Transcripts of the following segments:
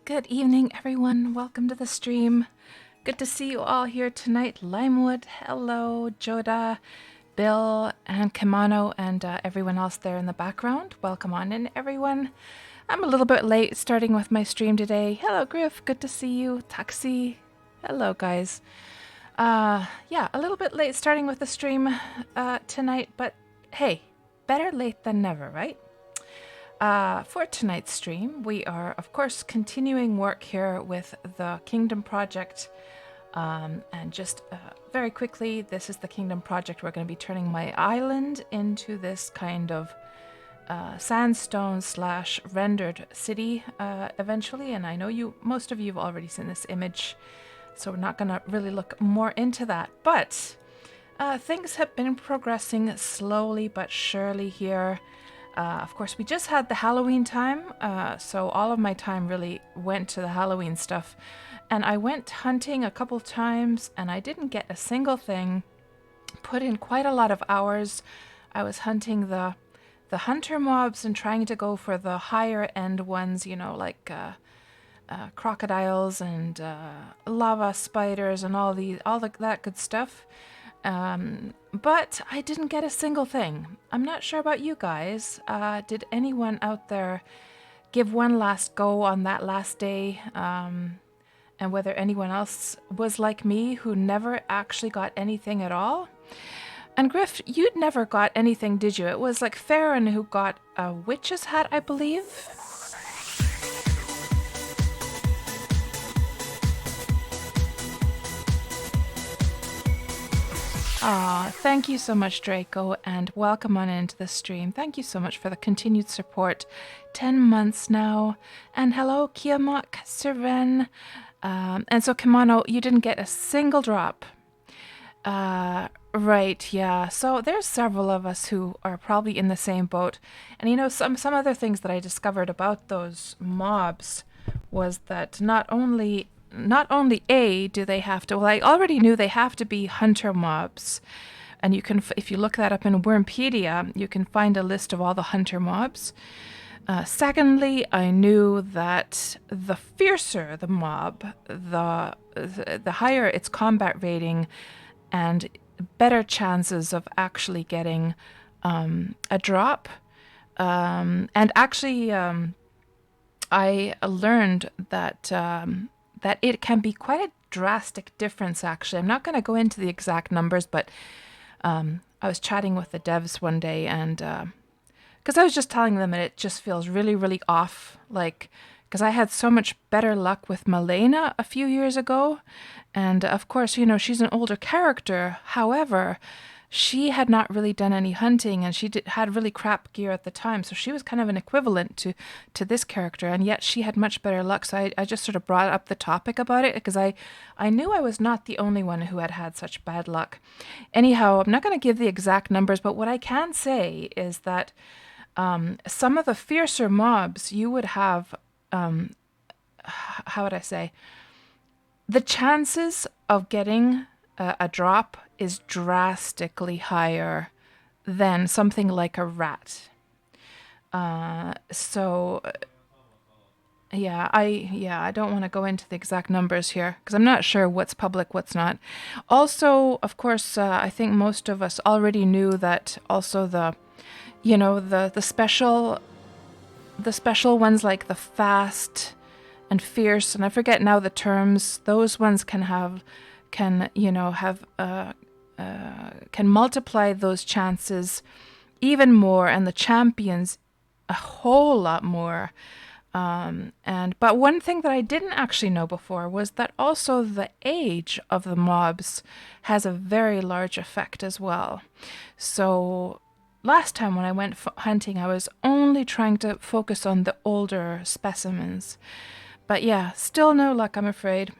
Good evening, everyone. Welcome to the stream. Good to see you all here tonight. Limewood, hello, Joda, Bill, and Kimano, and everyone else there in the background. Welcome on in, everyone. I'm a little bit late starting with my stream today. Hello, Griff. Good to see you. Taxi. Hello, guys. Yeah, a little bit late starting with the stream tonight, but hey, better late than never, right? For tonight's stream, we are, of course, continuing work here with the Kingdom Project. And just very quickly, this is the Kingdom Project. We're going to be turning my island into this kind of sandstone / rendered city eventually. And I know most of you have already seen this image, so we're not going to really look more into that. But things have been progressing slowly but surely here. Of course, we just had the Halloween time, so all of my time really went to the Halloween stuff. And I went hunting a couple times, and I didn't get a single thing. Put in quite a lot of hours. I was hunting the hunter mobs and trying to go for the higher end ones, you know, like crocodiles and lava spiders and all that good stuff. But I didn't get a single thing. I'm not sure about you guys. Did anyone out there give one last go on that last day? And whether anyone else was like me who never actually got anything at all? And Griff, you'd never got anything, did you? It was like Farron who got a witch's hat, I believe. Thank you so much, Draco, and welcome on into the stream. Thank you so much for the continued support. 10 months now. And hello, Kiamak, Sirven. And so, Kimano, you didn't get a single drop. Right, yeah. So there's several of us who are probably in the same boat. And you know, some other things that I discovered about those mobs was that not only do they have to, well, I already knew they have to be hunter mobs. And you can, if you look that up in Wurmpedia, you can find a list of all the hunter mobs. Secondly, I knew that the fiercer the mob, the higher its combat rating and better chances of actually getting a drop. And actually, I learned that that it can be quite a drastic difference, actually. I'm not going to go into the exact numbers, but I was chatting with the devs one day, and because I was just telling them that it just feels really, really off, like, because I had so much better luck with Malena a few years ago, and of course, you know, she's an older character. However, she had not really done any hunting, and she had really crap gear at the time, so she was kind of an equivalent to this character, and yet she had much better luck. So I just sort of brought up the topic about it because I knew I was not the only one who had such bad luck. Anyhow, I'm not going to give the exact numbers, but what I can say is that some of the fiercer mobs, you would have, how would I say, the chances of getting a drop is drastically higher than something like a rat. So yeah, I don't want to go into the exact numbers here because I'm not sure what's public, what's not. Also, of course, I think most of us already knew that also the special ones like the fast and fierce, and I forget now the terms. Those ones can multiply those chances even more, and the champions a whole lot more. But one thing that I didn't actually know before was that also the age of the mobs has a very large effect as well. So last time when I went hunting, I was only trying to focus on the older specimens. But yeah, still no luck, I'm afraid.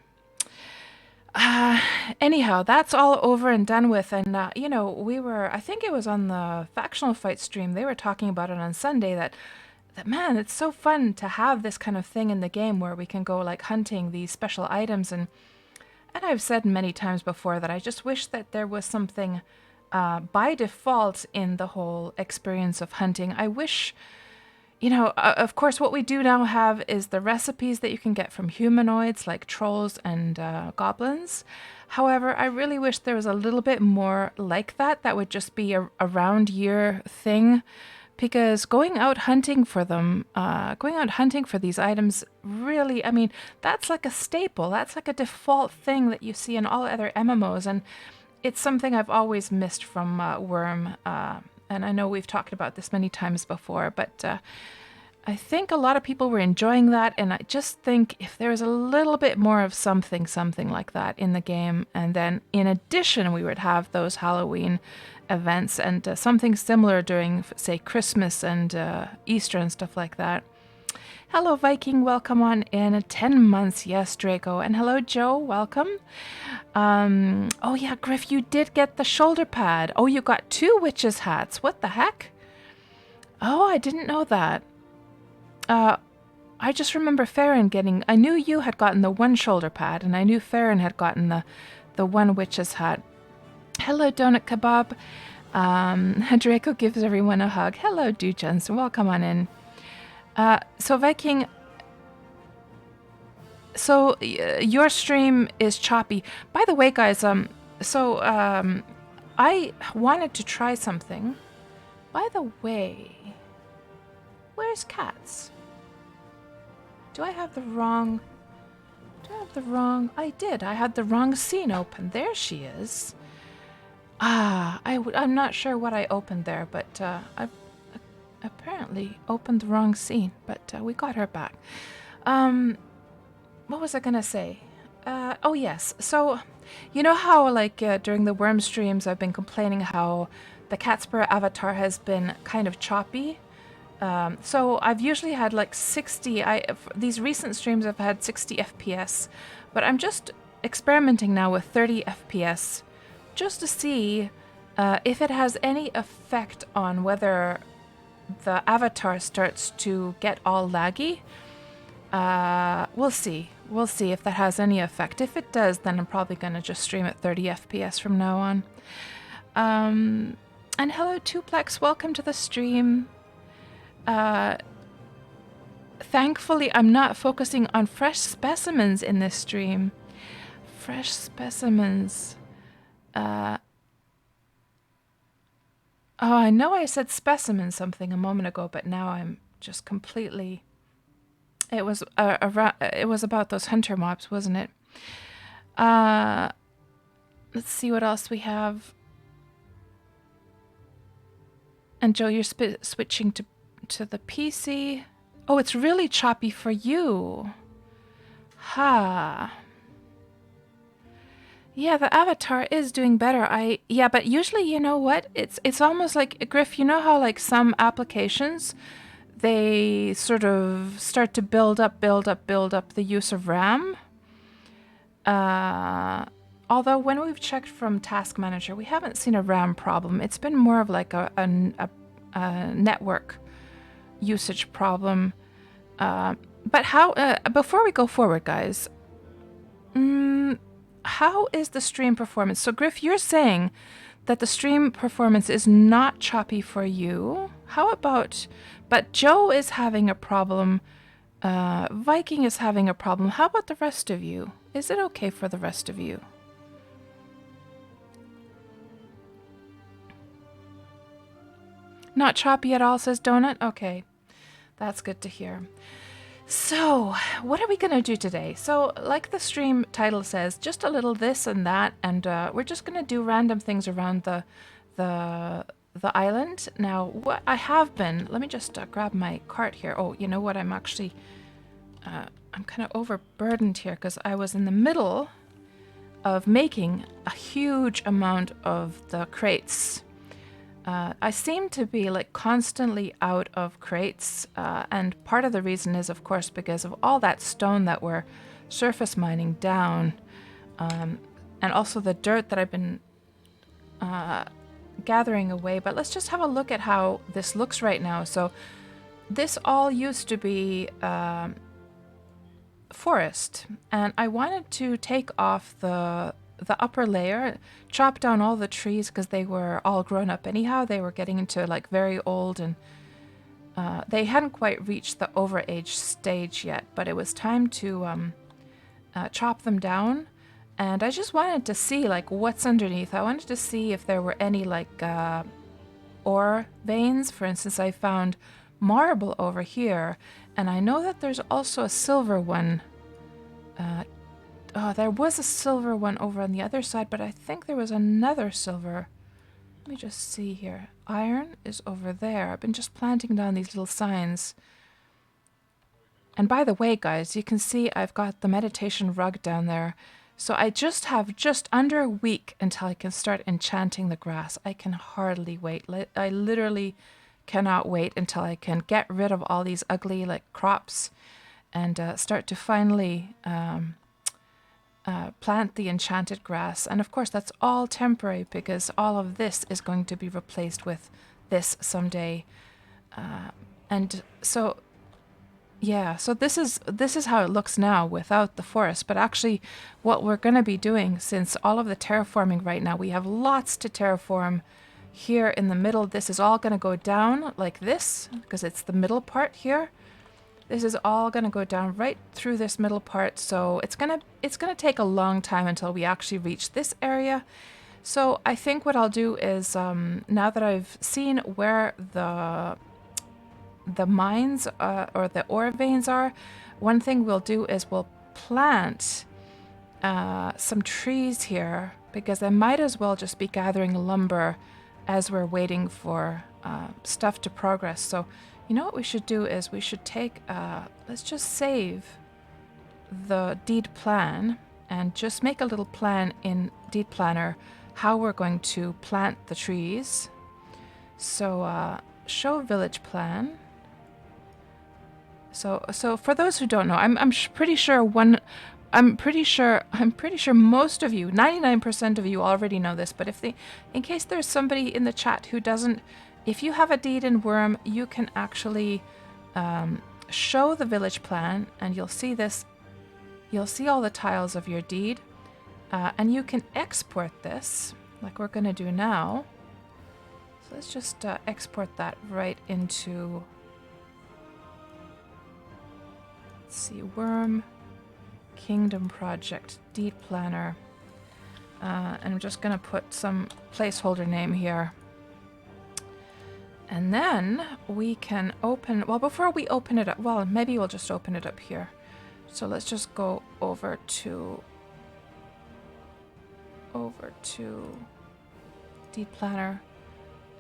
Anyhow, that's all over and done with. And, I think it was on the Factional Fight stream, they were talking about it on Sunday that man, it's so fun to have this kind of thing in the game where we can go like hunting these special items. And I've said many times before that I just wish that there was something by default in the whole experience of hunting. I wish you know, of course, what we do now have is the recipes that you can get from humanoids like trolls and goblins. However, I really wish there was a little bit more like that. That would just be a round year thing, because going out hunting for them, going out hunting for these items, really, I mean, that's like a staple. That's like a default thing that you see in all other MMOs, and it's something I've always missed from Wurm. And I know we've talked about this many times before, but I think a lot of people were enjoying that, and I just think if there was a little bit more of something like that in the game, and then in addition we would have those Halloween events and something similar during, say, Christmas and Easter and stuff like that. Hello, Viking. Welcome on in. 10 months. Yes, Draco. And hello, Joe. Welcome. Oh, yeah, Griff, you did get the shoulder pad. Oh, you got 2 witches' hats. What the heck? Oh, I didn't know that. I just remember Farron getting... I knew you had gotten the 1 shoulder pad, and I knew Farron had gotten the 1 witch's hat. Hello, Donut Kebab. Draco gives everyone a hug. Hello, Dujans. Welcome on in. So Viking, so your stream is choppy. By the way, guys, I wanted to try something. By the way, where's Cats? Do I have the wrong... I did. I had the wrong scene open. There she is. I'm not sure what I opened there, but I apparently opened the wrong scene, but we got her back. What was I gonna say? Oh yes, so you know how like during the Wurm streams I've been complaining how the KatsPurr avatar has been kind of choppy. So I've usually had like 60, these recent streams I've had 60 FPS, but I'm just experimenting now with 30 FPS just to see if it has any effect on whether the avatar starts to get all laggy. We'll see. We'll see if that has any effect. If it does, then I'm probably going to just stream at 30 FPS from now on. And hello, Tuplex. Welcome to the stream. Thankfully, I'm not focusing on fresh specimens in this stream. Fresh specimens. Oh, I know I said specimen something a moment ago, but now I'm just completely... It was about those hunter mobs, wasn't it? Let's see what else we have. And Joe, you're switching to the PC. Oh, it's really choppy for you. Ha. Yeah, the avatar is doing better. Yeah, but usually, you know what? It's almost like, Griff, you know how like some applications, they sort of start to build up the use of RAM? Although when we've checked from Task Manager, we haven't seen a RAM problem. It's been more of like a network usage problem. But how, before we go forward, guys, how is the stream performance? So Griff, you're saying that the stream performance is not choppy for you. How about, but Joe is having a problem. Viking is having a problem. How about the rest of you? Is it okay for the rest of you? Not choppy at all, says Donut. Okay, that's good to hear. So, what are we going to do today? So, like the stream title says, just a little this and that, and we're just going to do random things around the island. Now, what I have been, let me just grab my cart here. Oh, you know what? I'm actually, I'm kind of overburdened here because I was in the middle of making a huge amount of the crates. I seem to be like constantly out of crates, and part of the reason is, of course, because of all that stone that we're surface mining down, and also the dirt that I've been gathering away. But let's just have a look at how this looks right now. So this all used to be forest, and I wanted to take off the upper layer, chop down all the trees because they were all grown up anyhow. They were getting into like very old and they hadn't quite reached the overage stage yet, but it was time to chop them down. And I just wanted to see like what's underneath. I wanted to see if there were any like ore veins. For instance, I found marble over here, and I know that there's also a silver one. Oh, there was a silver one over on the other side, but I think there was another silver. Let me just see here. Iron is over there. I've been just planting down these little signs. And by the way, guys, you can see I've got the meditation rug down there. So I just have just under a week until I can start enchanting the grass. I can hardly wait. I literally cannot wait until I can get rid of all these ugly like crops and start to finally plant the enchanted grass. And of course, that's all temporary because all of this is going to be replaced with this someday. And so, yeah, so this is how it looks now without the forest. But actually, what we're going to be doing, since all of the terraforming right now, we have lots to terraform here in the middle. This is all going to go down like this because it's the middle part here. This is all going to go down right through this middle part, so it's gonna take a long time until we actually reach this area. So I think what I'll do is, now that I've seen where the mines or the ore veins are, one thing we'll do is we'll plant some trees here, because I might as well just be gathering lumber as we're waiting for stuff to progress. So you know what we should do is we should take, let's just save the deed plan and just make a little plan in Deed Planner how we're going to plant the trees. So show village plan. So for those who don't know, I'm pretty sure most of you, 99% of you already know this, but in case there's somebody in the chat who doesn't, if you have a deed in Wurm, you can actually show the village plan, and you'll see this. You'll see all the tiles of your deed, and you can export this, like we're going to do now. So let's just export that right into, let's see, Wurm Kingdom Project Deed Planner. And I'm just going to put some placeholder name here. And then we can open, well, before we open it up, well, maybe we'll just open it up here. So let's just go over to Deed Planner,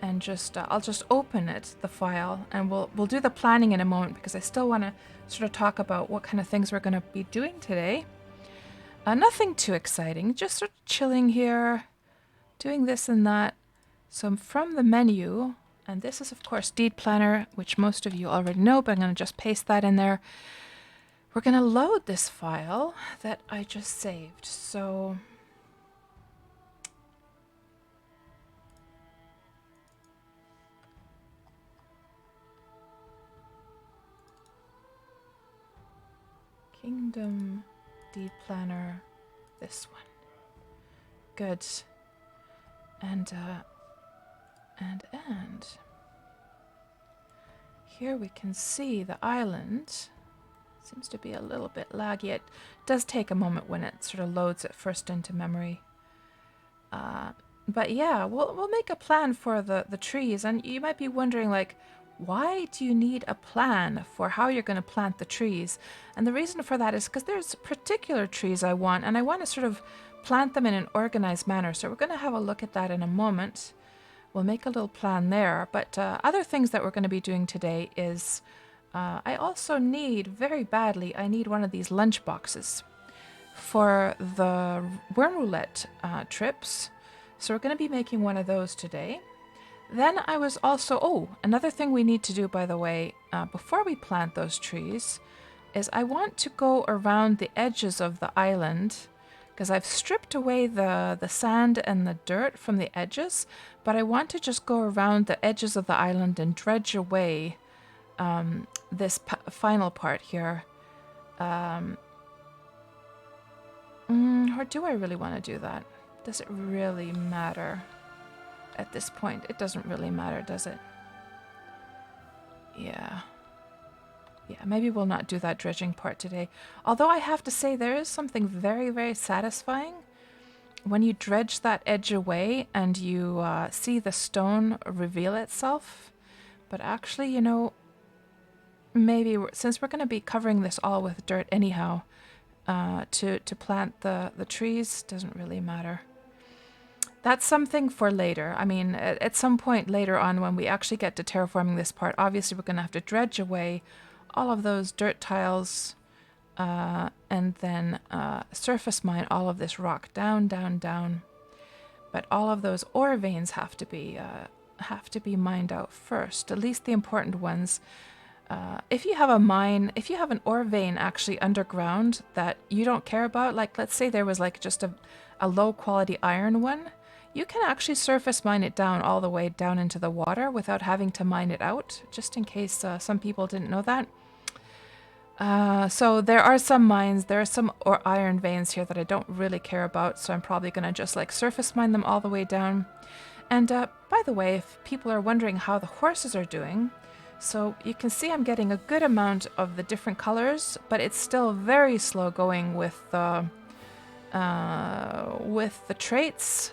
and just I'll just open it, the file, and we'll do the planning in a moment, because I still want to sort of talk about what kind of things we're going to be doing today. Nothing too exciting, just sort of chilling here, doing this and that. So from the menu, and this is of course Deed Planner, which most of you already know, but I'm going to just paste that in there. We're going to load this file that I just saved. So Kingdom Deed Planner, this one. Good. And here we can see the island. Seems to be a little bit laggy. It does take a moment when it sort of loads it first into memory. But yeah, we'll make a plan for the trees. And you might be wondering, like, why do you need a plan for how you're going to plant the trees? And the reason for that is because there's particular trees I want, and I want to sort of plant them in an organized manner. So we're going to have a look at that in a moment. We'll make a little plan there. But other things that we're going to be doing today is I also need, very badly, I need one of these lunch boxes for the Worm Roulette trips. So we're going to be making one of those today. Then I was also, another thing we need to do, by the way, before we plant those trees, is I want to go around the edges of the island, because I've stripped away the sand and the dirt from the edges, but I want to just go around the edges of the island and dredge away this final part here. Or do I really want to do that? Does it really matter? At this point, it doesn't really matter, does it? Yeah. Yeah, maybe we'll not do that dredging part today. Although I have to say there is something very, very satisfying when you dredge that edge away and you see the stone reveal itself. But actually, you know, maybe since we're going to be covering this all with dirt anyhow, to plant the trees doesn't really matter. That's something for later. I mean, at some point later on when we actually get to terraforming this part, obviously we're going to have to dredge away all of those dirt tiles and then surface mine all of this rock down, down, down. But all of those ore veins have to be mined out first, at least the important ones. If you have a mine, if you have an ore vein actually underground that you don't care about, like let's say there was like just a low quality iron one, you can actually surface mine it down all the way down into the water without having to mine it out, just in case some people didn't know that. So there are some mines, there are some iron veins here that I don't really care about, so I'm probably going to just like surface mine them all the way down. And by the way, if people are wondering how the horses are doing, so you can see I'm getting a good amount of the different colors, but it's still very slow going with the traits.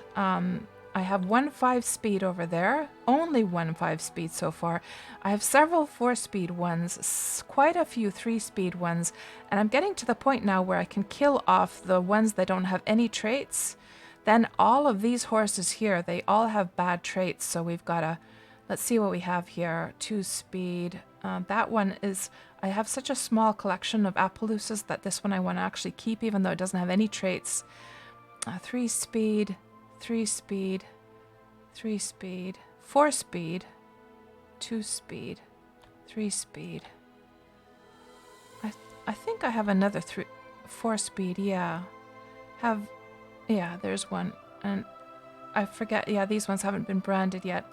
I have 1 5 speed over there, only 1 5 speed so far. I have several 4 speed ones, quite a few 3 speed ones, and I'm getting to the point now where I can kill off the ones that don't have any traits. Then all of these horses here, they all have bad traits, so we've got to, let's see what we have here. 2 speed, that one is, I have such a small collection of Appaloosas that this one I want to actually keep even though it doesn't have any traits. 3 speed, 3 speed, 3 speed, 4 speed, 2 speed, 3 speed. I think I have another 4 speed, yeah. Yeah, there's one. And I forget, yeah, these ones haven't been branded yet.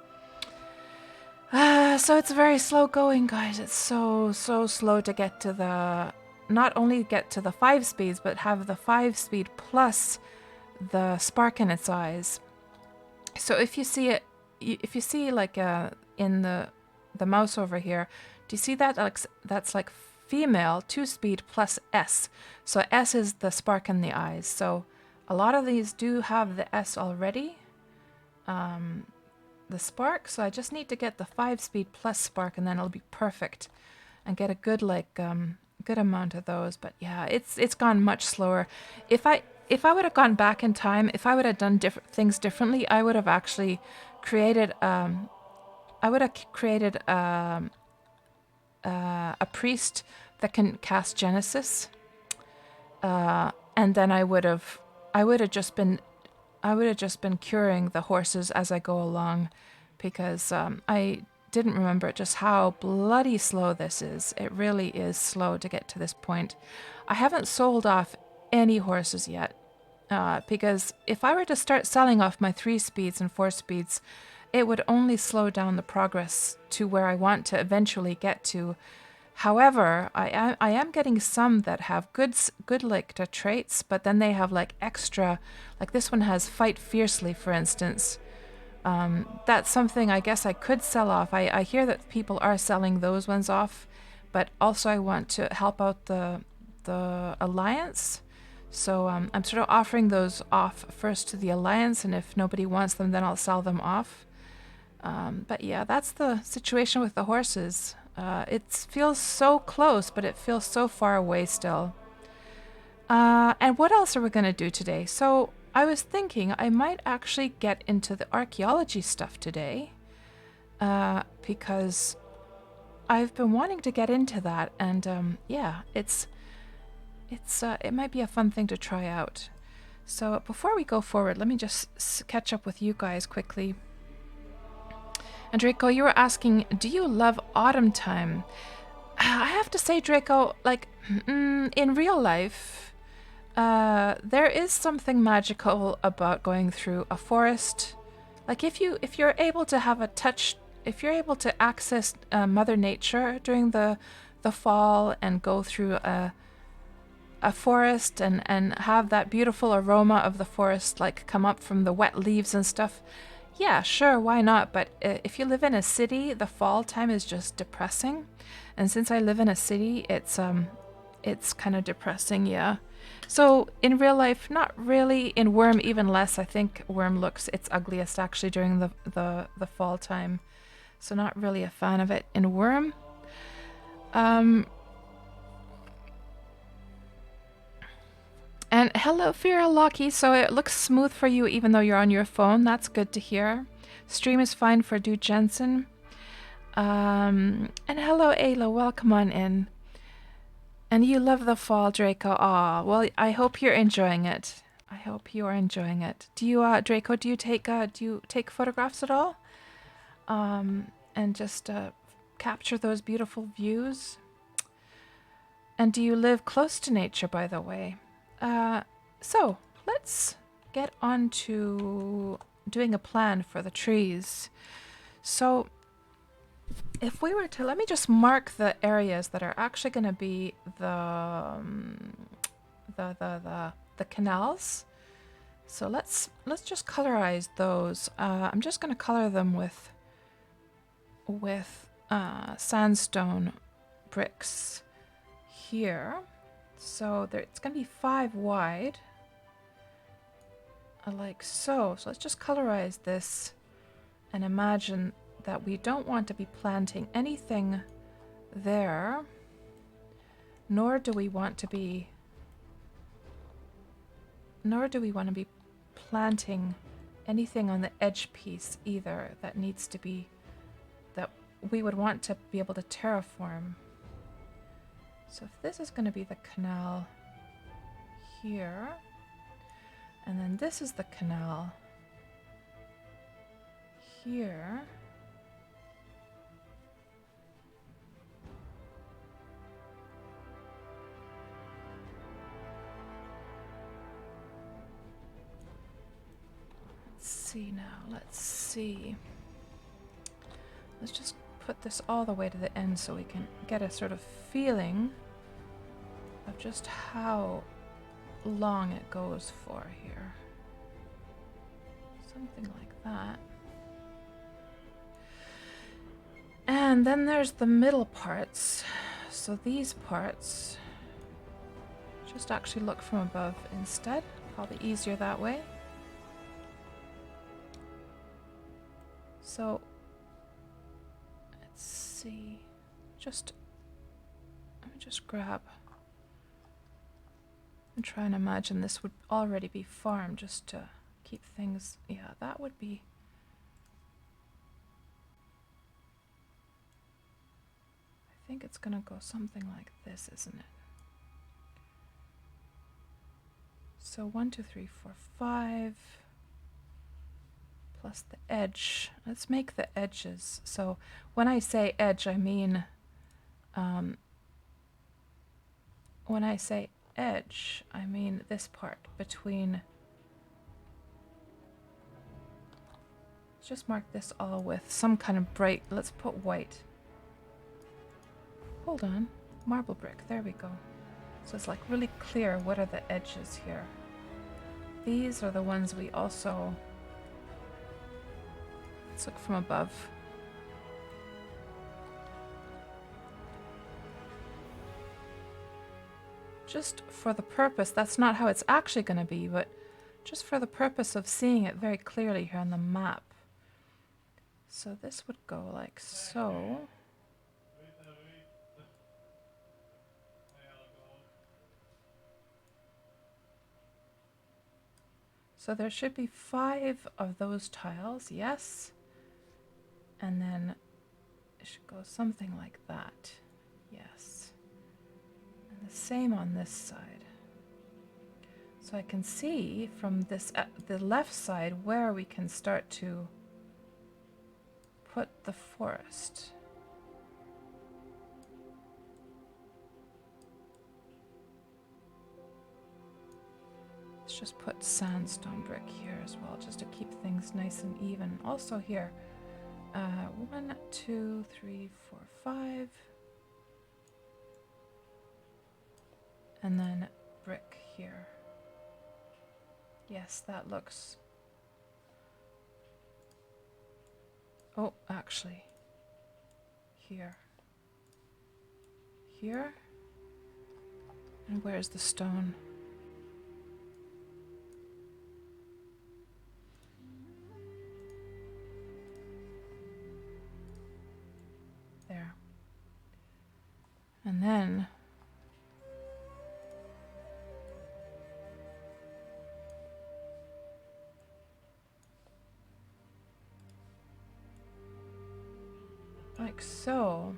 So it's very slow going, guys. It's so slow to get to the, not only get to the 5 speeds, but have the 5 speed plus the spark in its eyes. So if you see it, if you see like in the mouse over here, do you see that? That's like female 2 speed plus S. So S is the spark in the eyes. So a lot of these do have the S already, the spark. So I just need to get the 5 speed plus spark, and then it'll be perfect, and get a good like good amount of those. But yeah, it's gone much slower. If I would have gone back in time, if I would have done things differently, I would have actually created a priest that can cast Genesis, and then I would have just been curing the horses as I go along, because I didn't remember just how bloody slow this is. It really is slow to get to this point. I haven't sold off any horses yet, because if I were to start selling off my 3 speeds and 4 speeds, it would only slow down the progress to where I want to eventually get to. However, I am getting some that have good like traits, but then they have like extra, like this one has fight fiercely, for instance. That's something I guess I could sell off. I hear that people are selling those ones off, but also I want to help out the Alliance. So I'm sort of offering those off first to the Alliance, and if nobody wants them, then I'll sell them off. But yeah, that's the situation with the horses. It feels so close, but it feels so far away still. And what else are we going to do today? So I was thinking I might actually get into the archaeology stuff today, because I've been wanting to get into that, and yeah, it might be a fun thing to try out. So before we go forward, let me just catch up with you guys quickly. And Draco, you were asking, do you love autumn time? I have to say, Draco, like in real life, there is something magical about going through a forest. Like if you're able to have a touch, if you're able to access Mother Nature during the fall and go through a forest and have that beautiful aroma of the forest like come up from the wet leaves and stuff, Yeah, sure, why not? But if you live in a city, the fall time is just depressing. And since I live in a city, it's kind of depressing, yeah. So in real life, not really. In Wurm, even less. I think Wurm looks its ugliest actually during the fall time. So not really a fan of it. In Wurm, um, and hello, Fira Locky. So it looks smooth for you even though you're on your phone. That's good to hear. Stream is fine for Du Jensen. And hello, Ayla. Welcome on in. And you love the fall, Draco. Aw, well, I hope you're enjoying it. I hope you are enjoying it. Do you, Draco? Do you take photographs at all? And just capture those beautiful views. And do you live close to nature, by the way? So let's get on to doing a plan for the trees. So if we were to, let me just mark the areas that are actually going to be the canals. So let's just colorize those. I'm just going to color them with sandstone bricks here. So there, it's going to be 5 wide, like so. So let's just colorize this and imagine that we don't want to be planting anything there, nor do we want to be planting anything on the edge piece either that needs to be, that we would want to be able to terraform. So if this is going to be the canal here, and then this is the canal here, let's see. Let's just put this all the way to the end so we can get a sort of feeling of just how long it goes for here. Something like that. And then there's the middle parts. So these parts, just actually look from above instead. Probably easier that way. So let's see. Let me just grab and try and imagine this would already be farmed just to keep things. Yeah, that would be. I think it's gonna go something like this, isn't it? So 1, 2, 3, 4, 5 plus the edge. Let's make the edges. So when I say edge, I mean when I say edge, I mean this part between. Let's just mark this all with some kind of bright. Let's put white. Hold on, marble brick. There we go. So it's like really clear. What are the edges here? These are the ones we also. Let's look from above. Just for the purpose, that's not how it's actually going to be, but just for the purpose of seeing it very clearly here on the map. So this would go like so. So there should be 5 of those tiles, yes. And then it should go something like that, yes. And the same on this side. So I can see from this, the left side, where we can start to put the forest. Let's just put sandstone brick here as well, just to keep things nice and even. Also here, 1, 2, 3, 4, 5. And then brick here. Yes, that looks Oh, actually. Here. Here? And where's the stone? There. And then like so.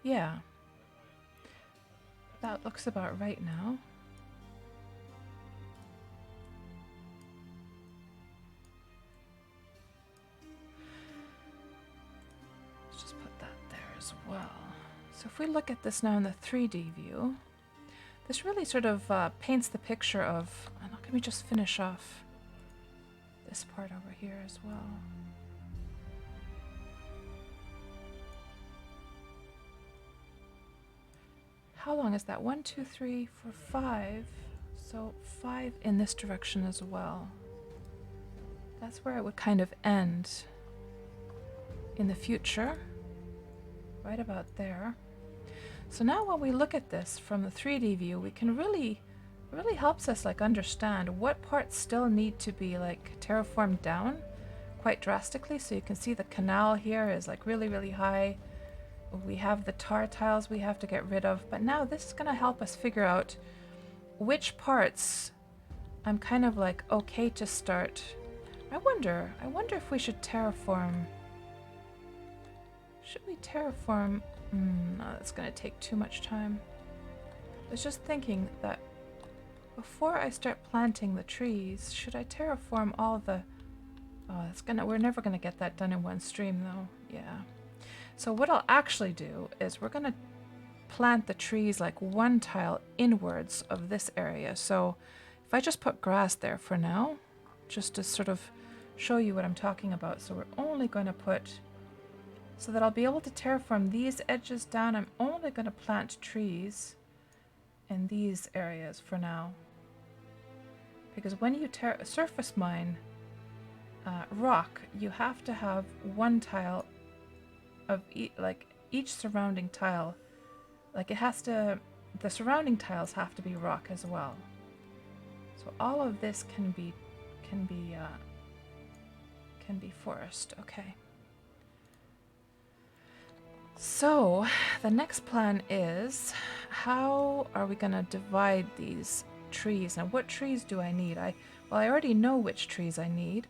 Yeah. That looks about right now. Let's just put that there as well. So if we look at this now in the 3D view, this really sort of paints the picture of, and let me just finish off this part over here as well. How long is that? 1, 2, 3, 4, 5. So 5 in this direction as well. That's where it would kind of end in the future. Right about there. So now when we look at this from the 3D view, we can really helps us like understand what parts still need to be like terraformed down quite drastically. So you can see the canal here is like really high. We have the tar tiles we have to get rid of, but now this is going to help us figure out which parts I'm kind of like okay to start. I wonder if we should terraform. Should we terraform? No, that's going to take too much time. I was just thinking that before I start planting the trees, should I terraform all the... Oh, that's gonna... We're never going to get that done in one stream though. Yeah. So what I'll actually do is we're going to plant the trees like one tile inwards of this area. So if I just put grass there for now, just to sort of show you what I'm talking about. So we're only going to put... So that I'll be able to terraform these edges down, I'm only going to plant trees in these areas for now. Because when you surface mine rock, you have to have one tile of each surrounding tile. Like it has to, the surrounding tiles have to be rock as well. So all of this can be forest. Okay. So the next plan is, how are we going to divide these trees? And what trees do I need? Well, I already know which trees I need.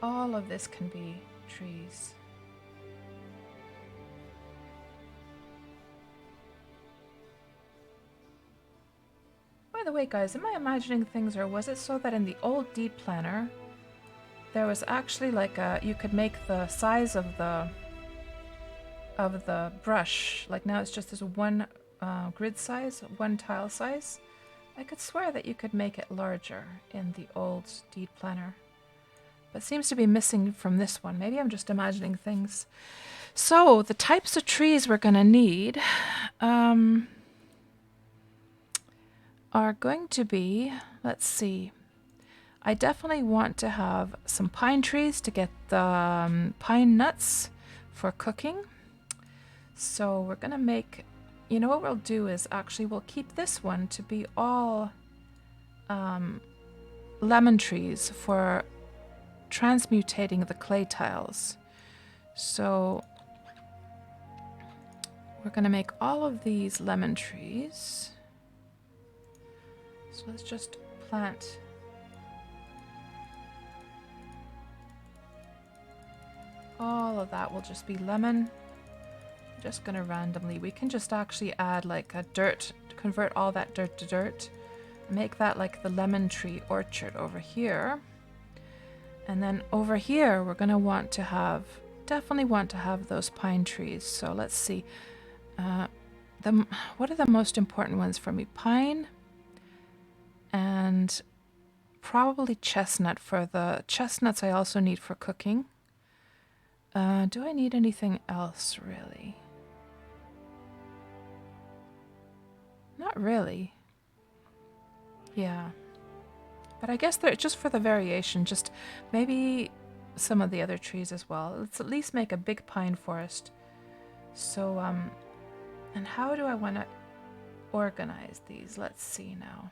All of this can be trees. By the way, guys, am I imagining things, or was it so that in the old deed planner there was actually like you could make the size of the brush, like now it's just this one grid size, one tile size. I could swear that you could make it larger in the old deed planner, but seems to be missing from this one. Maybe I'm just imagining things. So the types of trees we're gonna need are going to be, let's see, I definitely want to have some pine trees to get the pine nuts for cooking. So we're gonna make, you know what we'll do is actually we'll keep this one to be all lemon trees for transmutating the clay tiles. So we're gonna make all of these lemon trees. So let's just plant all of that. Will just be lemon. I'm just gonna randomly, we can just actually add like a dirt, convert all that dirt to dirt, make that like the lemon tree orchard over here. And then over here we're gonna want to have, definitely want to have those pine trees. So let's see, what are the most important ones for me? Pine and probably chestnut. For the chestnuts I also need for cooking. Do I need anything else, really? Not really. Yeah. But I guess they're just for the variation, just maybe some of the other trees as well. Let's at least make a big pine forest. So, and how do I want to organize these? Let's see now.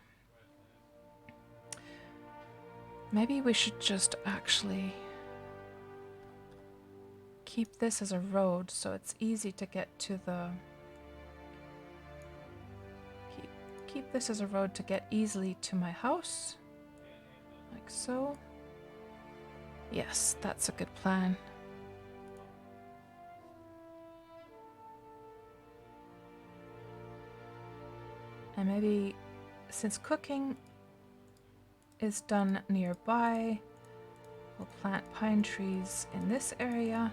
Maybe we should just actually keep this as a road so it's easy to get to the... Keep this as a road to get easily to my house. Like so. Yes, that's a good plan. And maybe since cooking is done nearby, we'll plant pine trees in this area.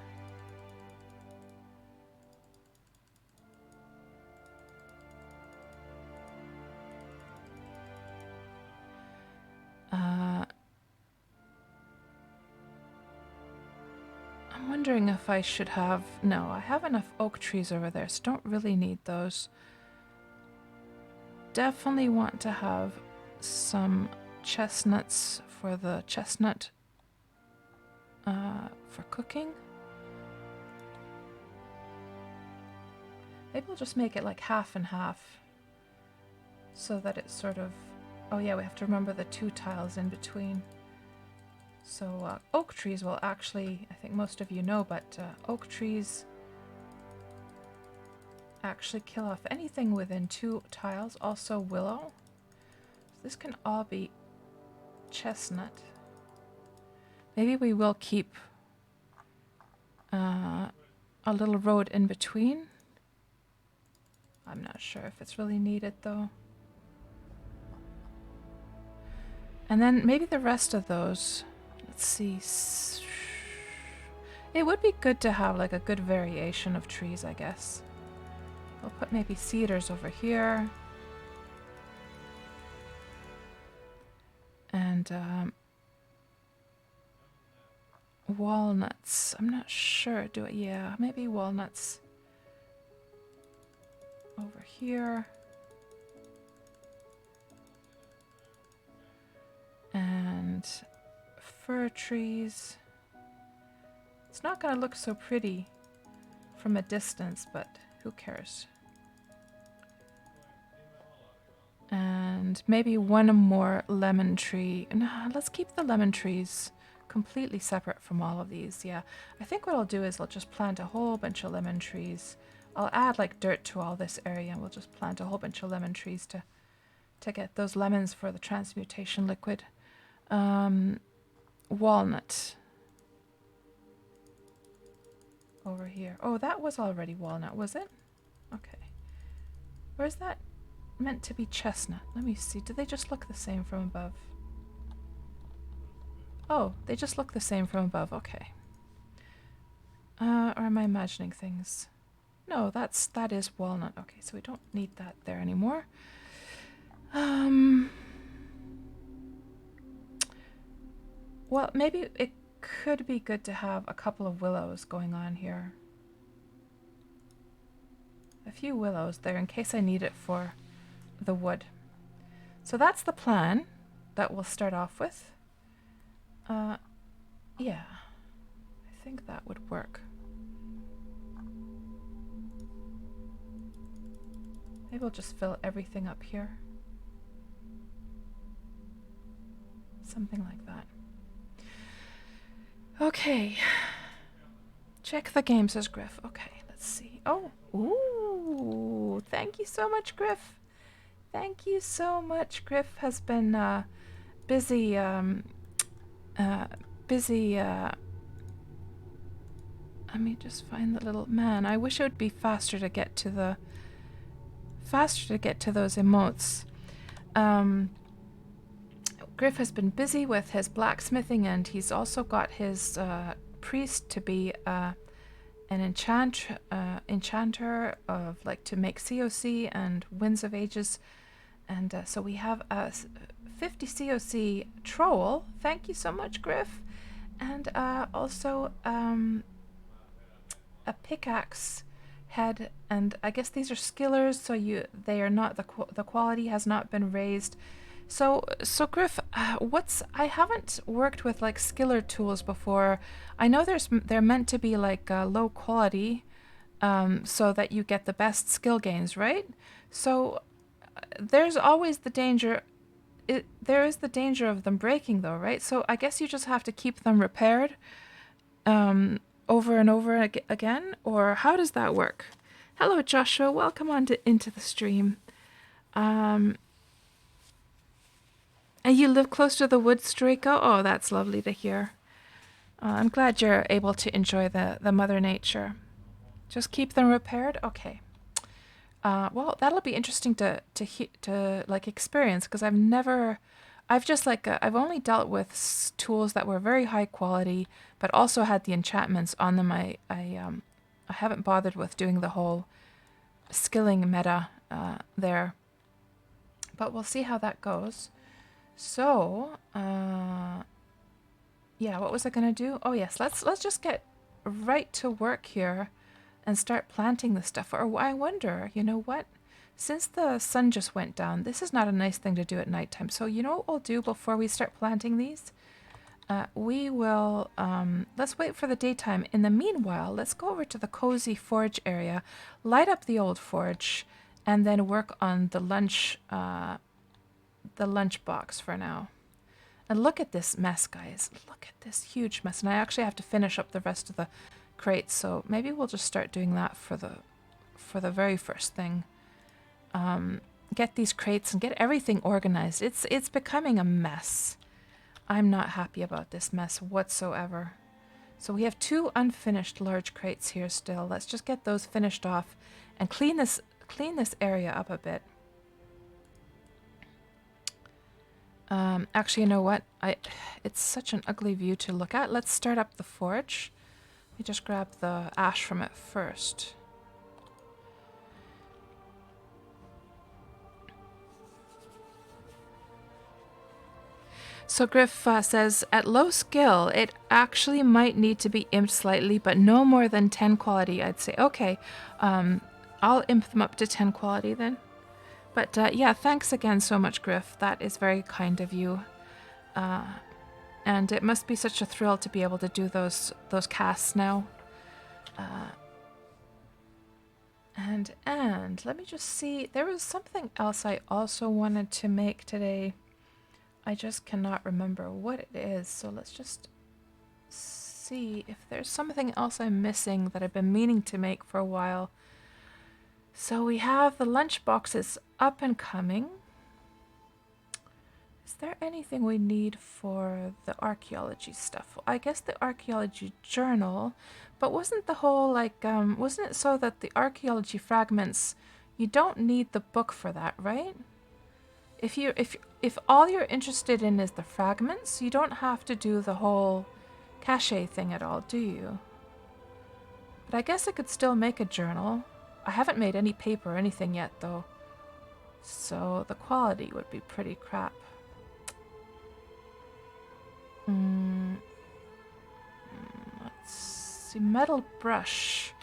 I'm wondering if I should have... No, I have enough oak trees over there, so don't really need those. Definitely want to have some chestnuts for the chestnut for cooking. Maybe we'll just make it like half and half so that it's sort of... Oh yeah, we have to remember the 2 tiles in between. So oak trees will actually, I think most of you know, but oak trees actually kill off anything within 2 tiles. Also willow. So this can all be chestnut. Maybe we will keep a little road in between. I'm not sure if it's really needed though. And then maybe the rest of those, let's see. It would be good to have like a good variation of trees, I guess. We'll put maybe cedars over here. And walnuts. I'm not sure. Do it? Yeah, maybe walnuts over here. And fir trees. It's not going to look so pretty from a distance, but who cares? And maybe one more lemon tree. No, let's keep the lemon trees completely separate from all of these. Yeah, I think what I'll do is I'll just plant a whole bunch of lemon trees. I'll add like dirt to all this area and we'll just plant a whole bunch of lemon trees to get those lemons for the transmutation liquid. Walnut. Over here. Oh, that was already walnut, was it? Okay. Where's that meant to be chestnut? Let me see. Do they just look the same from above? Oh, they just look the same from above. Okay. Or am I imagining things? No, that is walnut. Okay, so we don't need that there anymore. Well, maybe it could be good to have a couple of willows going on here. A few willows there in case I need it for the wood. So that's the plan that we'll start off with. Yeah, I think that would work. Maybe we'll just fill everything up here. Something like that. Okay. Check the game, says Griff. Okay, let's see. Oh, ooh, thank you so much, Griff. Thank you so much. Griff has been busy, let me just find the little man. I wish it would be faster to get to the those emotes. Griff has been busy with his blacksmithing, and he's also got his priest to be an enchanter of like to make COC and Winds of Ages, and so we have a 50 COC troll. Thank you so much, Griff, and also a pickaxe head, and I guess these are skillers, so they are not the quality has not been raised. So Griff, I haven't worked with like skiller tools before. I know they're meant to be like low quality, so that you get the best skill gains, right? So there's always the danger. There is the danger of them breaking, though, right? So I guess you just have to keep them repaired, over and over again, or how does that work? Hello, Joshua. Welcome into the stream. And you live close to the woods, Draco? Oh, that's lovely to hear. I'm glad you're able to enjoy the Mother Nature. Just keep them repaired? Okay. Well, that'll be interesting to like experience, because I've only dealt with tools that were very high quality, but also had the enchantments on them. I haven't bothered with doing the whole skilling meta there, but we'll see how that goes. So, yeah, what was I gonna do? Oh yes, let's just get right to work here and start planting the stuff. Or I wonder, you know what? Since the sun just went down, this is not a nice thing to do at nighttime. So you know what we'll do before we start planting these? We will, let's wait for the daytime. In the meanwhile, let's go over to the cozy forge area, light up the old forge, and then work on the lunch box for now. And look at this mess, guys. Look at this huge mess. And I actually have to finish up the rest of the crates, so maybe we'll just start doing that for the very first thing. Get these crates and get everything organized. It's becoming a mess. I'm not happy about this mess whatsoever. So we have 2 unfinished large crates here still. Let's just get those finished off and clean this area up a bit. Actually, you know what? It's such an ugly view to look at. Let's start up the forge. Let me just grab the ash from it first. So Griff says, at low skill, it actually might need to be imped slightly, but no more than 10 quality, I'd say. Okay, I'll imp them up to 10 quality then. But yeah, thanks again so much, Griff. That is very kind of you. And it must be such a thrill to be able to do those casts now. And let me just see. There was something else I also wanted to make today. I just cannot remember what it is. So let's just see if there's something else I'm missing that I've been meaning to make for a while. So we have the lunch boxes up and coming. Is there anything we need for the archaeology stuff? I guess the archaeology journal, but wasn't the whole wasn't it so that the archaeology fragments, you don't need the book for that, right? If all you're interested in is the fragments, you don't have to do the whole cache thing at all, do you? But I guess I could still make a journal. I haven't made any paper or anything yet, though. So the quality would be pretty crap. Let's see. Metal brush.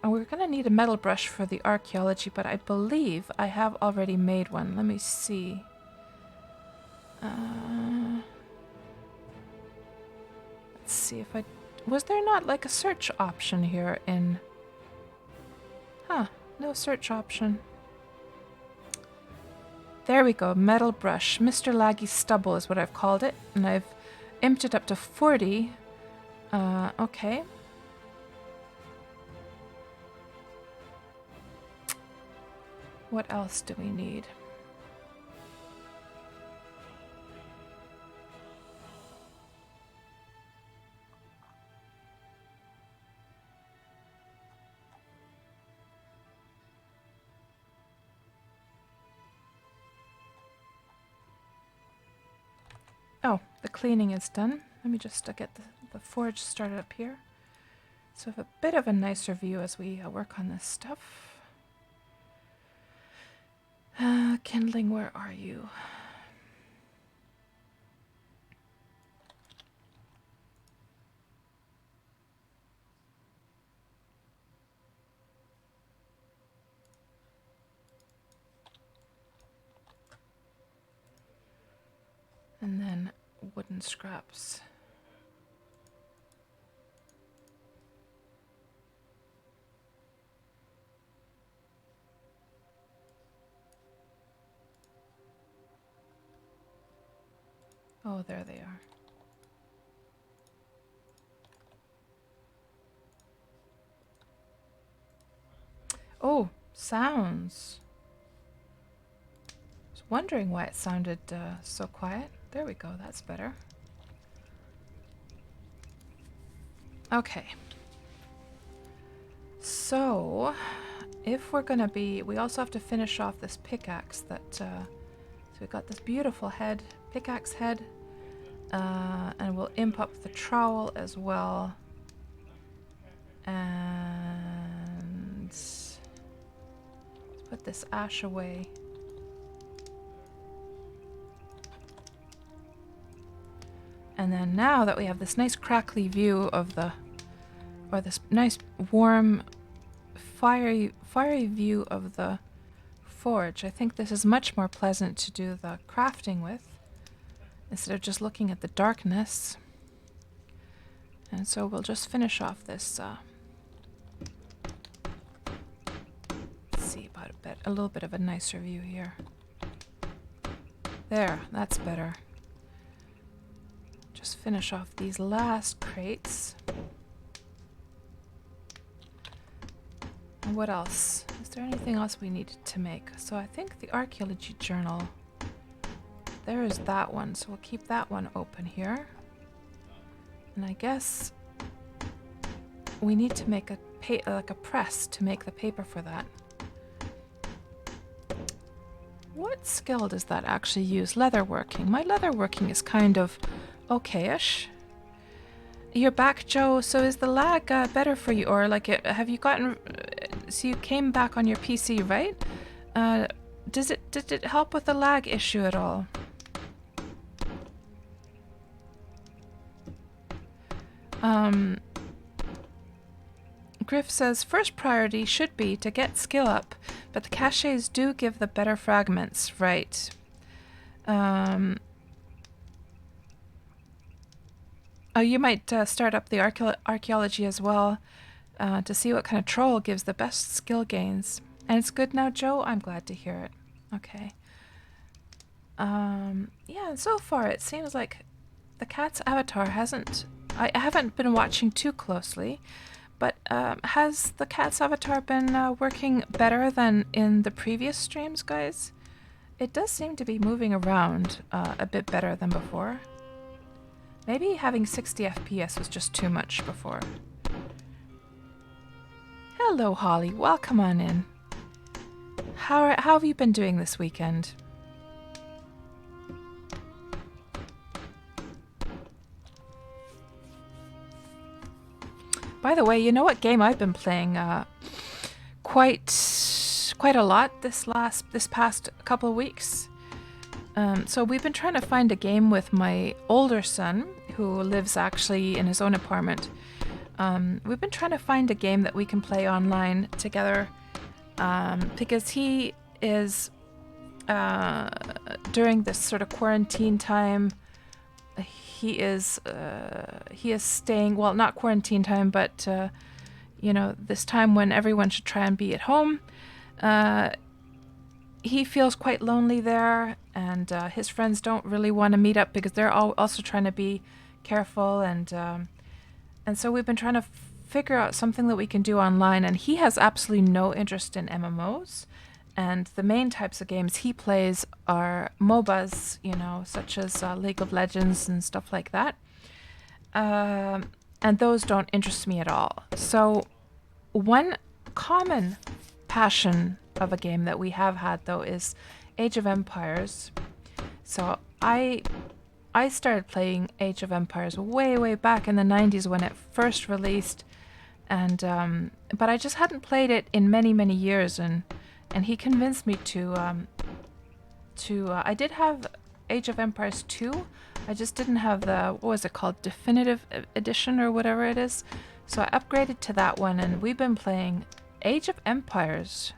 We're going to need a metal brush for the archaeology, but I believe I have already made one. Let me see. Let's see if I... Was there not like a search option here in... Huh, no search option. There we go, metal brush. Mr. Laggy's stubble is what I've called it, and I've imped it up to 40. Okay. What else do we need? Oh, the cleaning is done. Let me just get the forge started up here. So I have a bit of a nicer view as we work on this stuff. Kindling, where are you? And then wooden scraps. Oh, there they are. Oh, sounds. I was wondering why it sounded so quiet. There we go, that's better. Okay. So, if we're gonna be, we also have to finish off this pickaxe that, so we've got this beautiful head, pickaxe head, and we'll imp up the trowel as well. And let's put this ash away. And then now that we have this nice crackly view of the, or this nice warm, fiery view of the forge, I think this is much more pleasant to do the crafting with instead of just looking at the darkness. And so we'll just finish off this, let's see, about a little bit of a nicer view here. There, that's better. Just finish off these last crates. And what else? Is there anything else we needed to make? So I think the archaeology journal, there is that one, so we'll keep that one open here. And I guess we need to make like a press to make the paper for that. What skill does that actually use? Leatherworking. My leatherworking is kind of okay-ish. You're back, Joe. So is the lag better for you, or like have you gotten? So you came back on your PC, right? Did it help with the lag issue at all? Griff says first priority should be to get skill up, but the caches do give the better fragments, right? Oh, you might start up the archaeology as well to see what kind of troll gives the best skill gains. And it's good now, Joe? I'm glad to hear it. Okay. Yeah, so far it seems like the cat's avatar hasn't... I haven't been watching too closely, but has the cat's avatar been working better than in the previous streams, guys? It does seem to be moving around a bit better than before. Maybe having 60 FPS was just too much before. Hello, Holly. Welcome on in. How have you been doing this weekend? By the way, you know what game I've been playing quite a lot this past couple of weeks? So we've been trying to find a game with my older son, who lives actually in his own apartment. We've been trying to find a game that we can play online together, because he is, during this sort of quarantine time, he is staying, well, not quarantine time, but, you know, this time when everyone should try and be at home. He feels quite lonely there, and his friends don't really want to meet up because they're all also trying to be careful, and so we've been trying to figure out something that we can do online, and he has absolutely no interest in MMOs, and the main types of games he plays are MOBAs, you know, such as League of Legends and stuff like that, and those don't interest me at all. So one common passion of a game that we have had, though, is Age of Empires. So I started playing Age of Empires way back in the 90s when it first released, and but I just hadn't played it in many years, and he convinced me to I did have Age of Empires 2. I just didn't have the, what was it called, Definitive Edition or whatever it is. So I upgraded to that one, and we've been playing Age of Empires.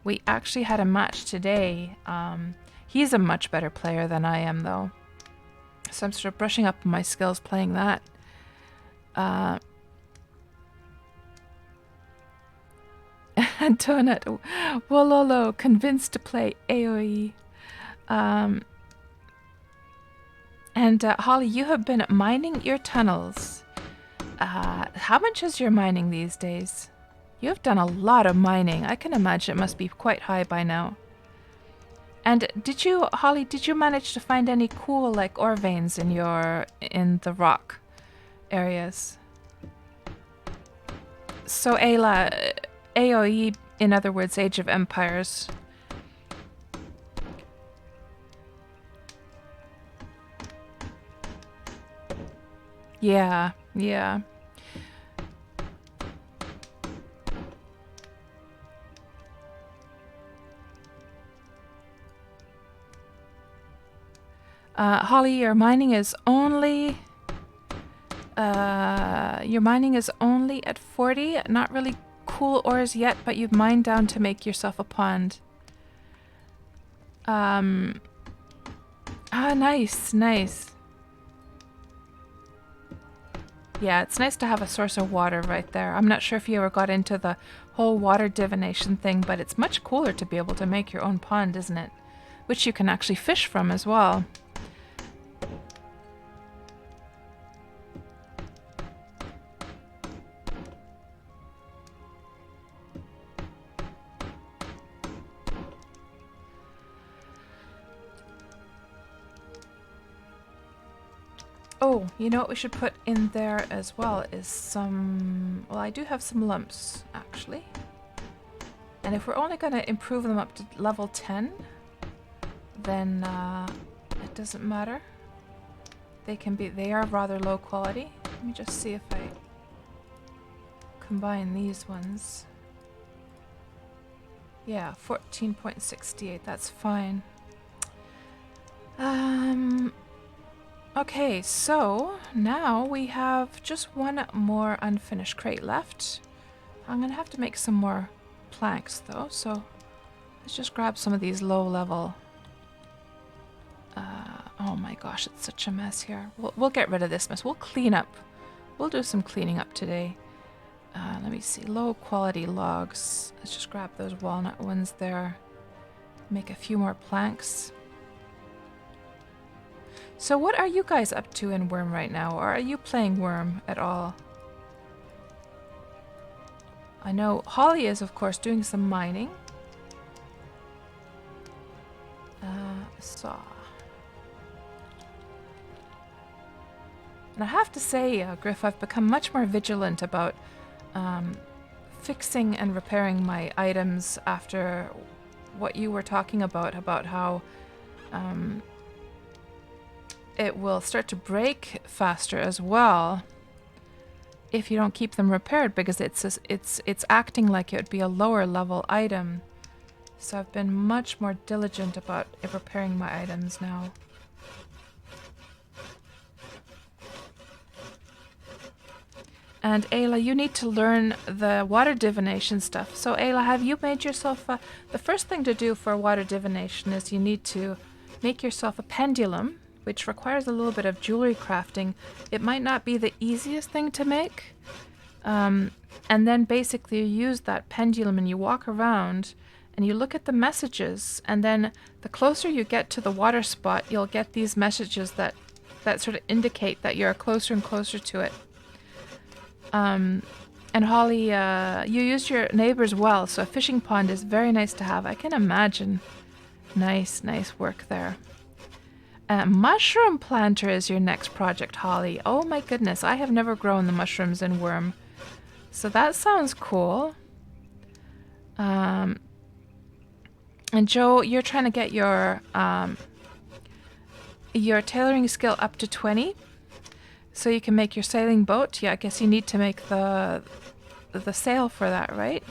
We actually had a match today. He's a much better player than I am, though. So I'm sort of brushing up my skills playing that. Donut Wololo convinced to play AoE. And Holly, you have been mining your tunnels. How much is your mining these days? You've done a lot of mining. I can imagine it must be quite high by now. And did you, Holly, did you manage to find any cool like ore veins in the rock areas? So Ayla, AoE, in other words, Age of Empires. Yeah, yeah. Holly, your mining is only at 40. Not really cool ores yet, but you've mined down to make yourself a pond. Nice, nice. Yeah, it's nice to have a source of water right there. I'm not sure if you ever got into the whole water divination thing, but it's much cooler to be able to make your own pond, isn't it? Which you can actually fish from as well. Oh, you know what we should put in there as well is some... Well, I do have some lumps, actually. And if we're only going to improve them up to level 10, then it doesn't matter. They are rather low quality. Let me just see if I combine these ones. Yeah, 14.68, that's fine. Okay, so now we have just one more unfinished crate left. I'm gonna have to make some more planks though, so let's just grab some of these low level. Oh my gosh, it's such a mess here. We'll get rid of this mess. We'll clean up. We'll do some cleaning up today. Let me see, low quality logs. Let's just grab those walnut ones there. Make a few more planks. So what are you guys up to in Wurm right now? Or are you playing Wurm at all? I know Holly is, of course, doing some mining. Saw. And I have to say, Griff, I've become much more vigilant about fixing and repairing my items after what you were talking about how it will start to break faster as well if you don't keep them repaired, because it's acting like it would be a lower level item. So I've been much more diligent about repairing my items now. And Ayla, you need to learn the water divination stuff. So Ayla, have you made yourself the first thing to do for water divination is you need to make yourself a pendulum, which requires a little bit of jewelry crafting. It might not be the easiest thing to make. And then basically you use that pendulum and you walk around and you look at the messages, and then the closer you get to the water spot, you'll get these messages that sort of indicate that you're closer and closer to it. And Holly, you used your neighbor's well, so a fishing pond is very nice to have. I can imagine. Nice work there. Mushroom planter is your next project, Holly. Oh my goodness, I have never grown the mushrooms in Wurm. So that sounds cool. And Joe, you're trying to get your tailoring skill up to 20. So you can make your sailing boat. Yeah, I guess you need to make the sail for that, right?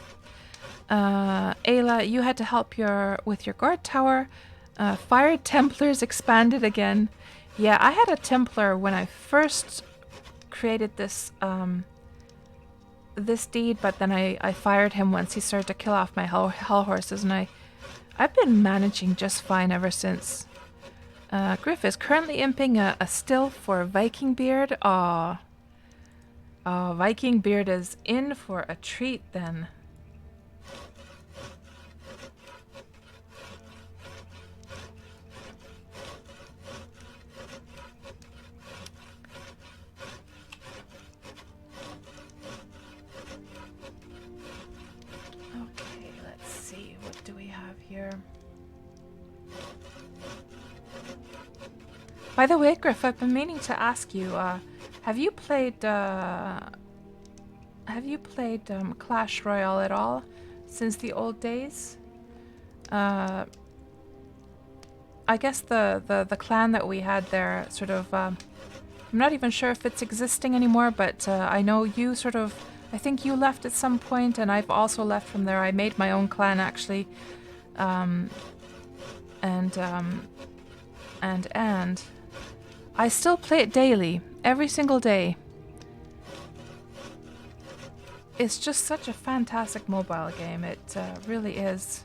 Ayla, you had to help with your guard tower. Fire Templars expanded again. Yeah, I had a Templar when I first created this this deed, but then I fired him once he started to kill off my hell horses, and I've been managing just fine ever since. Griff is currently imping a still for Viking Beard. Aw. Oh, Viking Beard is in for a treat then. Okay, let's see. What do we have here? By the way, Griff, I've been meaning to ask you, have you played Clash Royale at all since the old days? I guess the clan that we had there sort of, I'm not even sure if it's existing anymore, but I know you sort of, I think you left at some point, and I've also left from there. I made my own clan actually, and I still play it daily, every single day. It's just such a fantastic mobile game. It really is.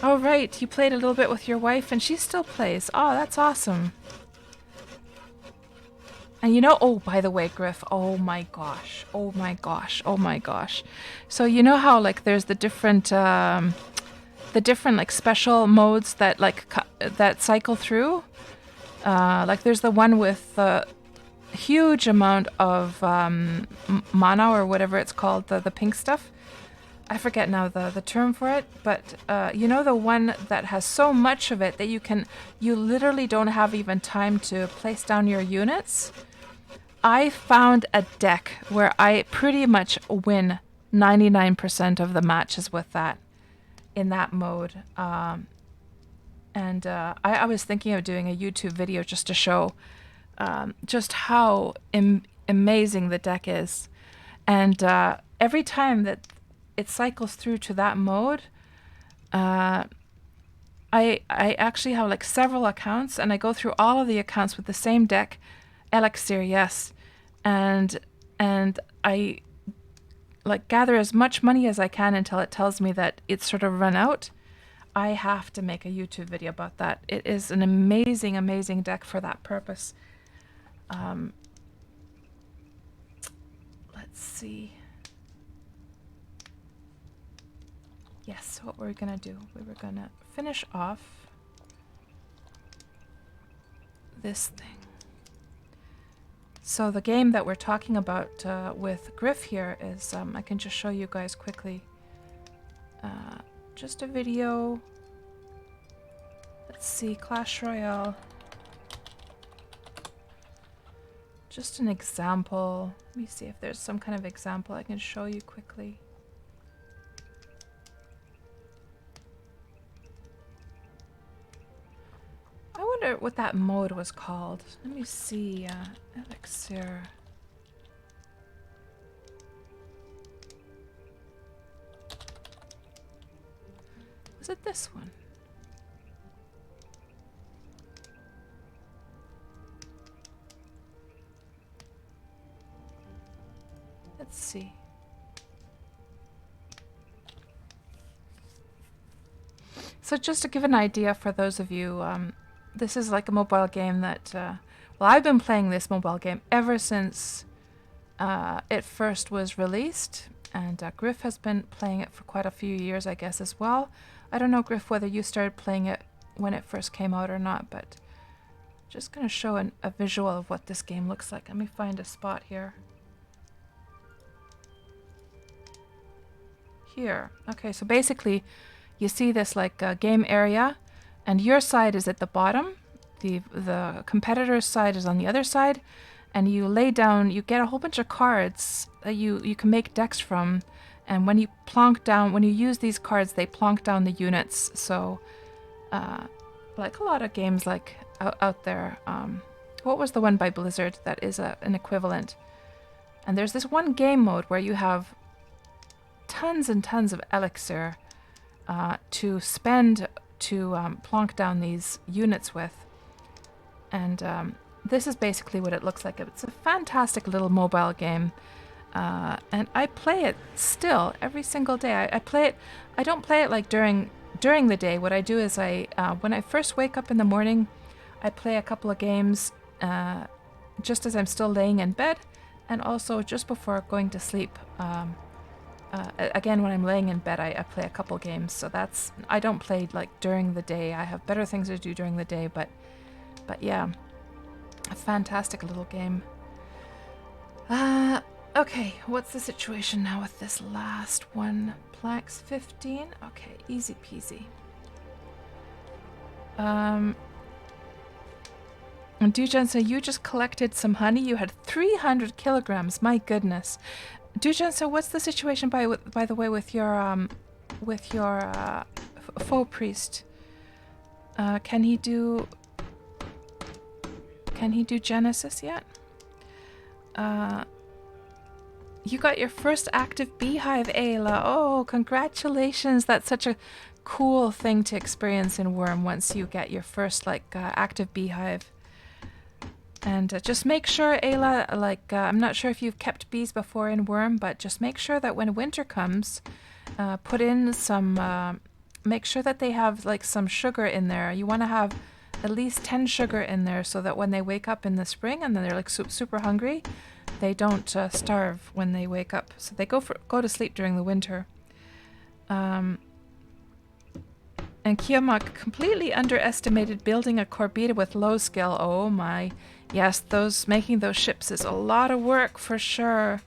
Oh, right. You played a little bit with your wife and she still plays. Oh, that's awesome. And you know, oh, by the way, Griff, oh my gosh. Oh my gosh. Oh my gosh. So you know how like there's the different like special modes that like that cycle through? Like there's the one with the huge amount of mana or whatever it's called, the pink stuff. I forget now the term for it, but you know the one that has so much of it that you literally don't have even time to place down your units. I found a deck where I pretty much win 99% of the matches with that in that mode. I was thinking of doing a YouTube video just to show just how amazing the deck is. And every time that it cycles through to that mode, I actually have like several accounts, and I go through all of the accounts with the same deck, Elixir, yes, and I like gather as much money as I can until it tells me that it's sort of run out. I have to make a YouTube video about that. It is an amazing, amazing deck for that purpose. Let's see. Yes, what we're gonna do, we were gonna finish off this thing. So the game that we're talking about with Griff here is, I can just show you guys quickly. Just a video. Let's see, Clash Royale. Just an example. Let me see if there's some kind of example I can show you quickly. I wonder what that mode was called. Let me see. Elixir. Was it this one? Let's see. So just to give an idea for those of you, this is like a mobile game that, well, I've been playing this mobile game ever since it first was released, and Griff has been playing it for quite a few years, I guess, as well. I don't know, Griff, whether you started playing it when it first came out or not, but just going to show a visual of what this game looks like. Let me find a spot here. Here. Okay, so basically you see this like game area, and your side is at the bottom. The competitor's side is on the other side, and you lay down, you get a whole bunch of cards that you can make decks from, and when you plonk down, when you use these cards, they plonk down the units. So like a lot of games like out there, what was the one by Blizzard that is an equivalent? And there's this one game mode where you have tons and tons of elixir to spend to plonk down these units with. And this is basically what it looks like. It's a fantastic little mobile game. And I play it still every single day. I play it, I don't play it like during during the day, what I do is when I first wake up in the morning, I play a couple of games just as I'm still laying in bed, and also just before going to sleep. Again, when I'm laying in bed, I play a couple games. So I don't play like during the day. I have better things to do during the day, but yeah, a fantastic little game. Okay, what's the situation now with this last one? Planks 15? Okay, easy peasy. And Dujan, so you just collected some honey. You had 300 kilograms. My goodness. Dujan, so what's the situation by the way with your faux priest? Can he do Genesis yet? You got your first active beehive, Ayla. Oh, congratulations. That's such a cool thing to experience in Wurm once you get your first active beehive. And just make sure, Ayla, I'm not sure if you've kept bees before in Wurm, but just make sure that when winter comes, put in some, make sure that they have some sugar in there. You want to have at least 10 sugar in there so that when they wake up in the spring and then they're super hungry, they don't starve when they wake up. So they go to sleep during the winter. And Kiamak completely underestimated building a Corbita with low skill. Oh my. Yes, making those ships is a lot of work for sure.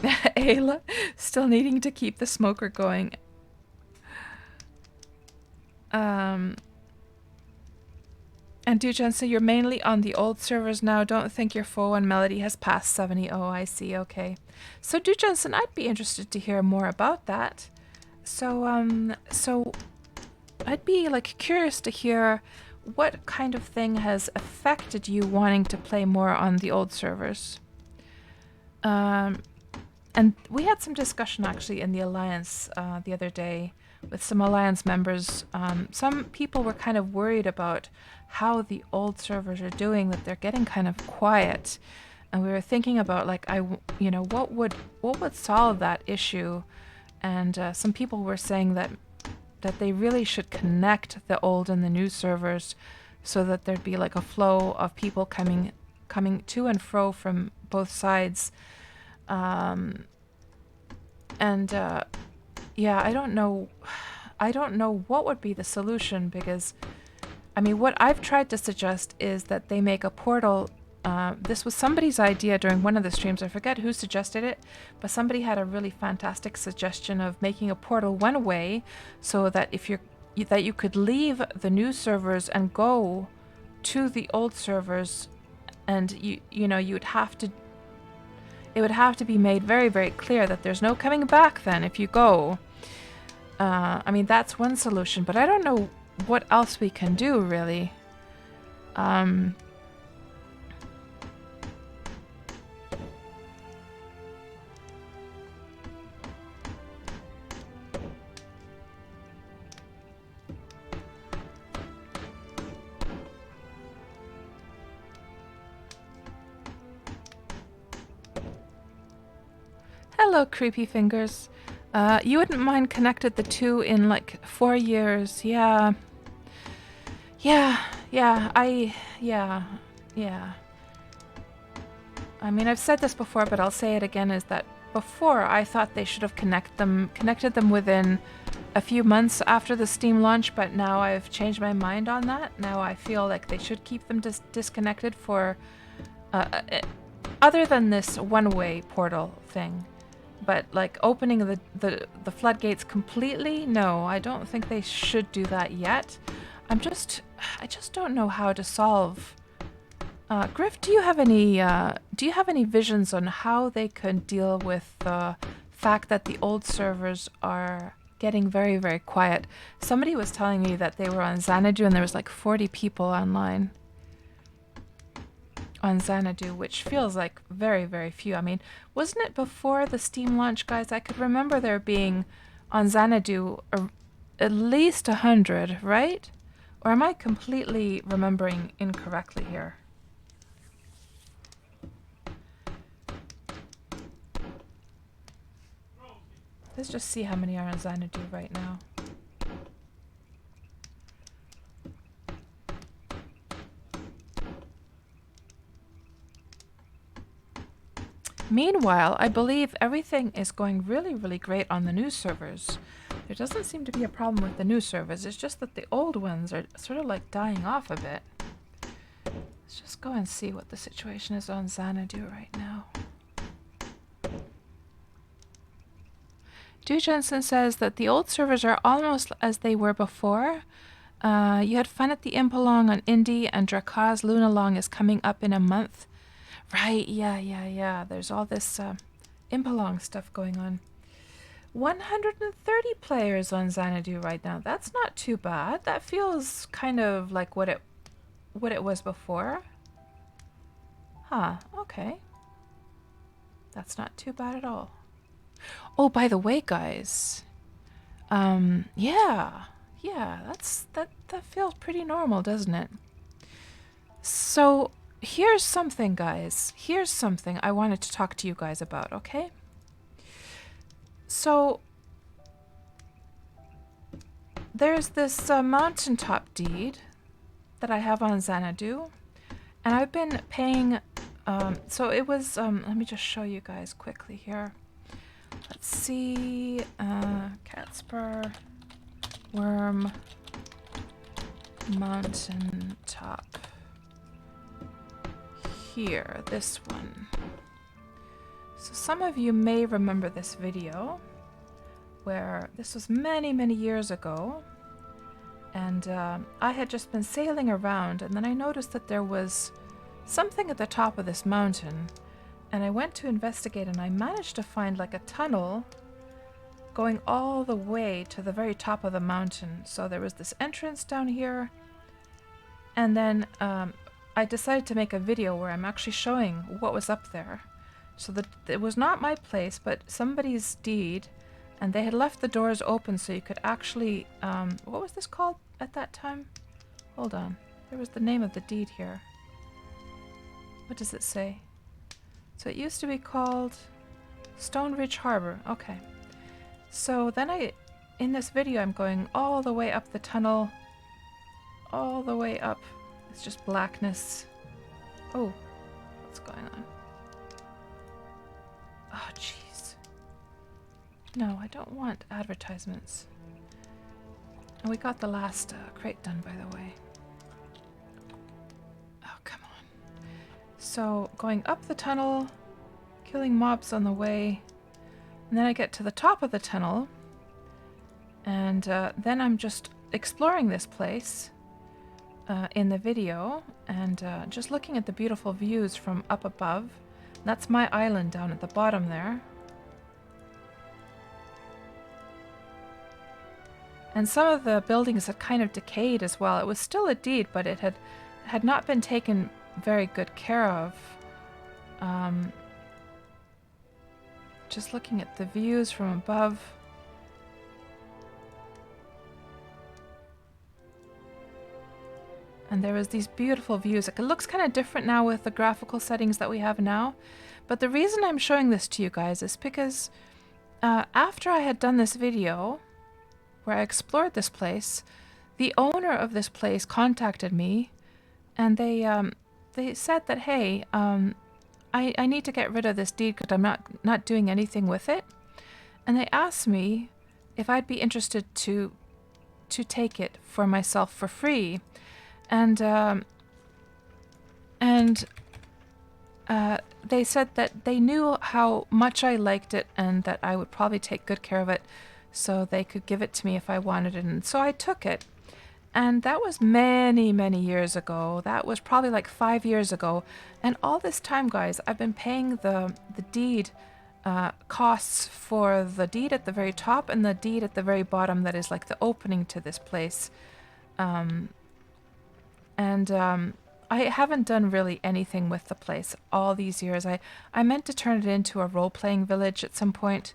Ayla still needing to keep the smoker going. And Dujan, so you're mainly on the old servers now. Don't think your foe and Melody has passed 70. Oh, I see. Okay. So Dujanson, I'd be interested to hear more about that. So I'd be curious to hear what kind of thing has affected you wanting to play more on the old servers. And we had some discussion actually in the Alliance the other day with some Alliance members. Some people were kind of worried about how the old servers are doing, that they're getting kind of quiet. And we were thinking about what would solve that issue. And some people were saying that they really should connect the old and the new servers so that there'd be a flow of people coming to and fro from both sides. Yeah, I don't know what would be the solution, because what I've tried to suggest is that they make a portal. This was somebody's idea during one of the streams. I forget who suggested it, but somebody had a really fantastic suggestion of making a portal one way, so that you could leave the new servers and go to the old servers, and it would have to be made very, very clear that there's no coming back then if you go. That's one solution, but I don't know what else we can do, really. Hello, Creepy Fingers. You wouldn't mind connected the two in 4 years. Yeah. I've said this before, but I'll say it again, is that before I thought they should have connected them within a few months after the Steam launch, but now I've changed my mind on that. Now I feel like they should keep them disconnected for other than this one-way portal thing. But opening the floodgates completely, no, I don't think they should do that yet. I just don't know how to solve. Griff, do you have any visions on how they could deal with the fact that the old servers are getting very, very quiet? Somebody was telling me that they were on Xanadu and there was 40 people online on Xanadu, which feels like very, very few. Wasn't it before the Steam launch, guys? I could remember there being on Xanadu at least 100, right? Or am I completely remembering incorrectly here? Let's just see how many are on Xanadu right now. Meanwhile, I believe everything is going really, really great on the new servers. There doesn't seem to be a problem with the new servers. It's just that the old ones are sort of like dying off a bit. Let's just go and see what the situation is on Xanadu right now. Du Jensen says that the old servers are almost as they were before. You had fun at the Impalong on Indie, and Drakaz Lunalong is coming up in a month. Right, yeah. There's all this Impalong stuff going on. 130 players on Xanadu right now. That's not too bad. That feels kind of like what it was before. Huh, okay. That's not too bad at all. Oh, by the way, guys. Yeah, that feels pretty normal, doesn't it? So, here's something, guys. Here's something I wanted to talk to you guys about, okay? So, there's this mountaintop deed that I have on Xanadu, and I've been paying, so it was, let me just show you guys quickly here. Let's see, KatsPurr, Wurm, mountaintop. Here, this one. So some of you may remember this video where this was many, many years ago, and I had just been sailing around, and then I noticed that there was something at the top of this mountain, and I went to investigate, and I managed to find like a tunnel going all the way to the very top of the mountain. So there was this entrance down here, and then I decided to make a video where I'm actually showing what was up there. So that it was not my place, but somebody's deed, and they had left the doors open so you could actually, what was this called at that time? Hold on, there was the name of the deed here. What does it say? So it used to be called Stone Ridge Harbor. Okay. So then in this video, I'm going all the way up the tunnel, all the way up. It's just blackness. Oh, what's going on? Oh, jeez. No, I don't want advertisements. And we got the last crate done, by the way. Oh, come on. So, going up the tunnel, killing mobs on the way, and then I get to the top of the tunnel, and then I'm just exploring this place in the video, and just looking at the beautiful views from up above. That's my island down at the bottom there. And some of the buildings had kind of decayed as well. It was still a deed, but it had not been taken very good care of. Just looking at the views from above. And there was these beautiful views. It looks kind of different now with the graphical settings that we have now. But the reason I'm showing this to you guys is because after I had done this video where I explored this place, the owner of this place contacted me, and they said that, hey, I need to get rid of this deed because I'm not doing anything with it. And they asked me if I'd be interested to take it for myself for free. And they said that they knew how much I liked it and that I would probably take good care of it, so they could give it to me if I wanted it. And so I took it. And that was many, many years ago. That was probably like 5 years ago. And all this time, guys, I've been paying the deed costs for the deed at the very top and the deed at the very bottom that is like the opening to this place. I haven't done really anything with the place all these years. I meant to turn it into a role-playing village at some point.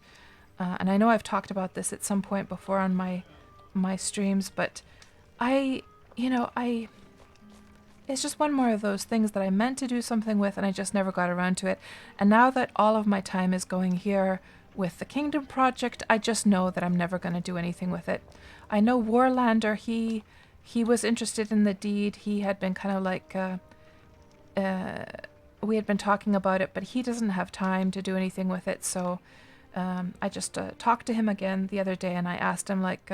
And I know I've talked about this at some point before on my streams, but it's just one more of those things that I meant to do something with and I just never got around to it. And now that all of my time is going here with the Kingdom Project, I just know that I'm never going to do anything with it. I know Warlander, he was interested in the deed. He had been kind of like, we had been talking about it, but he doesn't have time to do anything with it. So I just talked to him again the other day, and I asked him, like,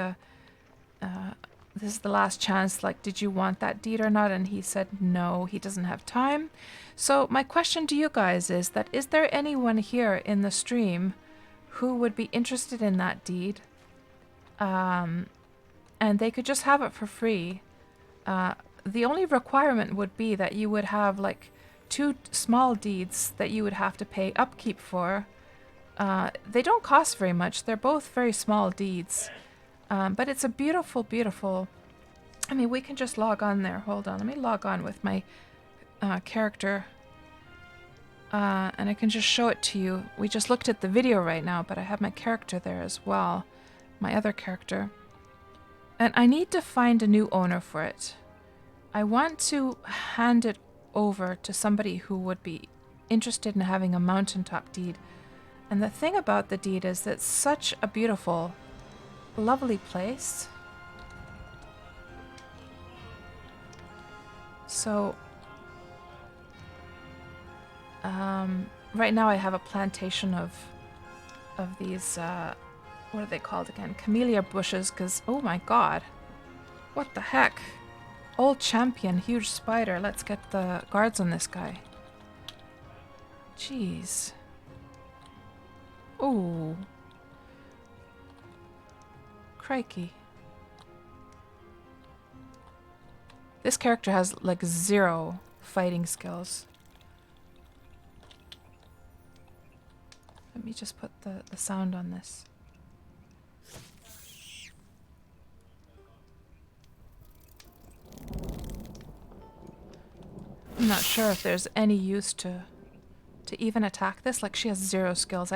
this is the last chance, like, did you want that deed or not? And he said no, he doesn't have time. So my question to you guys is that, is there anyone here in the stream who would be interested in that deed? And they could just have it for free. The only requirement would be that you would have like 2 small deeds that you would have to pay upkeep for. They don't cost very much. They're both very small deeds. But it's a beautiful, beautiful... I mean, we can just log on there. Hold on. Let me log on with my character. And I can just show it to you. We just looked at the video right now, but I have my character there as well. My other character. And I need to find a new owner for it. I want to hand it over to somebody who would be interested in having a mountaintop deed. And the thing about the deed is that it's such a beautiful... lovely place. So right now I have a plantation of these what are they called again? Camellia bushes, because oh my god. What the heck? Old champion, huge spider. Let's get the guards on this guy. Jeez. Ooh. Crikey. This character has like 0 fighting skills. Let me just put the sound on this. I'm not sure if there's any use to even attack this. Like, she has 0 skills.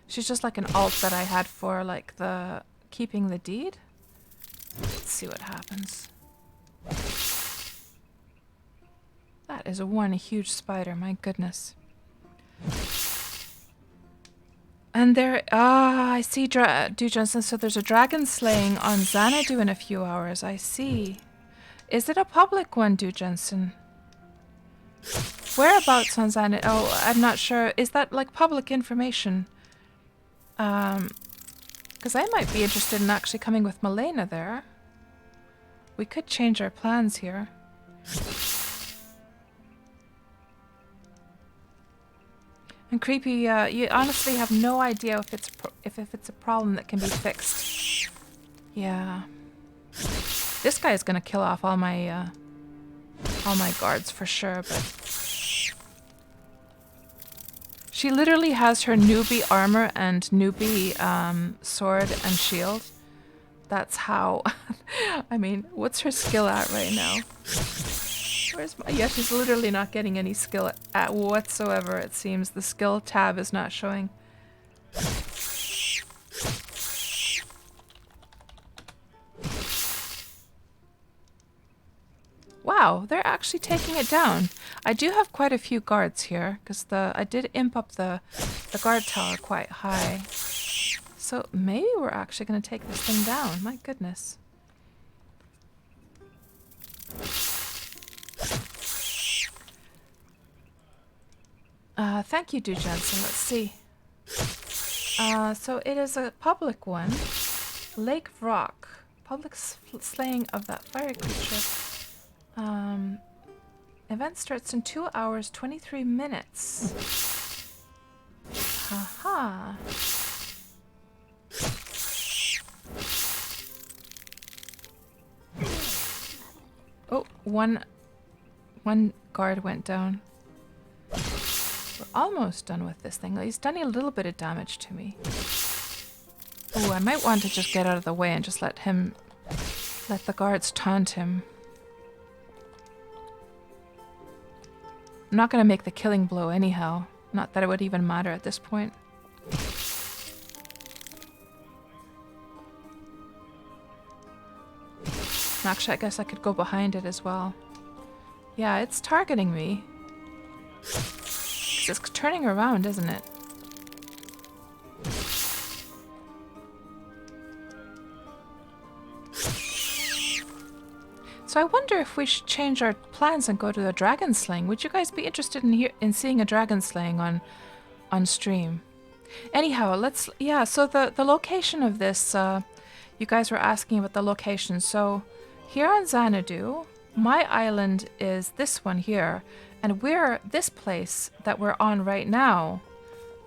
She's just like an alt that I had for like the keeping the deed. Let's see what happens. That is one huge spider, my goodness. And there, I see Du Johnson, so there's a dragon slaying on Xanadu in a few hours. I see. Is it a public one, Du Johnson? Whereabouts on Xanadu? Oh, I'm not sure. Is that like public information? Because I might be interested in actually coming with Milena there. We could change our plans here. And Creepy, you honestly have no idea if it's a problem that can be fixed. Yeah. This guy is gonna kill off all my guards for sure, but she literally has her newbie armor and newbie sword and shield. That's how. I mean, what's her skill at right now? Where's my... Yeah, she's literally not getting any skill at whatsoever, it seems. The skill tab is not showing. Wow, they're actually taking it down. I do have quite a few guards here, because I did imp up the guard tower quite high. So maybe we're actually going to take this thing down. My goodness. Thank you, Du Jensen. Let's see. So it is a public one. Lake Rock. Public slaying of that fire creature. Event starts in 2 hours, 23 minutes. Haha. Oh, one guard went down. We're almost done with this thing. He's done a little bit of damage to me. Oh, I might want to just get out of the way and just let the guards taunt him. I'm not going to make the killing blow anyhow. Not that it would even matter at this point. Actually, I guess I could go behind it as well. Yeah, it's targeting me. It's turning around, isn't it? So I wonder if we should change our plans and go to the dragon slaying. Would you guys be interested in seeing a dragon slaying on stream? Anyhow, so the location of this, you guys were asking about the location. So here on Xanadu, my island is this one here, and this place that we're on right now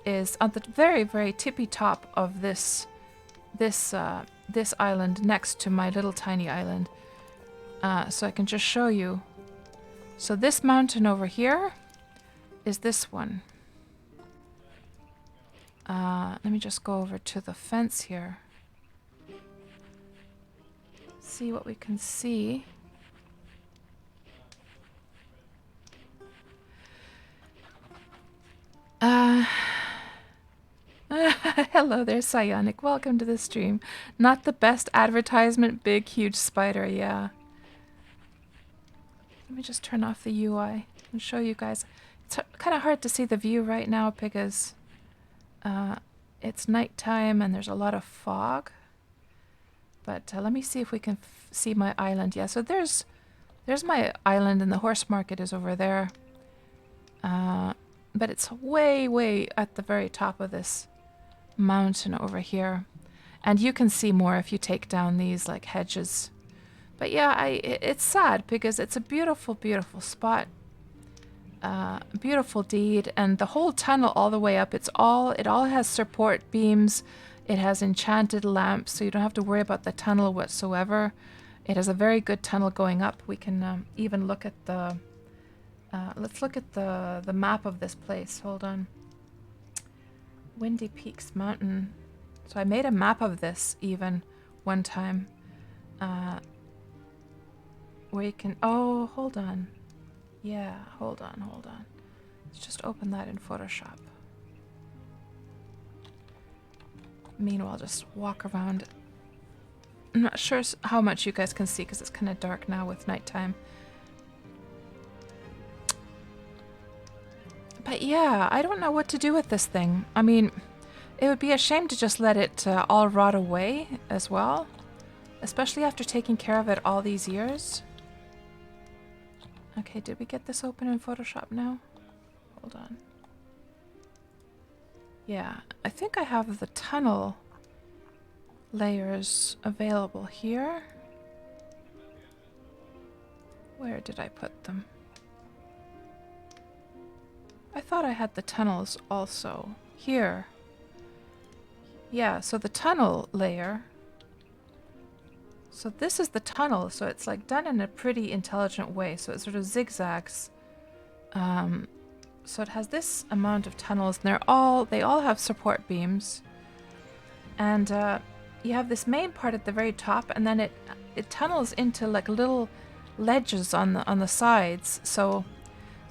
is on the very, very tippy top of this island next to my little tiny island. So I can just show you. So this mountain over here is this one. Let me just go over to the fence here. See what we can see. Hello there, Psionic. Welcome to the stream. Not the best advertisement, big, huge spider, yeah. Let me just turn off the UI and show you guys. It's kind of hard to see the view right now because it's nighttime and there's a lot of fog. But let me see if we can see my island. Yeah, so there's my island and the horse market is over there. But it's way, way at the very top of this mountain over here. And you can see more if you take down these like hedges. But yeah, it's sad because it's a beautiful, beautiful spot. Beautiful deed, and the whole tunnel all the way up, it all has support beams. It has enchanted lamps, so you don't have to worry about the tunnel whatsoever. It has a very good tunnel going up. We can even look at the let's look at the map of this place. Hold on. Windy Peaks Mountain. So I made a map of this even one time. Where you can, oh, hold on. Yeah, hold on. Let's just open that in Photoshop. Meanwhile, I'll just walk around. I'm not sure how much you guys can see because it's kind of dark now with nighttime. But yeah, I don't know what to do with this thing. I mean, it would be a shame to just let it all rot away as well. Especially after taking care of it all these years. Okay, did we get this open in Photoshop now? Hold on. Yeah, I think I have the tunnel layers available here. Where did I put them? I thought I had the tunnels also. Here. Yeah, so the tunnel layer. So this is the tunnel, so it's like done in a pretty intelligent way. So it sort of zigzags. So it has this amount of tunnels, and they all have support beams. And you have this main part at the very top, and then it tunnels into like little ledges on the sides. So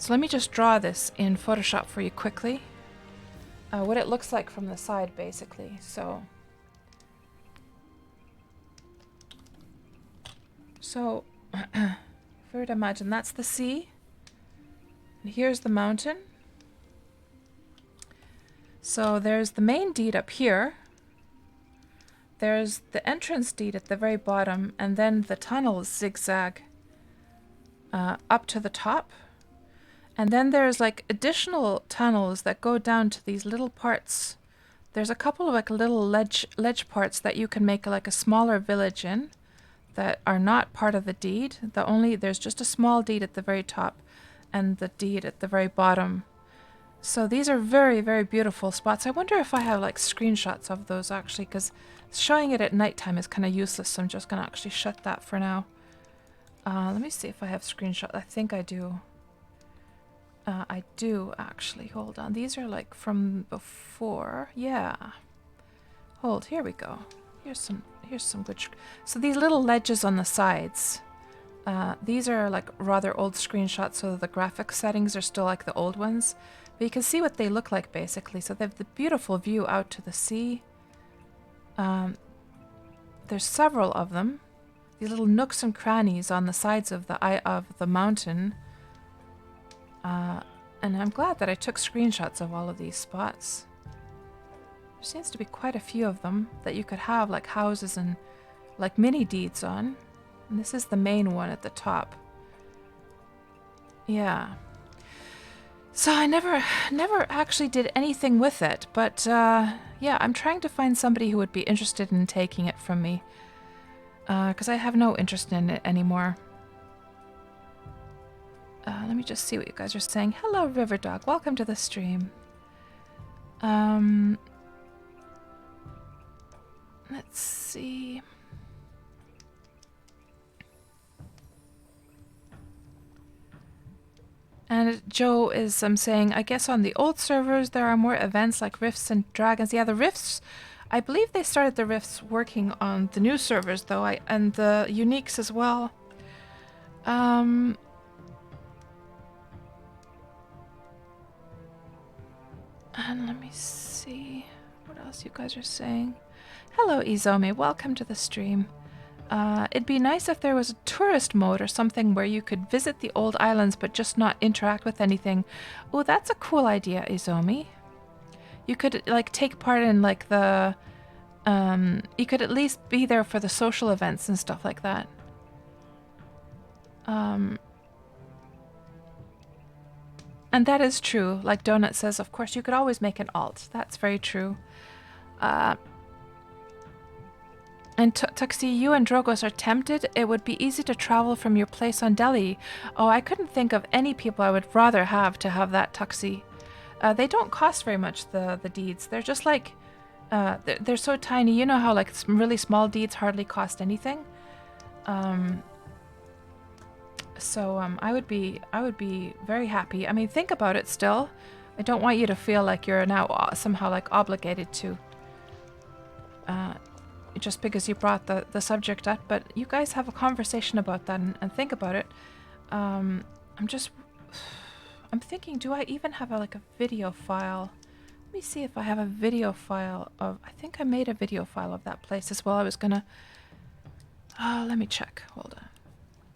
let me just draw this in Photoshop for you quickly. What it looks like from the side, basically. So if we were to imagine that's the sea, and here's the mountain. So there's the main deed up here. There's the entrance deed at the very bottom, and then the tunnels zigzag up to the top. And then there's like additional tunnels that go down to these little parts. There's a couple of like little ledge parts that you can make like a smaller village in that are not part of the deed. There's just a small deed at the very top and the deed at the very bottom. So these are very, very beautiful spots. I wonder if I have like screenshots of those actually, because showing it at nighttime is kind of useless. So I'm just going to actually shut that for now. Let me see if I have screenshots. I think I do. I do actually. Hold on. These are like from before. Yeah. Here we go. Here's some good. So these little ledges on the sides. These are like rather old screenshots, so the graphic settings are still like the old ones. But you can see what they look like basically. So they have the beautiful view out to the sea. There's several of them. These little nooks and crannies on the sides of the mountain. And I'm glad that I took screenshots of all of these spots. There seems to be quite a few of them that you could have like houses and like mini deeds on. And this is the main one at the top. Yeah. So I never actually did anything with it, but yeah, I'm trying to find somebody who would be interested in taking it from me. Because I have no interest in it anymore. Let me just see what you guys are saying. Hello, Riverdog. Welcome to the stream. Let's see. And Joe is saying, I guess on the old servers there are more events like Rifts and Dragons. Yeah, the Rifts, I believe they started the Rifts working on the new servers though, and the Uniques as well. And let me see what else you guys are saying. Hello, Izomi. Welcome to the stream. It'd be nice if there was a tourist mode or something where you could visit the old islands but just not interact with anything. Oh, that's a cool idea, Izomi. You could, like, take part in, like, the... you could at least be there for the social events and stuff like that. And that is true. Like Donut says, of course, you could always make an alt. That's very true. And Tuxie, you and Drogos are tempted. It would be easy to travel from your place on Delhi. Oh, I couldn't think of any people I would rather have to have that, Tuxie. They don't cost very much, the deeds. They're just like, they're so tiny. You know how like really small deeds hardly cost anything. So I would be very happy. I mean, think about it still. I don't want you to feel like you're now somehow like obligated to. Just because you brought the subject up, but you guys have a conversation about that and think about it. I'm thinking, do I even have like a video file? Let me see if I have a video file of, I think I made a video file of that place as well. I was gonna, let me check, hold on.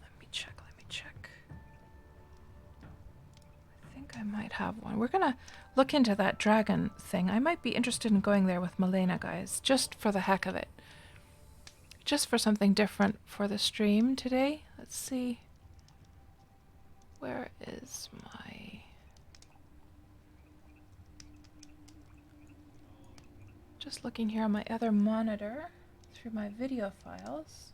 Let me check. I think I might have one. We're gonna look into that dragon thing. I might be interested in going there with Milena, guys, just for the heck of it. Just for something different for the stream today. Let's see. Where is my... Just looking here on my other monitor through my video files.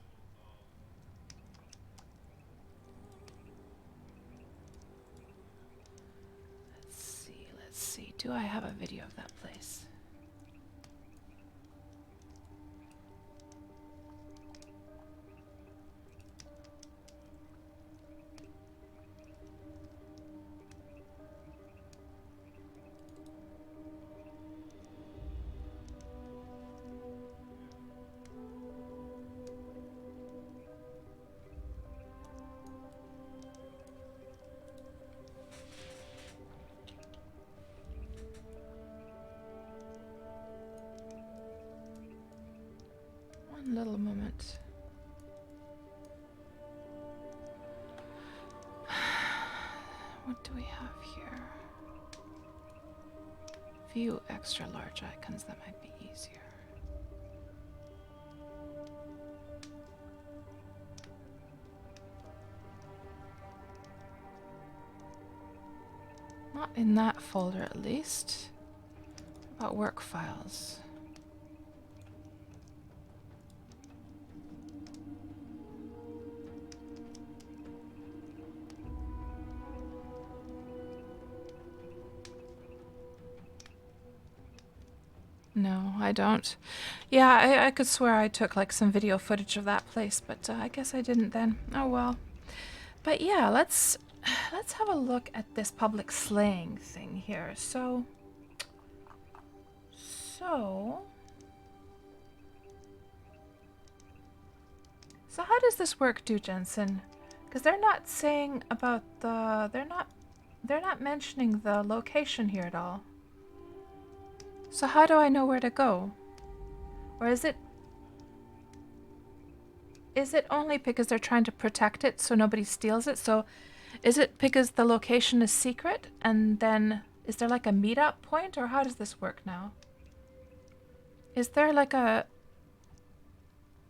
Let's see. Do I have a video of that place? Little moment. What do we have here? View extra large icons, that might be easier. Not in that folder at least. What about work files? No, I don't. Yeah, I could swear I took like some video footage of that place, but I guess I didn't then. Oh well. But yeah, let's have a look at this public slaying thing here. So how does this work, do Jensen? Because they're not saying about the they're not mentioning the location here at all. So how do I know where to go? Or is it only because they're trying to protect it so nobody steals it? So is it because the location is secret and then is there like a meetup point, or how does this work now? Is there like a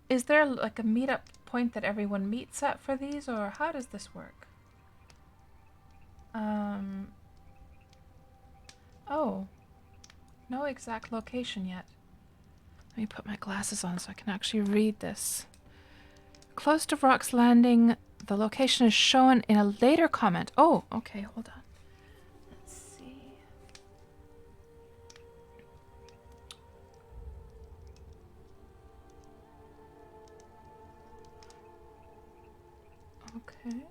meetup point that everyone meets at for these, or how does this work? Oh, no exact location yet. Let me put my glasses on so I can actually read this. Close to Rock's Landing, the location is shown in a later comment. Oh, okay, hold on. Let's see. Okay.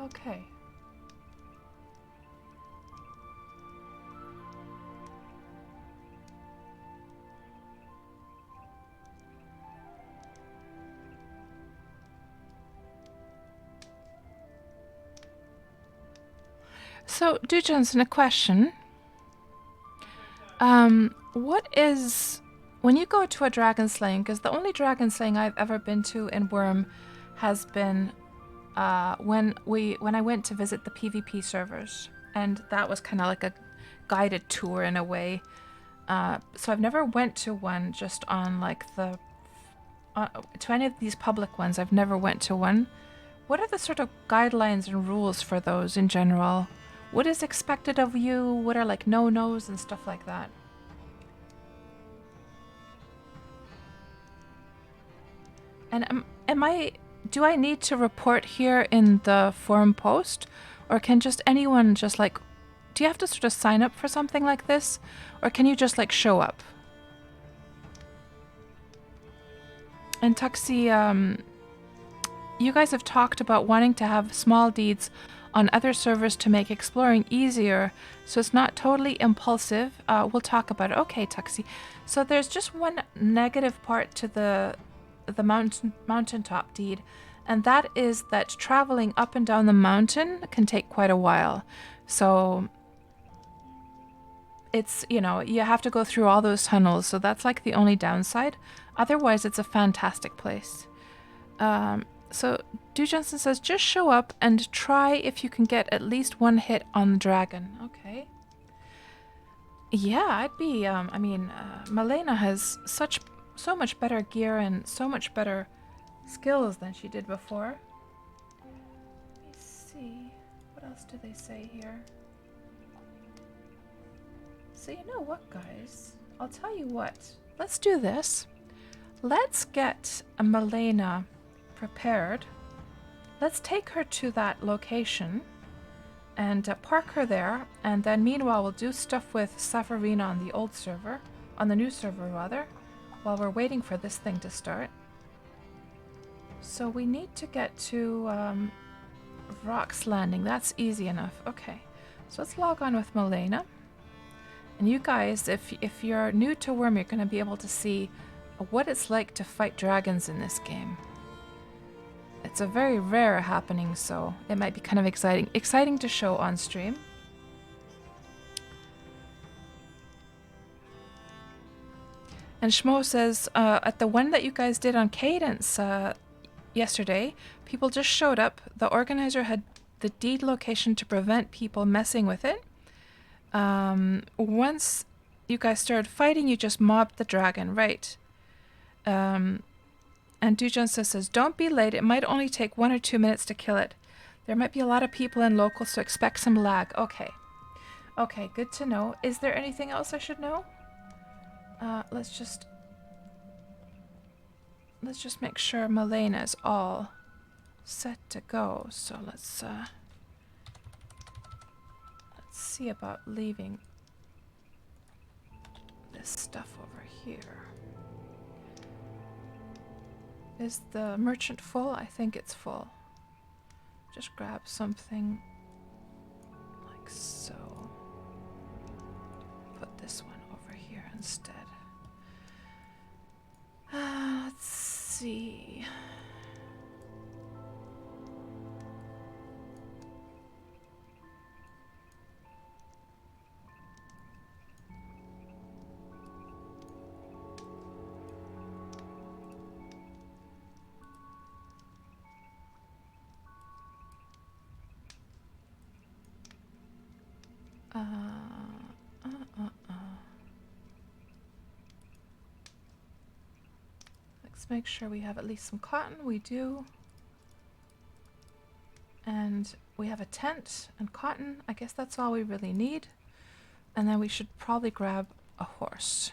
Okay. So, do Johnson, a question. What is when you go to a dragon slaying? Because the only dragon slaying I've ever been to in Wurm has been when I went to visit the PvP servers, and that was kind of like a guided tour in a way. So I've never went to one just on like the to any of these public ones. I've never went to one. What are the sort of guidelines and rules for those in general? What is expected of you? What are like no-nos and stuff like that? And do I need to report here in the forum post, or can just anyone just like, do you have to sort of sign up for something like this, or can you just like show up? And Tuxie, you guys have talked about wanting to have small deeds on other servers to make exploring easier, so it's not totally impulsive. We'll talk about it. Okay, Tuxie. So there's just one negative part to the mountaintop deed, and that is that traveling up and down the mountain can take quite a while. So it's, you know, you have to go through all those tunnels, so that's like the only downside. Otherwise, it's a fantastic place. So Du Johnson says, just show up and try if you can get at least one hit on the dragon. Okay. Yeah, I'd be, Malena has so much better gear and so much better skills than she did before. Let me see. What else do they say here? So you know what, guys? I'll tell you what. Let's do this. Let's get Malena prepared. Let's take her to that location and park her there, and then meanwhile we'll do stuff with Safarina on the old server, on the new server rather, while we're waiting for this thing to start. So we need to get to Rock's Landing. That's easy enough. Okay, so let's log on with Malena. And you guys, if you're new to Wurm, you're going to be able to see what it's like to fight dragons in this game. It's a very rare happening, so it might be kind of exciting to show on stream. And Schmo says, at the one that you guys did on Cadence yesterday, people just showed up. The organizer had the deed location to prevent people messing with it. Once you guys started fighting, you just mobbed the dragon, right? And Dujan says, don't be late. It might only take 1 or 2 minutes to kill it. There might be a lot of people in local, so expect some lag. Okay. Okay, good to know. Is there anything else I should know? Let's just make sure Malena is all set to go. So let's see about leaving this stuff over here. Is the merchant full? I think it's full. Just grab something like so. Put this one over here instead. Let's see. Let's make sure we have at least some cotton. We do. And we have a tent and cotton. I guess that's all we really need. And then we should probably grab a horse.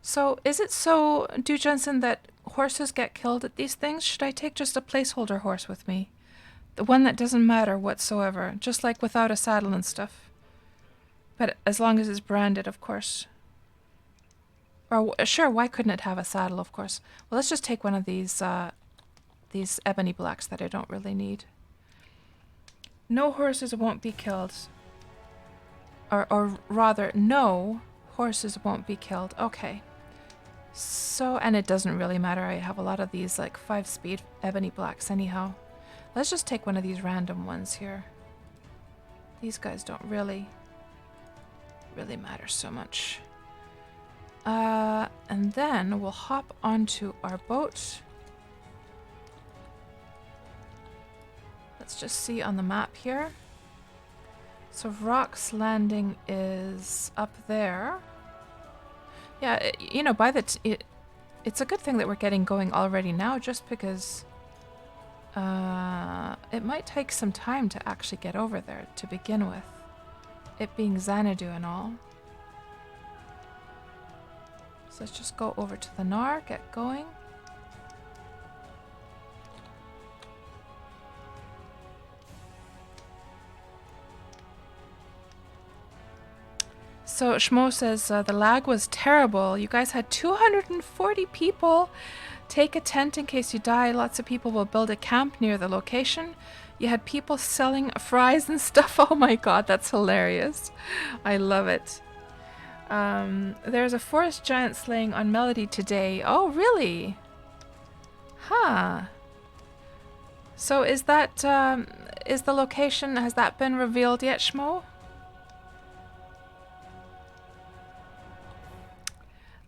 So is it so, Du Jensen, that horses get killed at these things? Should I take just a placeholder horse with me? The one that doesn't matter whatsoever, just like without a saddle and stuff. But as long as it's branded, of course. Or sure, why couldn't it have a saddle, of course? Well, let's just take one of these ebony blacks that I don't really need. No horses won't be killed. Or rather, no horses won't be killed. Okay. So, and it doesn't really matter. I have a lot of these like 5-speed ebony blacks anyhow. Let's just take one of these random ones here. These guys don't really matter so much. And then we'll hop onto our boat. Let's just see on the map here. So Rock's Landing is up there. Yeah, you know, it's a good thing that we're getting going already now, just because it might take some time to actually get over there to begin with. It being Xanadu and all. So let's just go over to the Nar, get going. So Shmo says the lag was terrible. You guys had 240 people. Take a tent in case you die. Lots of people will build a camp near the location. You had people selling fries and stuff. Oh my god, that's hilarious. I love it. There's a forest giant slaying on Melody today. Oh, really? Huh. So is that, is the location, has that been revealed yet, Shmo?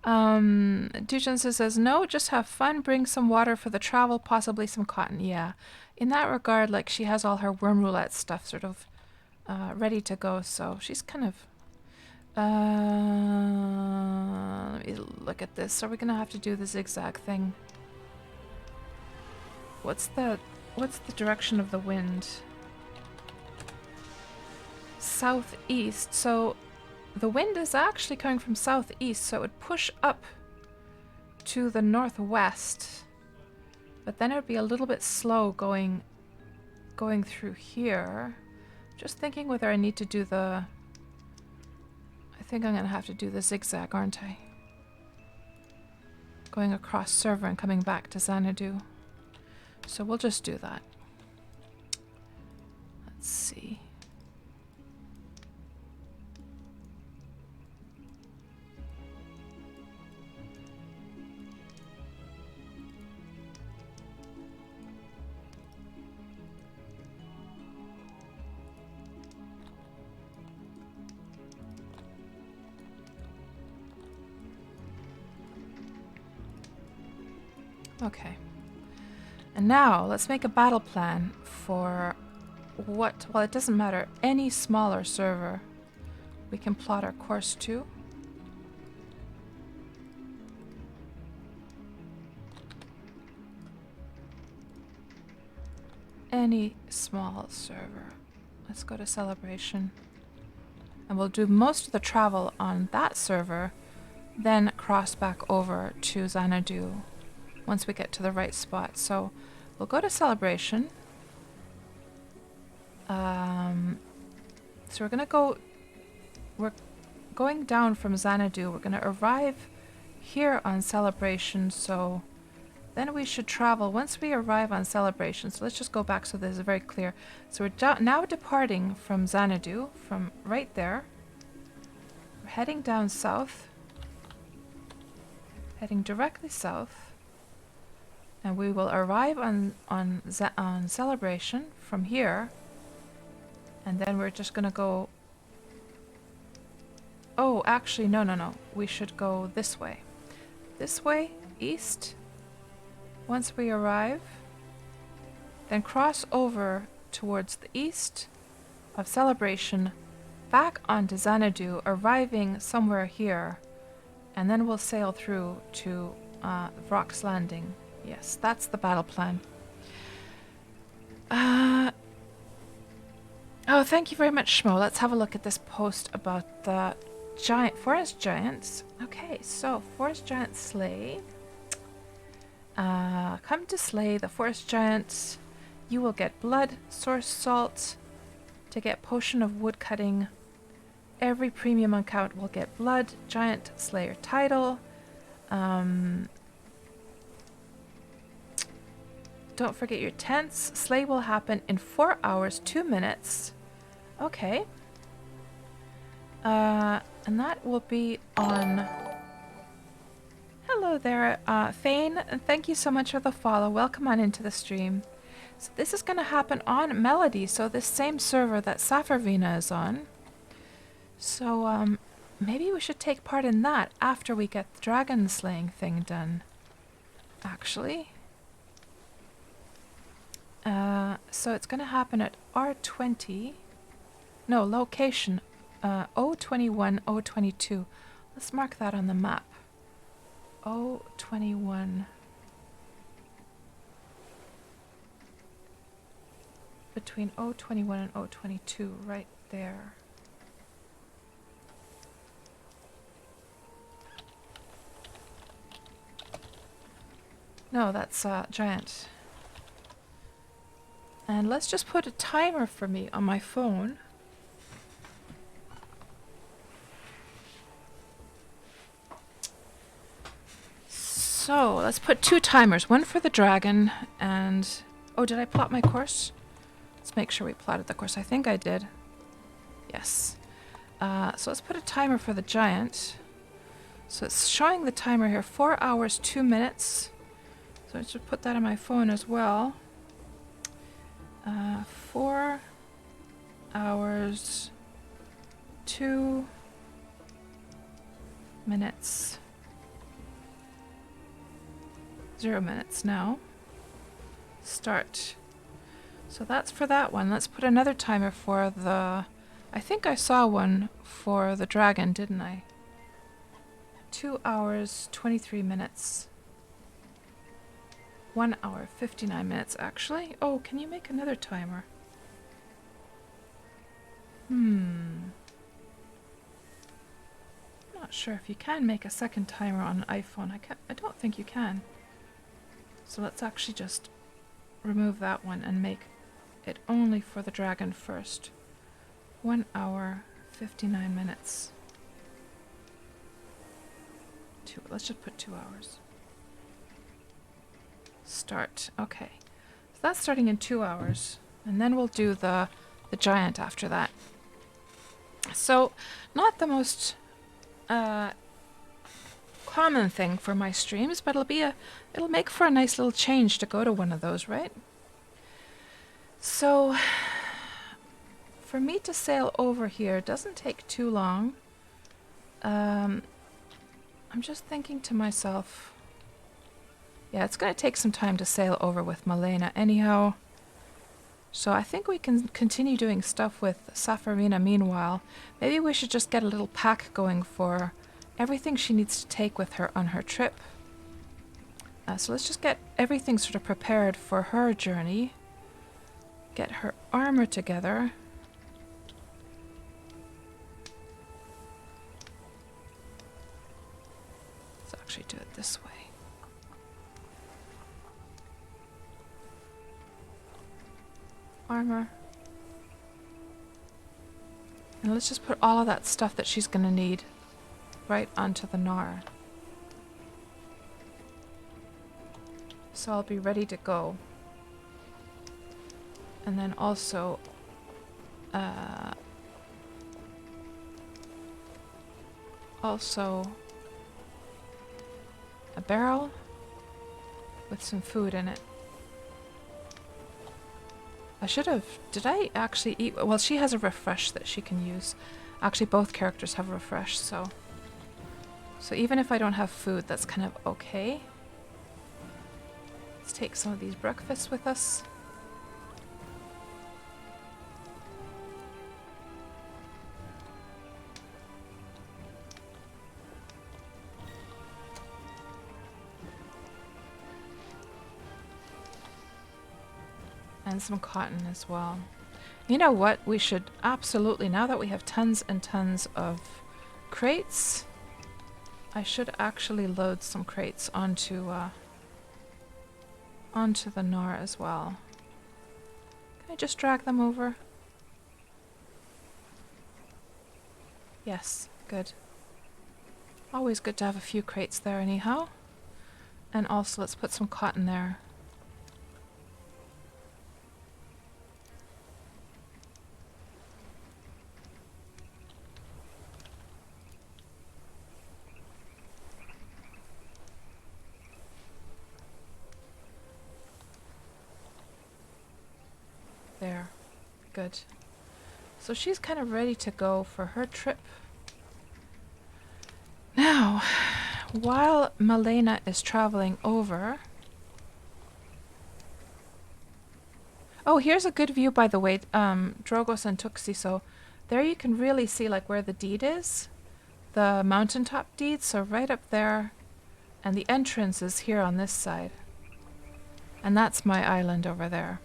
Dujansa says, no, just have fun, bring some water for the travel, possibly some cotton. Yeah. In that regard, like, she has all her worm roulette stuff sort of ready to go, so she's kind of... let me look at this. Are we gonna have to do the zigzag thing? What's the direction of the wind? Southeast. So the wind is actually coming from southeast, so it would push up to the northwest. But then it would be a little bit slow going through here. Just thinking whether I need to do the... I think I'm going to have to do the zigzag, aren't I? Going across server and coming back to Xanadu. So we'll just do that. Let's see. Okay. And now let's make a battle plan for what, well, it doesn't matter, any smaller server we can plot our course to. Any small server. Let's go to Celebration. And we'll do most of the travel on that server, then cross back over to Xanadu once we get to the right spot. So we'll go to Celebration. So we're going down from Xanadu. We're going to arrive here on Celebration, so then we should travel once we arrive on Celebration. So let's just go back so this is very clear. So we're now departing from Xanadu, from right there. We're heading down south, heading directly south, and we will arrive on Celebration from here, and then we're just gonna go... Oh, actually, no. We should go this way. This way, east. Once we arrive, then cross over towards the east of Celebration, back onto Xanadu, arriving somewhere here, and then we'll sail through to Vrock's Landing. Yes, that's the battle plan. Oh, thank you very much, Schmo. Let's have a look at this post about the forest giants. Okay, so forest giants slay. Come to slay the forest giants. You will get blood, source salt. To get potion of wood cutting. Every premium account will get blood, giant slayer title. Don't forget your tents. Slay will happen in 4 hours, 2 minutes. Okay. And that will be on... Hello there, Thane, and thank you so much for the follow. Welcome on into the stream. So this is going to happen on Melody, so this same server that Safarvina is on. So, maybe we should take part in that after we get the dragon slaying thing done. Actually. So it's going to happen at R20. No, location. O21, O22. Let's mark that on the map. O21. Between O21 and O22, right there. No, that's giant. And let's just put a timer for me on my phone. So let's put 2 timers, one for the dragon and... Oh, did I plot my course? Let's make sure we plotted the course. I think I did. Yes. So let's put a timer for the giant. So it's showing the timer here, 4 hours, 2 minutes. So I should put that on my phone as well. 4 hours, 2 minutes. 0 minutes now. Start. So that's for that one. Let's put another timer for the... I think I saw one for the dragon, didn't I? 2 hours, 23 minutes. 1 hour, 59 minutes, actually. Oh, can you make another timer? Not sure if you can make a second timer on an iPhone. I don't think you can. So let's actually just remove that one and make it only for the dragon first. 1 hour, 59 minutes. Let's just put 2 hours. Start. Okay. So that's starting in 2 hours. And then we'll do the giant after that. So, not the most common thing for my streams, but it'll make for a nice little change to go to one of those, right? So, for me to sail over here doesn't take too long. I'm just thinking to myself, yeah, it's going to take some time to sail over with Malena anyhow. So I think we can continue doing stuff with Safarina meanwhile. Maybe we should just get a little pack going for everything she needs to take with her on her trip. So let's just get everything sort of prepared for her journey. Get her armor together. Let's actually do it this way. Armor. And let's just put all of that stuff that she's going to need right onto the Gnar. So I'll be ready to go. And then also a barrel with some food in it. I should have... Did I actually eat... Well, she has a refresh that she can use. Actually, both characters have a refresh, so... So even if I don't have food, that's kind of okay. Let's take some of these breakfasts with us. And some cotton as well. You know what? We should absolutely, now that we have tons and tons of crates, I should actually load some crates onto the Nor as well. Can I just drag them over? Yes, good. Always good to have a few crates there anyhow. And also let's put some cotton there. There. Good. So she's kind of ready to go for her trip. Now, while Malena is traveling over... Oh, here's a good view, by the way, Drogos and Tuxi. So there you can really see like where the deed is. The mountaintop deed, so right up there. And the entrance is here on this side. And that's my island over there.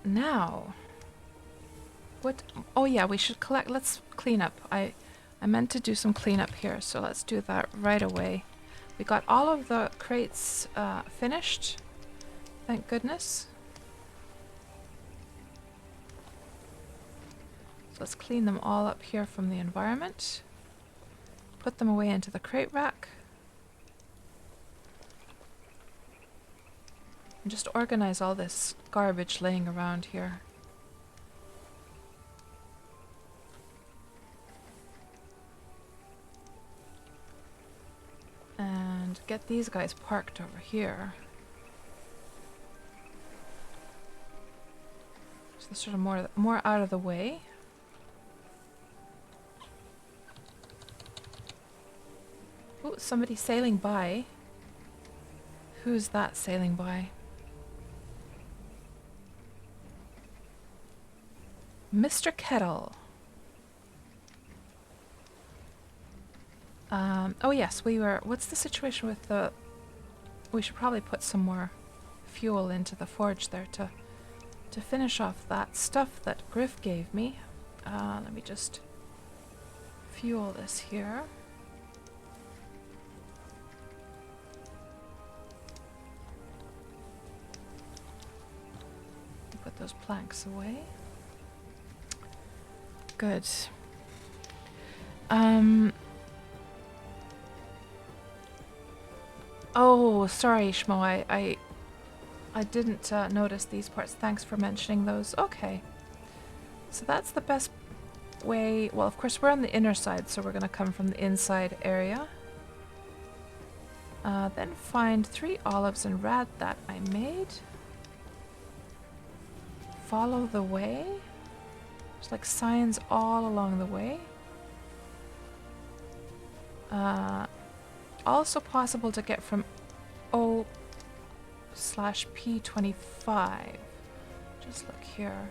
Now... What? Oh yeah, we should collect. Let's clean up. I meant to do some cleanup here, so let's do that right away. We got all of the crates finished. Thank goodness. So let's clean them all up here from the environment. Put them away into the crate rack. And just organize all this garbage laying around here. And get these guys parked over here. So they're sort of more out of the way. Ooh, somebody sailing by. Who's that sailing by? Mr. Kettle. Oh yes, we were... What's the situation with the... We should probably put some more fuel into the forge there to finish off that stuff that Griff gave me. Let me just fuel this here. Put those planks away. Good. Oh, sorry, Shmo. I didn't notice these parts. Thanks for mentioning those. Okay. So that's the best way. Well, of course, we're on the inner side, so we're going to come from the inside area. Then find 3 olives and rad that I made. Follow the way. There's like signs all along the way. Also possible to get from O/P25. Just look here.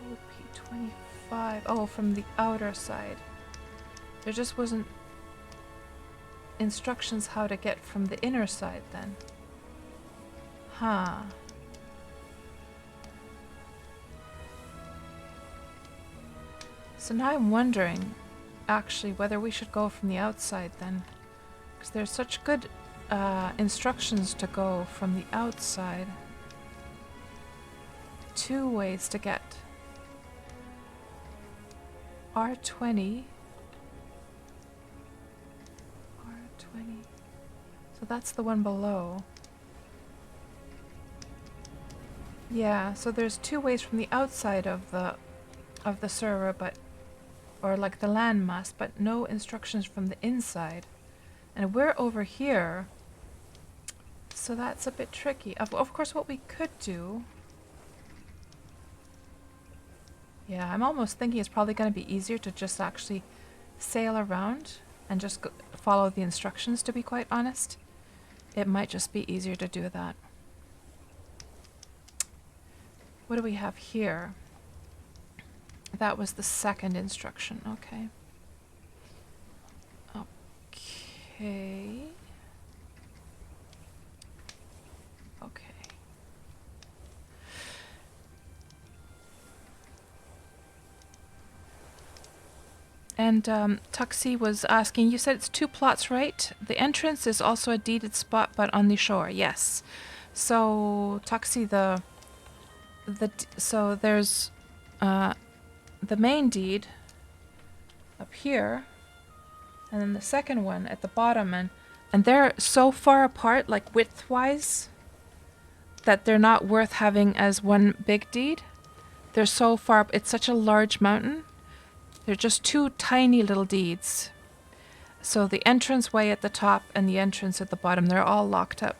OP25. Oh, from the outer side. There just wasn't instructions how to get from the inner side then. Huh. So now I'm wondering, actually, whether we should go from the outside then. Because there's such good instructions to go from the outside. 2 ways to get R20. R20. So that's the one below. Yeah, so there's 2 ways from the outside of the server, but or like the landmass, but no instructions from the inside. And we're over here, so that's a bit tricky. Of course, what we could do... Yeah, I'm almost thinking it's probably going to be easier to just actually sail around and just follow the instructions, to be quite honest. It might just be easier to do that. What do we have here? That was the second instruction. Okay. Okay. And Tuxie was asking, you said it's 2 plots, right? The entrance is also a deeded spot, but on the shore. Yes. So Tuxie, so there's the main deed up here, and then the second one at the bottom, and they're so far apart, like width-wise, that they're not worth having as one big deed. They're so far, it's such a large mountain. They're just 2 tiny little deeds. So the entrance way at the top and the entrance at the bottom, they're all locked up.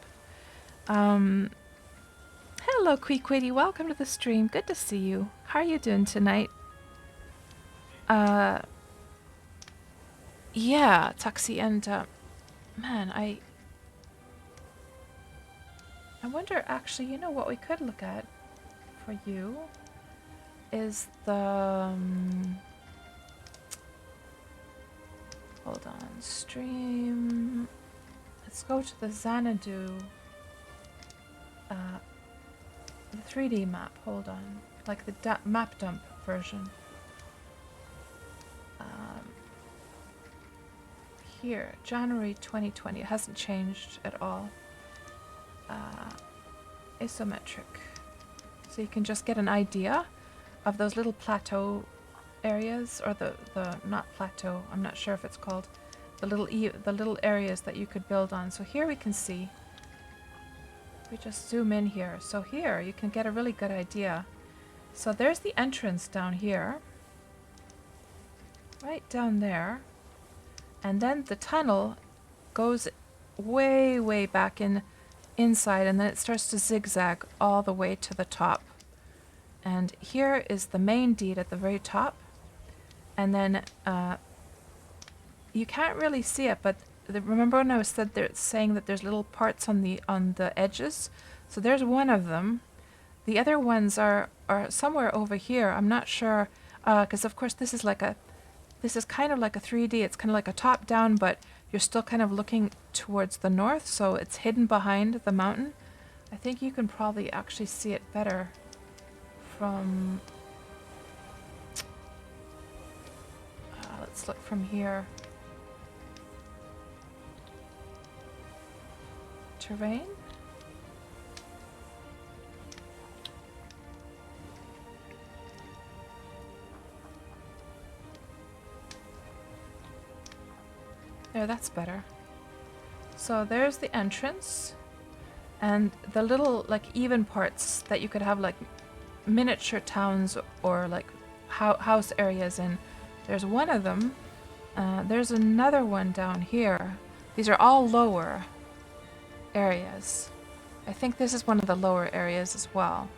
Hello, Queequitty. Welcome to the stream. Good to see you. How are you doing tonight? Yeah, Tuxie, and man, I wonder, actually, you know what we could look at for you is the hold on, stream. Let's go to the Xanadu, the 3D map. Hold on, like the map dump version. Here, January 2020. It hasn't changed at all. Isometric. So you can just get an idea of those little plateau areas, or the not plateau, I'm not sure if it's called, the little areas that you could build on. So here we can see, we just zoom in here. So here you can get a really good idea. So there's the entrance down here, right down there, and then the tunnel goes way back inside, and then it starts to zigzag all the way to the top. And here is the main deed at the very top. And then you can't really see it, but remember when I was saying that there's little parts on the edges? So there's one of them. The other ones are somewhere over here. I'm not sure, because of course this is kind of like a 3D. It's kind of like a top down, but you're still kind of looking towards the north, so it's hidden behind the mountain. I think you can probably actually see it better from... let's look from here. Terrain? There, that's better. So there's the entrance, and the little like even parts that you could have like miniature towns or like house areas in. There's one of them. There's another one down here. These are all lower areas. I think this is one of the lower areas as well.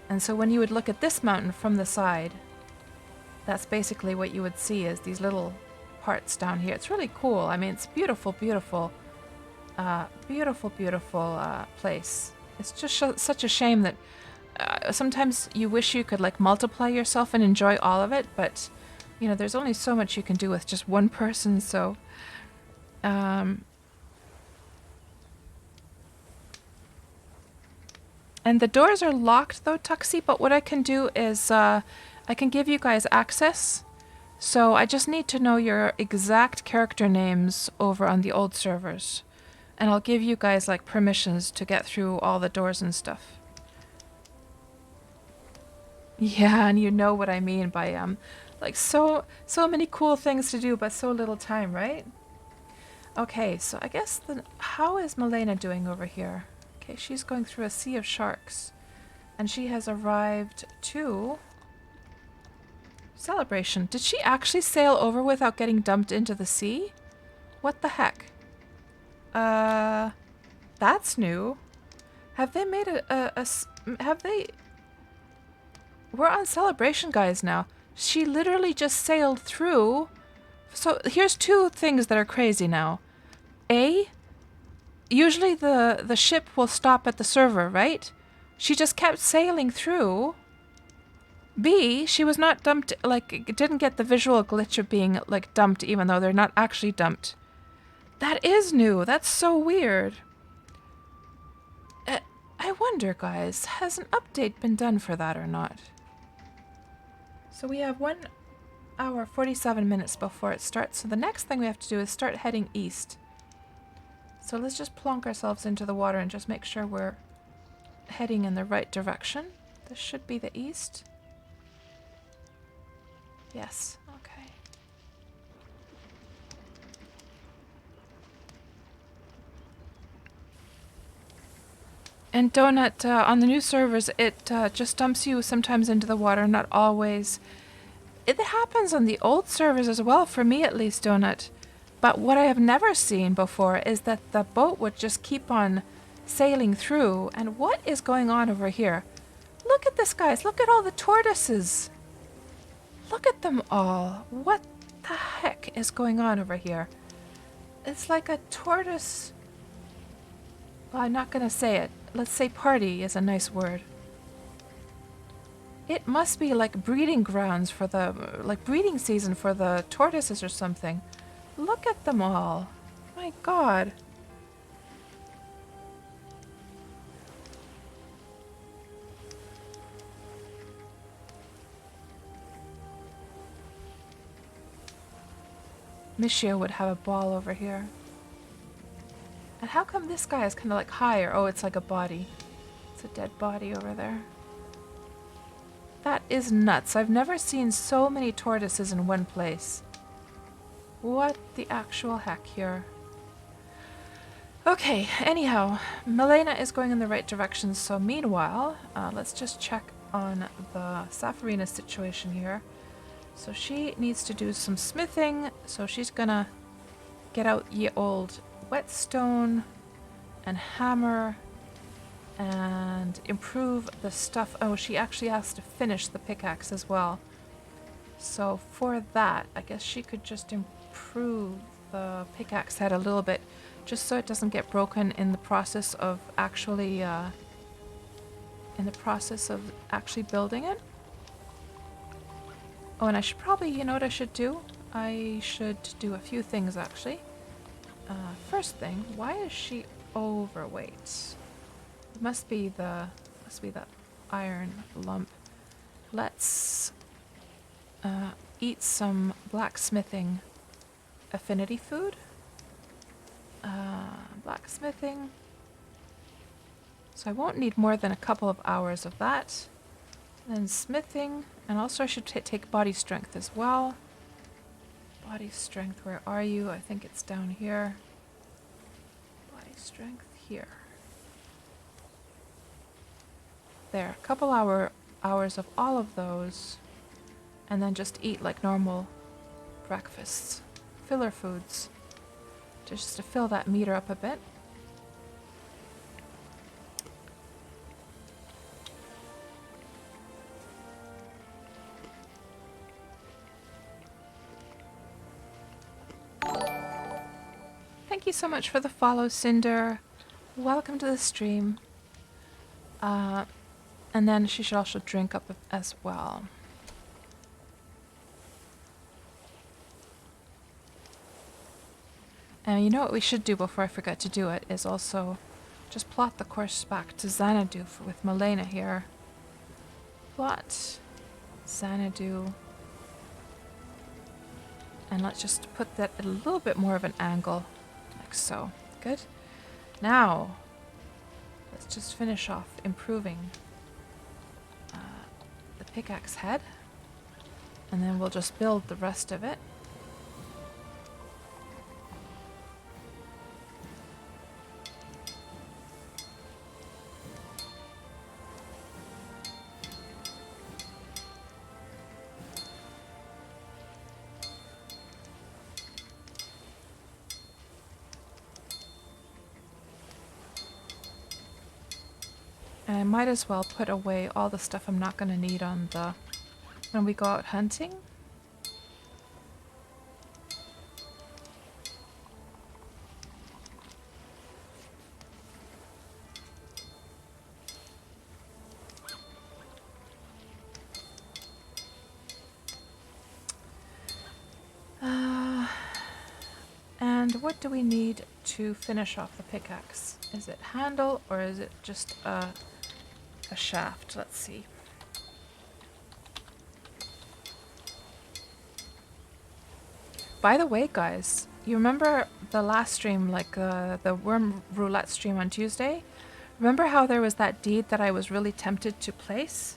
And so when you would look at this mountain from the side, that's basically what you would see, is these little parts down here. It's really cool. I mean, it's beautiful place. It's just such a shame that sometimes you wish you could like multiply yourself and enjoy all of it, but you know, there's only so much you can do with just one person. So and the doors are locked though, Tuxie, but what I can do is I can give you guys access. So I just need to know your exact character names over on the old servers. And I'll give you guys like permissions to get through all the doors and stuff. Yeah, and you know what I mean by like so many cool things to do but so little time, right? Okay, so I guess how is Milena doing over here? Okay, she's going through a sea of sharks. And she has arrived to Celebration. Did she actually sail over without getting dumped into the sea? What the heck? That's new. Have they made We're on Celebration, guys, now. She literally just sailed through. So here's 2 things that are crazy now. A, usually the ship will stop at the server, right? She just kept sailing through. B, she was not dumped, like, didn't get the visual glitch of being, like, dumped even though they're not actually dumped. That is new. That's so weird. I wonder, guys, has an update been done for that or not? So we have one hour, 47 minutes before it starts. So the next thing we have to do is start heading east. So let's just plonk ourselves into the water and just make sure we're heading in the right direction. This should be the east. Yes, okay. And Donut, on the new servers, it just dumps you sometimes into the water, not always. It happens on the old servers as well, for me at least, Donut. But what I have never seen before is that the boat would just keep on sailing through. And what is going on over here? Look at this, guys. Look at all the tortoises. Look at them all. What the heck is going on over here? It's like a tortoise... Well, I'm not going to say it. Let's say party is a nice word. It must be like breeding grounds for the... like breeding season for the tortoises or something. Look at them all. My God. Michio would have a ball over here. And how come this guy is kind of like higher? Oh, it's like a body. It's a dead body over there. That is nuts. I've never seen so many tortoises in one place. What the actual heck here? Okay, anyhow, Milena is going in the right direction, so meanwhile, let's just check on the Safarina situation here. So she needs to do some smithing, so she's gonna get out ye old whetstone and hammer and improve the stuff. Oh, she actually has to finish the pickaxe as well. So for that, I guess she could just improve the pickaxe head a little bit, just so it doesn't get broken in the process of actually building it. Oh, and I should probably, you know what I should do? I should do a few things actually. First thing, why is she overweight? It must be the iron lump. Let's eat some blacksmithing affinity food. Blacksmithing. So I won't need more than a couple of hours of that. Then smithing, and also I should take body strength as well. Body strength, where are you? I think it's down here. Body strength here. There, a couple hours of all of those, and then just eat like normal breakfasts, filler foods, just to fill that meter up a bit. Thank you so much for the follow, Cinder. Welcome to the stream. And then she should also drink up as well. And you know what we should do before I forget to do it is also just plot the course back to Xanadu with Milena here. Plot Xanadu. And let's just put that at a little bit more of an angle. Like so. Good. Now, let's just finish off improving the pickaxe head. And then we'll just build the rest of it. And I might as well put away all the stuff I'm not going to need on the when we go out hunting. And what do we need to finish off the pickaxe? Is it handle or is it just a shaft? Let's see. by the way, guys, you remember the last stream, like the Wurm roulette stream on Tuesday? Remember how there was that deed that I was really tempted to place?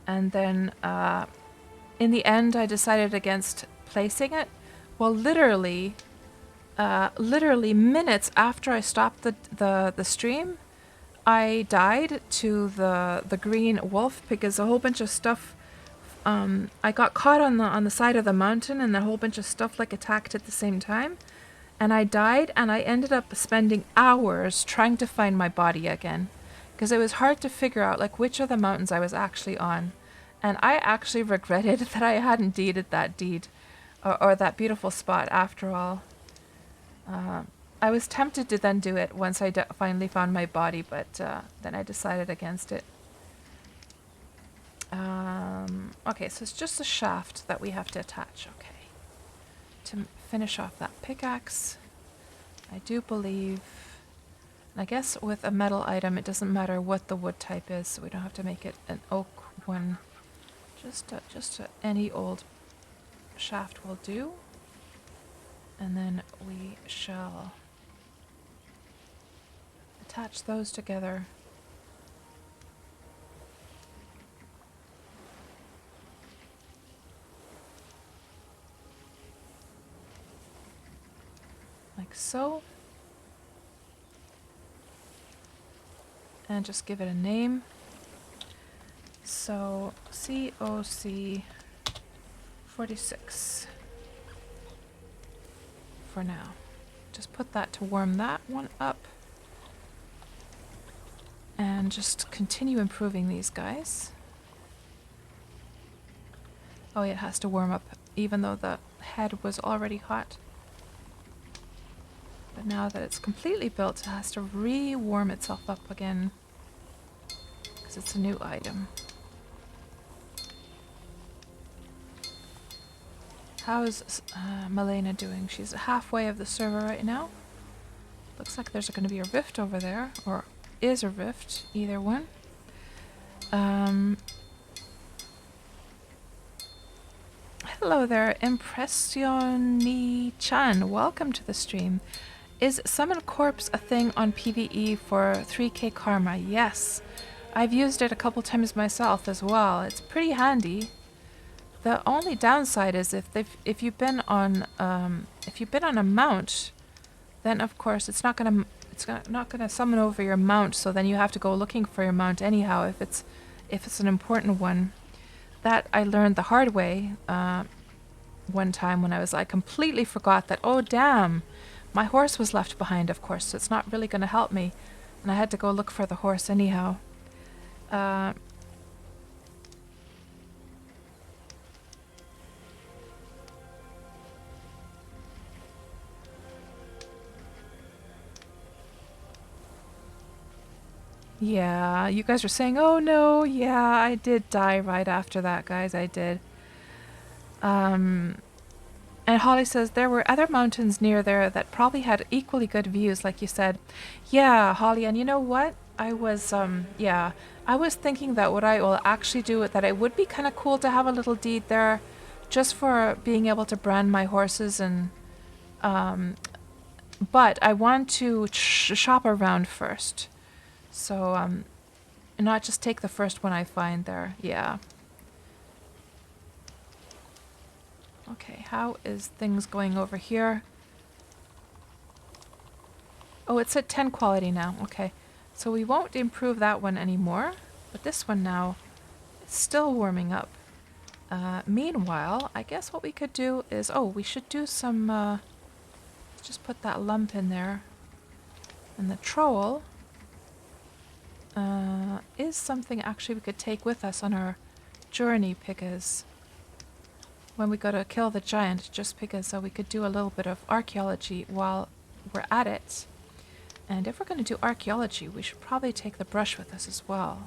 And then in the end, I decided against placing it. Well, literally minutes after I stopped the stream, I died to the green wolf because a whole bunch of stuff. I got caught on the side of the mountain, and a whole bunch of stuff like attacked at the same time, and I died. And I ended up spending hours trying to find my body again, because it was hard to figure out like which of the mountains I was actually on. And I actually regretted that I hadn't deeded that deed, or that beautiful spot after all. I was tempted to then do it once I finally found my body, but then I decided against it. Okay, so it's just the shaft that we have to attach. Okay. To finish off that pickaxe, I do believe... I guess with a metal item, it doesn't matter what the wood type is, so we don't have to make it an oak one. Just any old shaft will do. And then we shall attach those together. Like so. And just give it a name. So COC 46 for now. Just put that to warm that one up. And just continue improving these guys. Oh, yeah, it has to warm up even though the head was already hot. But now that it's completely built, it has to re-warm itself up again. Because it's a new item. How's Milena doing? She's halfway of the server right now. Looks like there's going to be a rift over there. Or is a rift. Either one. Hello there, Impressioni-chan. Welcome to the stream. Is Summon Corpse a thing on PvE for 3k Karma? Yes. I've used it a couple times myself as well. It's pretty handy. The only downside is if you've been on a mount, then of course it's not gonna summon over your mount. So then you have to go looking for your mount anyhow if it's an important one. That I learned the hard way one time when I completely forgot that, oh damn, my horse was left behind, of course, so it's not really going to help me. And I had to go look for the horse anyhow. Yeah, you guys are saying, oh no, yeah, I did die right after that, guys, I did. And Holly says, there were other mountains near there that probably had equally good views, like you said. Yeah, Holly, and you know what? I was thinking that what I will actually do, that it would be kind of cool to have a little deed there, just for being able to brand my horses and, but I want to shop around first. So, not just take the first one I find there. Yeah. Okay, how is things going over here? Oh, it's at 10 quality now. Okay. So we won't improve that one anymore. But this one now is still warming up. Meanwhile, I guess what we could do is... Oh, we should do some... let's just put that lump in there. And the troll... is something actually we could take with us on our journey, because when we go to kill the giant, just because we could do a little bit of archaeology while we're at it. And if we're going to do archaeology, we should probably take the brush with us as well,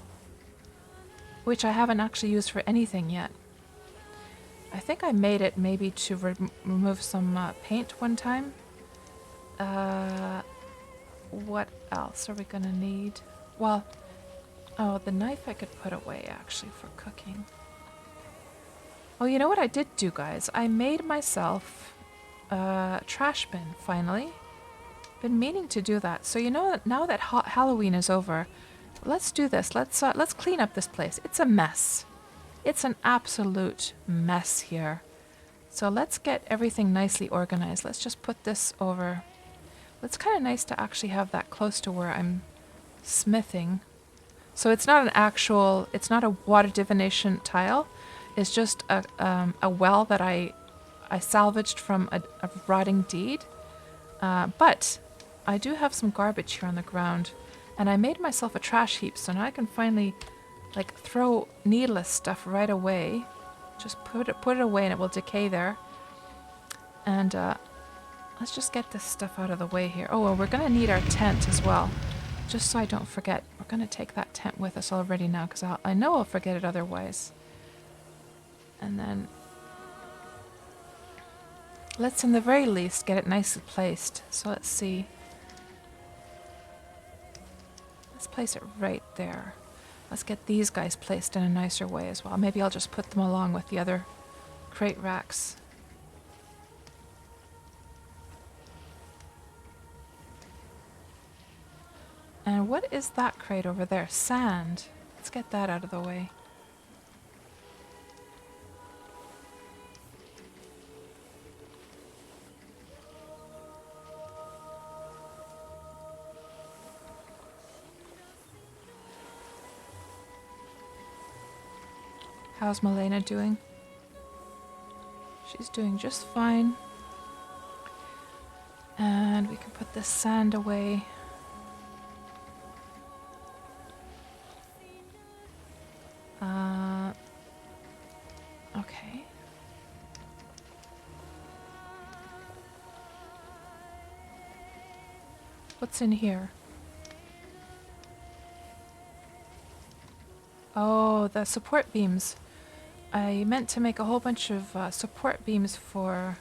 which I haven't actually used for anything yet. I think I made it maybe to remove some paint one time. What else are we going to need? Well, oh, the knife I could put away, actually, for cooking. Oh, you know what I did do, guys? I made myself trash bin, finally. Been meaning to do that. So you know, now that Halloween is over, let's do this. Let's clean up this place. It's a mess. It's an absolute mess here. So let's get everything nicely organized. Let's just put this over. It's kind of nice to actually have that close to where I'm smithing. So it's not it's not a water divination tile. It's just a well that I salvaged from a rotting deed. But I do have some garbage here on the ground, and I made myself a trash heap, so now I can finally like throw needless stuff right away. Just put it away and it will decay there. And let's just get this stuff out of the way here. Oh, well, we're gonna need our tent as well. Just so I don't forget, we're gonna take that tent with us already now, because I know I'll forget it otherwise. And then let's, in the very least, get it nicely placed. So let's see. Let's place it right there. Let's get these guys placed in a nicer way as well. Maybe I'll just put them along with the other crate racks. And what is that crate over there? Sand. Let's get that out of the way. How's Milena doing? She's doing just fine. And we can put this sand away. Okay. What's in here? Oh, the support beams. I meant to make a whole bunch of support beams for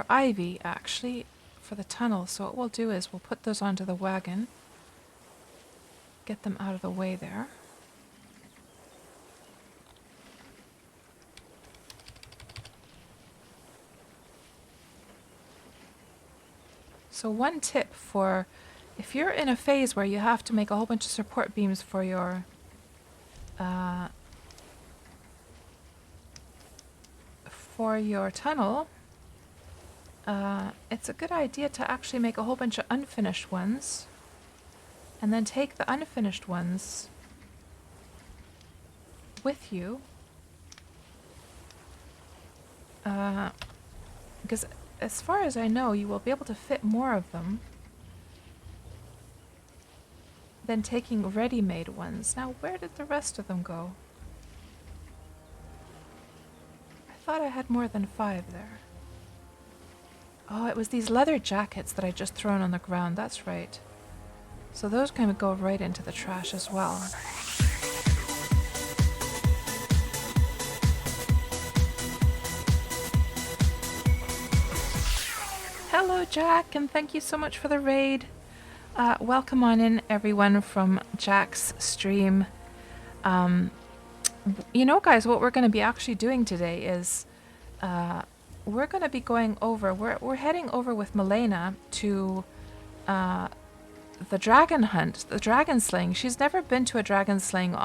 Ivy, actually, for the tunnel. So what we'll do is we'll put those onto the wagon. Get them out of the way there. So one tip for if you're in a phase where you have to make a whole bunch of support beams for your tunnel, it's a good idea to actually make a whole bunch of unfinished ones and then take the unfinished ones with you, because as far as I know, you will be able to fit more of them than taking ready-made ones. Now, where did the rest of them go? I thought I had more than 5 there. Oh, it was these leather jackets that I just thrown on the ground. That's right. So those kind of go right into the trash as well. Hello, Jack, and thank you so much for the raid. Welcome on in, everyone, from Jack's stream. You know, guys, what we're going to be actually doing today is we're going to be going over, we're heading over with Milena to the dragon hunt, the dragon slaying. She's never been to a dragon slaying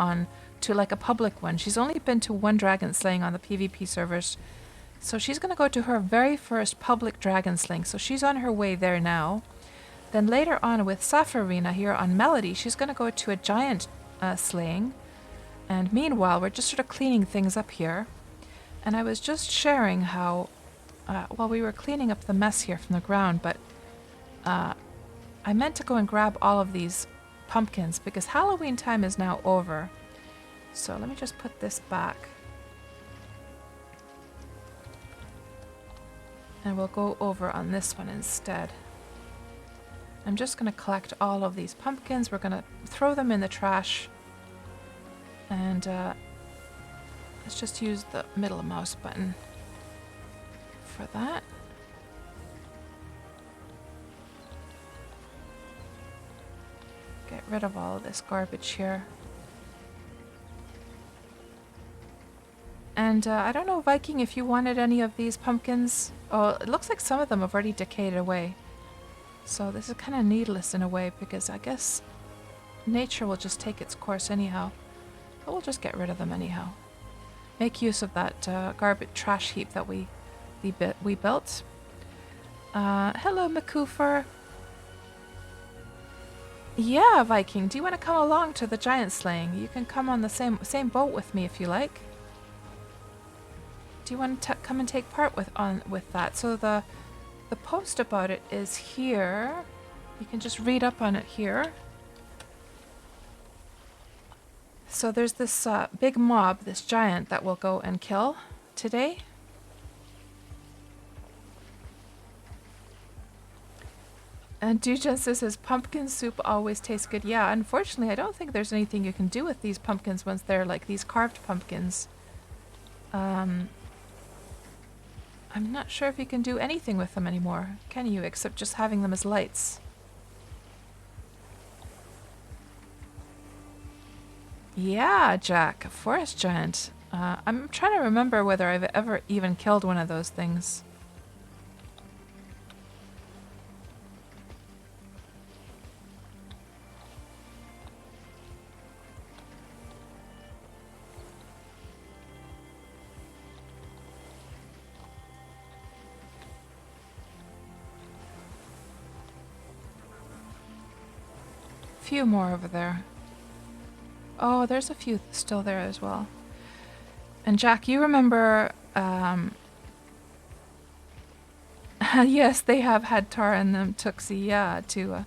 to like a public one. She's only been to one dragon slaying on the PvP servers. So she's going to go to her very first public dragon slaying. So she's on her way there now. Then later on with Safarina here on Melody, she's going to go to a giant slaying. And meanwhile, we're just sort of cleaning things up here. And I was just sharing how, while we were cleaning up the mess here from the ground, but I meant to go and grab all of these pumpkins because Halloween time is now over. So let me just put this back. And we'll go over on this one instead. I'm just going to collect all of these pumpkins. We're going to throw them in the trash. And let's just use the middle mouse button for that. Get rid of all of this garbage here. And I don't know, Viking, if you wanted any of these pumpkins. Oh, it looks like some of them have already decayed away. So this is kind of needless in a way, because I guess nature will just take its course anyhow. But we'll just get rid of them anyhow. Make use of that garbage trash heap that we built. Hello, McCoofer. Yeah, Viking, do you want to come along to the giant slaying? You can come on the same boat with me if you like. Do you want to come and take part with that? So the post about it is here. You can just read up on it here. So there's this big mob, this giant that we'll go and kill today. And Dujan says pumpkin soup always tastes good. Yeah, unfortunately, I don't think there's anything you can do with these pumpkins once they're like these carved pumpkins. I'm not sure if you can do anything with them anymore, can you? Except just having them as lights. Yeah, Jack, a forest giant. I'm trying to remember whether I've ever even killed one of those things. Few more over there. Oh, there's a few still there as well. And Jack, you remember, yes, they have had tar in them, Tuxie, yeah, to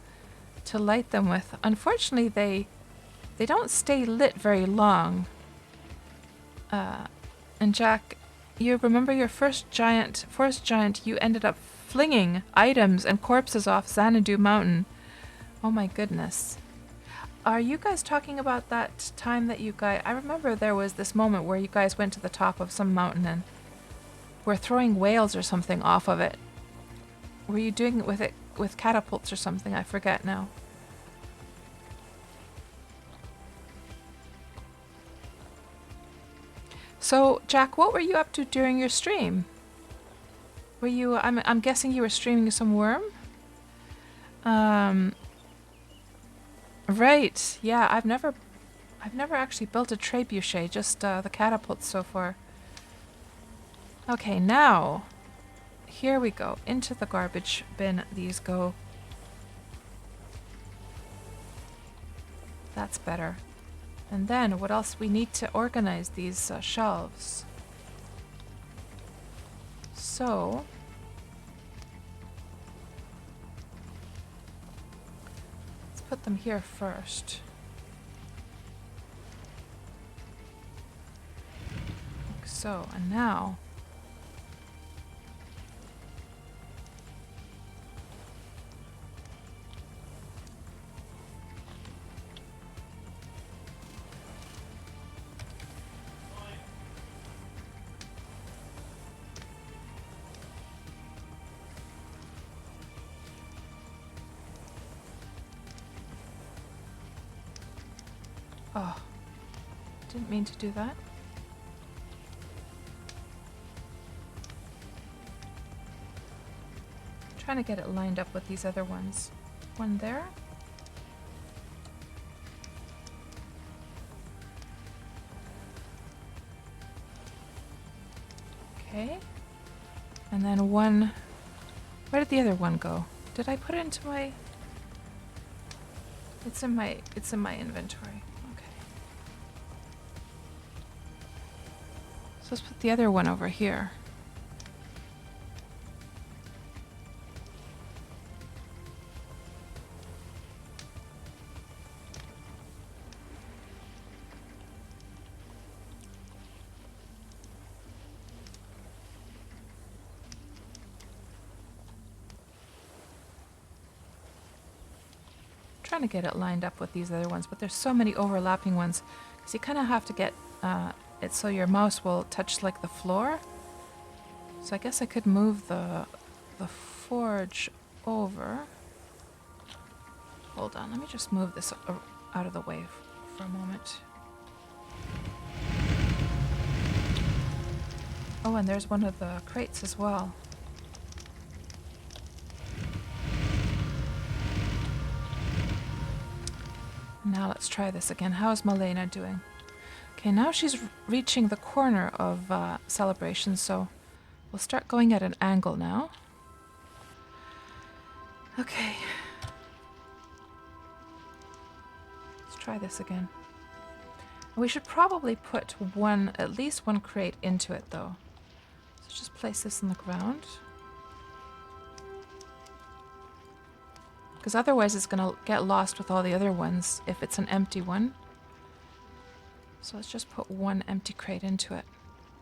light them with. Unfortunately, they don't stay lit very long. And Jack, you remember your first forest giant, you ended up flinging items and corpses off Xanadu Mountain. Oh my goodness. Are you guys talking about that time that you guys... I remember there was this moment where you guys went to the top of some mountain and were throwing whales or something off of it. Were you doing it with catapults or something? I forget now. So, Jack, what were you up to during your stream? Were you... I'm guessing you were streaming some Wurm? Right. Yeah, I've never actually built a trebuchet, just the catapults so far. Okay, now here we go. Into the garbage bin these go. That's better. And then what else? We need to organize these shelves. So put them here first. Like so, and now oh, didn't mean to do that. Trying to get it lined up with these other ones. One there. Okay. And then one... Where did the other one go? Did I put it into my... It's in my inventory. So let's put the other one over here. Trying to get it lined up with these other ones, but there's so many overlapping ones because you kind of have to get it so your mouse will touch like the floor. So I guess I could move the forge over. Hold on, let me just move this out of the way for a moment. Oh, and there's one of the crates as well. Now let's try this again. How's Malena doing? Okay, now she's reaching the corner of Celebration, so we'll start going at an angle now. Okay. Let's try this again. We should probably put at least one crate into it, though. So just place this in the ground. Because otherwise it's going to get lost with all the other ones if it's an empty one. So let's just put one empty crate into it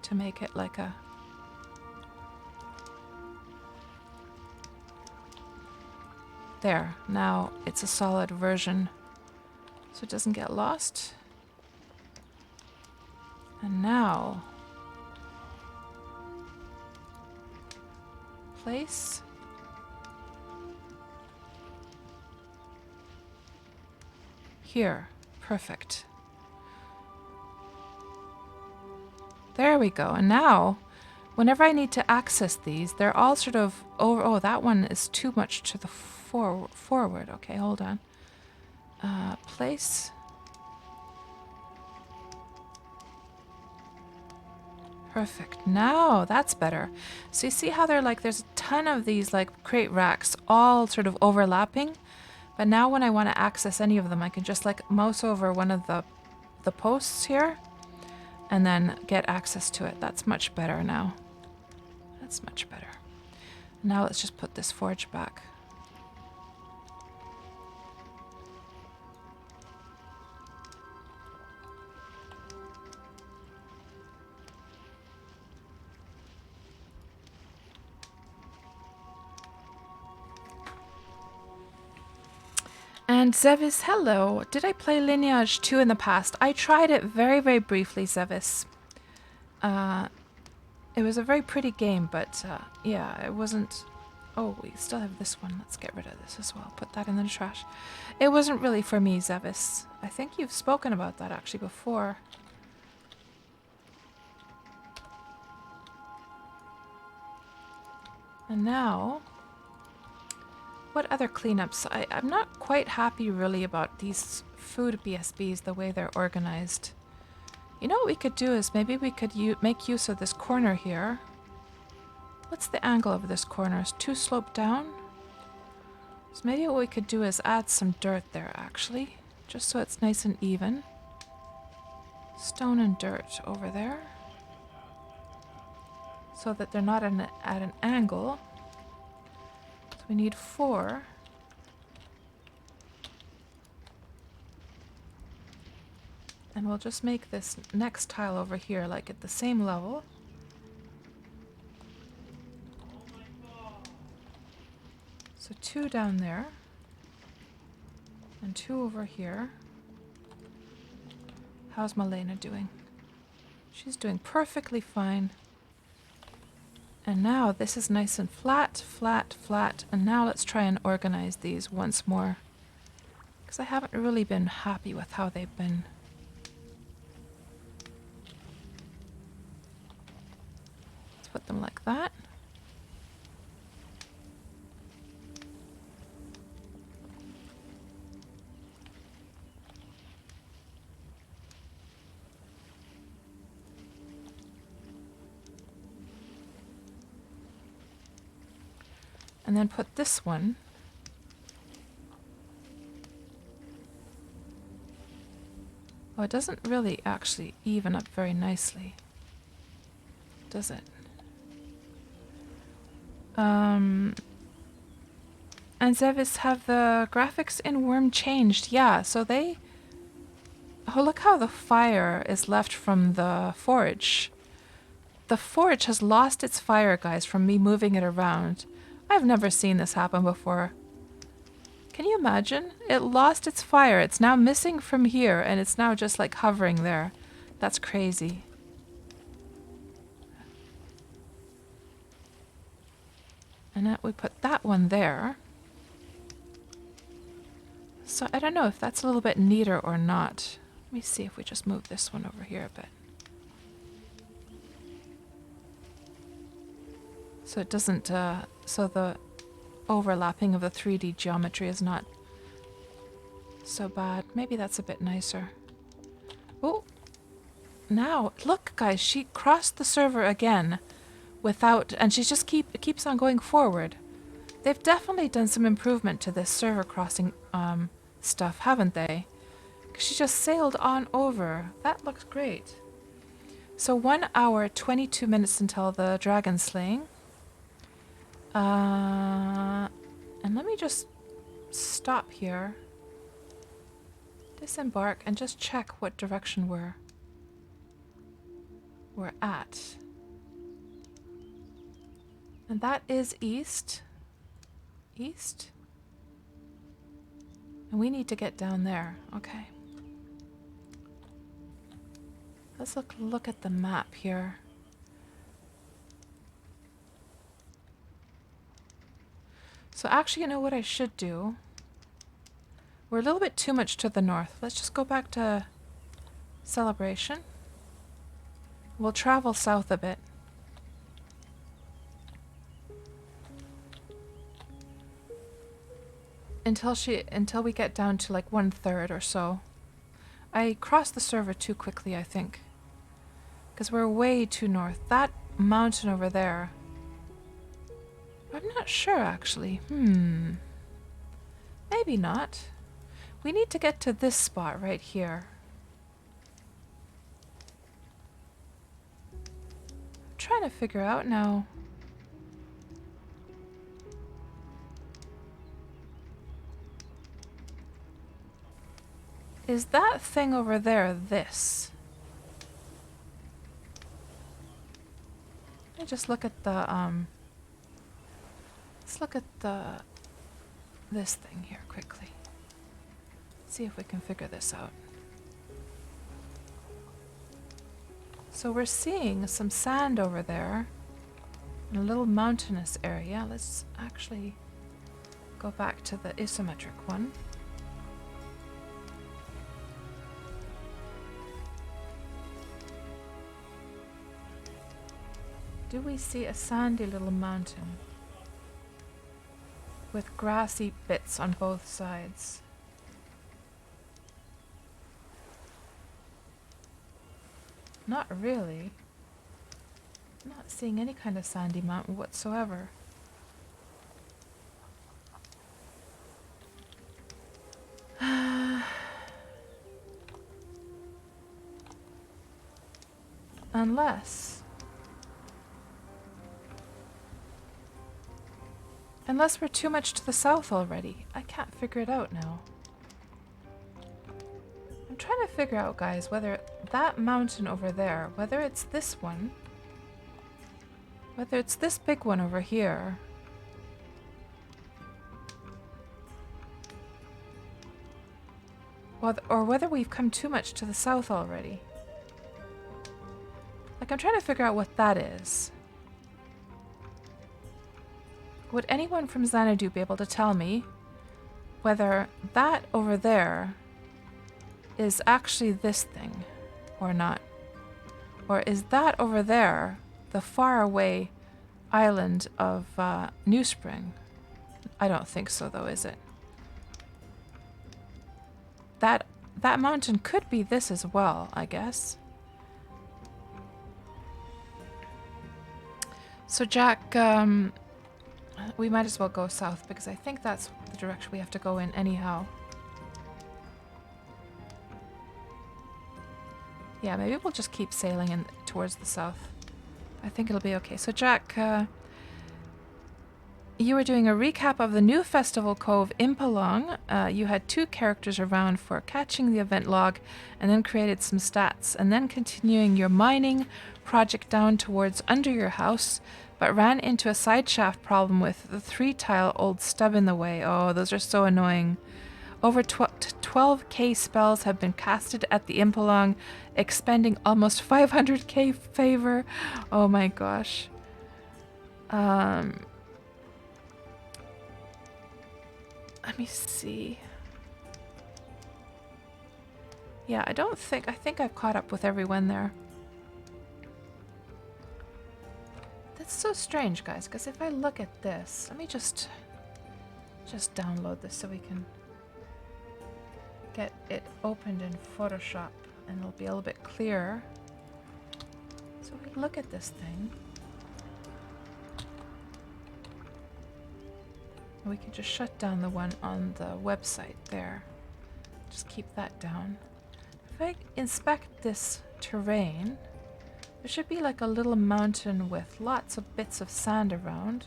to make it like a... There, now it's a solid version. So it doesn't get lost. And now... place... Here. Perfect. There we go. And now, whenever I need to access these, they're all sort of over... Oh, that one is too much to the forward. Okay, hold on. Place. Perfect. Now, that's better. So you see how they're like... There's a ton of these like crate racks all sort of overlapping. But now when I want to access any of them, I can just like mouse over one of the posts here and then get access to it. That's much better now. That's much better. Now let's just put this forge back. And Zevis, hello. Did I play Lineage 2 in the past? I tried it very, very briefly, Zevis. It was a very pretty game, but yeah, it wasn't... Oh, we still have this one. Let's get rid of this as well. Put that in the trash. It wasn't really for me, Zevis. I think you've spoken about that actually before. And now... What other cleanups? I'm not quite happy really about these food BSBs, the way they're organized. You know what we could do is maybe we could make use of this corner here. What's the angle of this corner? Is too sloped down? So maybe what we could do is add some dirt there actually, just so it's nice and even. Stone and dirt over there. So that they're not at an angle. We need 4. And we'll just make this next tile over here like at the same level. So 2 down there. And 2 over here. How's Malena doing? She's doing perfectly fine. And now this is nice and flat, flat, flat. And now let's try and organize these once more. Because I haven't really been happy with how they've been. Let's put them like that. And then put this one oh, it doesn't really actually even up very nicely, does it? And Zevis, have the graphics in Wurm changed? Yeah, so they... Oh, look how the fire is left from the forge. The forge has lost its fire, guys, from me moving it around. I've never seen this happen before. Can you imagine? It lost its fire. It's now missing from here, and it's now just like hovering there. That's crazy. And now we put that one there. So I don't know if that's a little bit neater or not. Let me see if we just move this one over here a bit. So it doesn't, so the overlapping of the 3D geometry is not so bad. Maybe that's a bit nicer. Oh, now, look guys, she crossed the server again without, and she just keeps on going forward. They've definitely done some improvement to this server crossing stuff, haven't they? 'Cause she just sailed on over. That looks great. So 1 hour, 22 minutes until the dragon slaying. And let me just stop here, disembark, and just check what direction we're at. And that is east. East? And we need to get down there. Okay. Let's look at the map here. So actually, you know what I should do? We're a little bit too much to the north. Let's just go back to Celebration. We'll travel south a bit. Until we get down to like 1/3 or so. I crossed the server too quickly, I think. Because we're way too north. That mountain over there. I'm not sure, actually. Maybe not. We need to get to this spot right here. I'm trying to figure out now. Is that thing over there this? Let me just look at the, let's look at this thing here quickly. See if we can figure this out. So we're seeing some sand over there in a little mountainous area. Let's actually go back to the isometric one. Do we see a sandy little mountain with grassy bits on both sides? Not really. I'm not seeing any kind of sandy mountain whatsoever. Unless we're too much to the south already. I can't figure it out now. I'm trying to figure out, guys, whether that mountain over there, whether it's this one, whether it's this big one over here, or whether we've come too much to the south already. Like, I'm trying to figure out what that is. Would anyone from Xanadu be able to tell me whether that over there is actually this thing or not? Or is that over there the faraway island of New Spring? I don't think so, though, is it? That mountain could be this as well, I guess. So Jack, we might as well go south because I think that's the direction we have to go in anyhow. Yeah, maybe we'll just keep sailing in towards the south. I think it'll be okay. So Jack, you were doing a recap of the new Festival Cove in Palong. You had 2 characters around for catching the event log and then created some stats and then continuing your mining project down towards under your house, but ran into a side shaft problem with the 3-tile old stub in the way. Oh, those are so annoying. Over 12k spells have been casted at the Impalong, expending almost 500k favor. Oh my gosh. Let me see. Yeah, I think I've caught up with everyone there. It's so strange, guys, because if I look at this, let me just download this so we can get it opened in Photoshop and it'll be a little bit clearer. So we look at this thing. We can just shut down the one on the website there. Just keep that down. If I inspect this terrain, there should be like a little mountain with lots of bits of sand around.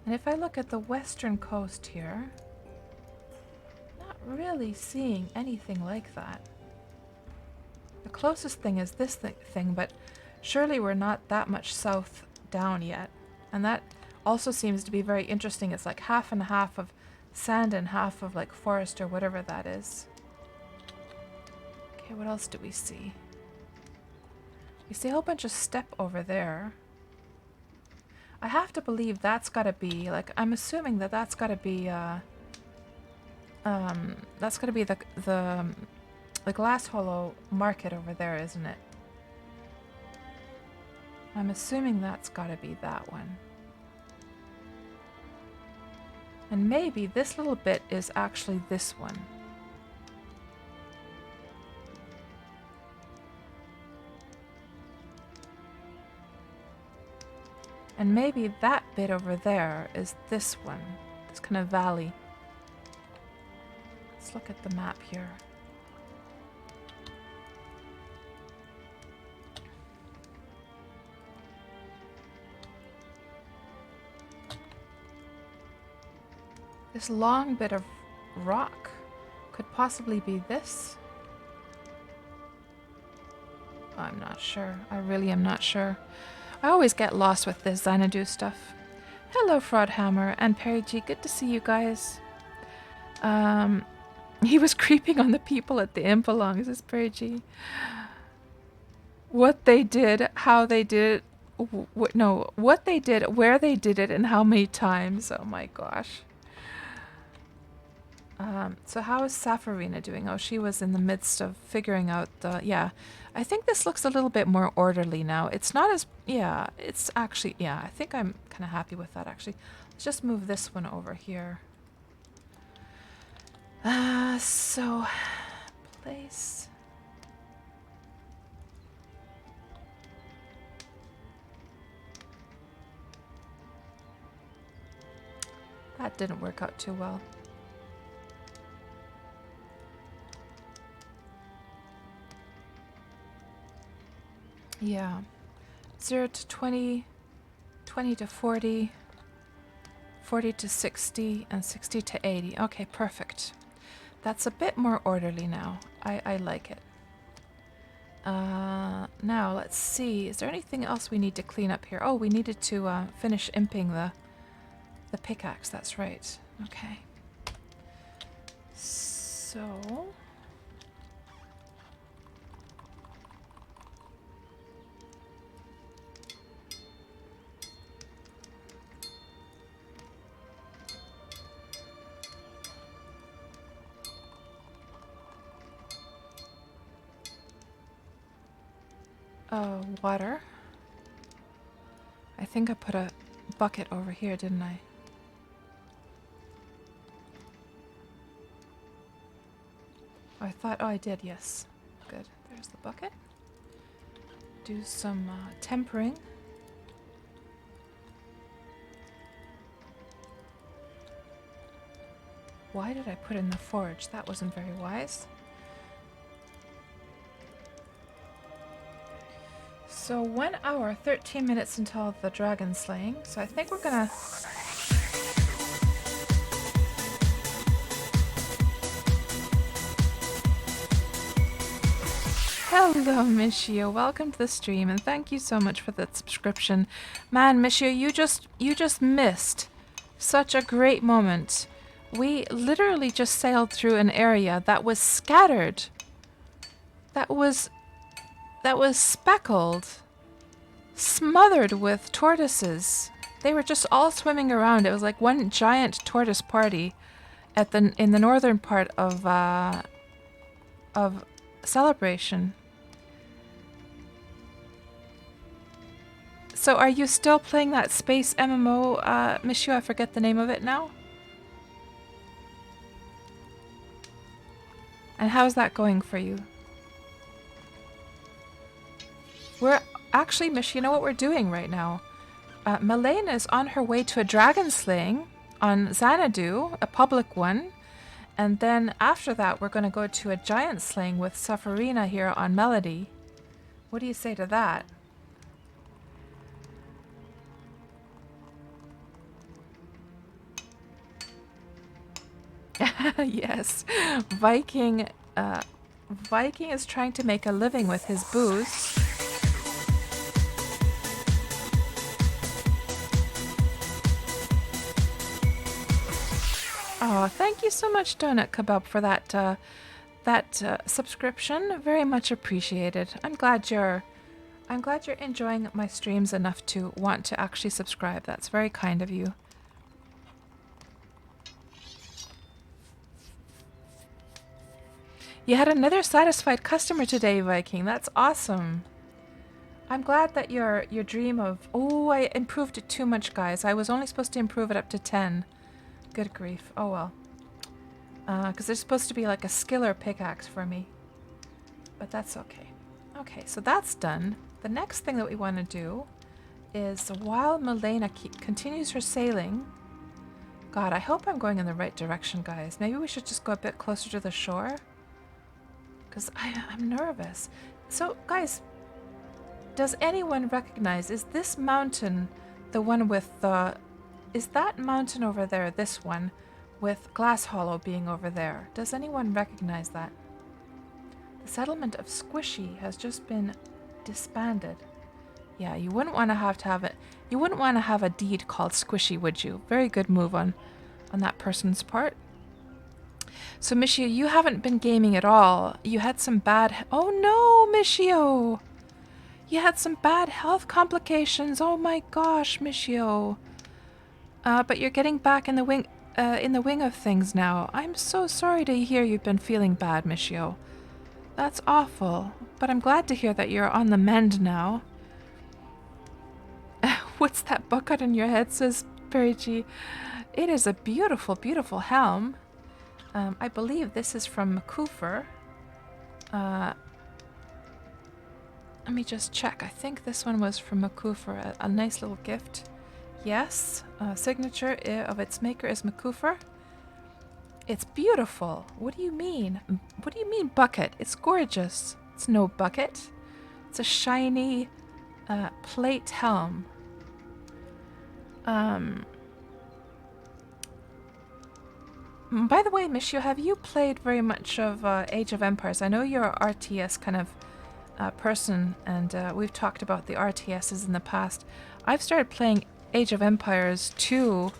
And if I look at the western coast here, not really seeing anything like that. The closest thing is this thing, but surely we're not that much south down yet. And that also seems to be very interesting. It's like half and half of sand and half of like forest or whatever that is. Okay, what else do we see? We see a whole bunch of steppe over there. I have to believe that's got to be like, I'm assuming that that's got to be the glass hollow market over there, isn't it? I'm assuming that's got to be that one. And maybe this little bit is actually this one. And maybe that bit over there is this one, this kind of valley. Let's look at the map here. This long bit of rock could possibly be this. I'm not sure. I really am not sure. I always get lost with this Xanadu stuff. Hello, Fraudhammer and Perry G. Good to see you guys. He was creeping on the people at the Impalong, says Perry G. What they did, how they did it, what they did, where they did it, and how many times. Oh my gosh. So how is Safarina doing? Oh, she was in the midst of figuring out the, yeah. I think this looks a little bit more orderly now. It's not as, yeah, it's actually, yeah, I think I'm kind of happy with that actually. Let's just move this one over here. So, place. That didn't work out too well. Yeah, 0 to 20, 20 to 40, 40 to 60, and 60 to 80. Okay, perfect. That's a bit more orderly now. I like it. Now, let's see. Is there anything else we need to clean up here? Oh, we needed to finish imping the pickaxe. That's right. Okay. So... water. I think I put a bucket over here, didn't I? Oh, I thought, oh, I did, yes. Good. There's the bucket. Do some tempering. Why did I put in the forge? That wasn't very wise. So 1 hour, 13 minutes until the dragon slaying. So I think we're gonna... Hello, Mishio. Welcome to the stream, and thank you so much for that subscription. Man, Mishio, you just missed such a great moment. We literally just sailed through an area that was scattered. That was speckled, smothered with tortoises. They were just all swimming around. It was like one giant tortoise party in the northern part of of celebration. So are you still playing that space MMO, Monsieur? I forget the name of it now. And how's that going for you? We're actually, Mish, you know what we're doing right now? Malena is on her way to a dragon slaying on Xanadu, a public one. And then after that, we're going to go to a giant slaying with Safarina here on Melody. What do you say to that? Yes, Viking is trying to make a living with his booze. Oh, thank you so much, Donut Kebab, for that subscription. Very much appreciated. I'm glad you're enjoying my streams enough to want to actually subscribe. That's very kind of you. You had another satisfied customer today, Viking. That's awesome. I'm glad that your dream of... Oh, I improved it too much, guys. I was only supposed to improve it up to 10. Good grief. Oh, well. Because there's supposed to be like a skiller pickaxe for me. But that's okay. Okay, so that's done. The next thing that we want to do is while Malena continues her sailing... God, I hope I'm going in the right direction, guys. Maybe we should just go a bit closer to the shore. Because I'm nervous. So, guys, does anyone recognize, is this mountain the one with the... Is that mountain over there, this one, with Glass Hollow being over there? Does anyone recognize that? The settlement of Squishy has just been disbanded. Yeah, you wouldn't want to have it. You wouldn't want to have a deed called Squishy, would you? Very good move on that person's part. So, Michio, you haven't been gaming at all. You had some bad... Oh, no, Michio! You had some bad health complications. Oh, my gosh, Michio. But you're getting back in the wing of things now. I'm so sorry to hear you've been feeling bad, Michio. That's awful. But I'm glad to hear that you're on the mend now. What's that bucket on your head, says Perry G. It is a beautiful, beautiful helm. I believe this is from McCoofer. Let me just check. I think this one was from McCoofer. A nice little gift. Yes. Signature of its maker is McCoofer. It's beautiful. What do you mean? What do you mean bucket? It's gorgeous. It's no bucket. It's a shiny plate helm. By the way, Michio, have you played very much of Age of Empires? I know you're an RTS kind of person, and we've talked about the RTSs in the past. I've started playing Age of Empires 2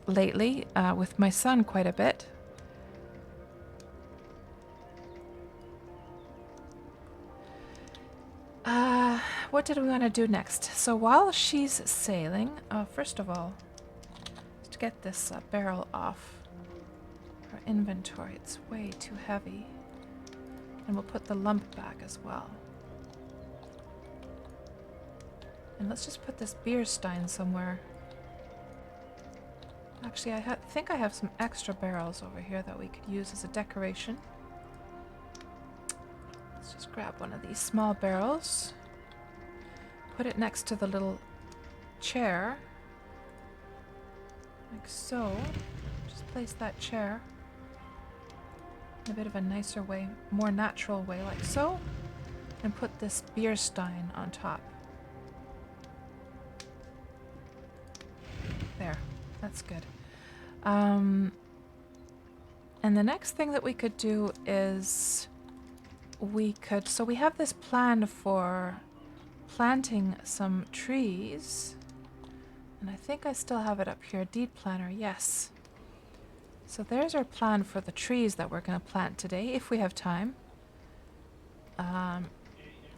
lately with my son quite a bit. What did we want to do next? So while she's sailing, first of all, to get this barrel off her inventory. It's way too heavy. And we'll put the lump back as well. And let's just put this beer stein somewhere. Actually, I think I have some extra barrels over here that we could use as a decoration. Let's just grab one of these small barrels. Put it next to the little chair. Like so. Just place that chair in a bit of a nicer way, more natural way, like so. And put this beer stein on top. There. That's good. And the next thing that we could do is so we have this plan for planting some trees. And I think I still have it up here. Deed planner, yes. So there's our plan for the trees that we're going to plant today, if we have time.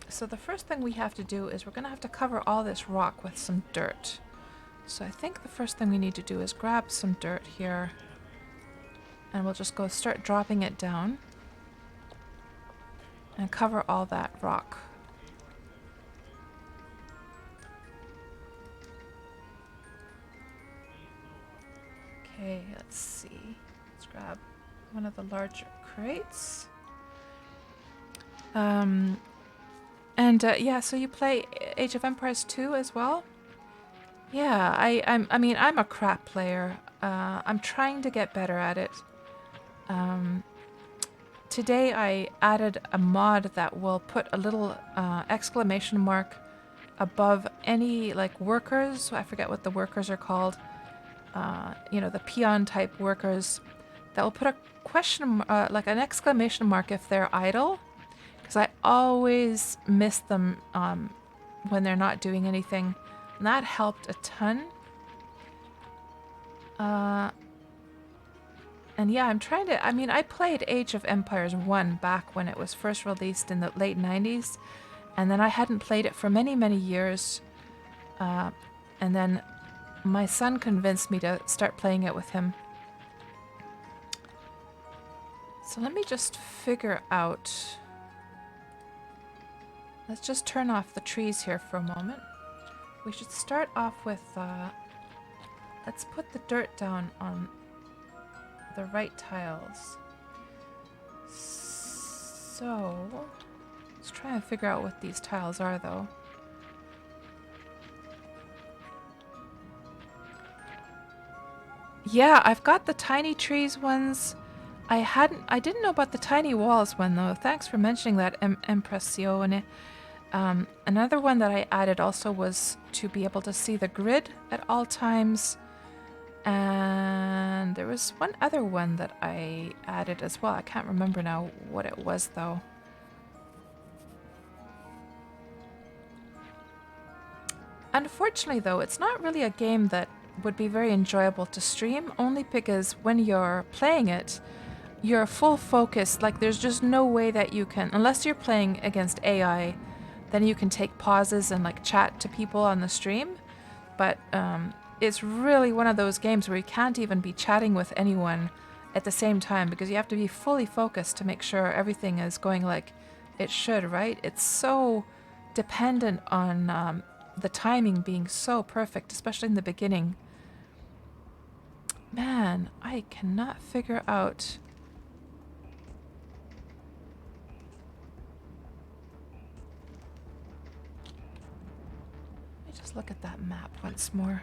So the first thing we have to do is we're going to have to cover all this rock with some dirt. So I think the first thing we need to do is grab some dirt here. And we'll just go start dropping it down. and cover all that rock. Okay, let's see. Let's grab one of the larger crates. Yeah, so you play Age of Empires 2 as well? Yeah, I mean, I'm a crap player. I'm trying to get better at it. Today I added a mod that will put a little exclamation mark above any like workers. I forget what the workers are called. You know, the peon type workers. That will put a question, like an exclamation mark if they're idle. Because I always miss them when they're not doing anything. And that helped a ton. And yeah, I'm trying to... I mean, I played Age of Empires 1 back when it was first released in the late 90s. And then I hadn't played it for many, many years. And then my son convinced me to start playing it with him. So let me just figure out... Let's just turn off the trees here for a moment. We should start off with... let's put the dirt down on the right tiles. So... Let's try and figure out what these tiles are, though. Yeah, I've got the tiny trees ones. I didn't know about the tiny walls one, though. Thanks for mentioning that, Impressione. Another one that I added also was to be able to see the grid at all times. And there was one other one that I added as well. I can't remember now what it was, though. Unfortunately, though, it's not really a game that would be very enjoyable to stream, only because when you're playing it, you're full focus. Like, there's just no way that you can, unless you're playing against AI, then you can take pauses and like chat to people on the stream. But it's really one of those games where you can't even be chatting with anyone at the same time, because you have to be fully focused to make sure everything is going like it should, right? It's so dependent on the timing being so perfect, especially in the beginning. Man, I cannot figure out... Let me just look at that map once more.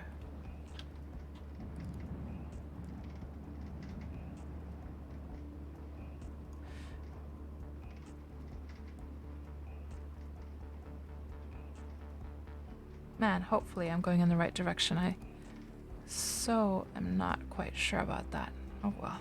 Man, hopefully I'm going in the right direction. I am not quite sure about that. Oh well.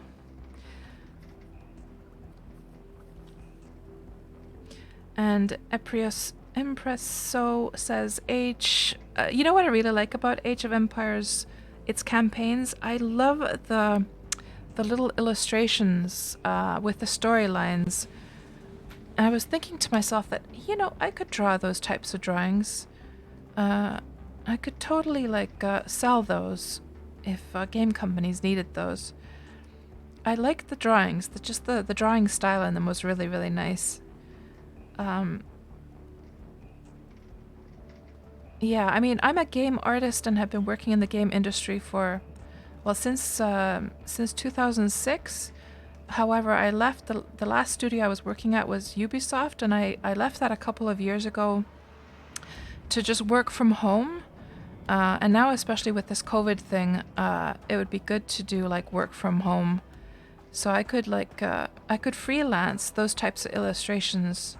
And Impresso says you know what I really like about Age of Empires? Its campaigns. I love the little illustrations with the storylines. And I was thinking to myself that, you know, I could draw those types of drawings. I could totally like sell those if game companies needed those. I like the drawings. Just the drawing style in them was really, really nice. Yeah, I mean, I'm a game artist and have been working in the game industry for, well, since 2006. However, I left the last studio I was working at was Ubisoft, and I left that a couple of years ago to just work from home. And now, especially with this COVID thing, it would be good to do like work from home. So I could like I could freelance those types of illustrations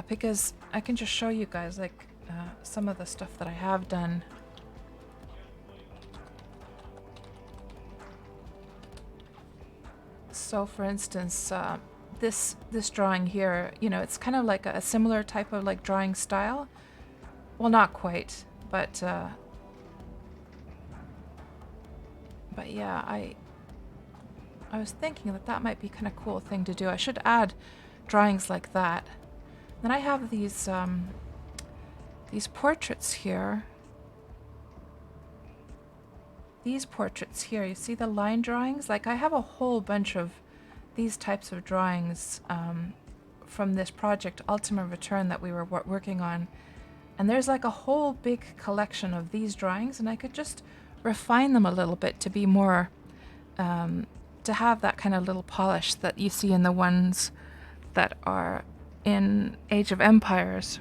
because I can just show you guys like some of the stuff that I have done. So, for instance, this drawing here, you know, it's kind of like a similar type of like drawing style. Well, not quite, but yeah, I was thinking that might be kind of cool thing to do. I should add drawings like that. Then I have these portraits here. These portraits here, you see the line drawings? Like I have a whole bunch of these types of drawings from this project Ultima Return that we were working on. And there's like a whole big collection of these drawings, and I could just refine them a little bit to be more, to have that kind of little polish that you see in the ones that are in Age of Empires.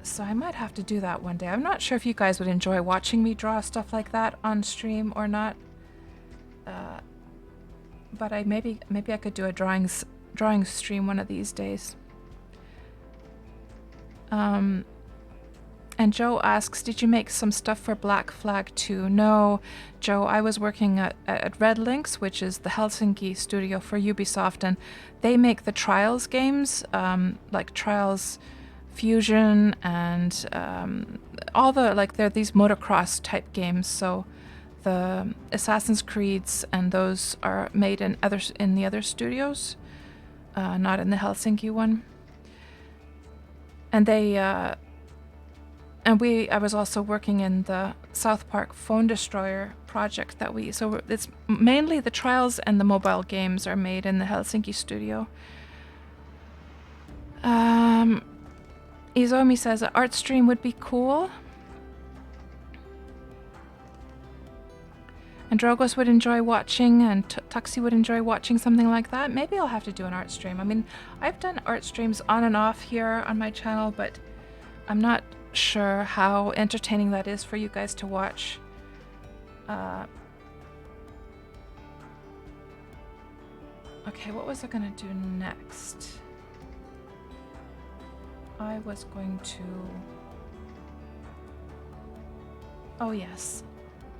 So I might have to do that one day. I'm not sure if you guys would enjoy watching me draw stuff like that on stream or not. But maybe I could do a drawing stream one of these days. And Joe asks, did you make some stuff for Black Flag 2? No, Joe, I was working at Red Lynx, which is the Helsinki studio for Ubisoft, and they make the Trials games, like Trials Fusion and all the, like, they're these motocross type games. So the Assassin's Creeds and those are made in the other studios, not in the Helsinki one. And I was also working in the South Park Phone Destroyer project so it's mainly the Trials and the mobile games are made in the Helsinki studio. Izomi says an art stream would be cool. And Drogos would enjoy watching, and Tuxi would enjoy watching something like that. Maybe I'll have to do an art stream. I mean, I've done art streams on and off here on my channel, but I'm not sure how entertaining that is for you guys to watch. Okay, what was I gonna do next? I was going to... Oh yes,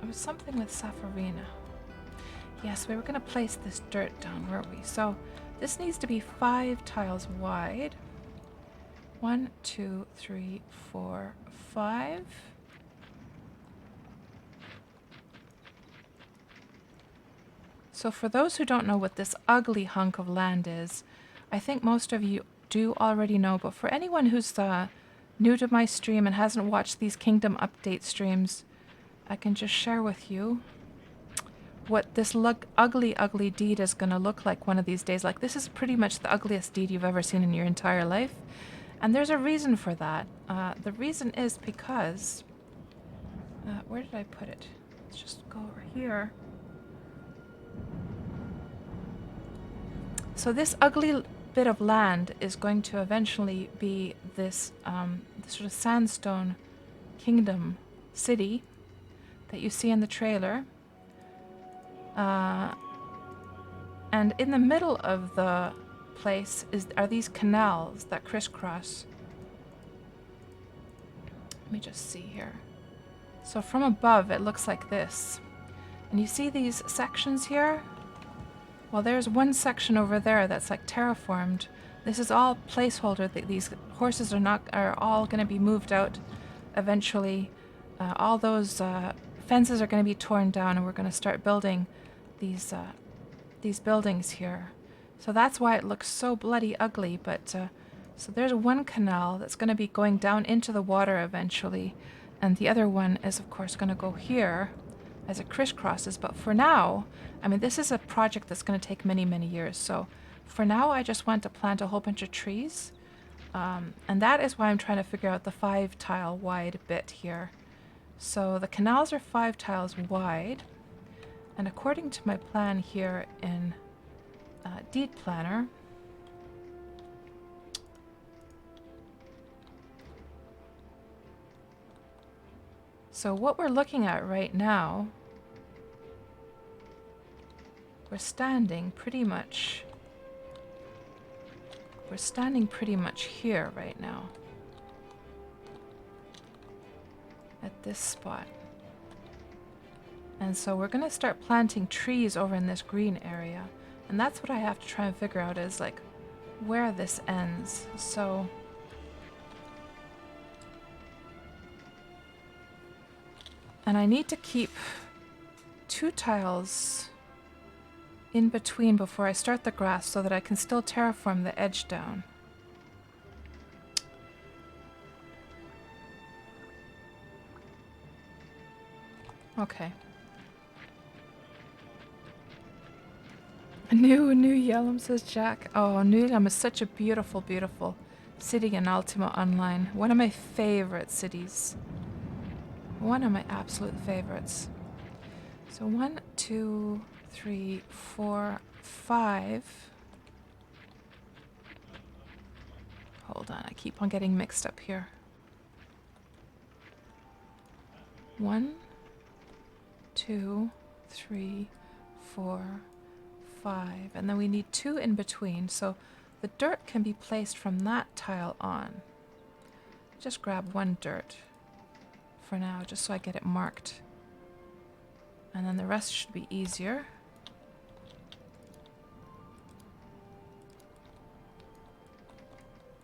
it was something with Safarina. Yes, we were gonna place this dirt down, weren't we? So this needs to be 5 tiles wide. 1, 2, 3, 4, 5. So for those who don't know what this ugly hunk of land is, I think most of you do already know, but for anyone who's new to my stream and hasn't watched these Kingdom Update streams, I can just share with you what this ugly, ugly deed is going to look like one of these days. Like, this is pretty much the ugliest deed you've ever seen in your entire life. And there's a reason for that. The reason is because... where did I put it? Let's just go over here. So this ugly bit of land is going to eventually be this, this sort of sandstone kingdom city that you see in the trailer. And in the middle of the place are these canals that crisscross. Let me just see here. So from above it looks like this. And you see these sections here? Well, there's one section over there that's like terraformed. This is all placeholder. These horses are all going to be moved out eventually. All those fences are going to be torn down, and we're going to start building these buildings here. So that's why it looks so bloody ugly. But so there's one canal that's going to be going down into the water eventually, and the other one is of course going to go here as it crisscrosses. But for now, I mean, this is a project that's going to take many, many years. So for now, I just want to plant a whole bunch of trees. And that is why I'm trying to figure out the 5 tile wide bit here. So the canals are 5 tiles wide. And according to my plan here in Deed Planner, so what we're looking at right now, we're standing pretty much here right now at this spot. And so we're going to start planting trees over in this green area. And that's what I have to try and figure out is like where this ends. So and I need to keep 2 tiles in between before I start the grass so that I can still terraform the edge down. Okay. New Yellum, says Jack. Oh, New Yellum is such a beautiful, beautiful city in Ultima Online. One of my favorite cities. One of my absolute favorites. So 1, 2, 3, 4, 5. Hold on, I keep on getting mixed up here. 1, 2, 3, 4, 5. And then we need 2 in between. So the dirt can be placed from that tile on. Just grab 1 dirt for now, just so I get it marked. And then the rest should be easier.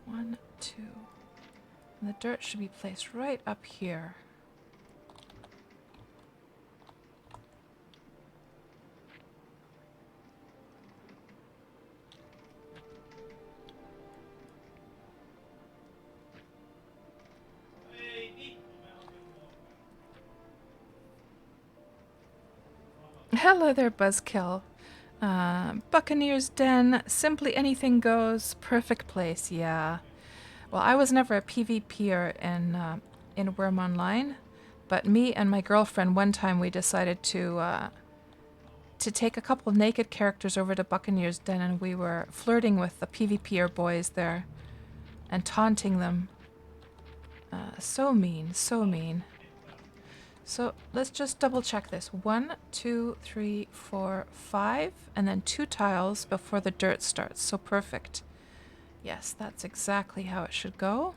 One, 2. And the dirt should be placed right up here. Hello there, Buzzkill. Buccaneer's Den, simply anything goes, perfect place, yeah. Well, I was never a PvPer in Wurm Online, but me and my girlfriend, one time we decided to take a couple naked characters over to Buccaneer's Den, and we were flirting with the PvPer boys there and taunting them. So mean, so mean. So let's just double check this. 1, 2, 3, 4, 5, and then 2 tiles before the dirt starts. So perfect. Yes, that's exactly how it should go.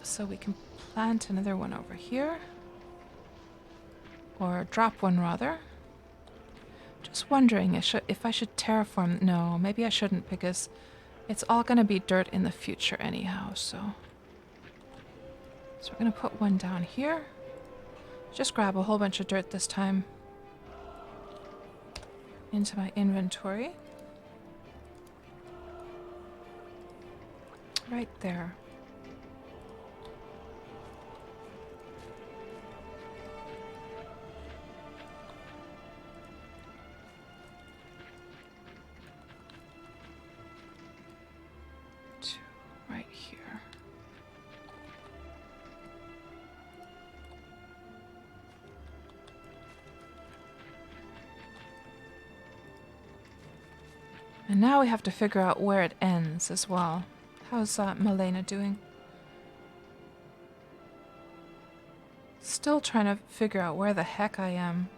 So we can plant another one over here. Or drop one rather. Just wondering if I should terraform. No, maybe I shouldn't, because it's all going to be dirt in the future anyhow, so we're going to put one down here. Just grab a whole bunch of dirt this time into my inventory. Right there. Right here. And now we have to figure out where it ends as well. How's Milena doing? Still trying to figure out where the heck I am.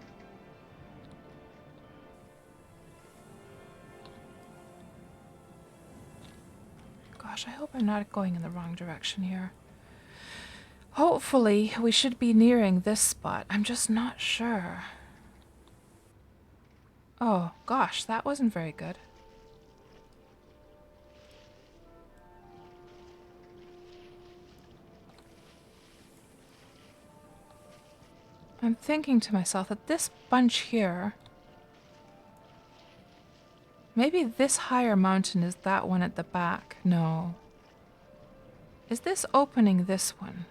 Gosh, I hope I'm not going in the wrong direction here. Hopefully, we should be nearing this spot. I'm just not sure. Oh, gosh, that wasn't very good. I'm thinking to myself that this bunch here... Maybe this higher mountain is that one at the back. No. Is this opening this one?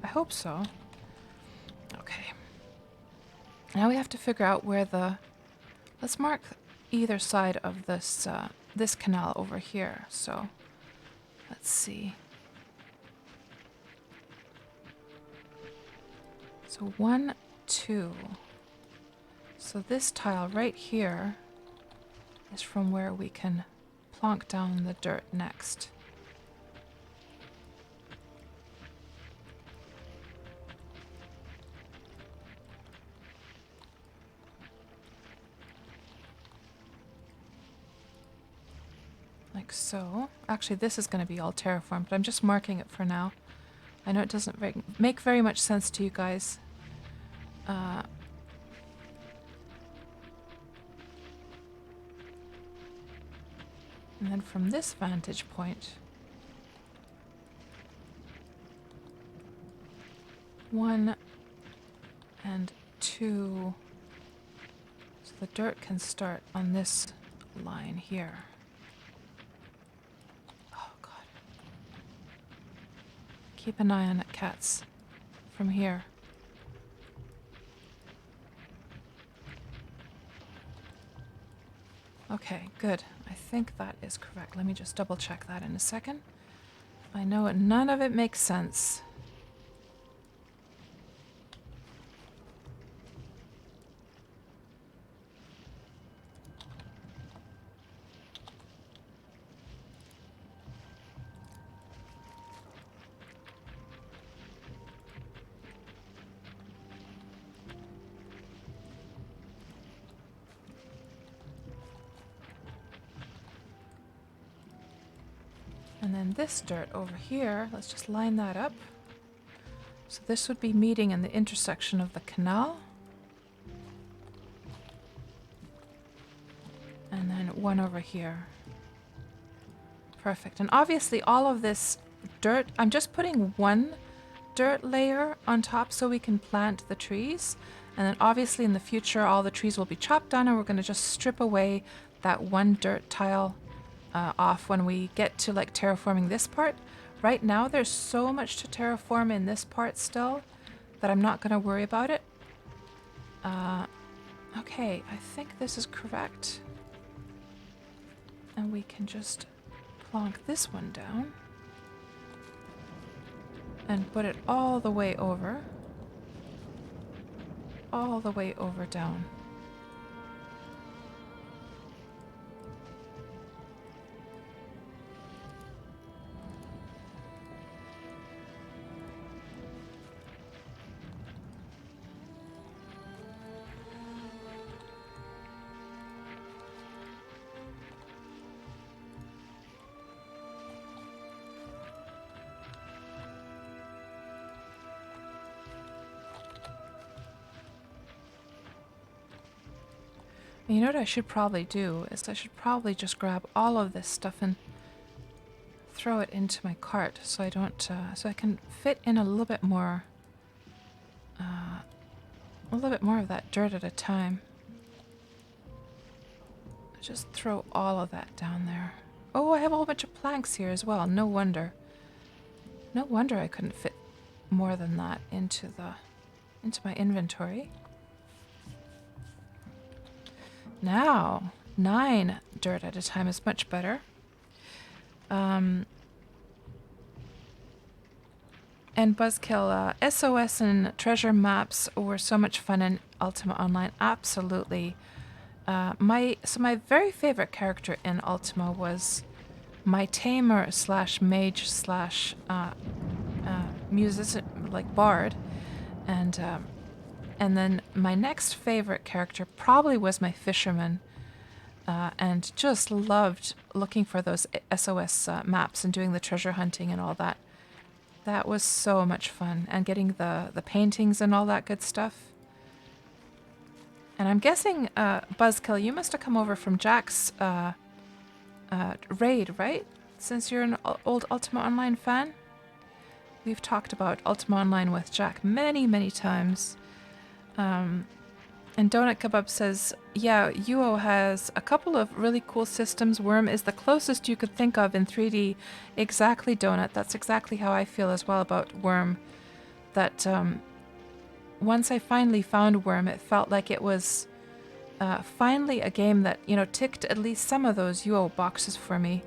I hope so. Okay. Now we have to figure out where the... Let's mark either side of this this canal over here. So, let's see. So 1, 2. So this tile right here is from where we can plonk down the dirt next. Like so. Actually, this is going to be all terraformed, but I'm just marking it for now. I know it doesn't make very much sense to you guys. And then from this vantage point, 1 and 2, so the dirt can start on this line here. Oh god. Keep an eye on it, cats, from here? Okay, good. I think that is correct. Let me just double check that in a second. I know none of it makes sense. And then this dirt over here, let's just line that up. So this would be meeting in the intersection of the canal. And then one over here. Perfect. And obviously all of this dirt, I'm just putting one dirt layer on top so we can plant the trees. And then obviously in the future all the trees will be chopped down and we're going to just strip away that one dirt tile off when we get to like terraforming this part. Right now there's so much to terraform in this part still that I'm not going to worry about it. Okay, I think this is correct. And we can just plonk this one down and put it all the way over. All the way over down. You know what I should probably do is I should probably just grab all of this stuff and throw it into my cart so I don't so I can fit in a little bit more of that dirt at a time. Just throw all of that down there. Oh, I have a whole bunch of planks here as well. No wonder. No wonder I couldn't fit more than that into my inventory. Now, 9 dirt at a time is much better. And Buzzkill, SOS and treasure maps were so much fun in Ultima Online. Absolutely. My very favorite character in Ultima was my tamer slash mage slash musician, like bard, and then my next favorite character probably was my fisherman, and just loved looking for those SOS maps and doing the treasure hunting and all that. That was so much fun, and getting the paintings and all that good stuff. And I'm guessing, Buzzkill, you must have come over from Jack's raid, right? Since you're an old Ultima Online fan? We've talked about Ultima Online with Jack many, many times. And Donut Kebab says, yeah, UO has a couple of really cool systems. Wurm is the closest you could think of in 3D. Exactly, Donut. That's exactly how I feel as well about Wurm. That once I finally found Wurm, it felt like it was finally a game that, you know, ticked at least some of those UO boxes for me.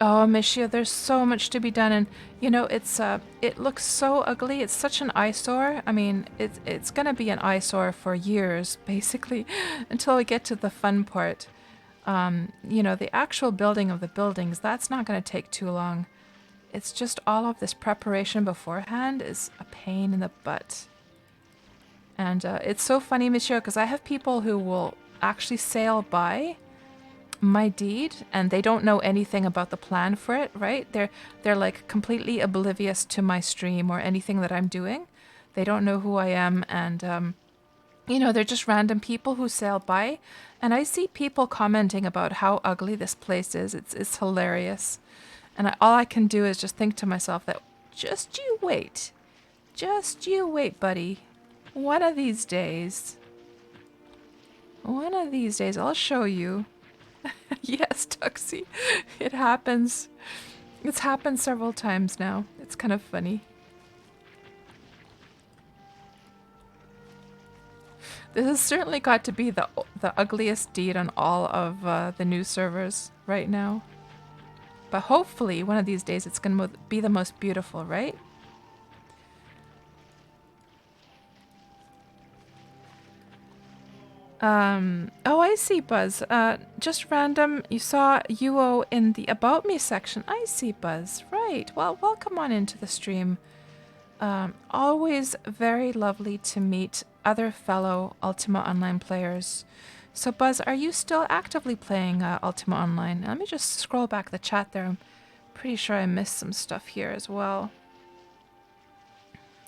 Oh, Mishia, there's so much to be done, and you know it looks so ugly. It's such an eyesore. I mean, it's gonna be an eyesore for years, basically, until we get to the fun part. You know, the actual building of the buildings, that's not gonna take too long. It's just all of this preparation beforehand is a pain in the butt. And it's so funny, Mishia, because I have people who will actually sail by my deed and they don't know anything about the plan for it, right? They're like completely oblivious to my stream or anything that I'm doing. They don't know who I am, and you know, they're just random people who sail by, and I see people commenting about how ugly this place is. It's hilarious. And all I can do is just think to myself that just you wait, buddy. One of these days I'll show you. Yes, Tuxie. It happens. It's happened several times now. It's kind of funny. This has certainly got to be the ugliest deed on all of the new servers right now. But hopefully one of these days it's going to be the most beautiful, right? Oh, I see, Buzz. Just random, you saw UO in the About Me section. I see, Buzz. Right. Well, welcome on into the stream. Always very lovely to meet other fellow Ultima Online players. So, Buzz, are you still actively playing Ultima Online? Let me just scroll back the chat there. I'm pretty sure I missed some stuff here as well.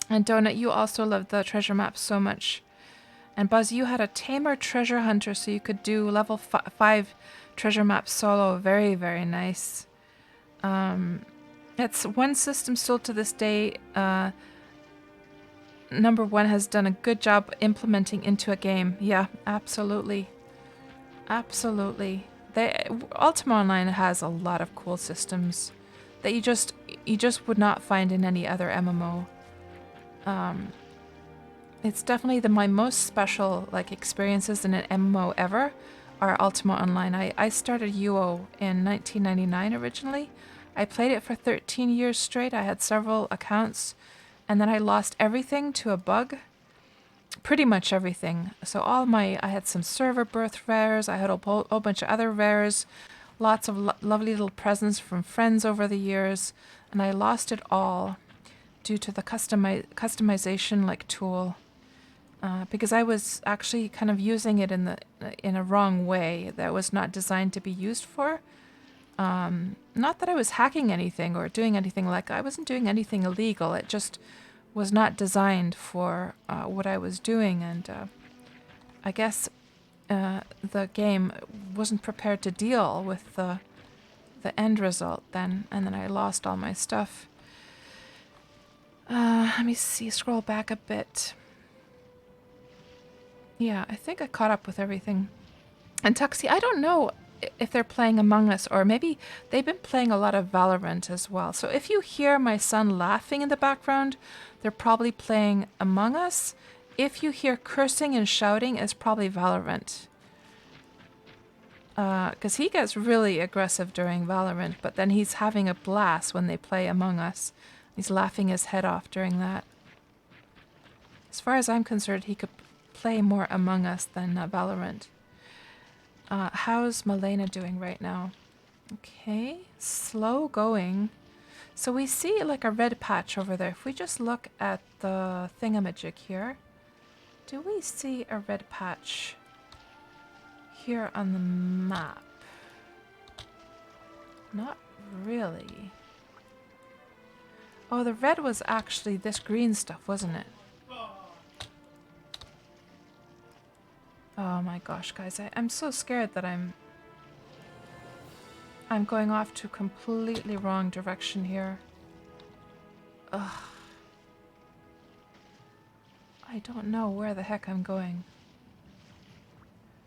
And Donut, you also loved the treasure map so much. And Buzz, you had a tamer treasure hunter, so you could do level 5 treasure map solo. Very, very nice. It's one system still to this day. Number 1 has done a good job implementing into a game. Yeah, absolutely. Absolutely. Ultima Online has a lot of cool systems that you just would not find in any other MMO. It's definitely my most special experiences in an MMO ever are Ultima Online. I started UO in 1999 originally. I played it for 13 years straight. I had several accounts, and then I lost everything to a bug. Pretty much everything. So I had some server birth rares. I had a whole bunch of other rares. Lots of lovely little presents from friends over the years, and I lost it all due to the customization tool. Because I was actually kind of using it in a wrong way that was not designed to be used for. Not that I was hacking anything or doing anything I wasn't doing anything illegal. It just was not designed for what I was doing, and I guess the game wasn't prepared to deal with the end result then, and then I lost all my stuff. Let me see, scroll back a bit. Yeah, I think I caught up with everything. And Tuxie, I don't know if they're playing Among Us, or maybe they've been playing a lot of Valorant as well. So if you hear my son laughing in the background, they're probably playing Among Us. If you hear cursing and shouting, it's probably Valorant. Because he gets really aggressive during Valorant, but then he's having a blast when they play Among Us. He's laughing his head off during that. As far as I'm concerned, he could play more Among Us than Valorant. How's Malena doing right now? Okay, slow going. So we see a red patch over there. If we just look at the thingamajig here, do we see a red patch here on the map? Not really. Oh, the red was actually this green stuff, wasn't it? Oh my gosh, guys, I'm so scared that I'm going off to completely wrong direction here. Ugh. I don't know where the heck I'm going.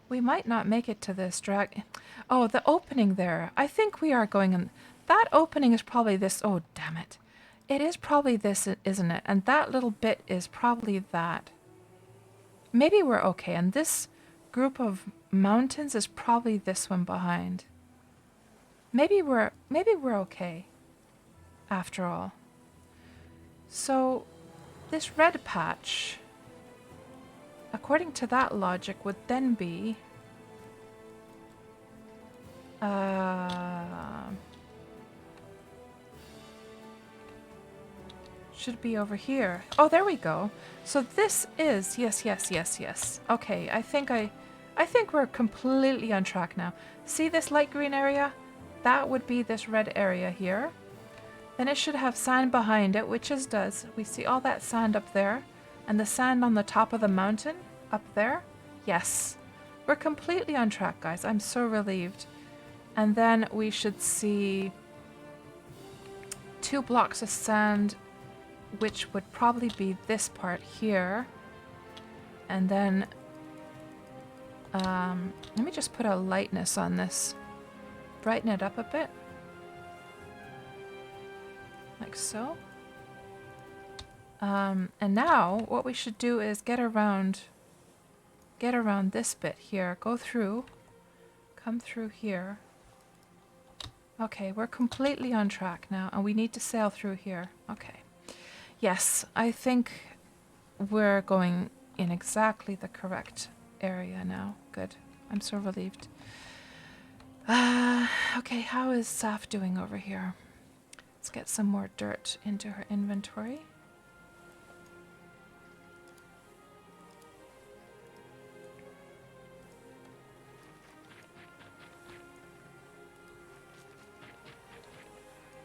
We might not make it to this drag. Oh, the opening there. I think we are going in. That opening is probably this. Oh, damn it. It is probably this, isn't it? And that little bit is probably that. Maybe we're okay. And this group of mountains is probably this one behind. Maybe we're okay after all. So this red patch, according to that logic, would then be should be over here. Oh, there we go. So this is yes. Okay, I think we're completely on track now. See this light green area? That would be this red area here. Then it should have sand behind it, which it does. We see all that sand up there, and the sand on the top of the mountain up there. Yes, we're completely on track, guys. I'm so relieved. And then we should see 2 blocks of sand, which would probably be this part here. And then let me just put a lightness on this. brighten it up a bit. Like so. And now what we should do is get around this bit here. Go through. Come through here. Okay, we're completely on track now, and we need to sail through here. Okay. Yes, I think we're going in exactly the correct area now. Good. I'm so relieved. Okay, how is Saf doing over here? Let's get some more dirt into her inventory.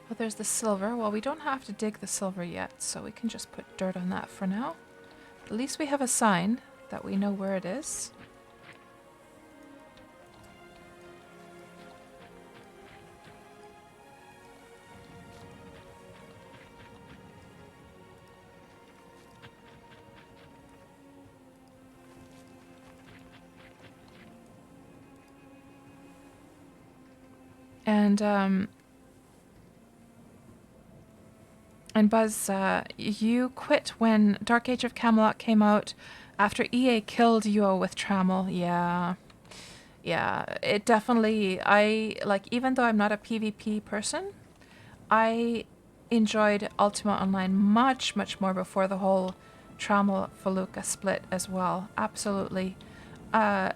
Oh, there's the silver. Well, we don't have to dig the silver yet, so we can just put dirt on that for now. At least we have a sign that we know where it is. And Buzz, you quit when Dark Age of Camelot came out after EA killed UO with Trammel. Yeah. Yeah, it definitely, even though I'm not a PvP person, I enjoyed Ultima Online much, much more before the whole Trammel-Feluca split as well. Absolutely. It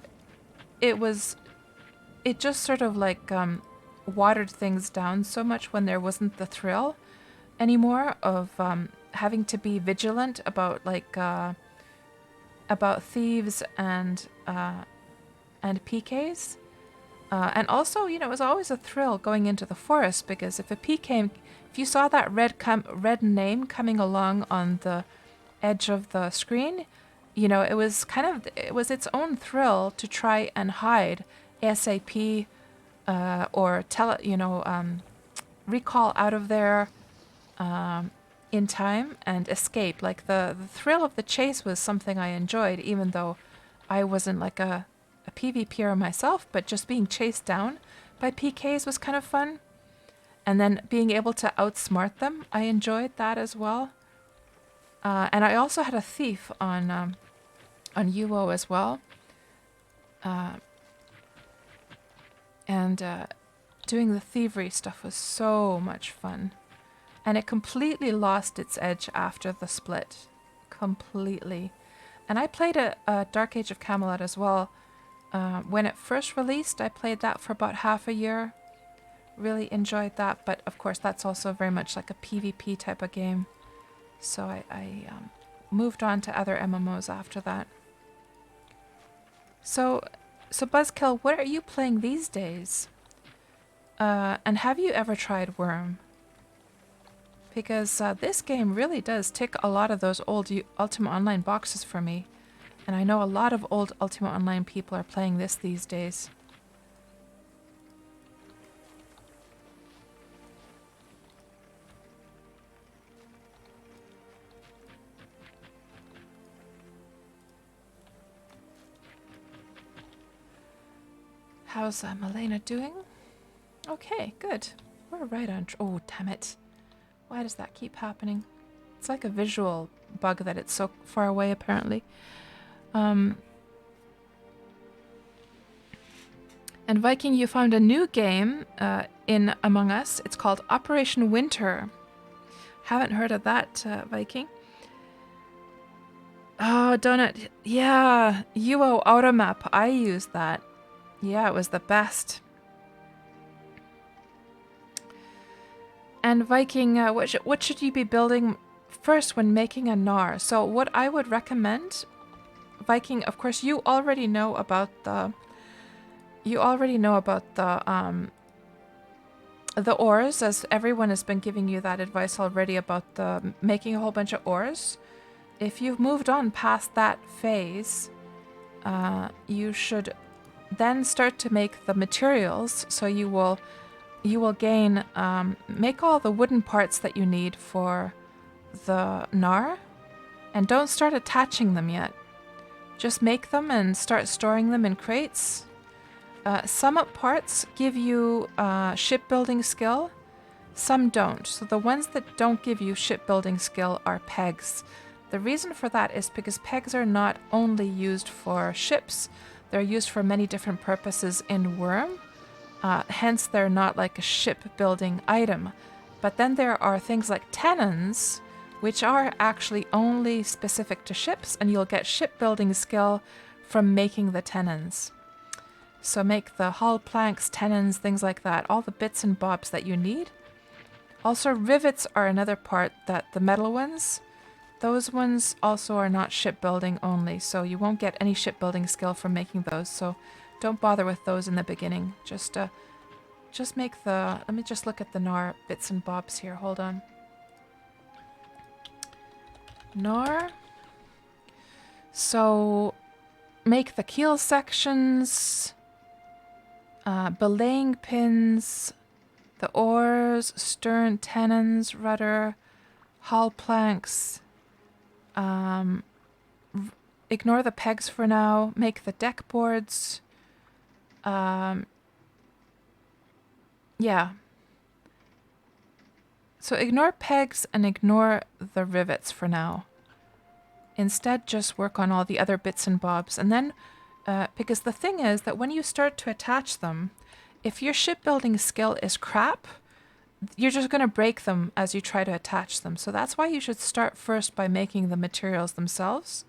just sort of watered things down so much when there wasn't the thrill anymore of having to be vigilant about thieves and PKs. And also, it was always a thrill going into the forest, because if you saw that red name coming along on the edge of the screen, it was its own thrill to try and hide ASAP or recall out of there in time and escape. Like the thrill of the chase was something I enjoyed, even though I wasn't like a PvPer myself, but just being chased down by PKs was kind of fun. And then being able to outsmart them, I enjoyed that as well. And I also had a thief on UO as well. Doing the thievery stuff was so much fun. And it completely lost its edge after the split. Completely. And I played a Dark Age of Camelot as well. When it first released, I played that for about half a year. Really enjoyed that, but of course that's also very much like a PvP type of game. So I moved on to other MMOs after that. So Buzzkill, what are you playing these days? And have you ever tried Wurm? Because this game really does tick a lot of those old Ultima Online boxes for me. And I know a lot of old Ultima Online people are playing this these days. How's Milena doing? Okay, good. We're right on. Oh, damn it. Why does that keep happening? It's like a visual bug that it's so far away, apparently. And Viking, you found a new game in Among Us. It's called Operation Winter. Haven't heard of that, Viking. Oh, Donut. Yeah, UO Automap. I used that. Yeah, it was the best. And Viking, what should you be building first when making a gnar? So what I would recommend, Viking, of course, you already know about the ores, as everyone has been giving you that advice already about the making a whole bunch of ores. If you've moved on past that phase, you should then start to make the materials. So you will gain, make all the wooden parts that you need for the gnar, and don't start attaching them yet. Just make them and start storing them in crates. Some parts give you shipbuilding skill, some don't. So the ones that don't give you shipbuilding skill are pegs. The reason for that is because pegs are not only used for ships, they're used for many different purposes in Wurm. Hence, they're not like a shipbuilding item. But then there are things like tenons, which are actually only specific to ships, and you'll get shipbuilding skill from making the tenons. So make the hull planks, tenons, things like that, all the bits and bobs that you need. Also, rivets are another part that the metal ones, those ones also are not shipbuilding only, so you won't get any shipbuilding skill from making those, so don't bother with those in the beginning. Just make the, let me just look at the Gnar bits and bobs here, hold on. Gnar. So make the keel sections, belaying pins, the oars, stern, tenons, rudder, hull planks. Ignore the pegs for now. Make the deck boards. Yeah. So ignore pegs and ignore the rivets for now. Instead, just work on all the other bits and bobs. And then, because the thing is that when you start to attach them, if your shipbuilding skill is crap, you're just going to break them as you try to attach them. So that's why you should start first by making the materials themselves.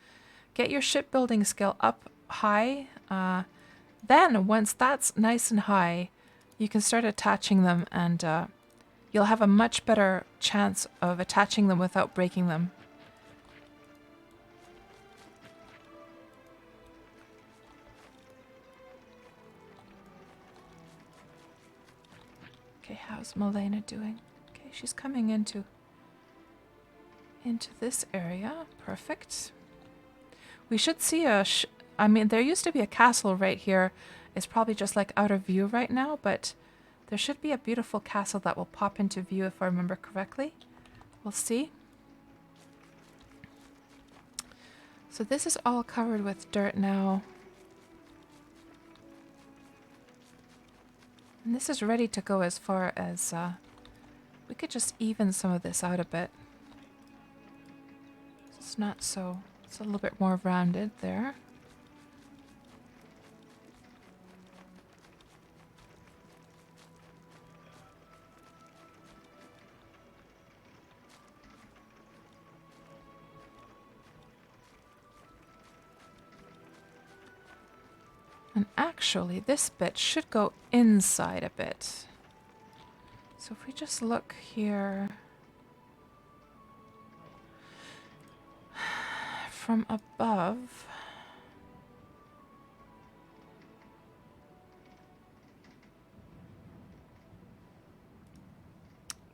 Get your shipbuilding skill up high. Then, once that's nice and high, you can start attaching them, and you'll have a much better chance of attaching them without breaking them. Okay, how's Milena doing? Okay, she's coming into this area. Perfect. We should see I mean, there used to be a castle right here. It's probably just like out of view right now, but there should be a beautiful castle that will pop into view if I remember correctly. We'll see. So this is all covered with dirt now. And this is ready to go as far as, we could just even some of this out a bit. It's not so, it's a little bit more rounded there. And actually, this bit should go inside a bit. So if we just look here from above,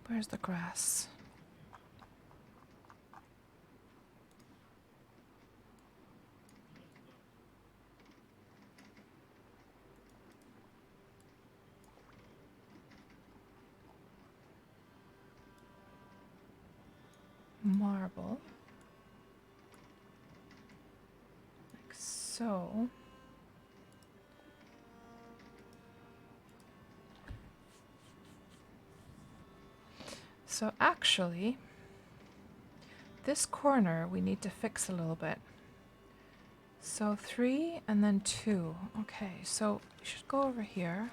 where's the grass? Marble. Like so. So actually, this corner we need to fix a little bit. So 3 and then 2. Okay, so we should go over here.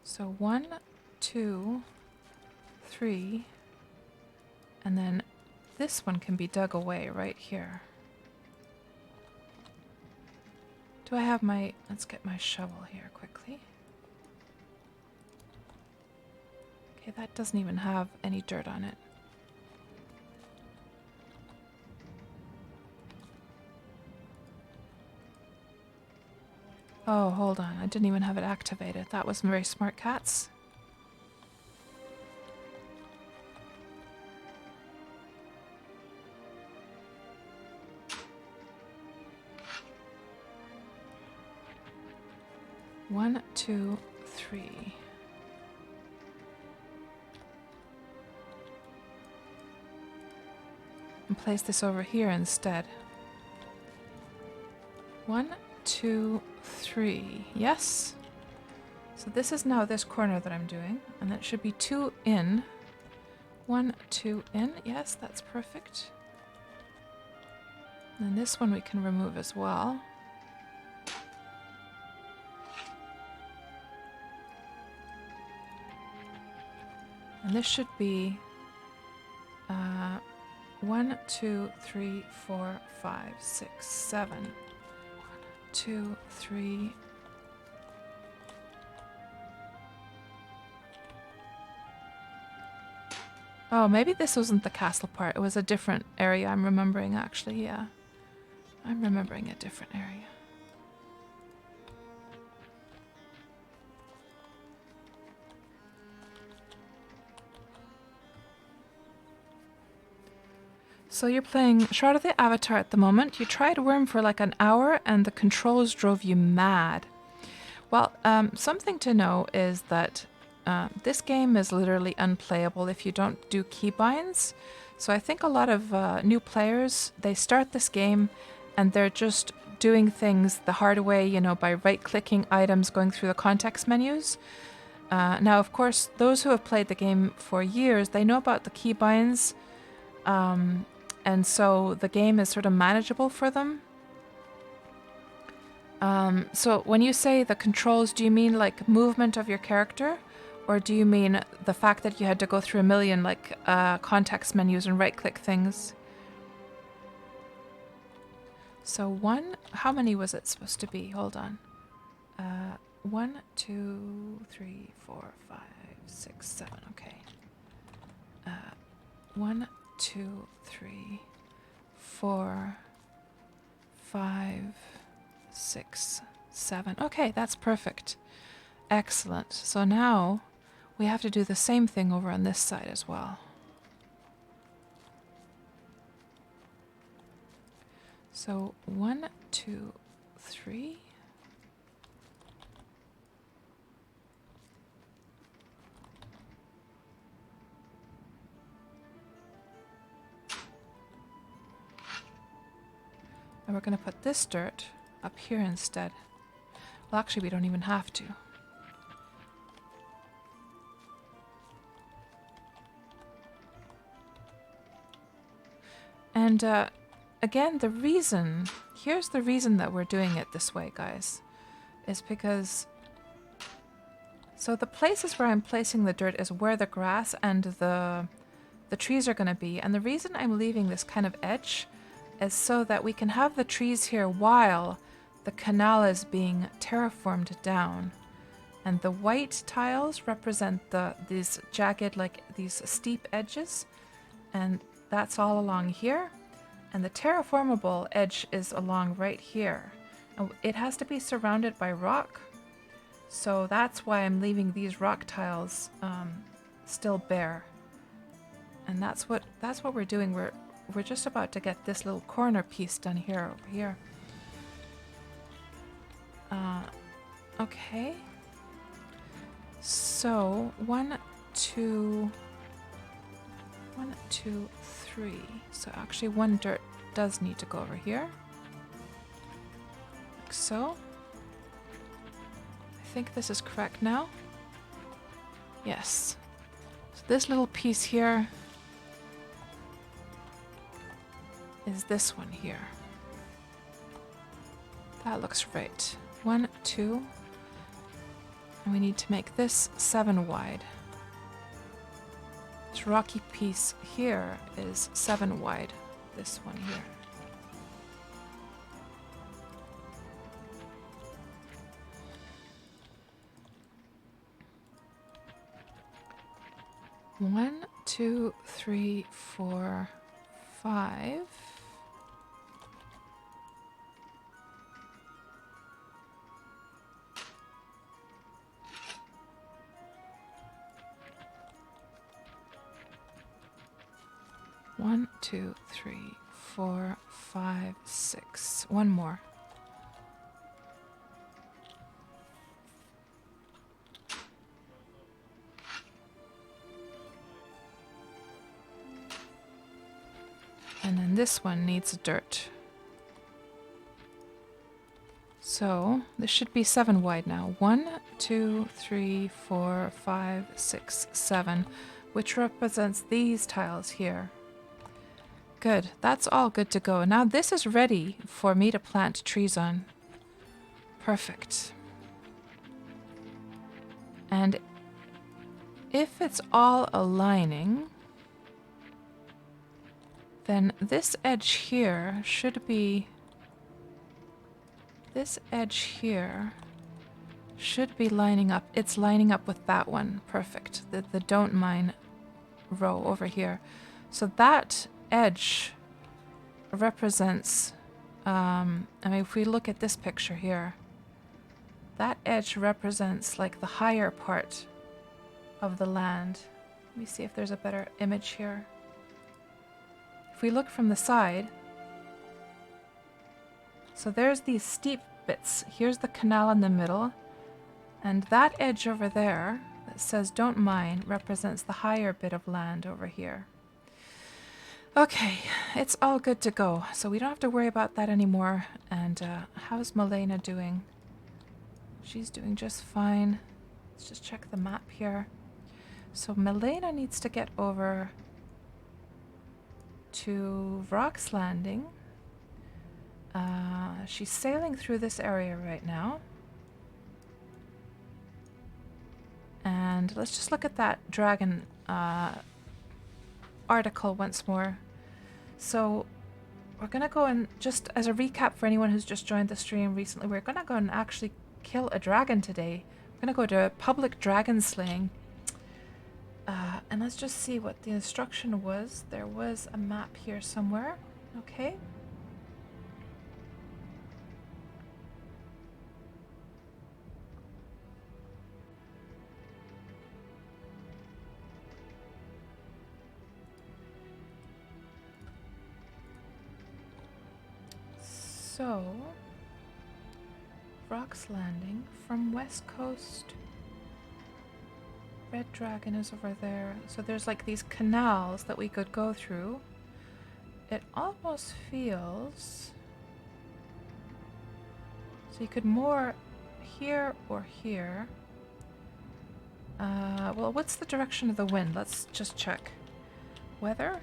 So 1, 2, 3, and then this one can be dug away right here. Do I have my, let's get my shovel here quickly. Okay, that doesn't even have any dirt on it. Oh, hold on. I didn't even have it activated. That wasn't very smart, cats. One, 2, 3. And place this over here instead. 1, 2, 3. Yes. So this is now this corner that I'm doing, and that should be 2 in. 1, 2 in. Yes, that's perfect. And this one we can remove as well. And this should be 1, 2, 3, 4, 5, 6, 7. 1, 2, 3. Oh, maybe this wasn't the castle part. It was a different area I'm remembering, actually, yeah. I'm remembering a different area. So you're playing Shroud of the Avatar at the moment. You tried Wurm for like an hour and the controls drove you mad. Well, something to know is that this game is literally unplayable if you don't do keybinds. So I think a lot of new players, they start this game and they're just doing things the hard way, you know, by right-clicking items, going through the context menus. Now, of course, those who have played the game for years, they know about the keybinds. And so the game is sort of manageable for them. So when you say the controls, do you mean like movement of your character? Or do you mean the fact that you had to go through a million like context menus and right-click things? So how many was it supposed to be? Hold on. 1, 2, 3, 4, 5, 6, 7. Okay. 1, 2, 3, 4, 5, 6, 7. Okay, that's perfect. Excellent. So now we have to do the same thing over on this side as well. So 1, 2, 3. And we're going to put this dirt up here instead. Well, actually, we don't even have to. And again, here's the reason that we're doing it this way, guys, is because, so the places where I'm placing the dirt is where the grass and the trees are going to be. And the reason I'm leaving this kind of edge is so that we can have the trees here while the canal is being terraformed down. And the white tiles represent these jagged, like these steep edges. And that's all along here. And the terraformable edge is along right here. And it has to be surrounded by rock. So that's why I'm leaving these rock tiles still bare. And that's what we're doing. We're just about to get this little corner piece done here over here. Okay. So 1, 2, 3. So actually one dirt does need to go over here. Like so. I think this is correct now. Yes. So this little piece here is this one here. That looks right. 1, 2. And we need to make this 7 wide. This rocky piece here is 7 wide. This one here. One, 2, 3, 4, 5. One, 2, 3, 4, 5, 6. One more. And then this one needs dirt. So this should be 7 wide now. 1, 2, 3, 4, 5, 6, 7, which represents these tiles here. Good. That's all good to go. Now this is ready for me to plant trees on. Perfect. And if it's all aligning, then this edge here should be... This edge here should be lining up. It's lining up with that one. Perfect. The don't mine row over here. So that edge represents... I mean, if we look at this picture here, that edge represents like the higher part of the land. Let me see if there's a better image here. If we look from the side, so there's these steep bits. Here's the canal in the middle, and that edge over there that says don't mine represents the higher bit of land over here. Okay, it's all good to go, so we don't have to worry about that anymore. And how's Milena doing? She's doing just fine. Let's just check the map here. So Milena needs to get over to Rock's Landing. She's sailing through this area right now. And let's just look at that dragon article once more. So we're gonna go and, just as a recap for anyone who's just joined the stream recently, we're gonna go and actually kill a dragon today. We're gonna go to public dragon slaying. And let's just see what the instruction was. There was a map here somewhere. Okay. So, Rock's Landing from West Coast. Red Dragon is over there. So there's like these canals that we could go through. It almost feels... So you could moor here or here. Well, what's the direction of the wind? Let's just check. Weather?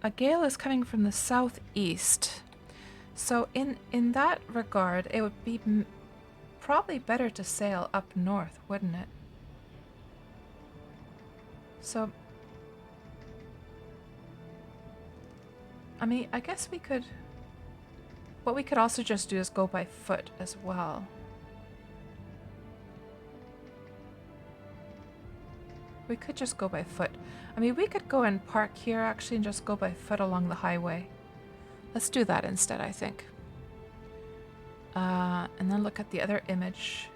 A gale is coming from the southeast. So in that regard, it would be probably better to sail up north, wouldn't it? So, I mean, I guess we could... What we could also just do is go by foot as well. We could just go by foot. I mean, we could go and park here actually and just go by foot along the highway. Let's do that instead, I think. And then look at the other image.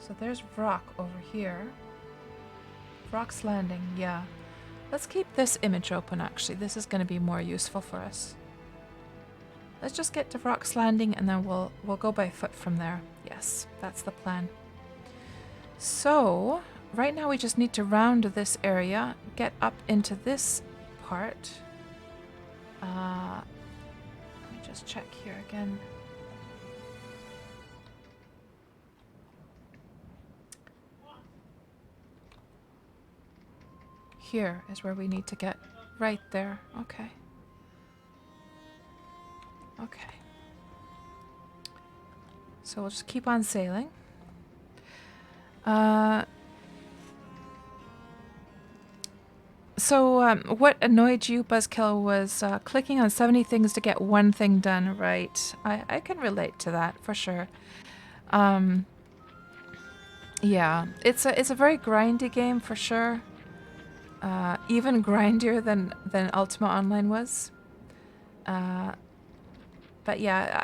So there's Rock over here. Rock's Landing, yeah. Let's keep this image open actually. This is going to be more useful for us. Let's just get to Rock's Landing and then we'll go by foot from there. Yes, that's the plan. So, right now we just need to round this area, get up into this part. Let me just check here again. Here is where we need to get. Right there. Okay. Okay. So we'll just keep on sailing. So what annoyed you, Buzzkill, was clicking on 70 things to get one thing done, right? I can relate to that for sure. Yeah, it's a very grindy game for sure. Even grindier than Ultima Online was. But yeah,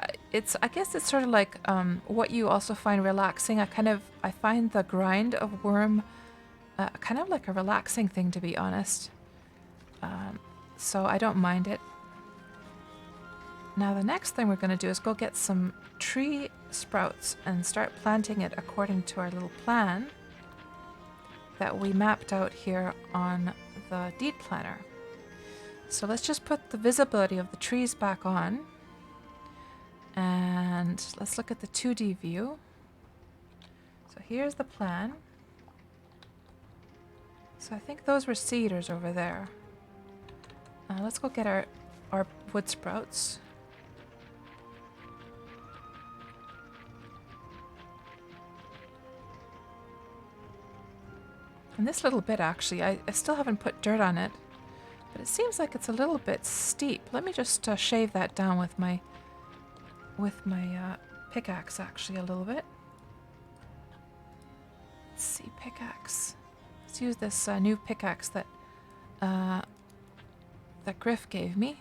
I guess it's sort of like what you also find relaxing. I find the grind of Wurm kind of like a relaxing thing, to be honest. So I don't mind it. Now the next thing we're going to do is go get some tree sprouts and start planting it according to our little plan that we mapped out here on the deed planner. So let's just put the visibility of the trees back on. And let's look at the 2D view. So here's the plan. So I think those were cedars over there. Let's go get our wood sprouts. And this little bit, actually, I still haven't put dirt on it, but it seems like it's a little bit steep. Let me just shave that down with my pickaxe, actually, a little bit. Let's see, pickaxe. Let's use this new pickaxe that Griff gave me.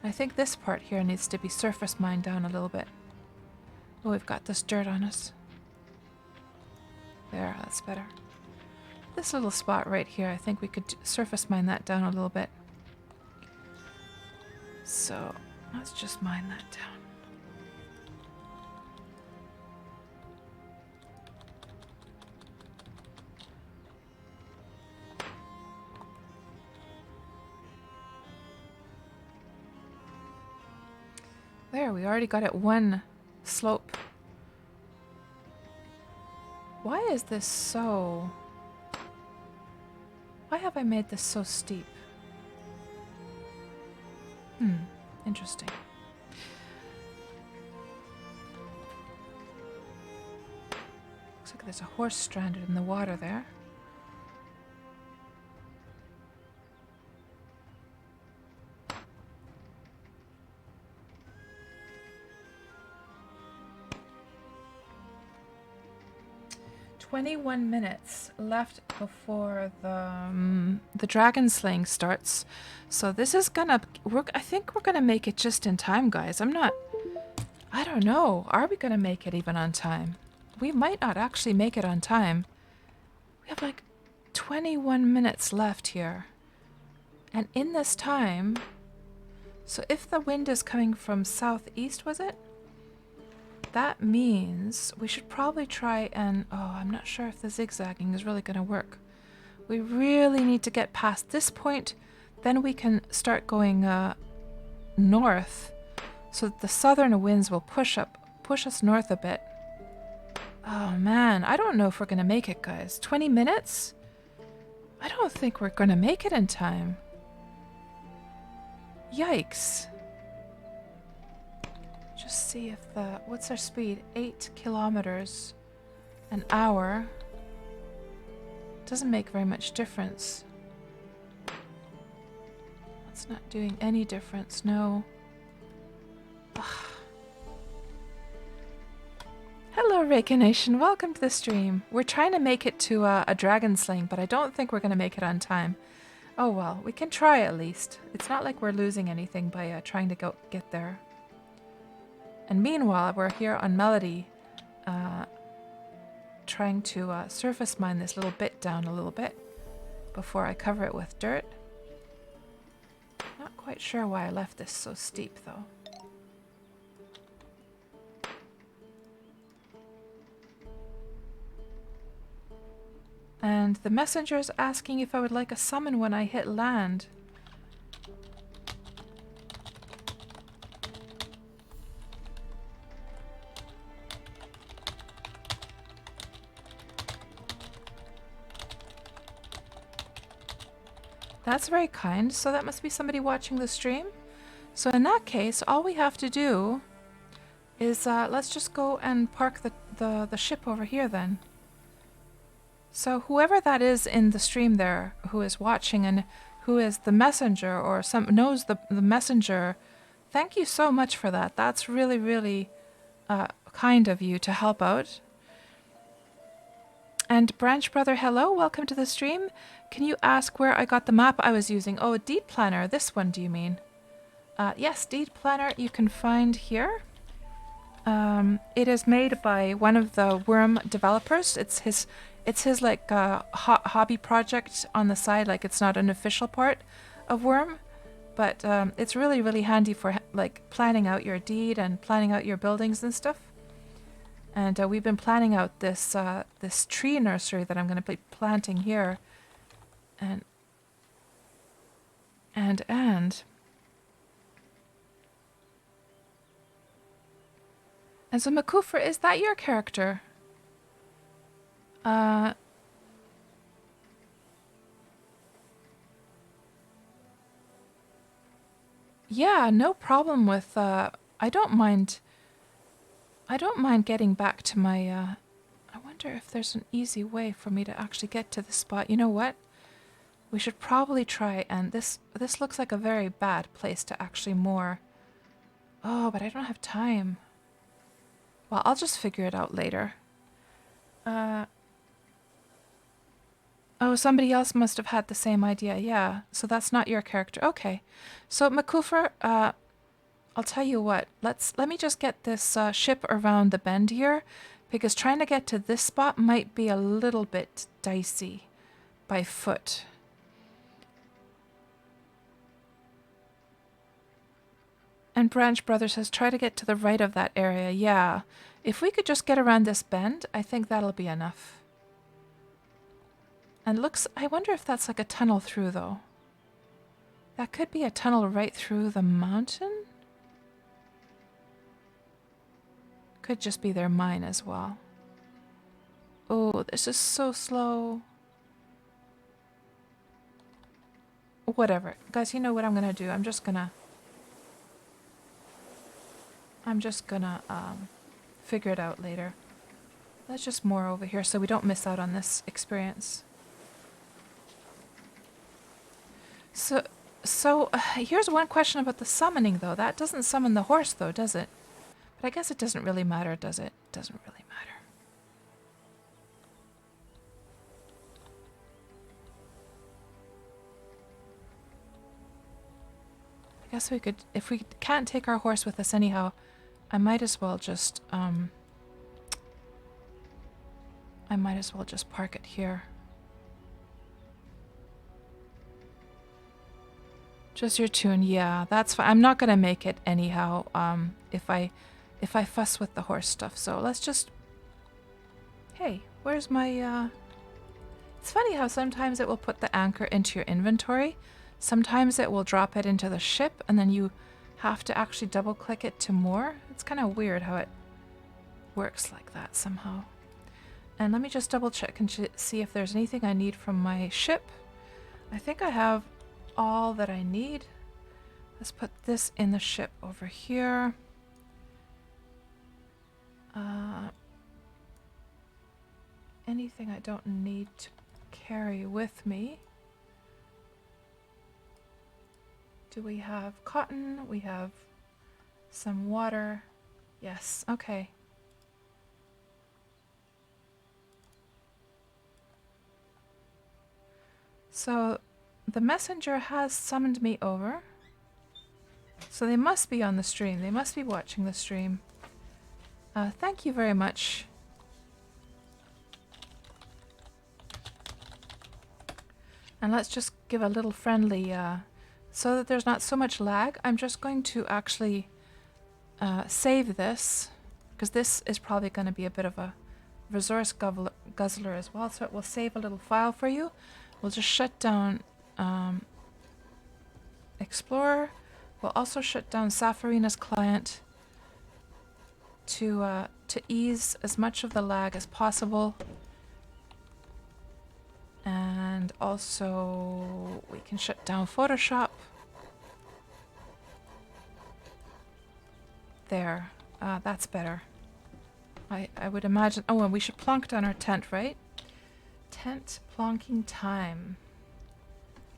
I think this part here needs to be surface mined down a little bit. Oh, we've got this dirt on us. There, that's better. This little spot right here, I think we could surface mine that down a little bit. So, let's just mine that down. There, we already got it one slope. Why is this so... Why have I made this so steep? Interesting. Looks like there's a horse stranded in the water there. "21 minutes left before the dragon slaying starts, so this is gonna. I think we're gonna make it just in time, guys. I don't know. Are we gonna make it even on time? We might not actually make it on time. We have like 21 minutes left here, and in this time, so if the wind is coming from southeast, was it? That means we should probably try and... Oh, I'm not sure if the zigzagging is really going to work. We really need to get past this point. Then we can start going north. So that the southern winds will push us north a bit. Oh man, I don't know if we're going to make it, guys. 20 minutes? I don't think we're going to make it in time. Yikes. Just see if what's our speed? 8 kilometers an hour. Doesn't make very much difference. That's not doing any difference, no. Ugh. Hello, Reiki Nation. Welcome to the stream. We're trying to make it to a dragon slaying, but I don't think we're going to make it on time. Oh well, we can try at least. It's not like we're losing anything by trying to get there. And meanwhile, we're here on Melody, trying to surface mine this little bit down a little bit before I cover it with dirt. Not quite sure why I left this so steep, though. And the messenger is asking if I would like a summon when I hit land. That's very kind. So that must be somebody watching the stream. So in that case, all we have to do is let's just go and park the ship over here then. So whoever that is in the stream there who is watching and who is the messenger or knows the messenger, thank you so much for that. That's really, really kind of you to help out. And Branch Brother, hello, welcome to the stream. Can you ask where I got the map I was using? Oh, Deed Planner, this one do you mean? Yes, Deed Planner you can find here. It is made by one of the Wurm developers. It's his like hobby project on the side. Like it's not an official part of Wurm, but it's really, really handy for like planning out your deed and planning out your buildings and stuff. And we've been planning out this this tree nursery that I'm going to be planting here. And And so Makufer, is that your character? Yeah, no problem with I don't mind getting back to my I wonder if there's an easy way for me to actually get to the spot. You know what? We should probably try, and this looks like a very bad place to actually moor. Oh, but I don't have time. Well, I'll just figure it out later. Oh, somebody else must have had the same idea. Yeah, so that's not your character. Okay. So Makufer, I'll tell you what. Let me just get this ship around the bend here, because trying to get to this spot might be a little bit dicey by foot. And Branch Brother says, try to get to the right of that area. Yeah. If we could just get around this bend, I think that'll be enough. And looks, I wonder if that's like a tunnel through, though. That could be a tunnel right through the mountain? Could just be their mine as well. Oh, this is so slow. Whatever. Guys, you know what I'm gonna do? I'm just gonna figure it out later. Let's just moor over here so we don't miss out on this experience. So here's one question about the summoning, though. That doesn't summon the horse, though, does it? But I guess it doesn't really matter, does it? It doesn't really matter. I guess we could, if we can't take our horse with us anyhow, I might as well just park it here. Just your tune, yeah, that's fine. I'm not gonna make it anyhow, if I fuss with the horse stuff, so let's just... Hey, where's my, It's funny how sometimes it will put the anchor into your inventory, sometimes it will drop it into the ship, and then you have to actually double-click it to moor. It's kind of weird how it works like that somehow. And let me just double-check and see if there's anything I need from my ship. I think I have all that I need. Let's put this in the ship over here. Anything I don't need to carry with me. Do we have cotton? We have some water. Yes, okay. So the messenger has summoned me over. So they must be on the stream. They must be watching the stream. Thank you very much. And let's just give a little friendly, so that there's not so much lag, I'm just going to actually save this, because this is probably going to be a bit of a resource guzzler as well, so it will save a little file for you. We'll just shut down Explorer. We'll also shut down Safarina's client to ease as much of the lag as possible. And also we can shut down Photoshop. There, that's better. I would imagine, oh, and we should plonk down our tent, right? Tent plonking time.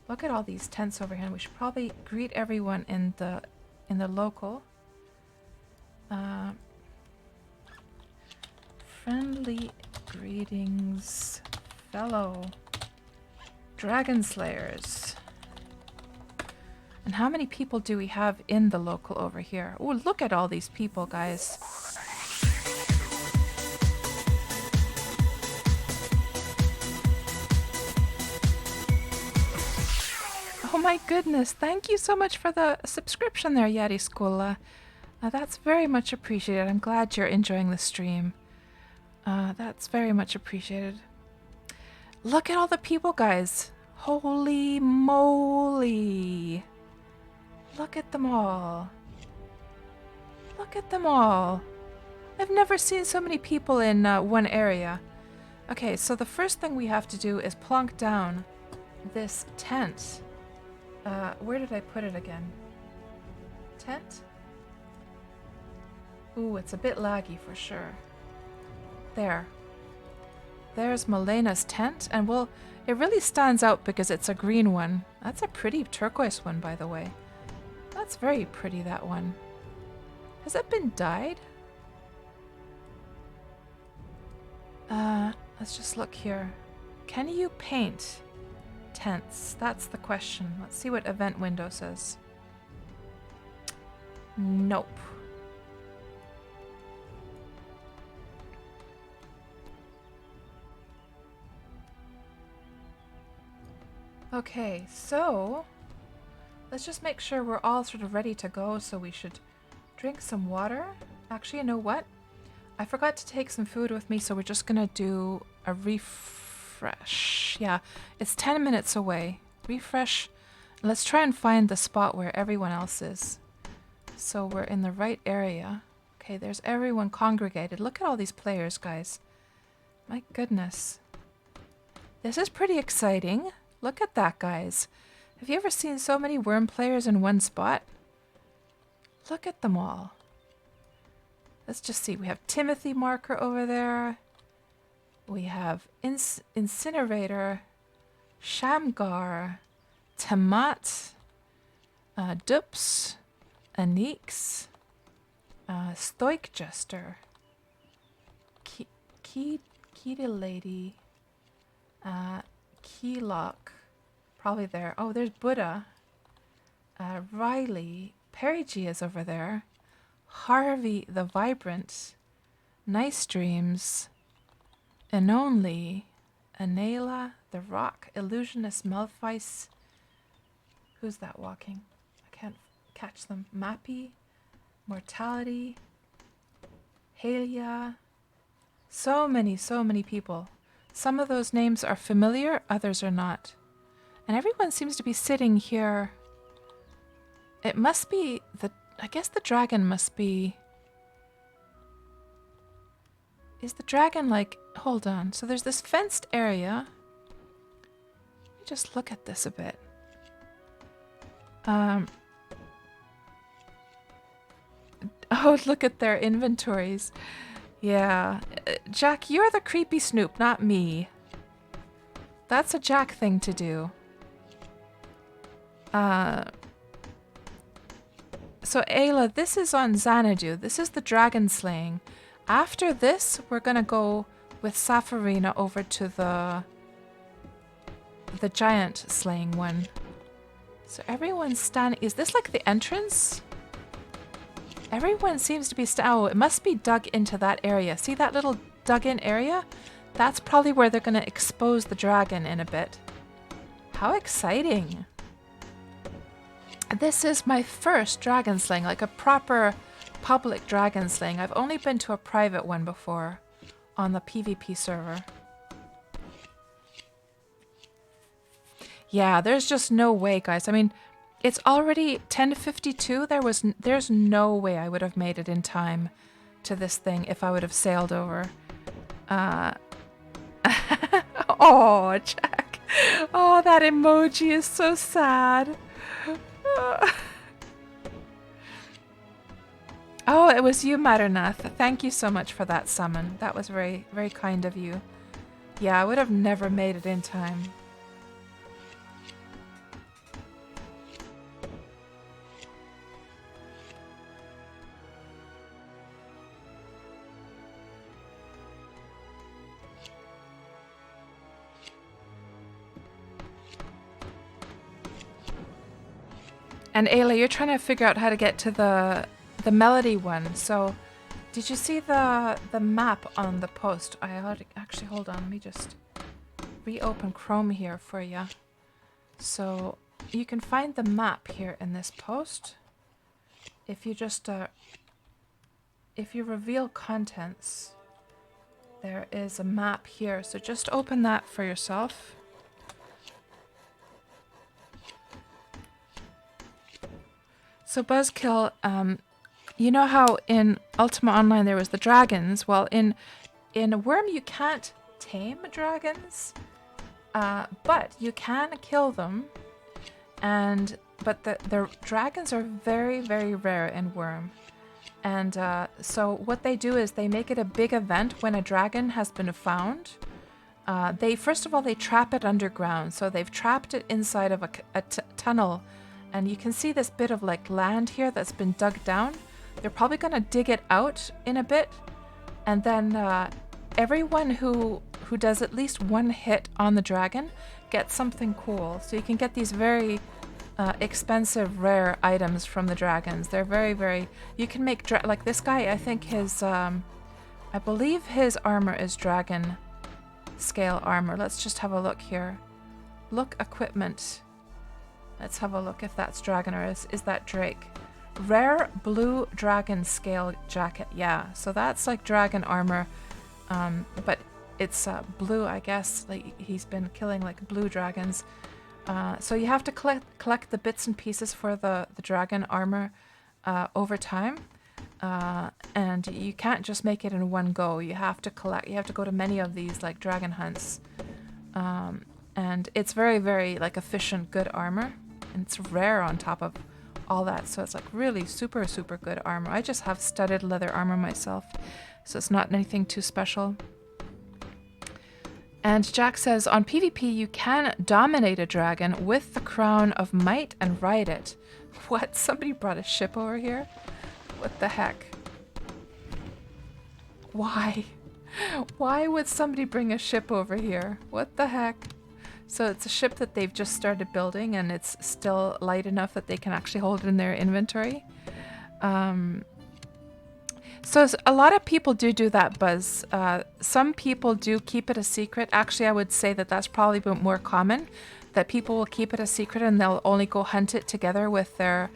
Look at all these tents over here. We should probably greet everyone in the local. Friendly greetings, fellow dragon slayers. And how many people do we have in the local over here? Oh, look at all these people, guys. Oh my goodness, thank you so much for the subscription there, Yeti Skola. That's very much appreciated. I'm glad you're enjoying the stream. That's very much appreciated. Look at all the people, guys. Holy moly. Look at them all. Look at them all. I've never seen so many people in one area. Okay, so the first thing we have to do is plonk down this tent. Where did I put it again? Tent? Ooh, it's a bit laggy for sure. There. There's Melena's tent, and it really stands out because it's a green one. That's a pretty turquoise one, by the way. That's very pretty, that one. Has it been dyed? Let's just look here. Can you paint tents? That's the question. Let's see what event window says. Nope. Okay, so let's just make sure we're all sort of ready to go. So we should drink some water. Actually, you know what? I forgot to take some food with me, so we're just gonna do a refresh. Yeah, it's 10 minutes away. Refresh. Let's try and find the spot where everyone else is. So we're in the right area. Okay, there's everyone congregated. Look at all these players, guys. My goodness. This is pretty exciting. Look at that, guys. Have you ever seen so many Wurm players in one spot? Look at them all. Let's just see. We have Timothy marker over there. We have Incinerator, Shamgar, Tamat, Dups, Anix, Stoic Jester, Key Lady, Keylock, probably there. Oh, there's Buddha, Riley, Perigi is over there, Harvey the Vibrant, Nice Dreams, Enonly, Anela, The Rock, Illusionist Malphite. Who's that walking? I can't catch them. Mappy, Mortality, Halia. So many people. Some of those names are familiar, others are not. And everyone seems to be sitting here. It must be I guess the dragon must be... Is the dragon like... Hold on. So there's this fenced area. Let me just look at this a bit. Oh, look at their inventories. Yeah. Jack, you're the creepy snoop, not me. That's a Jack thing to do. So Ayla, this is on Xanadu. This is the dragon slaying. After this, we're gonna go with Safarina over to the giant slaying one. So everyone's standing. Is this like the entrance? Everyone seems to be oh, it must be dug into that area. See that little dug in area? That's probably where they're gonna expose the dragon in a bit. How exciting. This is my first dragon slaying, like a proper public dragon slaying. I've only been to a private one before on the PvP server. Yeah, there's just no way, guys. I mean, it's already 10:52. There's no way I would have made it in time to this thing if I would have sailed over. Oh, Jack. Oh, that emoji is so sad. Oh, it was you, Maternath. Thank you so much for that summon. That was very, very kind of you. Yeah, I would have never made it in time. And Ayla, you're trying to figure out how to get to the melody one. So, did you see the map on the post? Actually, hold on. Let me just reopen Chrome here for you. So you can find the map here in this post. If you just if you reveal contents, there is a map here. So just open that for yourself. So Buzzkill, You know how in Ultima Online there was the dragons? Well, in Wurm you can't tame dragons, but you can kill them. But the dragons are very, very rare in Wurm. And so what they do is they make it a big event when a dragon has been found. They first of all, they trap it underground. So they've trapped it inside of a tunnel. And you can see this bit of like land here that's been dug down. They're probably going to dig it out in a bit. And then everyone who does at least one hit on the dragon gets something cool. So you can get these very expensive, rare items from the dragons. They're very, very... You can make... like this guy, I think his... I believe his armor is dragon scale armor. Let's just have a look here. Look, equipment. Let's have a look if that's dragon or is that Drake. Rare blue dragon scale jacket. Yeah, so that's like dragon armor. But it's blue, I guess. Like he's been killing like blue dragons. So you have to collect the bits and pieces for the dragon armor over time. And you can't just make it in one go. You have to go to many of these like dragon hunts. And it's very, very like efficient, good armor. And it's rare on top of all that. So it's like really super, super good armor. I just have studded leather armor myself. So it's not anything too special. And Jack says, on PvP, you can dominate a dragon with the crown of might and ride it. What? Somebody brought a ship over here? What the heck? Why? Why would somebody bring a ship over here? What the heck? So it's a ship that they've just started building and it's still light enough that they can actually hold it in their inventory. So a lot of people do that, Buzz. Some people do keep it a secret. Actually, I would say that that's probably more common, that people will keep it a secret and they'll only go hunt it together with their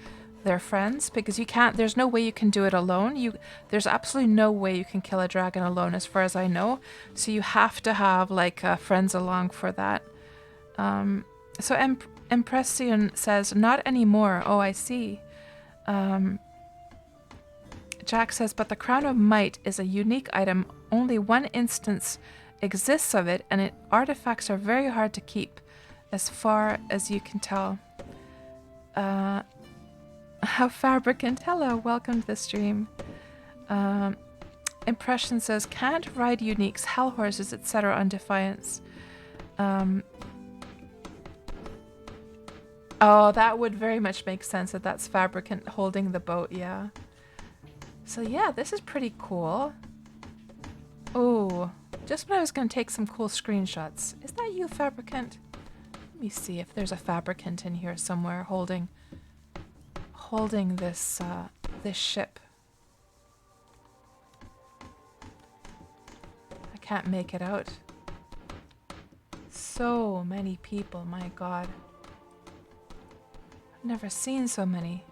friends, because you can't, there's no way you can do it alone. There's absolutely no way you can kill a dragon alone as far as I know. So you have to have like friends along for that. So Impression says, not anymore. Oh, I see. Jack says, but the Crown of Might is a unique item. Only one instance exists of it, and artifacts are very hard to keep, as far as you can tell. How Fabricant, hello, welcome to the stream. Impression says, can't ride uniques, hell horses, etc. on Defiance. Oh, that would very much make sense that that's Fabricant holding the boat, yeah. So yeah, this is pretty cool. Oh, just when I was going to take some cool screenshots. Is that you, Fabricant? Let me see if there's a Fabricant in here somewhere holding this this ship. I can't make it out. So many people, my God. I've never seen so many.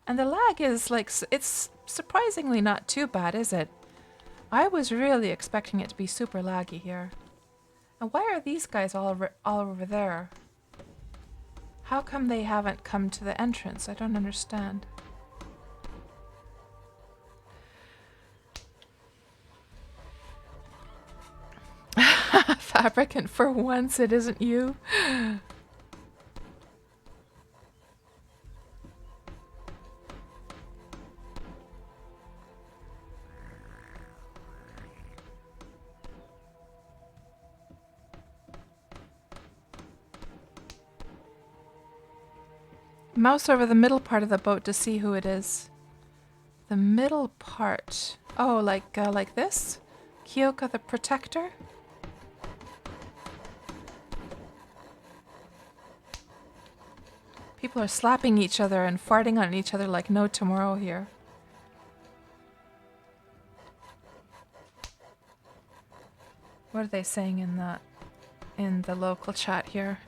And the lag is like, it's surprisingly not too bad, is it? I was really expecting it to be super laggy here. And why are these guys all over there? How come they haven't come to the entrance? I don't understand. Fabricant, for once it isn't you. Mouse over the middle part of the boat to see who it is. The middle part. Oh, like this? Kyoka the Protector? People are slapping each other and farting on each other like no tomorrow here. What are they saying in the local chat here?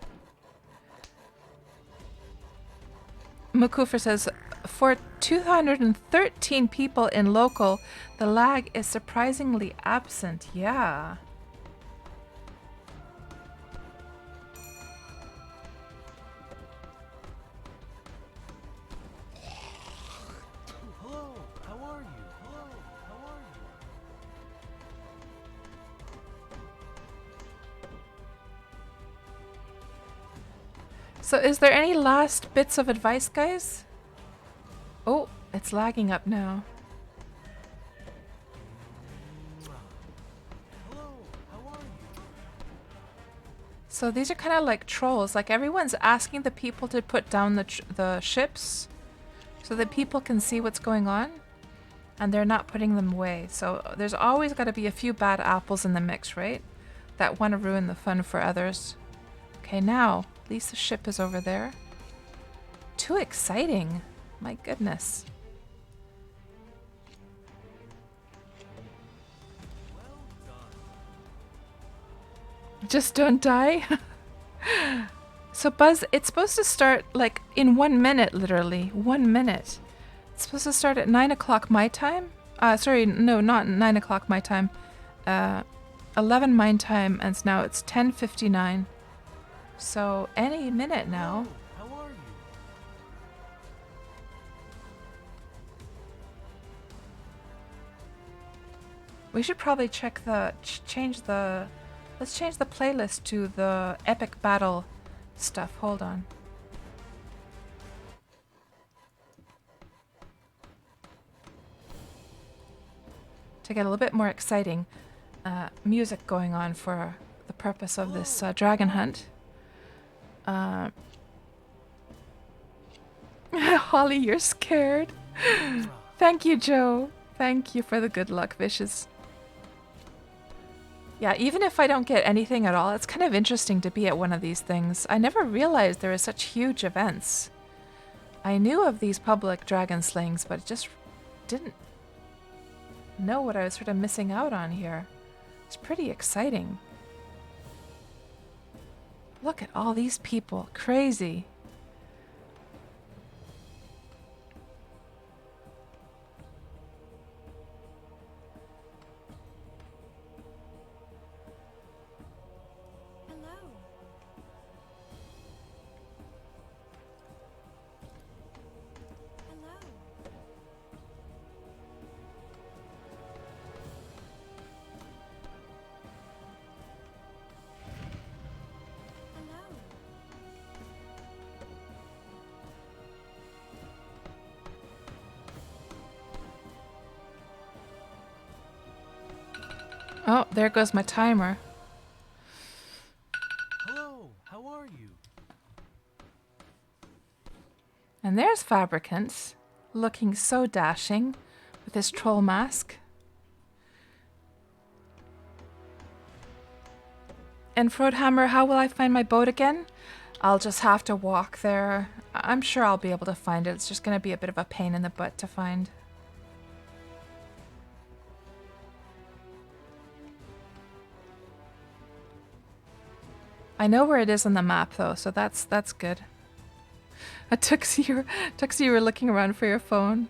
Mukufer says, for 213 people in local, the lag is surprisingly absent. Yeah. So is there any last bits of advice, guys? Oh, it's lagging up now. So these are kind of like trolls. Like everyone's asking the people to put down the ships so that people can see what's going on, and they're not putting them away. So there's always got to be a few bad apples in the mix, right? That want to ruin the fun for others. Okay, now at least the ship is over there. Too exciting. My goodness. Just don't die. So Buzz, it's supposed to start like in 1 minute, literally 1 minute. It's supposed to start at 9 o'clock my time. Sorry, no, not 9 o'clock my time. 11 my time, and now it's 10:59. So any minute now. How are you? We should probably check the change the. Let's change the playlist to the epic battle stuff. Hold on. To get a little bit more exciting music going on for the purpose of this dragon hunt. Holly, you're scared. Thank you, Joe. Thank you for the good luck wishes. Yeah, even if I don't get anything at all, it's kind of interesting to be at one of these things. I never realized there were such huge events. I knew of these public dragon slayings, but just didn't know what I was sort of missing out on here. It's pretty exciting. Look at all these people. Crazy. Oh, there goes my timer. Hello, how are you? And there's Fabricant, looking so dashing with his troll mask. And Frodhammer, how will I find my boat again? I'll just have to walk there. I'm sure I'll be able to find it. It's just going to be a bit of a pain in the butt to find. I know where it is on the map though, so that's good. A Tuxie, you were looking around for your phone.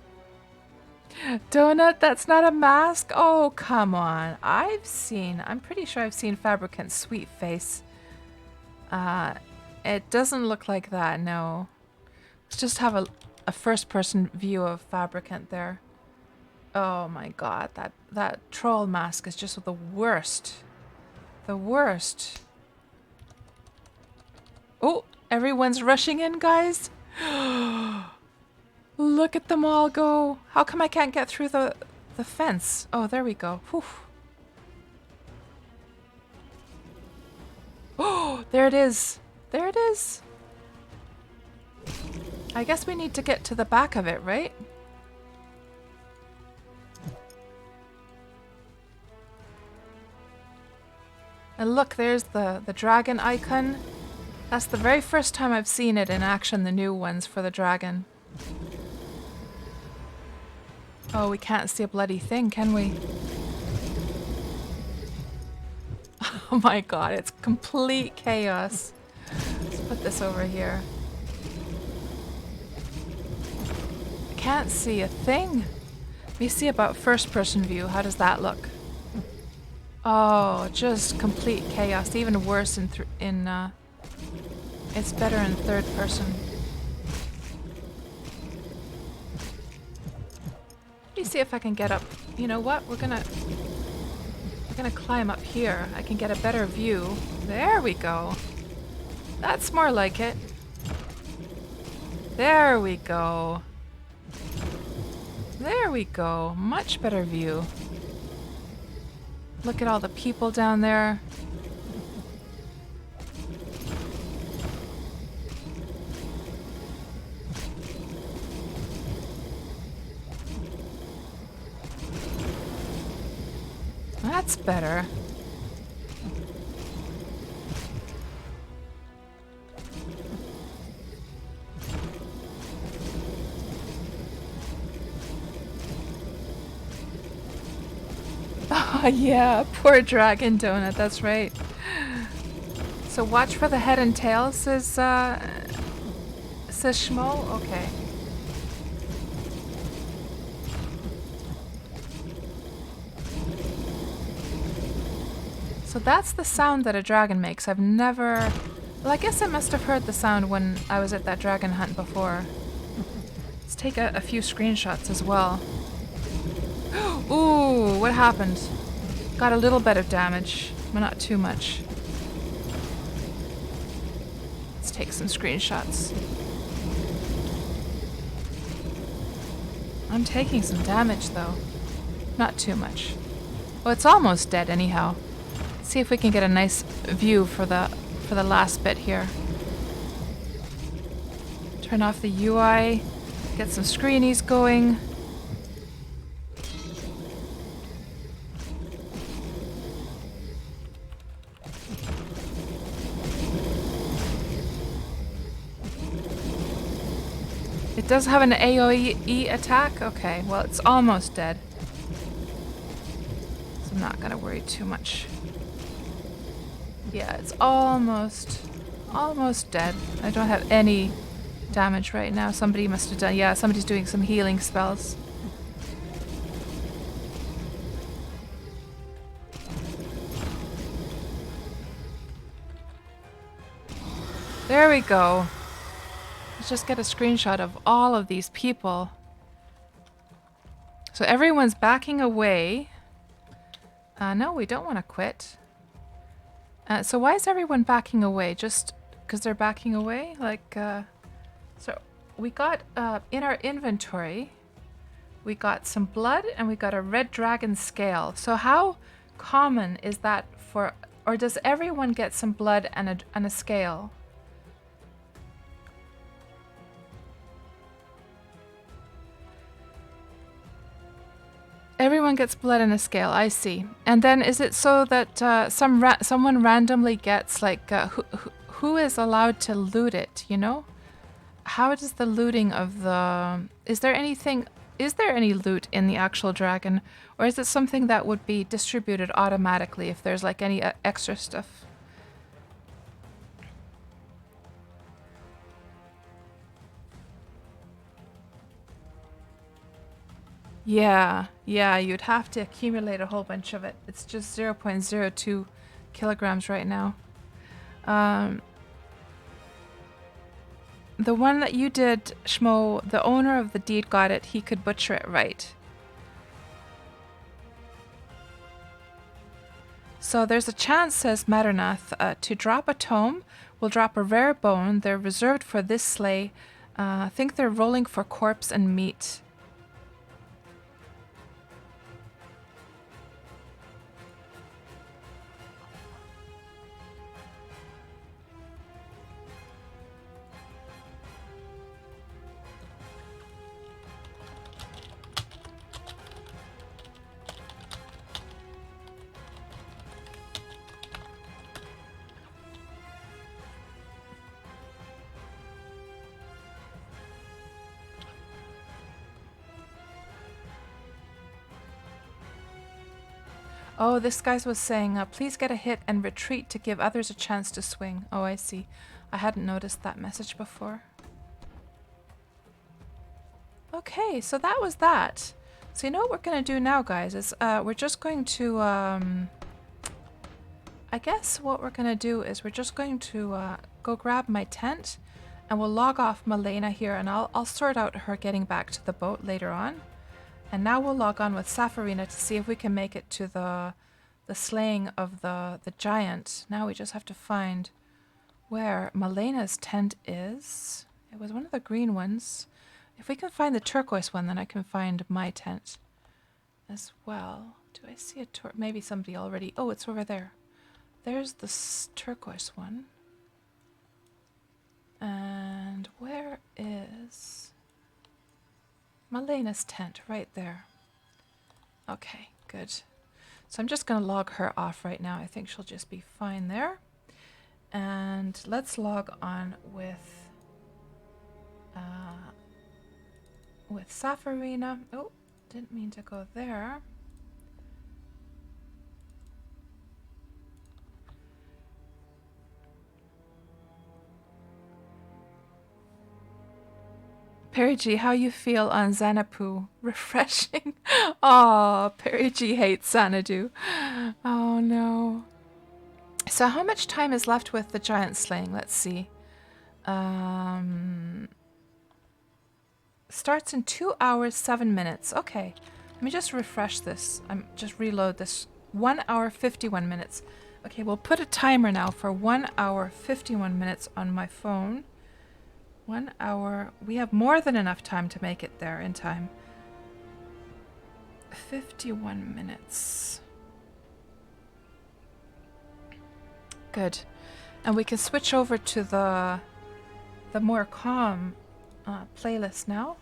Donut, that's not a mask? Oh, come on. I'm pretty sure I've seen Fabricant's sweet face. It doesn't look like that, no. Let's just have a first-person view of Fabricant there. Oh my god, that troll mask is just the worst. The worst. Oh, everyone's rushing in, guys. Look at them all go. How come I can't get through the fence? Oh, there we go. Whew. Oh, there it is. There it is. I guess we need to get to the back of it, right? And look, there's the dragon icon. That's the very first time I've seen it in action, the new ones for the dragon. Oh, we can't see a bloody thing, can we? Oh my god, it's complete chaos. Let's put this over here. I can't see a thing. Let me see about first person view. How does that look? Oh, just complete chaos. Even worse in it's better in third person. Let me see if I can get up. You know what? We're gonna climb up here. I can get a better view. There we go. That's more like it. There we go. There we go. Much better view. Look at all the people down there. That's better. Oh yeah, poor Dragon Donut, that's right. So watch for the head and tail, says Schmo? Okay. So that's the sound that a dragon makes. I've never... Well, I guess I must have heard the sound when I was at that dragon hunt before. Let's take a few screenshots as well. Ooh, what happened? Got a little bit of damage, but not too much. Let's take some screenshots. I'm taking some damage though. Not too much. Well, it's almost dead anyhow. Let's see if we can get a nice view for the last bit here. Turn off the UI, get some screenies going. It does have an AoE attack? Okay, well it's almost dead. So I'm not gonna worry too much. Yeah, it's almost dead. I don't have any damage right now. Somebody must have done, yeah, somebody's doing some healing spells. There we go. Let's just get a screenshot of all of these people. So everyone's backing away. No, we don't want to quit. So why is everyone backing away? Just because they're backing away? Like, so we got, in our inventory, we got some blood and we got a red dragon scale. So how common is that for, or does everyone get some blood and a scale? Everyone gets blood and a scale, I see. And then is it so that someone randomly gets, like, who is allowed to loot it, you know? How does the looting of the... Is there any loot in the actual dragon? Or is it something that would be distributed automatically if there's, like, any extra stuff? Yeah, you'd have to accumulate a whole bunch of it. It's just 0.02 kilograms right now. The one that you did, Schmo, the owner of the deed got it. He could butcher it right. So there's a chance, says Maternath, to drop a tome. We'll drop a rare bone. They're reserved for this sleigh. I think they're rolling for corpse and meat. Oh, this guy was saying, please get a hit and retreat to give others a chance to swing. Oh, I see. I hadn't noticed that message before. Okay, so that was that. So you know what we're going to do now, guys, is we're just going to... I guess what we're going to do is we're just going to go grab my tent and we'll log off Malena here and I'll sort out her getting back to the boat later on. And now we'll log on with Safarina to see if we can make it to the slaying of the giant. Now we just have to find where Malena's tent is. It was one of the green ones. If we can find the turquoise one, then I can find my tent as well. Do I see a maybe somebody already... Oh, it's over there. There's the turquoise one. And where is Malena's tent? Right there. Okay, good. So I'm just going to log her off right now. I think she'll just be fine there. And let's log on with Safarina. Oh, didn't mean to go there. Perry G, how you feel on Xanadu? Refreshing. Oh, Perry G hates Xanadu. Oh no. So how much time is left with the giant slaying? Let's see. Starts in 2 hours, 7 minutes. Okay. Let me just refresh this. I'm just reload this. 1 hour, 51 minutes. Okay, we'll put a timer now for 1 hour, 51 minutes on my phone. 1 hour. We have more than enough time to make it there in time. 51 minutes. Good. And we can switch over to the more calm playlist now.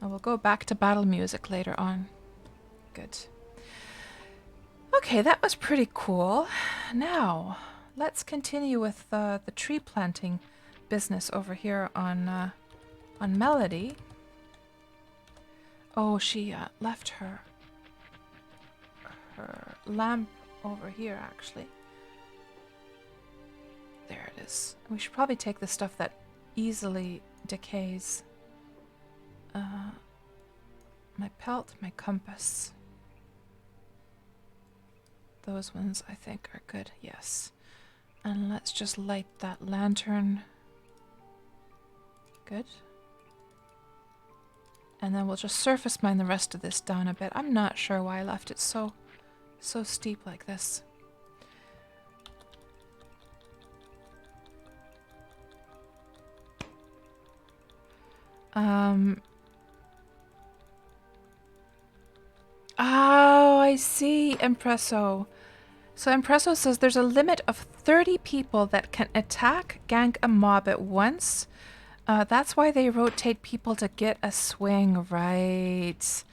And we'll go back to battle music later on. Good. Okay, that was pretty cool. Now, let's continue with the tree planting business over here on Melody. Oh, she left her lamp over here, actually. There it is. We should probably take the stuff that easily decays. My pelt, my compass. Those ones I think are good, yes. And let's just light that lantern. Good. And then we'll just surface mine the rest of this down a bit. I'm not sure why I left it so steep like this. Oh, I see, Impresso. So Impresso says there's a limit of 30 people that can attack, gank a mob at once. That's why they rotate people to get a swing, right?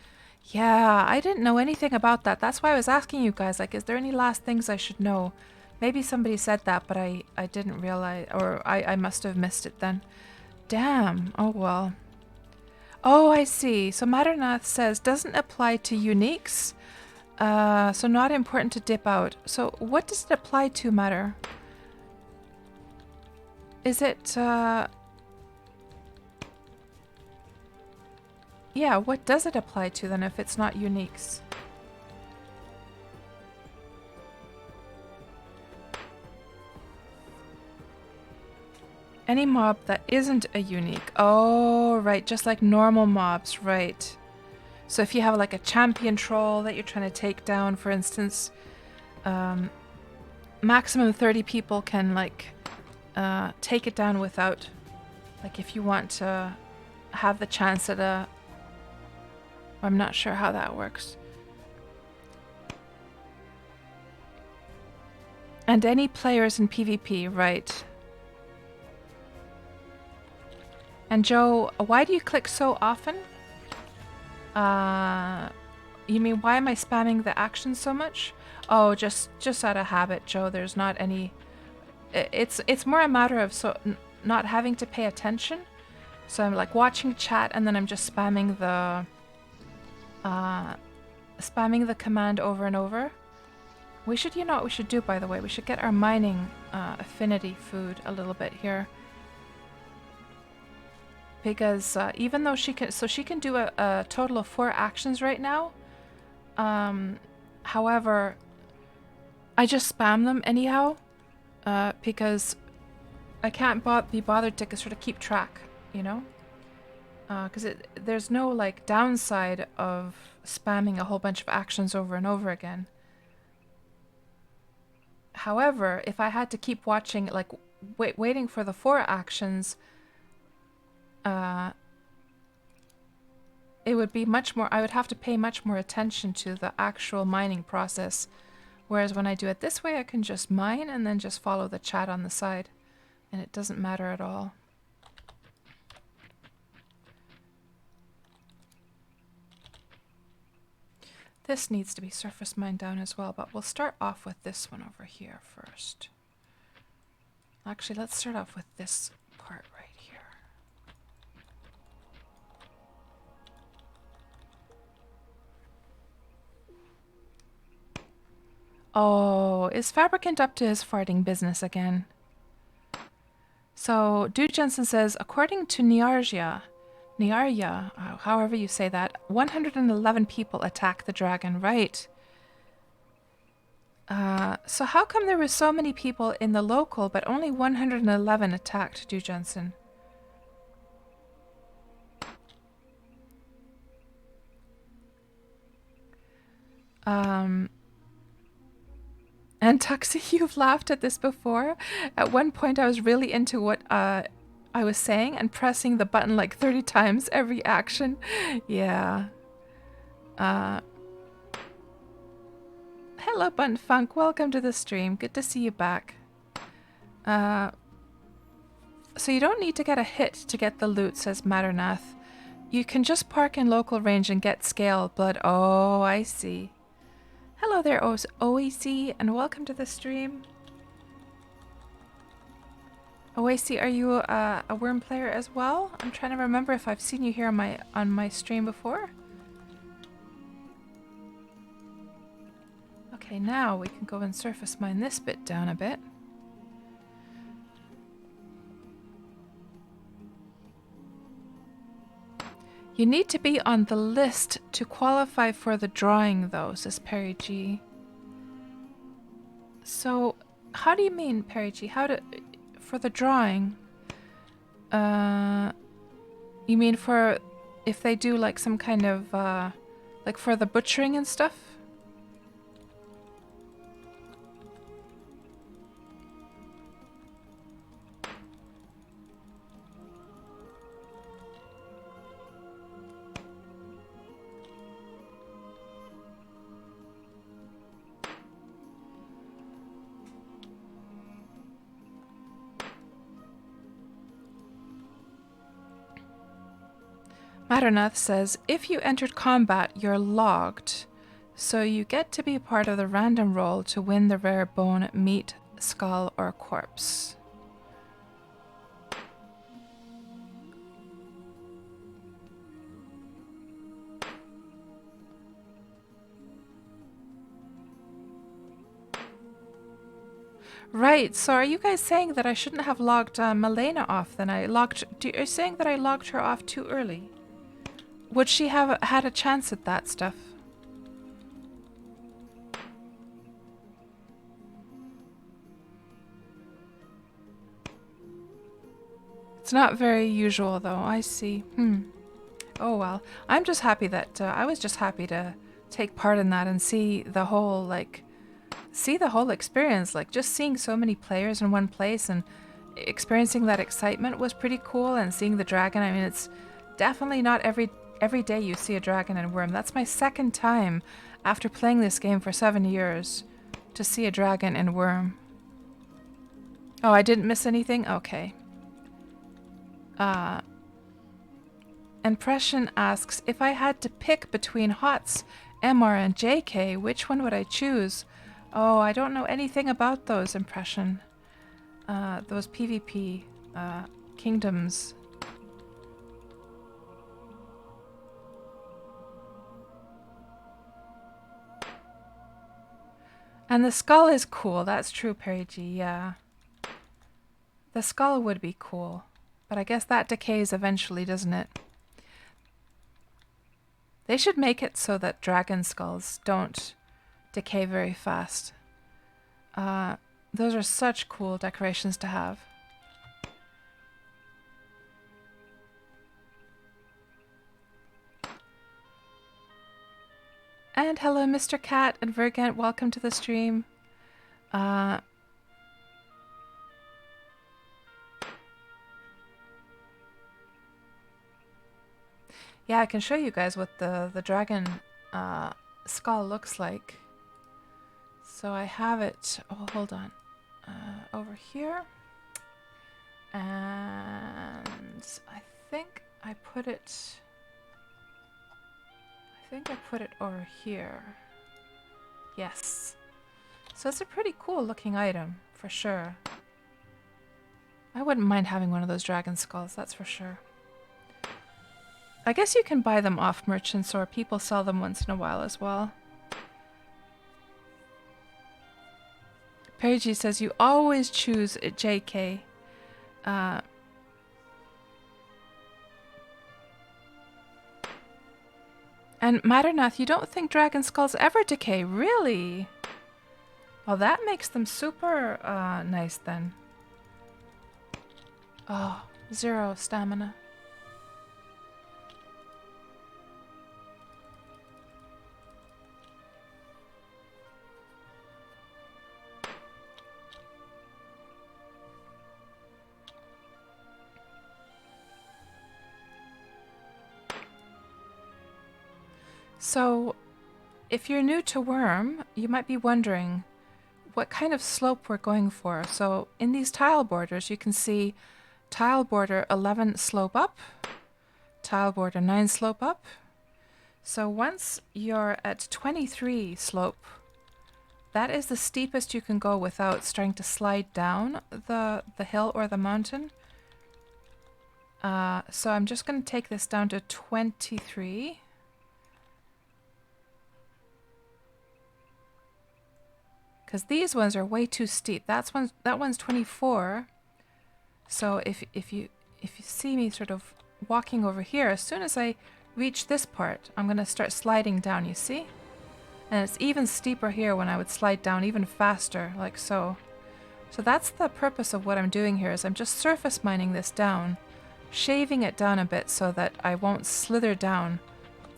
Yeah, I didn't know anything about that. That's why I was asking you guys, like, is there any last things I should know? Maybe somebody said that, but I didn't realize, or I must have missed it then. Damn, oh well. Oh, I see. So Matternath says doesn't apply to uniques. So not important to dip out. So what does it apply to, Matter? Is it, yeah, what does it apply to then if it's not uniques? Any mob that isn't a unique. Oh, right. Just like normal mobs, right. So if you have like a champion troll that you're trying to take down, for instance, maximum 30 people can like take it down without, like if you want to have the chance at a... I'm not sure how that works. And any players in PvP, right. And Joe, why do you click so often? You mean why am I spamming the action so much? Oh, just out of habit, Joe. There's not any... It's more a matter of not having to pay attention. So I'm like watching chat and then I'm just spamming the command over and over. We should, you know what we should do, by the way? We should get our mining affinity food a little bit here. Because even though she can do a total of 4 actions right now. However, I just spam them anyhow. Because I can't be bothered to sort of keep track, you know? Because there's no like downside of spamming a whole bunch of actions over and over again. However, if I had to keep watching, like waiting for the 4 actions, it would be much more, I would have to pay much more attention to the actual mining process. Whereas when I do it this way, I can just mine and then just follow the chat on the side. And it doesn't matter at all. This needs to be surface mined down as well, but we'll start off with this one over here first. Actually, let's start off with this part right here. Oh, is Fabricant up to his farting business again? So, Dude Jensen says, according to Nyarja, however you say that, 111 people attacked the dragon, right? So how come there were so many people in the local, but only 111 attacked Dude Jensen? And Tuxie, you've laughed at this before. At one point, I was really into what I was saying and pressing the button like 30 times every action. Yeah. Hello, Bun Funk. Welcome to the stream. Good to see you back. So you don't need to get a hit to get the loot, says Matternath. You can just park in local range and get scale blood. Oh, I see. Hello there, OEC, and welcome to the stream. OEC, are you a Wurm player as well? I'm trying to remember if I've seen you here on my stream before. Okay, now we can go and surface mine this bit down a bit. You need to be on the list to qualify for the drawing, though, says Perry G. So, how do you mean, Perry G? For the drawing? You mean for if they do like some kind of like for the butchering and stuff? Matternath says, if you entered combat, you're logged, so you get to be part of the random roll to win the rare bone, meat, skull, or corpse. Right, so are you guys saying that I shouldn't have logged Milena off then? Are you saying that I logged her off too early? Would she have had a chance at that stuff? It's not very usual though, I see. Oh well. I'm just happy that, I was just happy to take part in that and see the whole, experience. Like, just seeing so many players in one place and experiencing that excitement was pretty cool, and seeing the dragon, I mean, it's definitely not every day you see a dragon in Wurm. That's my second time after playing this game for 7 years to see a dragon in Wurm. Oh, I didn't miss anything? Okay. Impression asks, if I had to pick between HOTS, MR, and JK, which one would I choose? Oh, I don't know anything about those, Impression. Those PvP kingdoms. And the skull is cool. That's true, Perry G. Yeah. The skull would be cool. But I guess that decays eventually, doesn't it? They should make it so that dragon skulls don't decay very fast. Those are such cool decorations to have. And hello, Mr. Cat and Vergant. Welcome to the stream. Yeah, I can show you guys what the dragon skull looks like. So I have it, oh, hold on, over here. And I think I put it over here. Yes. So it's a pretty cool looking item, for sure. I wouldn't mind having one of those dragon skulls, that's for sure. I guess you can buy them off merchants or people sell them once in a while as well. Perry G says you always choose a JK. And Matternath, you don't think dragon skulls ever decay, really? Well, that makes them super nice then. Oh, 0 stamina. So, if you're new to Wurm, you might be wondering what kind of slope we're going for. So, in these tile borders, you can see tile border 11 slope up, tile border 9 slope up. So once you're at 23 slope, that is the steepest you can go without starting to slide down the hill or the mountain. So I'm just going to take this down to 23. Because these ones are way too steep. That one's 24. So if you see me sort of walking over here, as soon as I reach this part, I'm going to start sliding down, you see? And it's even steeper here when I would slide down even faster, like so. So that's the purpose of what I'm doing here, is I'm just surface mining this down, shaving it down a bit so that I won't slither down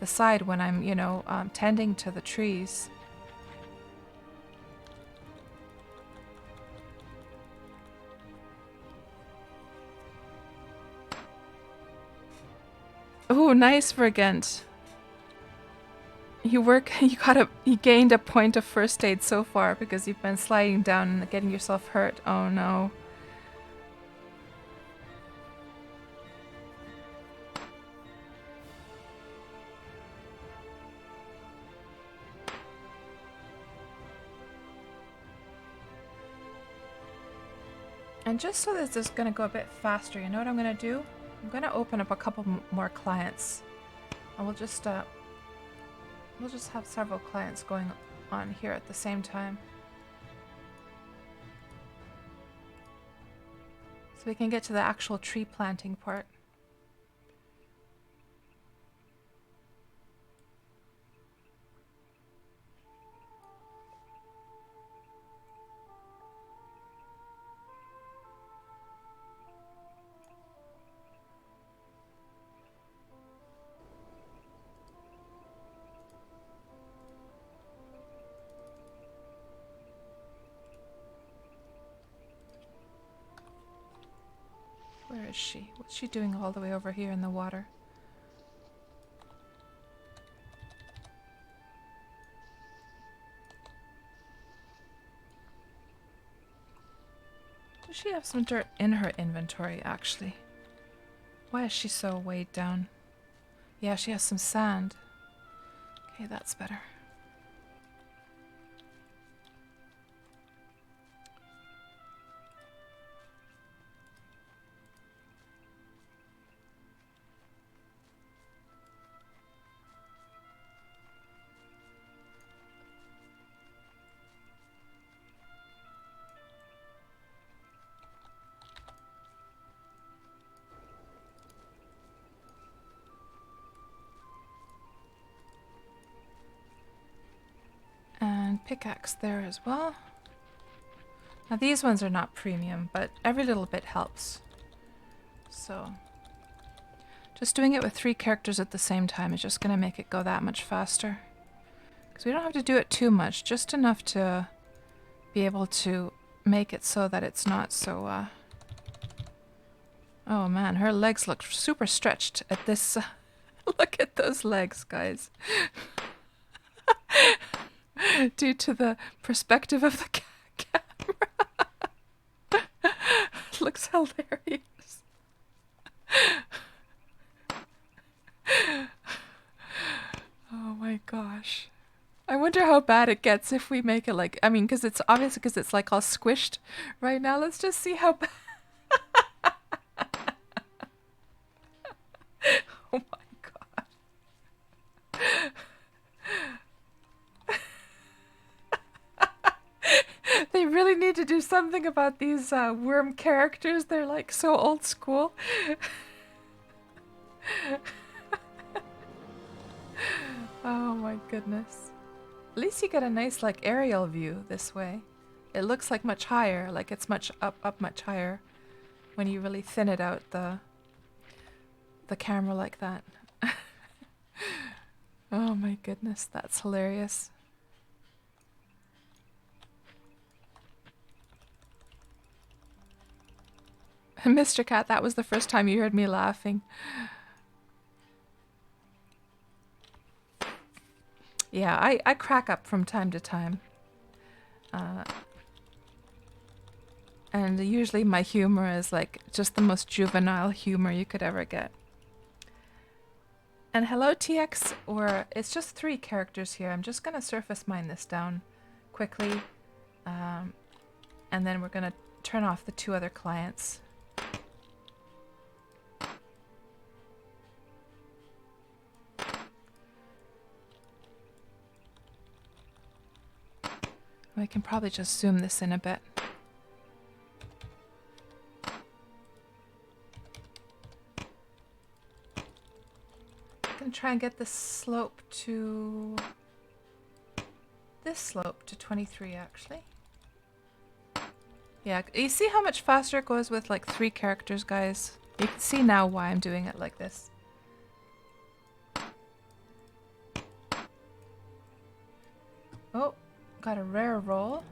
the side when I'm, you know, tending to the trees. Oh, nice, Vergent. You gained a point of first aid so far because you've been sliding down and getting yourself hurt. Oh no. And just so this is going to go a bit faster, you know what I'm going to do? I'm going to open up a couple more clients. And we'll just have several clients going on here at the same time. So we can get to the actual tree planting part. Where is she? What's she doing all the way over here in the water? Does she have some dirt in her inventory, actually? Why is she so weighed down? Yeah, she has some sand. Okay, that's better. Pickaxe there as well. Now these ones are not premium, but every little bit helps. So just doing it with 3 characters at the same time is just going to make it go that much faster. Because we don't have to do it too much, just enough to be able to make it so that it's not so... Oh man, her legs look super stretched at this Look at those legs, guys. Due to the perspective of the camera. It looks hilarious. Oh my gosh. I wonder how bad it gets if we make it like, I mean, because it's obvious because it's like all squished right now. Let's just see how bad. Oh my god. They really need to do something about these Wurm characters. They're like so old school. Oh my goodness. At least you get a nice like aerial view this way. It looks like much higher, like it's much up much higher when you really thin it out the camera like that. Oh my goodness, that's hilarious. Mr. Cat, that was the first time you heard me laughing. Yeah, I crack up from time to time. And usually my humor is like just the most juvenile humor you could ever get. And hello TX, or it's just 3 characters here. I'm just gonna surface mine this down quickly. And then we're gonna turn off the 2 other clients. We can probably just zoom this in a bit. I'm gonna try and get this slope to... this slope to 23 actually. Yeah, you see how much faster it goes with like 3 characters, guys? You can see now why I'm doing it like this. Oh, got a rare roll.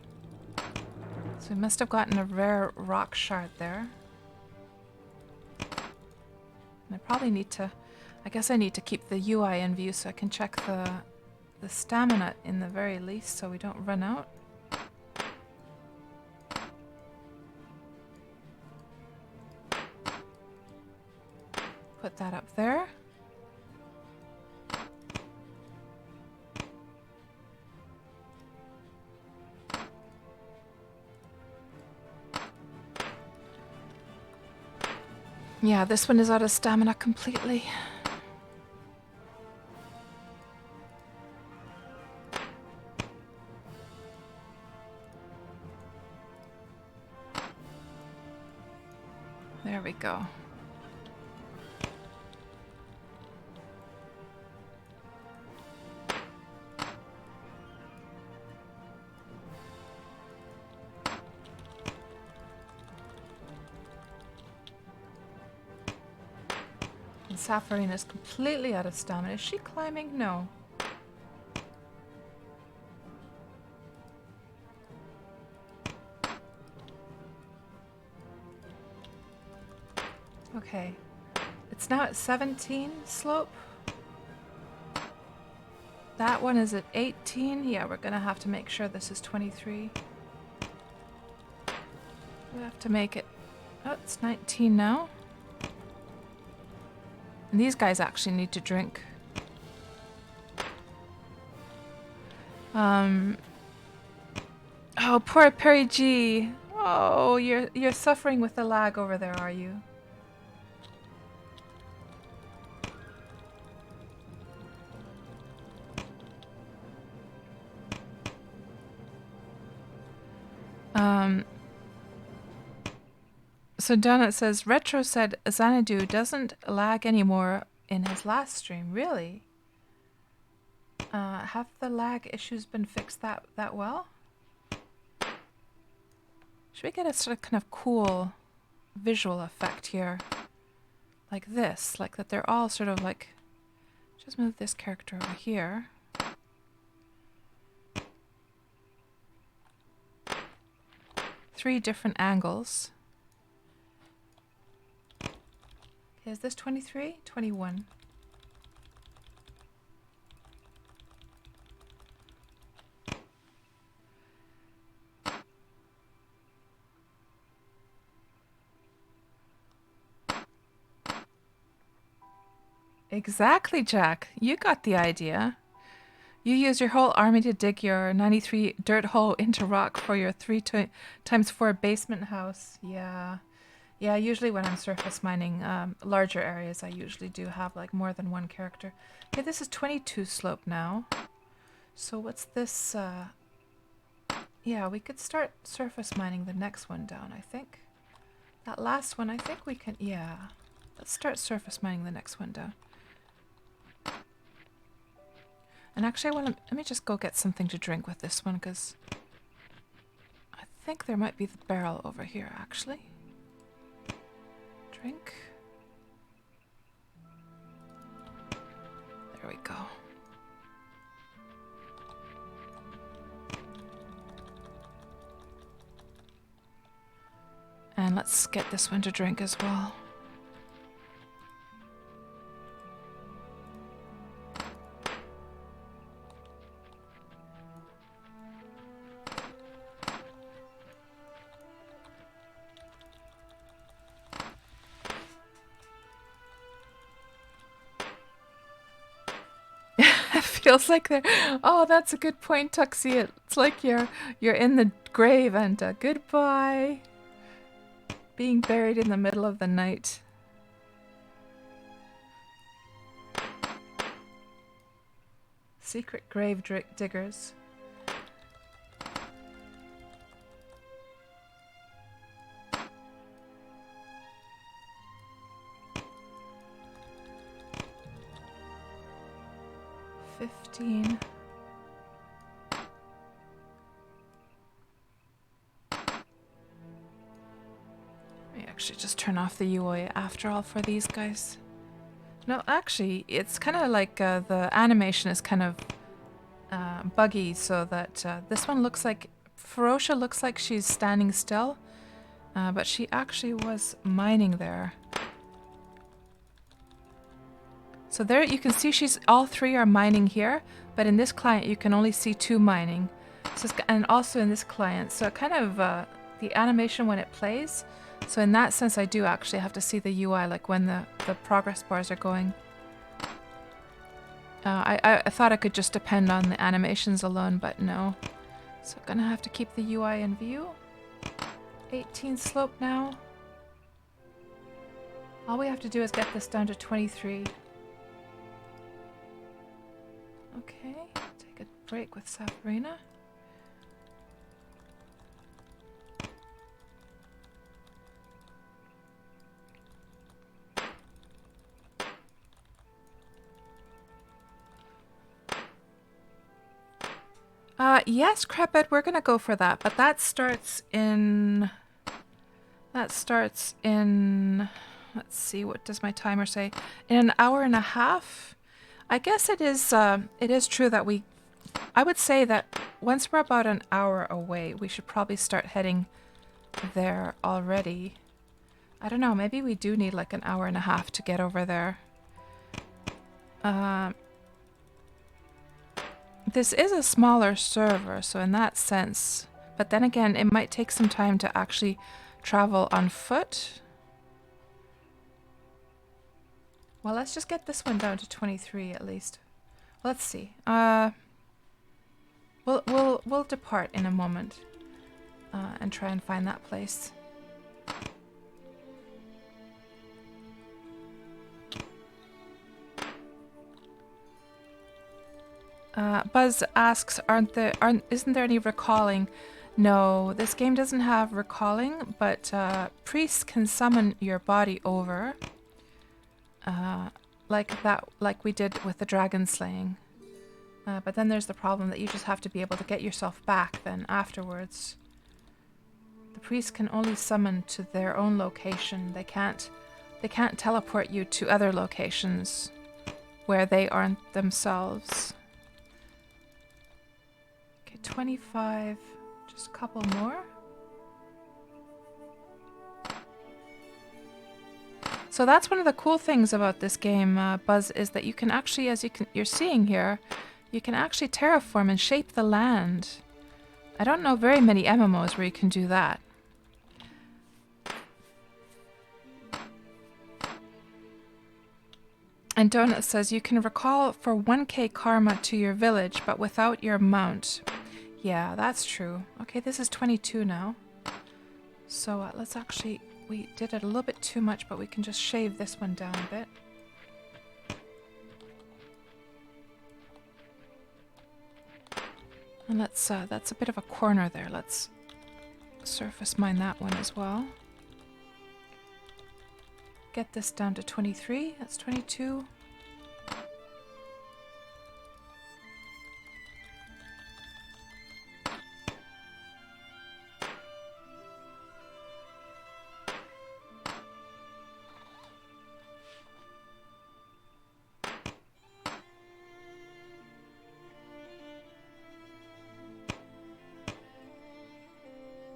So we must have gotten a rare rock shard there. And I probably need to... I guess I need to keep the UI in view so I can check the stamina in the very least so we don't run out. Put that up there. Yeah, this one is out of stamina completely. There we go. And Safarine is completely out of stamina. Is she climbing? No. Okay. It's now at 17 slope. That one is at 18. Yeah, we're gonna have to make sure this is 23. We have to make it... oh, it's 19 now. And these guys actually need to drink. Oh, poor Perry G. Oh, you're suffering with the lag over there, are you? So Donut says, Retro said Xanadu doesn't lag anymore in his last stream. Really? Have the lag issues been fixed that well? Should we get a sort of kind of cool visual effect here? Like this, like that they're all sort of like... just move this character over here. Three different angles. Okay, is this 23? 21. Exactly, Jack. You got the idea. You use your whole army to dig your 93 dirt hole into rock for your 3x4 basement house. Yeah. Yeah, usually when I'm surface mining larger areas, I usually do have like more than one character. Okay, this is 22 slope now. So what's this? Yeah, we could start surface mining the next one down, I think. That last one, I think we can, yeah. Let's start surface mining the next one down. And actually, I want to, let me just go get something to drink with this one, because I think there might be the barrel over here, actually. Drink. There we go. And let's get this one to drink as well. It feels like they're... Oh, that's a good point, Tuxie. It's like you're in the grave and goodbye. Being buried in the middle of the night. Secret grave diggers. Let me actually just turn off the UI after all for these guys. No, actually, it's kind of like the animation is kind of buggy, so that this one looks like... Ferocia looks like she's standing still, but she actually was mining there. So there you can see she's... all three are mining here, but in this client you can only see two mining. So and also in this client, so it kind of... the animation when it plays, so in that sense I do actually have to see the UI, like when the progress bars are going. I thought I could just depend on the animations alone, but no. So I'm gonna have to keep the UI in view. 18 slope now. All we have to do is get this down to 23. Okay, take a break with Safarina. Yes, Crepid, we're gonna go for that, but that starts in... Let's see, what does my timer say? In an hour and a half? I guess it is true that I would say that once we're about an hour away, we should probably start heading there already. I don't know, maybe we do need like an hour and a half to get over there. This is a smaller server, so in that sense, but then again, it might take some time to actually travel on foot. Well, let's just get this one down to 23 at least. Let's see. We'll depart in a moment and try and find that place. Buzz asks, isn't there any recalling? No, this game doesn't have recalling, but priests can summon your body over, like we did with the dragon slaying. But then there's the problem that you just have to be able to get yourself back then afterwards. The priests can only summon to their own location. They can't teleport you to other locations where they aren't themselves. 25, just a couple more. So that's one of the cool things about this game, Buzz, is that you can actually, as you're seeing here, you can actually terraform and shape the land. I don't know very many MMOs where you can do that. And Donut says you can recall for 1k karma to your village, but without your mount. Yeah, that's true. Okay, this is 22 now. So let's actually... We did it a little bit too much, but we can just shave this one down a bit. And let's... that's a bit of a corner there. Let's surface mine that one as well. Get this down to 23. That's 22.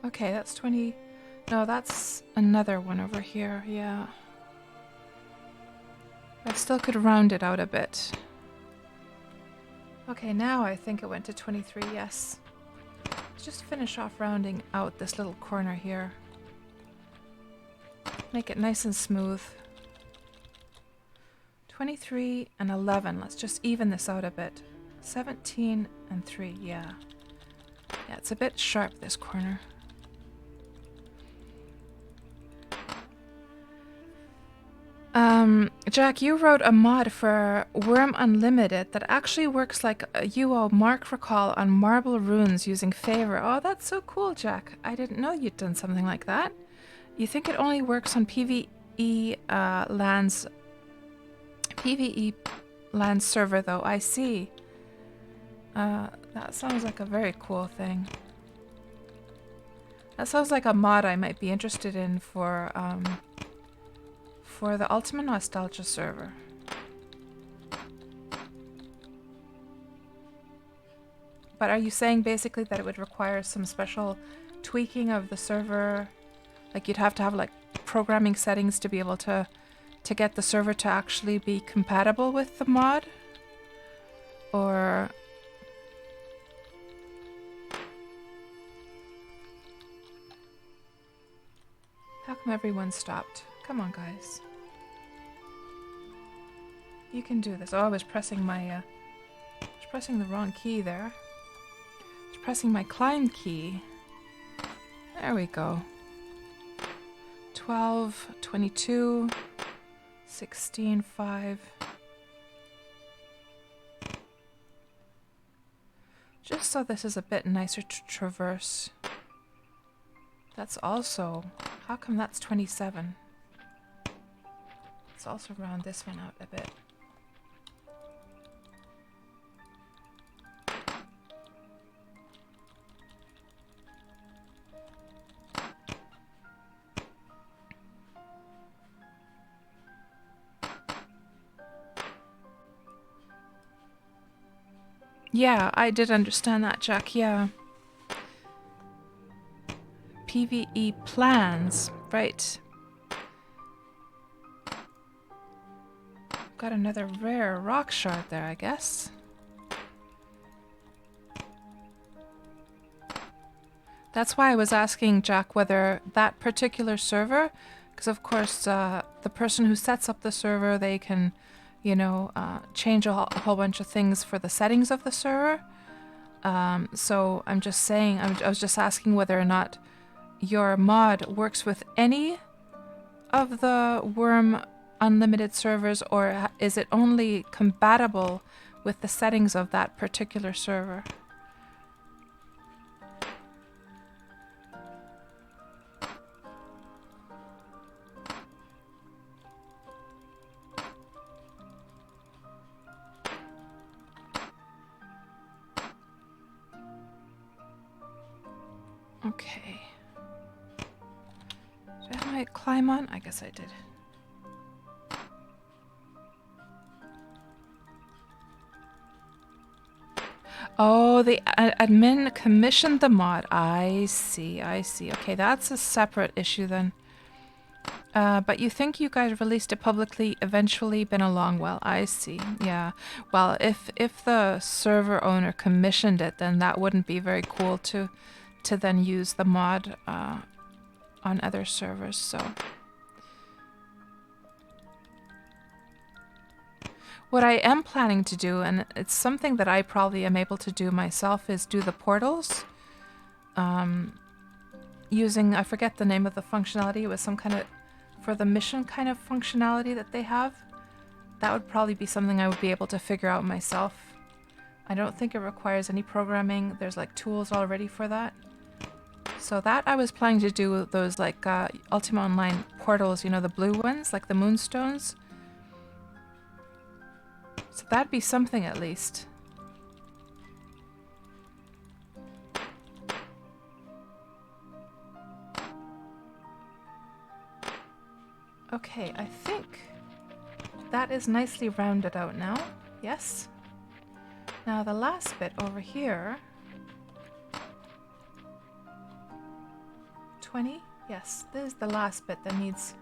Okay, that's 20. No, that's another one over here. Yeah. I still could round it out a bit. Okay, now I think it went to 23, yes. Let's just finish off rounding out this little corner here. Make it nice and smooth. 23 and 11. Let's just even this out a bit. 17 and 3, yeah. Yeah, it's a bit sharp, this corner. Jack, you wrote a mod for Wurm Unlimited that actually works like a UO Mark Recall on marble runes using favor. Oh, that's so cool, Jack. I didn't know you'd done something like that. You think it only works on PvE lands server, though. I see. That sounds like a very cool thing. That sounds like a mod I might be interested in for the Ultimate Nostalgia server. But are you saying basically that it would require some special tweaking of the server? Like you'd have to have like programming settings to be able to get the server to actually be compatible with the mod? Or... How come everyone stopped? Come on, guys. You can do this. Oh, I was pressing my... I was pressing the wrong key there. I was pressing my climb key. There we go. 12, 22, 16, 5. Just so this is a bit nicer to traverse. That's also... How come that's 27? Let's also round this one out a bit. Yeah, I did understand that, Jack, yeah. PvE plans, right. Got another rare rock shard there, I guess. That's why I was asking Jack whether that particular server, because of course the person who sets up the server, they can, you know, change a whole bunch of things for the settings of the server. So I'm just saying, I was just asking whether or not your mod works with any of the Wurm Unlimited servers, or is it only compatible with the settings of that particular server? Okay. Did I have my climb on? I guess I did. Oh, the admin commissioned the mod. I see, I see. Okay, that's a separate issue then. But you think you guys released it publicly, eventually been along well. I see, yeah. Well, if the server owner commissioned it, then that wouldn't be very cool to then use the mod on other servers, so... What I am planning to do, and it's something that I probably am able to do myself, is do the portals. Using, I forget the name of the functionality. It was some kind of, for the mission kind of functionality that they have. That would probably be something I would be able to figure out myself. I don't think it requires any programming. There's like tools already for that. So that I was planning to do those like Ultima Online portals, you know, the blue ones, like the moonstones. So that'd be something at least. Okay, I think that is nicely rounded out now. Yes. Now the last bit over here. 20? Yes, this is the last bit that needs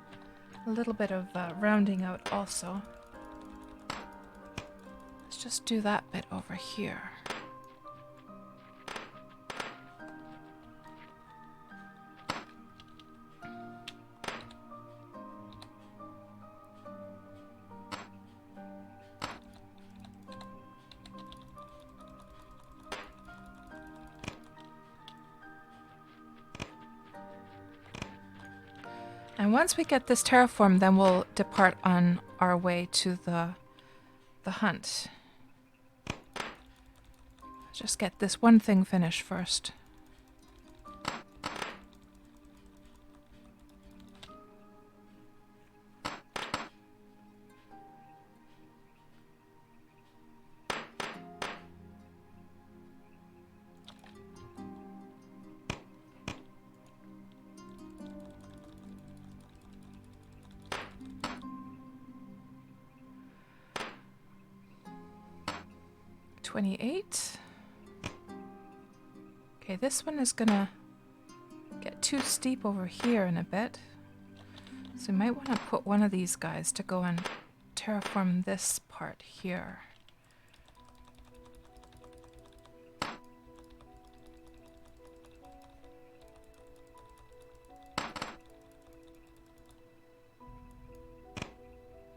a little bit of rounding out also. Let's just do that bit over here. And once we get this terraform, then we'll depart on our way to the hunt. Let's just get this one thing finished first. Okay, this one is gonna get too steep over here in a bit. So we might want to put one of these guys to go and terraform this part here.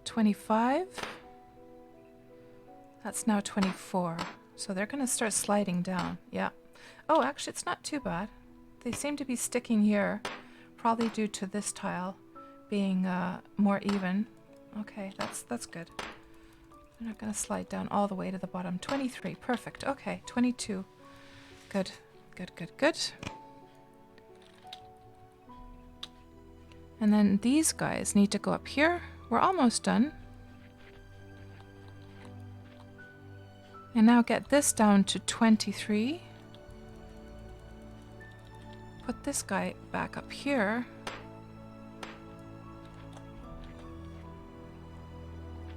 $25. That's now 24. So they're going to start sliding down. Yeah. Oh, actually, it's not too bad. They seem to be sticking here, probably due to this tile being more even. Okay, that's good. They're not going to slide down all the way to the bottom. 23. Perfect. Okay, 22. Good. Good, good, good. And then these guys need to go up here. We're almost done. And now get this down to 23. Put this guy back up here.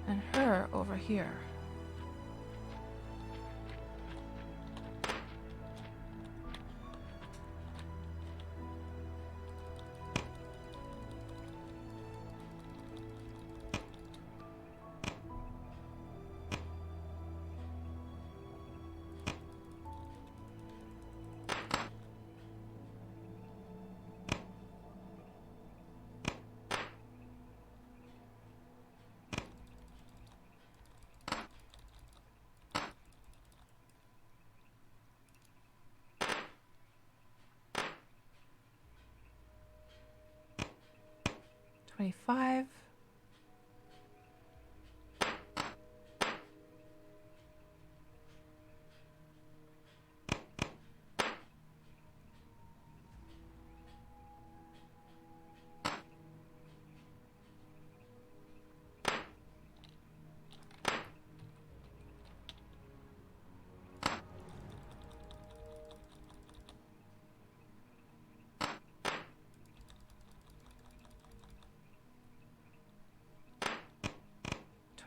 And her over here. $25.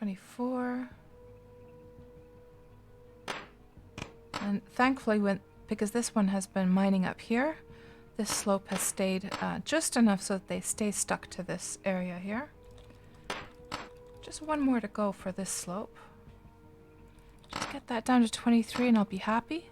$24. And thankfully, because this one has been mining up here, this slope has stayed just enough so that they stay stuck to this area here. Just one more to go for this slope. Just get that down to 23 and I'll be happy.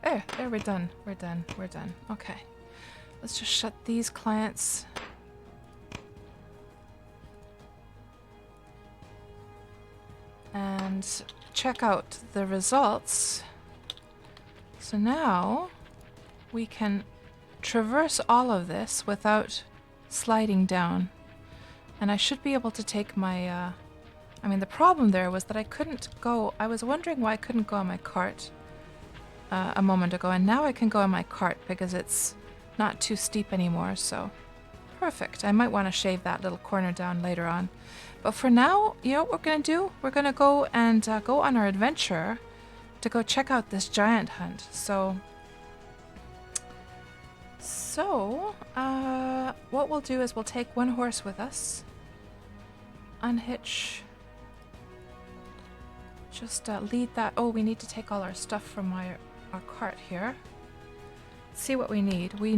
There, we're done. We're done. We're done. Okay. Let's just shut these clients. And check out the results. So now we can traverse all of this without sliding down. And I should be able to take my, I mean, the problem there was that I couldn't go, I was wondering why I couldn't go on my cart a moment ago, and now I can go on my cart because it's not too steep anymore, so perfect. I might want to shave that little corner down later on. But for now, you know what we're going to do? We're going to go and go on our adventure to go check out this giant hunt. So what we'll do is we'll take one horse with us, unhitch, just lead that. Oh, we need to take all our stuff from our cart here. Let's see what we need. We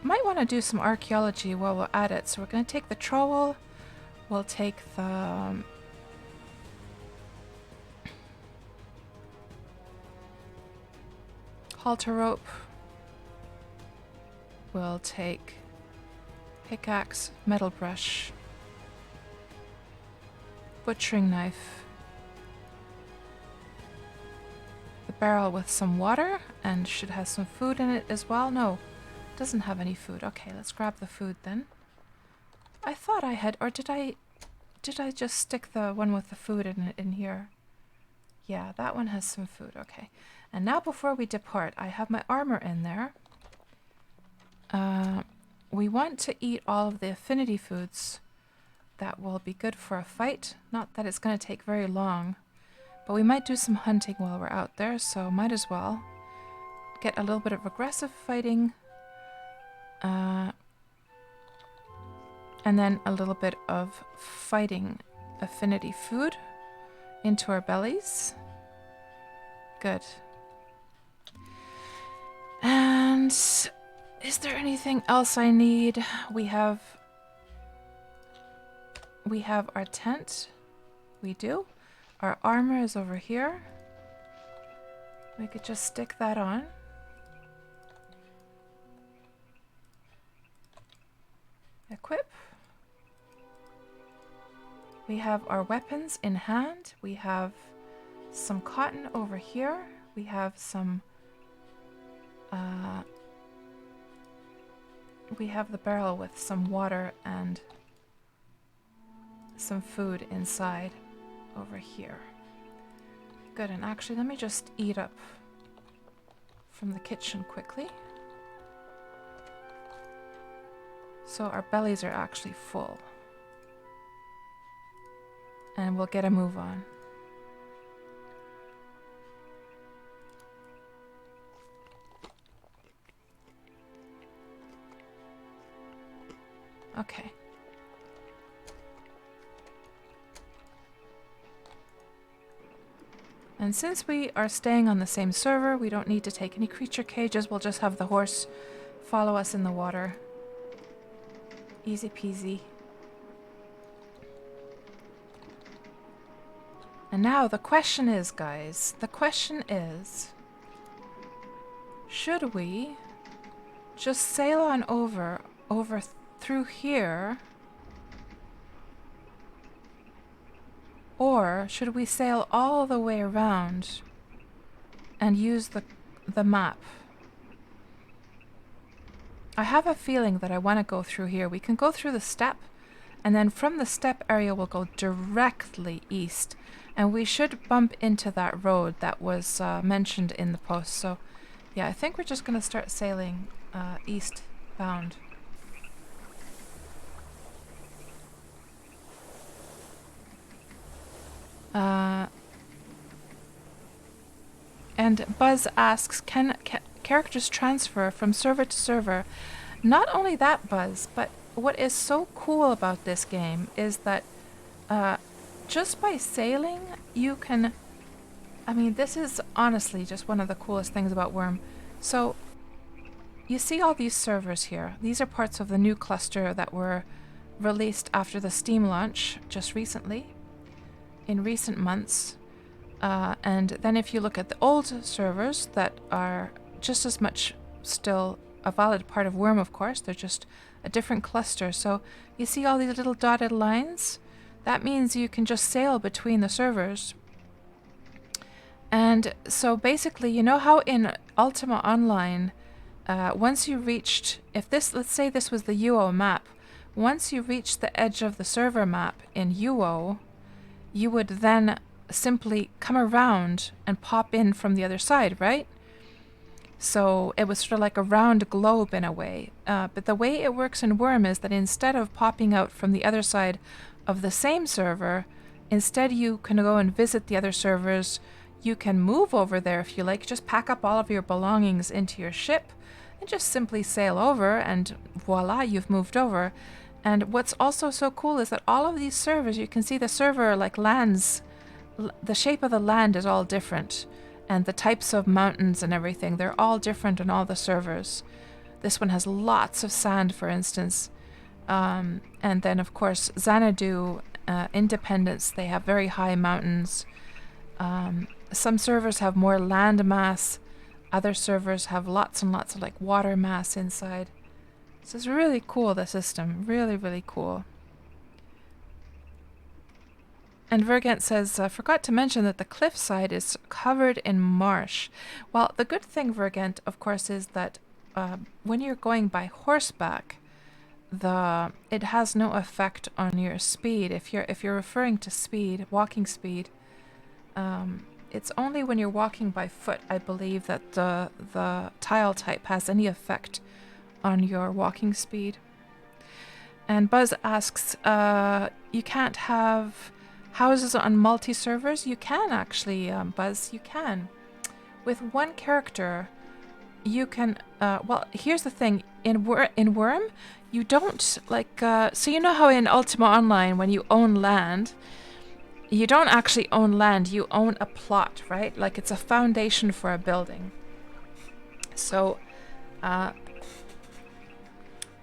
might want to do some archaeology while we're at it. So we're going to take the trowel. We'll take the halter rope. We'll take pickaxe, metal brush, butchering knife, the barrel with some water, and should have some food in it as well. No, doesn't have any food. Okay, let's grab the food then. I thought I had, or did I just stick the one with the food in here? Yeah, that one has some food. Okay. And now before we depart, I have my armor in there. We want to eat all of the affinity foods that will be good for a fight. Not that it's going to take very long, but we might do some hunting while we're out there, so might as well get a little bit of aggressive fighting, and then a little bit of fighting affinity food into our bellies. Good. And is there anything else I need? We have our tent. We do. Our armor is over here. We could just stick that on. Equip. We have our weapons in hand. We have some cotton over here. We have some we have the barrel with some water and some food inside over here. Good, and actually let me just eat up from the kitchen quickly. So our bellies are actually full. And we'll get a move on. Okay. And since we are staying on the same server, we don't need to take any creature cages. We'll just have the horse follow us in the water. Easy peasy. And now the question is, guys, should we just sail on over through here, or should we sail all the way around and use the map? I have a feeling that I want to go through here. We can go through the steppe, and then from the steppe area we'll go directly east, and we should bump into that road that was mentioned in the post. So yeah, I think we're just going to start sailing eastbound. And Buzz asks, can characters transfer from server to server? Not only that, Buzz, but what is so cool about this game is that just by sailing, you can... I mean, this is honestly just one of the coolest things about Wurm. So, you see all these servers here. These are parts of the new cluster that were released after the Steam launch just recently, in recent months. And then if you look at the old servers that are just as much still a valid part of Wurm, of course, they're just a different cluster. So you see all these little dotted lines? That means you can just sail between the servers. And so basically, you know how in Ultima Online, once you reached, if this, let's say this was the UO map, once you reached the edge of the server map in UO, you would then simply come around and pop in from the other side, right? So it was sort of like a round globe in a way. But the way it works in Wurm is that instead of popping out from the other side of the same server, instead you can go and visit the other servers. You can move over there if you like, just pack up all of your belongings into your ship and just simply sail over, and voila, you've moved over. And what's also so cool is that all of these servers, you can see the server like lands, the shape of the land is all different, and the types of mountains and everything, they're all different on all the servers. This one has lots of sand, for instance. And then, of course, Xanadu, Independence, they have very high mountains. Some servers have more land mass. Other servers have lots and lots of like water mass inside. So it's really cool, the system. Really, really cool. And Vergent says, forgot to mention that the cliffside is covered in marsh. Well, the good thing, Vergent, of course, is that when you're going by horseback, it has no effect on your speed. If you're referring to speed, walking speed, it's only when you're walking by foot, I believe, that the tile type has any effect on your walking speed. And Buzz asks, you can't have houses on multi-servers? You can actually, Buzz, you can. With one character, you can, well, here's the thing, in Wurm, you don't, like, so you know how in Ultima Online, when you own land, you don't actually own land, you own a plot, right? Like it's a foundation for a building. So,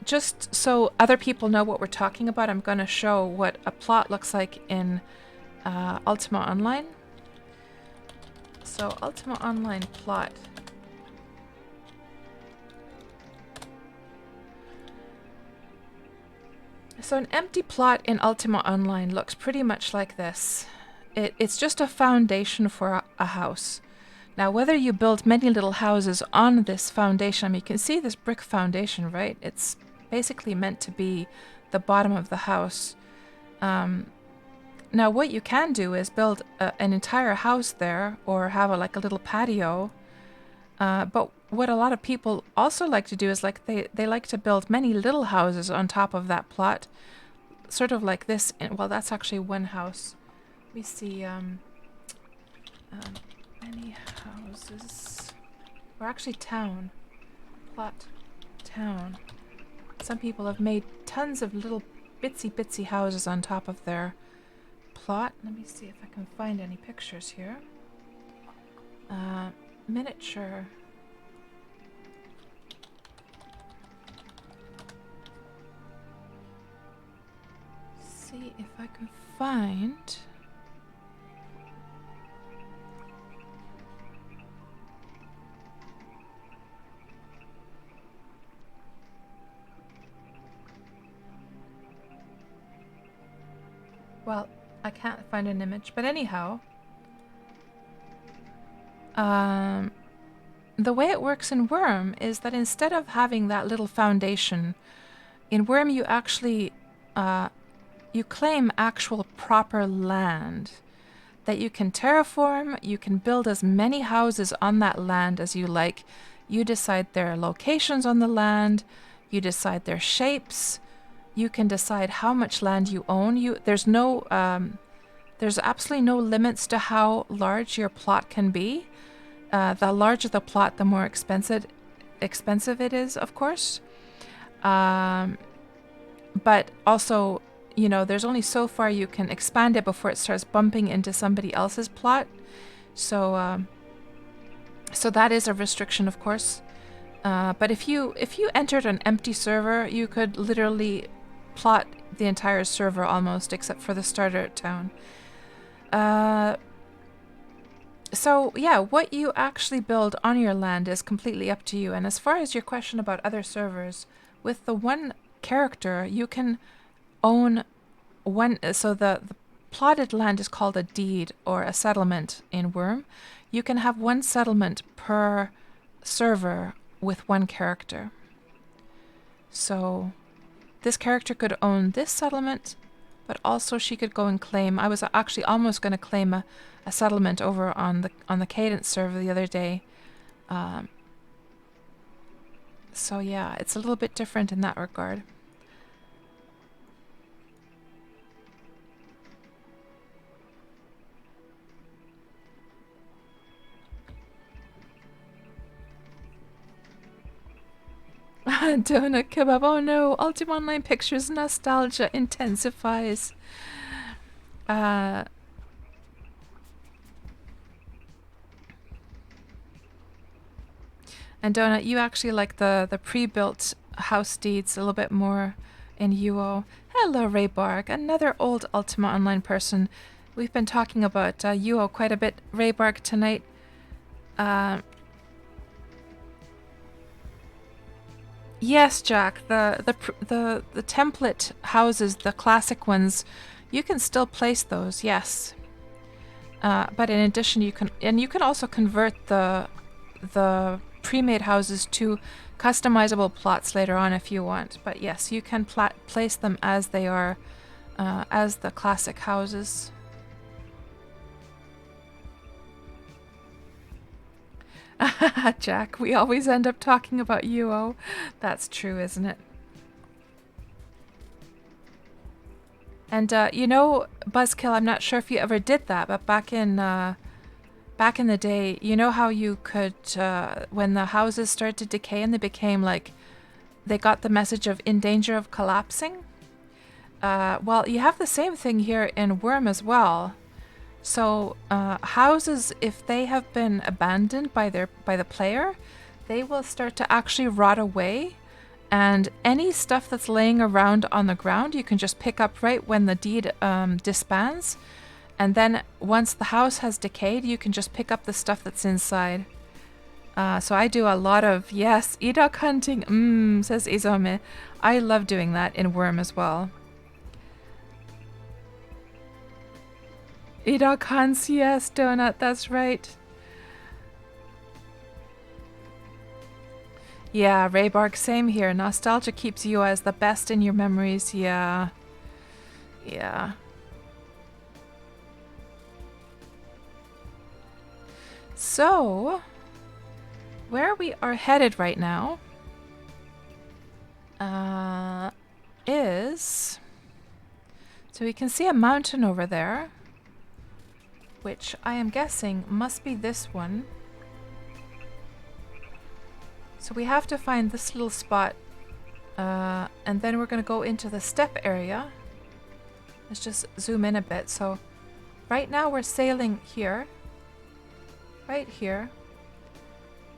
just so other people know what we're talking about, I'm going to show what a plot looks like in Ultima Online. So, Ultima Online plot. So an empty plot in Ultima Online looks pretty much like this. It's just a foundation for a house. Now, whether you build many little houses on this foundation, I mean, you can see this brick foundation, right? It's basically meant to be the bottom of the house. Now, what you can do is build an entire house there, or have like a little patio. But what a lot of people also like to do is like they like to build many little houses on top of that plot, sort of like this. Well, that's actually one house. We see many houses, or actually town, plot, town. Some people have made tons of little bitsy houses on top of their plot. Let me see if I can find any pictures here. Miniature. See if I can find. Well, I can't find an image, but anyhow, the way it works in Wurm is that instead of having that little foundation, in Wurm you actually you claim actual proper land that you can terraform. You can build as many houses on that land as you like. You decide their locations on the land. You decide their shapes. You can decide how much land you own. There's absolutely no limits to how large your plot can be. The larger the plot, the more expensive it is, of course. But also, you know, there's only so far you can expand it before it starts bumping into somebody else's plot. So, so that is a restriction, of course. But if you entered an empty server, you could literally plot the entire server almost, except for the starter town. So yeah, what you actually build on your land is completely up to you. And as far as your question about other servers, with the one character, you can own one. So the plotted land is called a deed or a settlement in Wurm. You can have one settlement per server with one character. So this character could own this settlement, but also she could go and claim. I was actually almost going to claim a settlement over on the Cadence server the other day. So yeah, it's a little bit different in that regard. Donut kebab. Oh no, Ultima Online Pictures nostalgia intensifies. Uh, and Donut, you actually like the pre-built house deeds a little bit more in UO. Hello, Raybark, another old Ultima Online person. We've been talking about UO quite a bit, Raybark, tonight. Yes, Jack. The template houses, the classic ones, you can still place those. Yes, but in addition, you can also convert the pre-made houses to customizable plots later on if you want. But yes, you can place them as they are, as the classic houses. Jack, we always end up talking about UO. That's true, isn't it? And you know, Buzzkill, I'm not sure if you ever did that, but back in the day, you know how you could when the houses started to decay and they became like they got the message of in danger of collapsing. Well, you have the same thing here in Wurm as well. So houses, if they have been abandoned by the player, they will start to actually rot away. And any stuff that's laying around on the ground, you can just pick up right when the deed disbands. And then once the house has decayed, you can just pick up the stuff that's inside. So I do a lot of, yes, Edok hunting, says Izome. I love doing that in Wurm as well. Edok hunts, yes, Donut, that's right. Yeah, Raybark, same here. Nostalgia keeps you as the best in your memories, yeah. Yeah. So, where we are headed right now is... So we can see a mountain over there, which I am guessing must be this one. So we have to find this little spot, and then we're going to go into the steppe area. Let's just zoom in a bit. So right now we're sailing here, right here,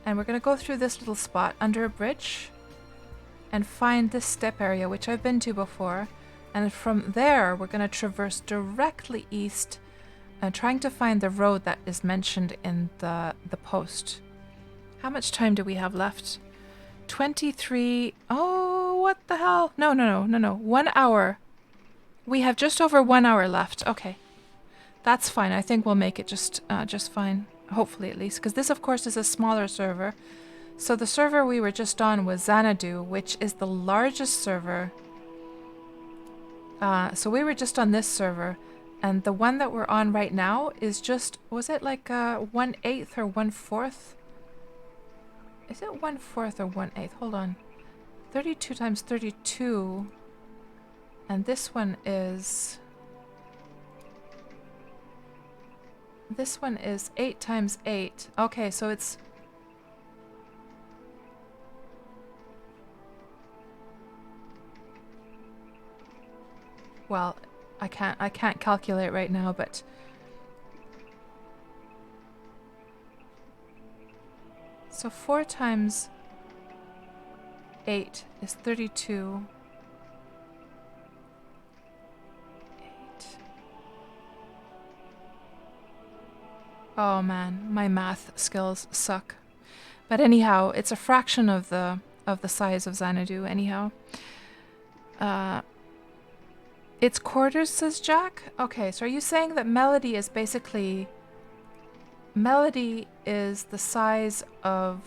and we're going to go through this little spot under a bridge and find this steppe area, which I've been to before. And from there, we're going to traverse directly east, trying to find the road that is mentioned in the post. How much time do we have left? 23. Oh, what the hell? No. 1 hour. We have just over 1 hour left. Okay. That's fine. I think we'll make it just fine. Hopefully, at least. Because this, of course, is a smaller server. So the server we were just on was Xanadu, which is the largest server. So we were just on this server. And the one that we're on right now is just... Was it like 1/8 or 1/4? Is it 1/4 or 1/8? Hold on. 32 times 32. And this one is... This one is 8 times 8. Okay, so it's... Well, I can't calculate right now, but... So 4 times 8 is 32. 8. Oh man, my math skills suck. But anyhow, it's a fraction of the size of Xanadu. Anyhow, uh, it's quarters, says Jack. Okay, so are you saying that Melody is the size of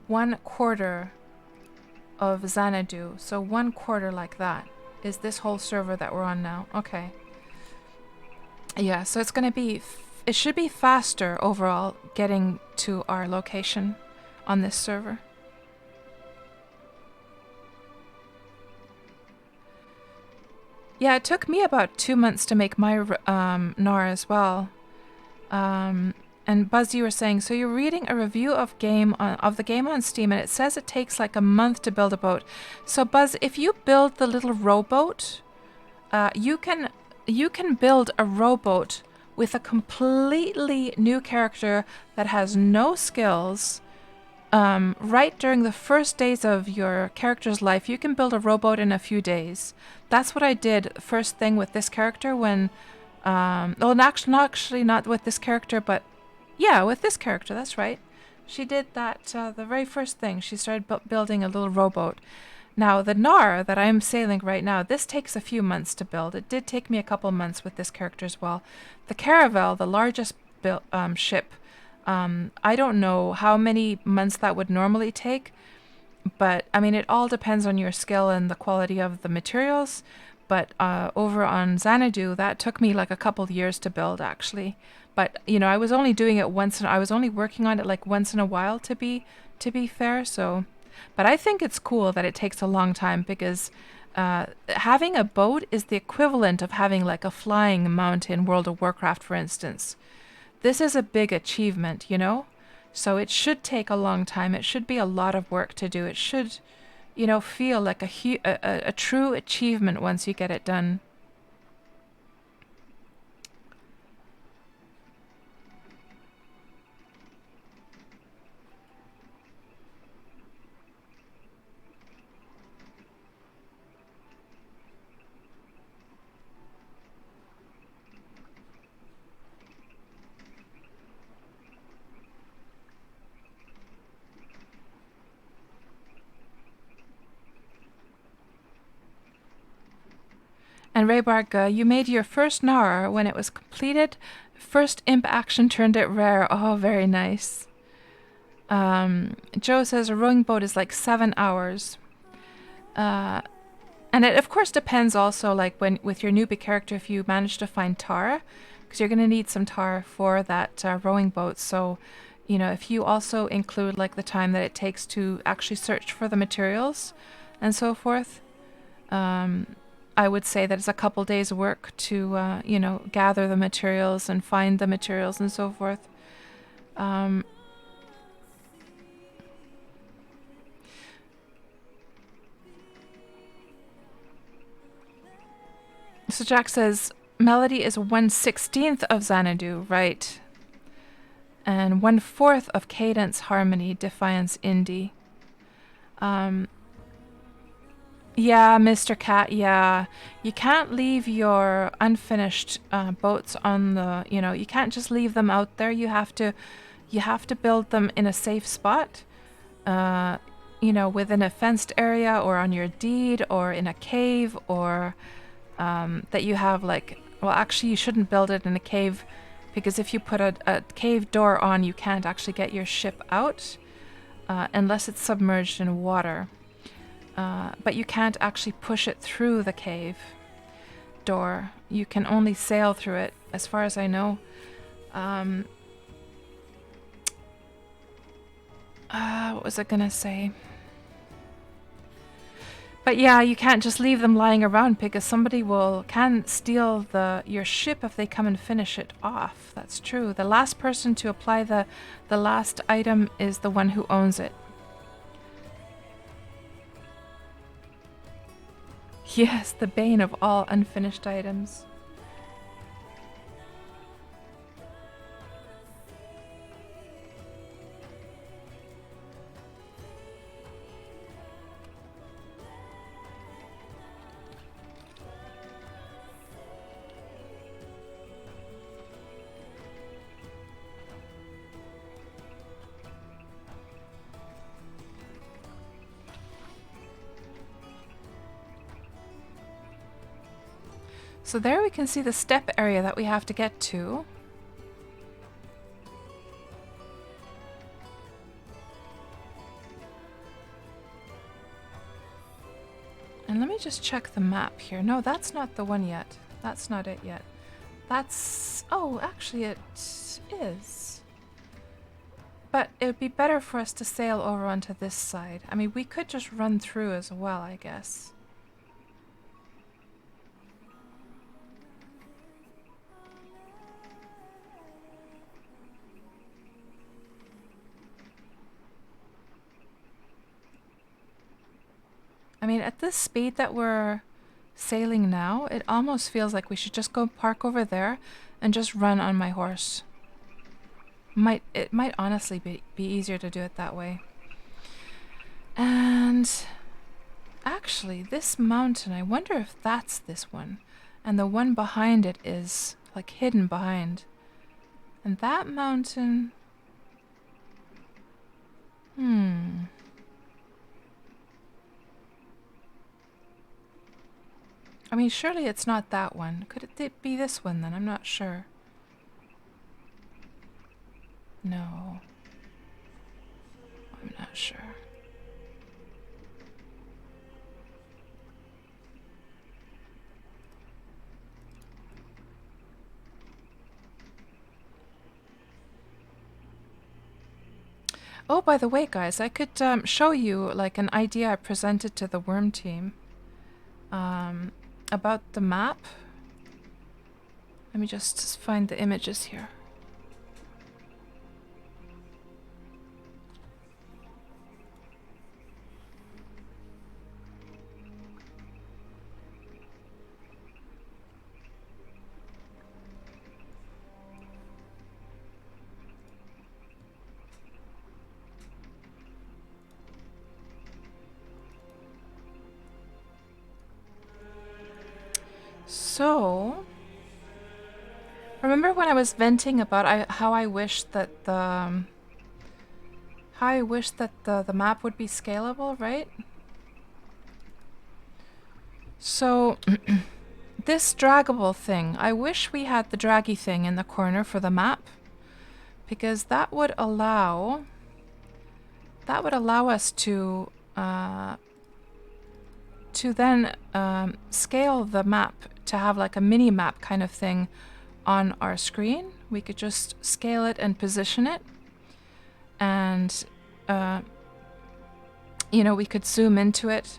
1/4 of Xanadu? So 1/4 like that is this whole server that we're on now. Okay. Yeah, so it's gonna be. It should be faster overall getting to our location on this server. Yeah, it took me about 2 months to make my NAR as well. And Buzz, you were saying, so you're reading a review of the game on Steam, and it says it takes like a month to build a boat. So Buzz, if you build the little rowboat, you can build a rowboat with a completely new character that has no skills. Right during the first days of your character's life, you can build a rowboat in a few days. That's what I did first thing with this character when, well, not with this character, but yeah, with this character, that's right. She did that the very first thing. She started building a little rowboat. Now, the Nar that I'm sailing right now, this takes a few months to build. It did take me a couple months with this character as well. The Caravel, the largest ship, I don't know how many months that would normally take, but I mean, it all depends on your skill and the quality of the materials. But over on Xanadu, that took me like a couple years to build, actually. But I was only doing it once, and I was only working on it like once in a while, to be fair. So, but I think it's cool that it takes a long time because having a boat is the equivalent of having like a flying mount in World of Warcraft, for instance. This is a big achievement. So it should take a long time. It should be a lot of work to do. It should, feel like a true achievement once you get it done. And Raybarg, you made your first Nar when it was completed. First imp action turned it rare. Oh, very nice. Joe says a rowing boat is like 7 hours. And it of course depends also, like when with your newbie character, if you manage to find tar, because you're going to need some tar for that rowing boat. So, if you also include like the time that it takes to actually search for the materials and so forth, I would say that it's a couple days work to, gather the materials and find the materials and so forth. So Jack says, Melody is 1/16th of Xanadu, right? And 1/4 of Cadence, Harmony, Defiance, Indie. Yeah, Mr. Cat, yeah. You can't leave your unfinished boats on you can't just leave them out there. You have to build them in a safe spot, within a fenced area or on your deed or in a cave or that you have well, actually you shouldn't build it in a cave because if you put a cave door on, you can't actually get your ship out unless it's submerged in water. But you can't actually push it through the cave door. You can only sail through it, as far as I know. What was I gonna say? But yeah, you can't just leave them lying around because somebody can steal your ship if they come and finish it off. That's true. The last person to apply the last item is the one who owns it. Yes, the bane of all unfinished items. So there we can see the step area that we have to get to. And let me just check the map here. No, that's not the one yet. That's not it yet. That's... Oh, actually it is. But it would be better for us to sail over onto this side. I mean, we could just run through as well, I guess. I mean, at this speed that we're sailing now, it almost feels like we should just go park over there and just run on my horse. It might honestly be easier to do it that way. And actually, this mountain, I wonder if that's this one. And the one behind it is like hidden behind. And that mountain... I mean, surely it's not that one. Could it be this one then? I'm not sure. No. I'm not sure. Oh, by the way, guys, I could show you like an idea I presented to the Wurm team about the map. Let me just find the images here. So, remember when I was venting about how I wish that the map would be scalable, right? So, this draggable thing, I wish we had the draggy thing in the corner for the map, because that would allow us to then scale the map to have like a mini map kind of thing on our screen. We could just scale it and position it, and you know, we could zoom into it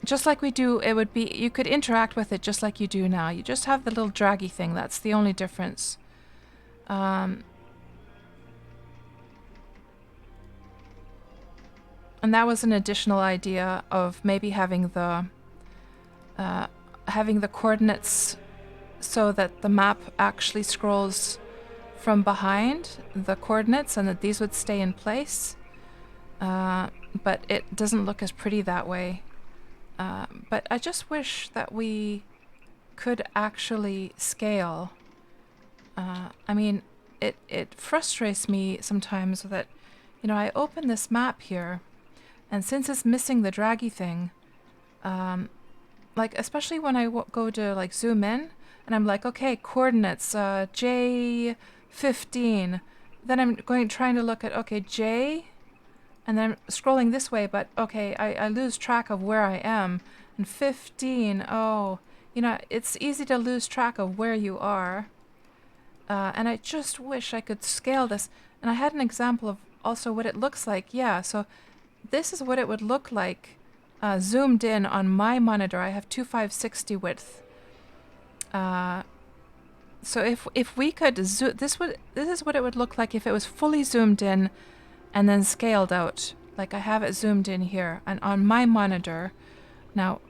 just like we do. It would be, you could interact with it just like you do now. You just have the little draggy thing. That's the only difference. And that was an additional idea of maybe having the coordinates so that the map actually scrolls from behind the coordinates and that these would stay in place. But it doesn't look as pretty that way. But I just wish that we could actually scale. I mean, it frustrates me sometimes that, you know, I open this map here, and since it's missing the draggy thing, like especially when I go to like zoom in, and I'm like, okay, coordinates, J15. Then I'm trying to look at, okay, J, and then I'm scrolling this way, but okay, I lose track of where I am. And 15, oh, you know, it's easy to lose track of where you are. And I just wish I could scale this. And I had an example of also what it looks like. Yeah, so this is what it would look like zoomed in on my monitor. I have 2560 width. So if we could zoom, this is what it would look like if it was fully zoomed in and then scaled out. Like I have it zoomed in here and on my monitor. Now,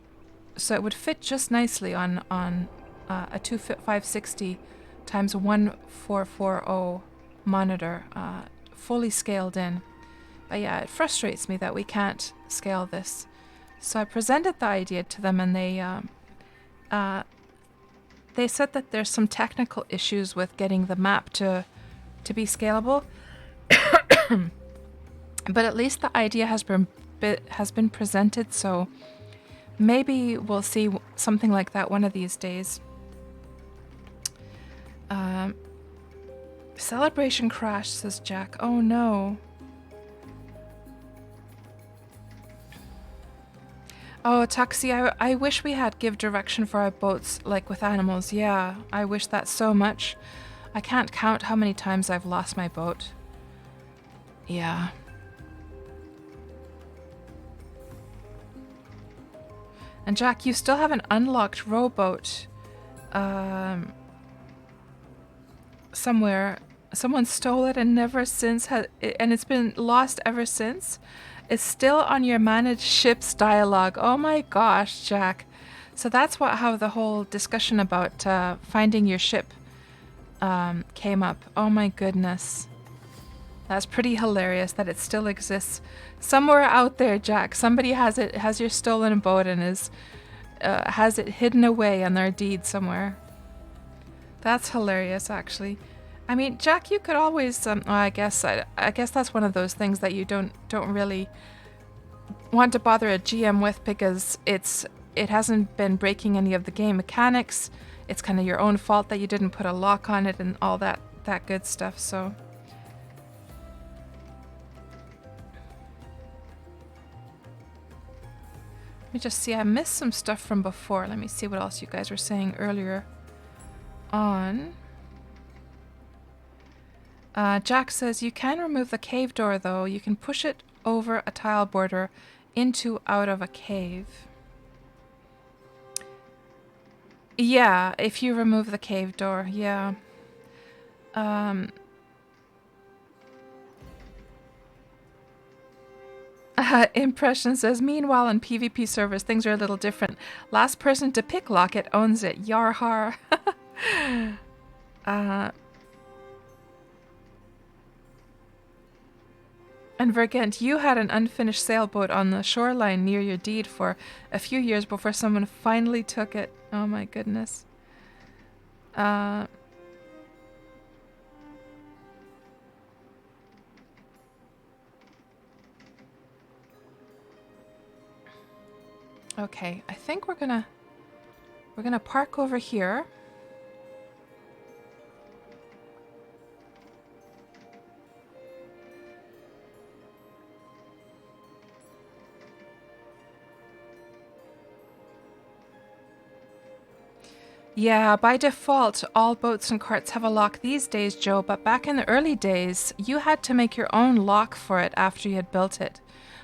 so it would fit just nicely on a 2560 times 1440 monitor, fully scaled in. But yeah, it frustrates me that we can't scale this. So I presented the idea to them, and they said that there's some technical issues with getting the map to be scalable. But at least the idea has been presented, so maybe we'll see something like that one of these days. Celebration crash, says Jack. Oh no. Oh, Tuxie, I wish we had give direction for our boats like with animals. Yeah, I wish that so much. I can't count how many times I've lost my boat. Yeah. And Jack, you still have an unlocked rowboat. Somewhere. Someone stole it and never since and it's been lost ever since. It's still on your managed ships dialogue. Oh my gosh, Jack. So that's how the whole discussion about finding your ship came up. Oh my goodness. That's pretty hilarious that it still exists. Somewhere out there, Jack, somebody has your stolen boat and has it hidden away on their deed somewhere. That's hilarious, actually. I mean, Jack, you could always. I guess that's one of those things that you don't really want to bother a GM with because it hasn't been breaking any of the game mechanics. It's kind of your own fault that you didn't put a lock on it and all that good stuff. So. Let me just see. I missed some stuff from before. Let me see what else you guys were saying earlier on. Jack says, you can remove the cave door, though. You can push it over a tile border out of a cave. Yeah, if you remove the cave door, yeah. Impression says, meanwhile on PvP servers, things are a little different. Last person to pick Locket owns it. Yarhar. And Vergent, you had an unfinished sailboat on the shoreline near your deed for a few years before someone finally took it. Oh my goodness. Okay, I think we're gonna park over here. Yeah, by default, all boats and carts have a lock these days, Joe, but back in the early days, you had to make your own lock for it after you had built it.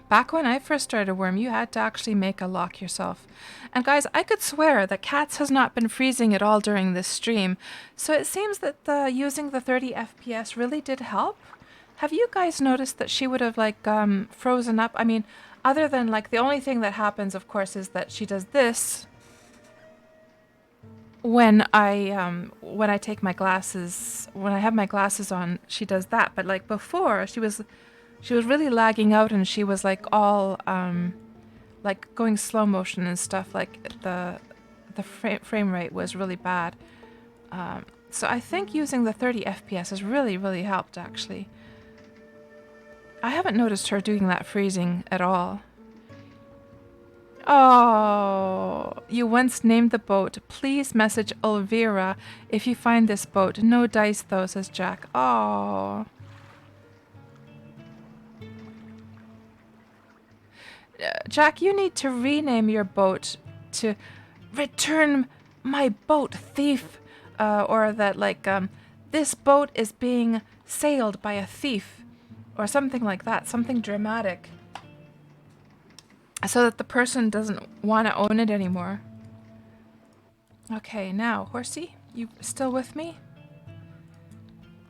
Back when I first started Wurm, you had to actually make a lock yourself. And guys, I could swear that Kats has not been freezing at all during this stream, so it seems that using the 30 FPS really did help. Have you guys noticed that she would have frozen up? I mean, other than the only thing that happens, of course, is that she does this when I take my glasses, when I have my glasses on, she does that. But before, she was really lagging out, and she was all going slow motion and stuff. The frame rate was really bad. So I think using the 30 FPS has really helped, actually. I haven't noticed her doing that freezing at all. Oh, you once named the boat. Please message Elvira if you find this boat. No dice though, says Jack. Oh. Jack, you need to rename your boat to Return My Boat, Thief. Or that this boat is being sailed by a thief. Or something like that. Something dramatic. So that the person doesn't want to own it anymore. Okay, now, Horsey, you still with me?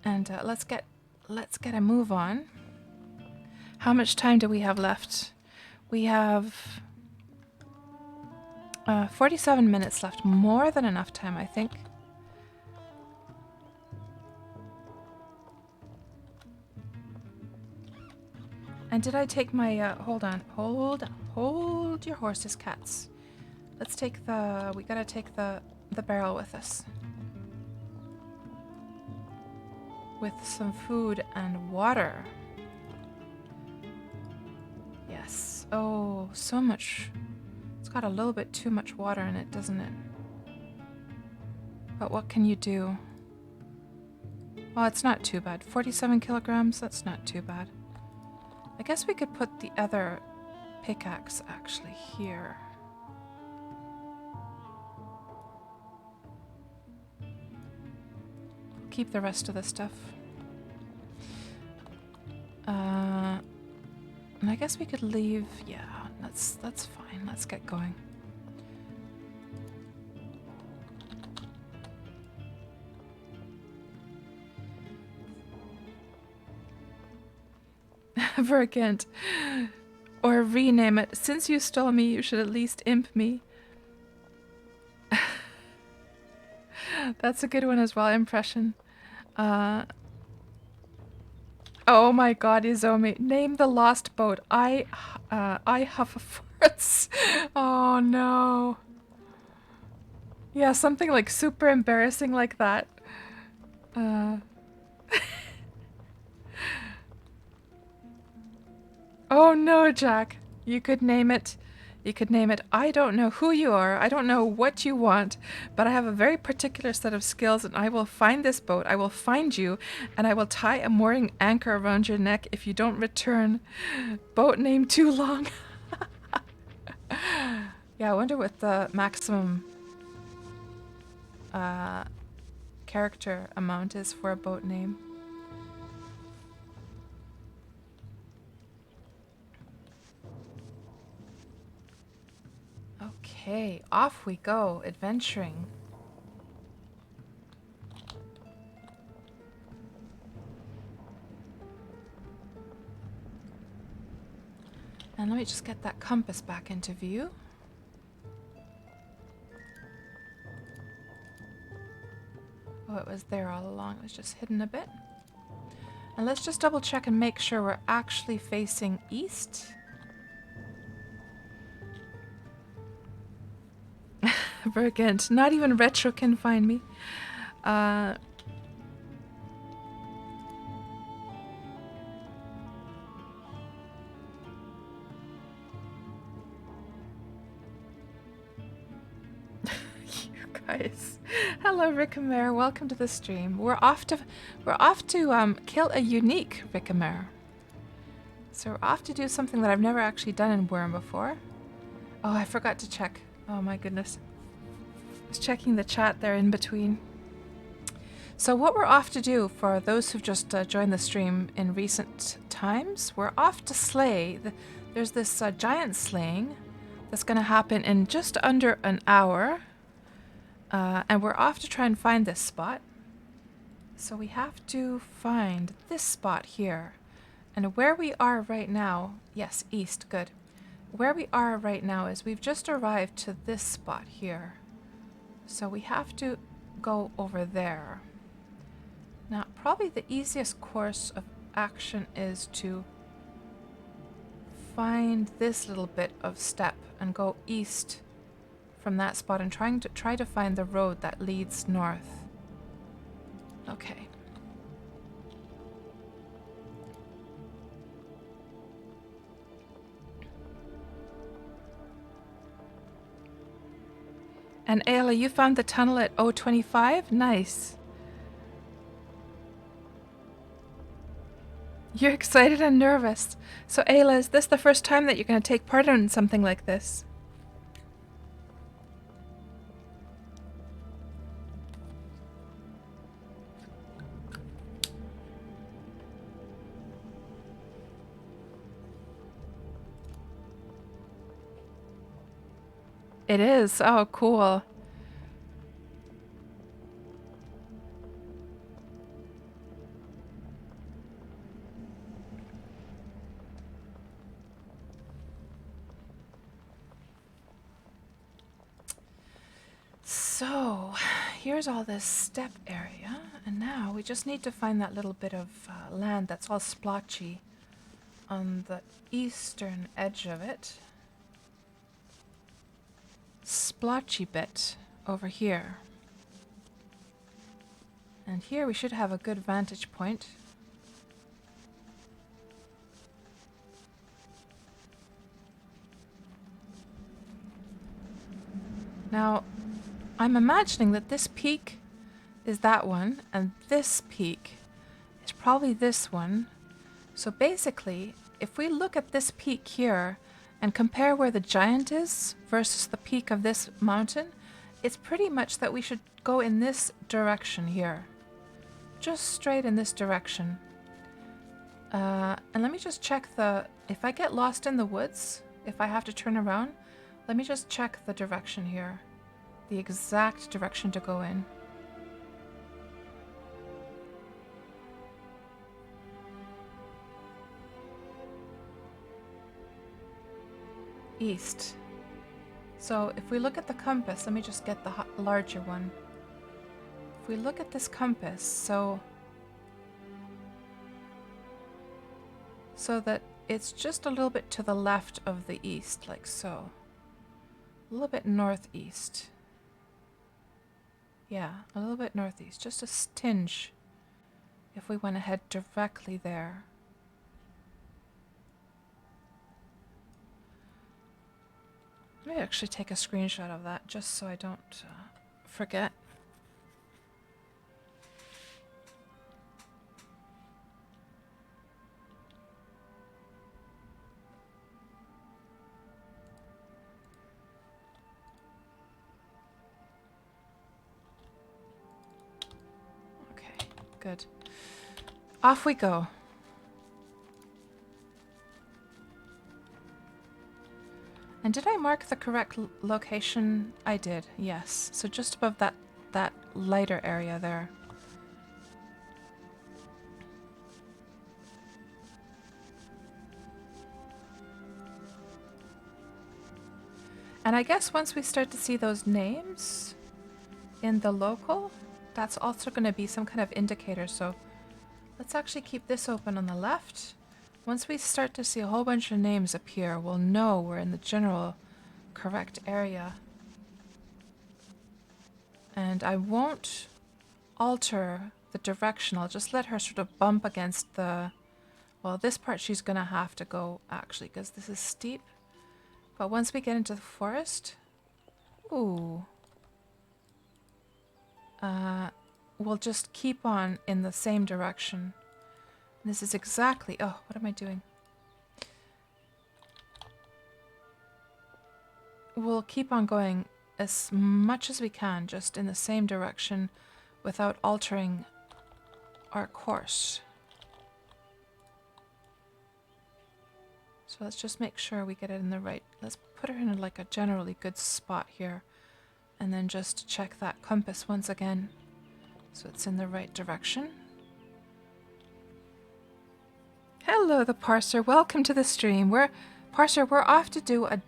And let's get a move on. How much time do we have left? We have 47 minutes left. More than enough time, I think. And did I take my, hold your horses, Cats. Let's take we gotta take the barrel with us. With some food and water. Yes. Oh, so much. It's got a little bit too much water in it, doesn't it? But what can you do? Well, it's not too bad. 47 kilograms, that's not too bad. I guess we could put the other pickaxe actually here. Keep the rest of the stuff. And I guess we could leave. Yeah, that's fine. Let's get going. Vergant. Or rename it. Since you stole me, you should at least imp me. That's a good one as well, impression. Oh my god, Izomi. Name the lost boat. I huff a farts. Oh no. Yeah, something like super embarrassing like that. Oh no, Jack. You could name it. You could name it, I don't know who you are, I don't know what you want, but I have a very particular set of skills and I will find this boat, I will find you, and I will tie a mooring anchor around your neck if you don't return. Boat name too long. Yeah, I wonder what the maximum character amount is for a boat name. Okay, off we go, adventuring. And let me just get that compass back into view. Oh, it was there all along. It was just hidden a bit. And let's just double check and make sure we're actually facing east. Vergant. Not even Retro can find me. You guys. Hello, Rickamer. Welcome to the stream. We're off to kill a unique Rickamer. So we're off to do something that I've never actually done in Wurm before. Oh, I forgot to check. Oh my goodness. I was checking the chat there in between. So what we're off to do, for those who've just joined the stream in recent times, we're off to slay. There's this giant slaying that's going to happen in just under an hour. And we're off to try and find this spot. So we have to find this spot here. And where we are right now, yes, east, good. Where we are right now is we've just arrived to this spot here. So we have to go over there. Now, probably the easiest course of action is to find this little bit of step and go east from that spot and try to find the road that leads north. Okay. And Ayla, you found the tunnel at 025? Nice. You're excited and nervous. So Ayla, is this the first time that you're going to take part in something like this? It is. Oh, cool. So, here's all this step area, and now we just need to find that little bit of land that's all splotchy on the eastern edge of it. Splotchy bit over here. And here we should have a good vantage point. Now, I'm imagining that this peak is that one, and this peak is probably this one. So basically, if we look at this peak here and compare where the giant is versus the peak of this mountain, it's pretty much that we should go in this direction here. Just straight in this direction. And let me just check if I get lost in the woods, if I have to turn around, let me just check the direction here. The exact direction to go in. East. So if we look at the compass, let me just get the larger one. If we look at this compass, so that it's just a little bit to the left of the east, like so. A little bit northeast. Yeah, a little bit northeast, just a tinge if we went ahead directly there. Let me actually take a screenshot of that just so I don't forget. Okay, good. Off we go. And did I mark the correct location? I did, yes. So just above that lighter area there. And I guess once we start to see those names in the local, that's also going to be some kind of indicator. So let's actually keep this open on the left. Once we start to see a whole bunch of names appear, we'll know we're in the general correct area. And I won't alter the direction. I'll just let her sort of bump against the... Well, this part she's going to have to go, actually, because this is steep. But once we get into the forest... Ooh. We'll just keep on in the same direction. This is exactly... Oh, what am I doing? We'll keep on going as much as we can, just in the same direction without altering our course. So let's just make sure we get it in the right... Let's put her in like a generally good spot here. And then just check that compass once again so it's in the right direction. Hello, the Parser. Welcome to the stream. Parser, we're off to do a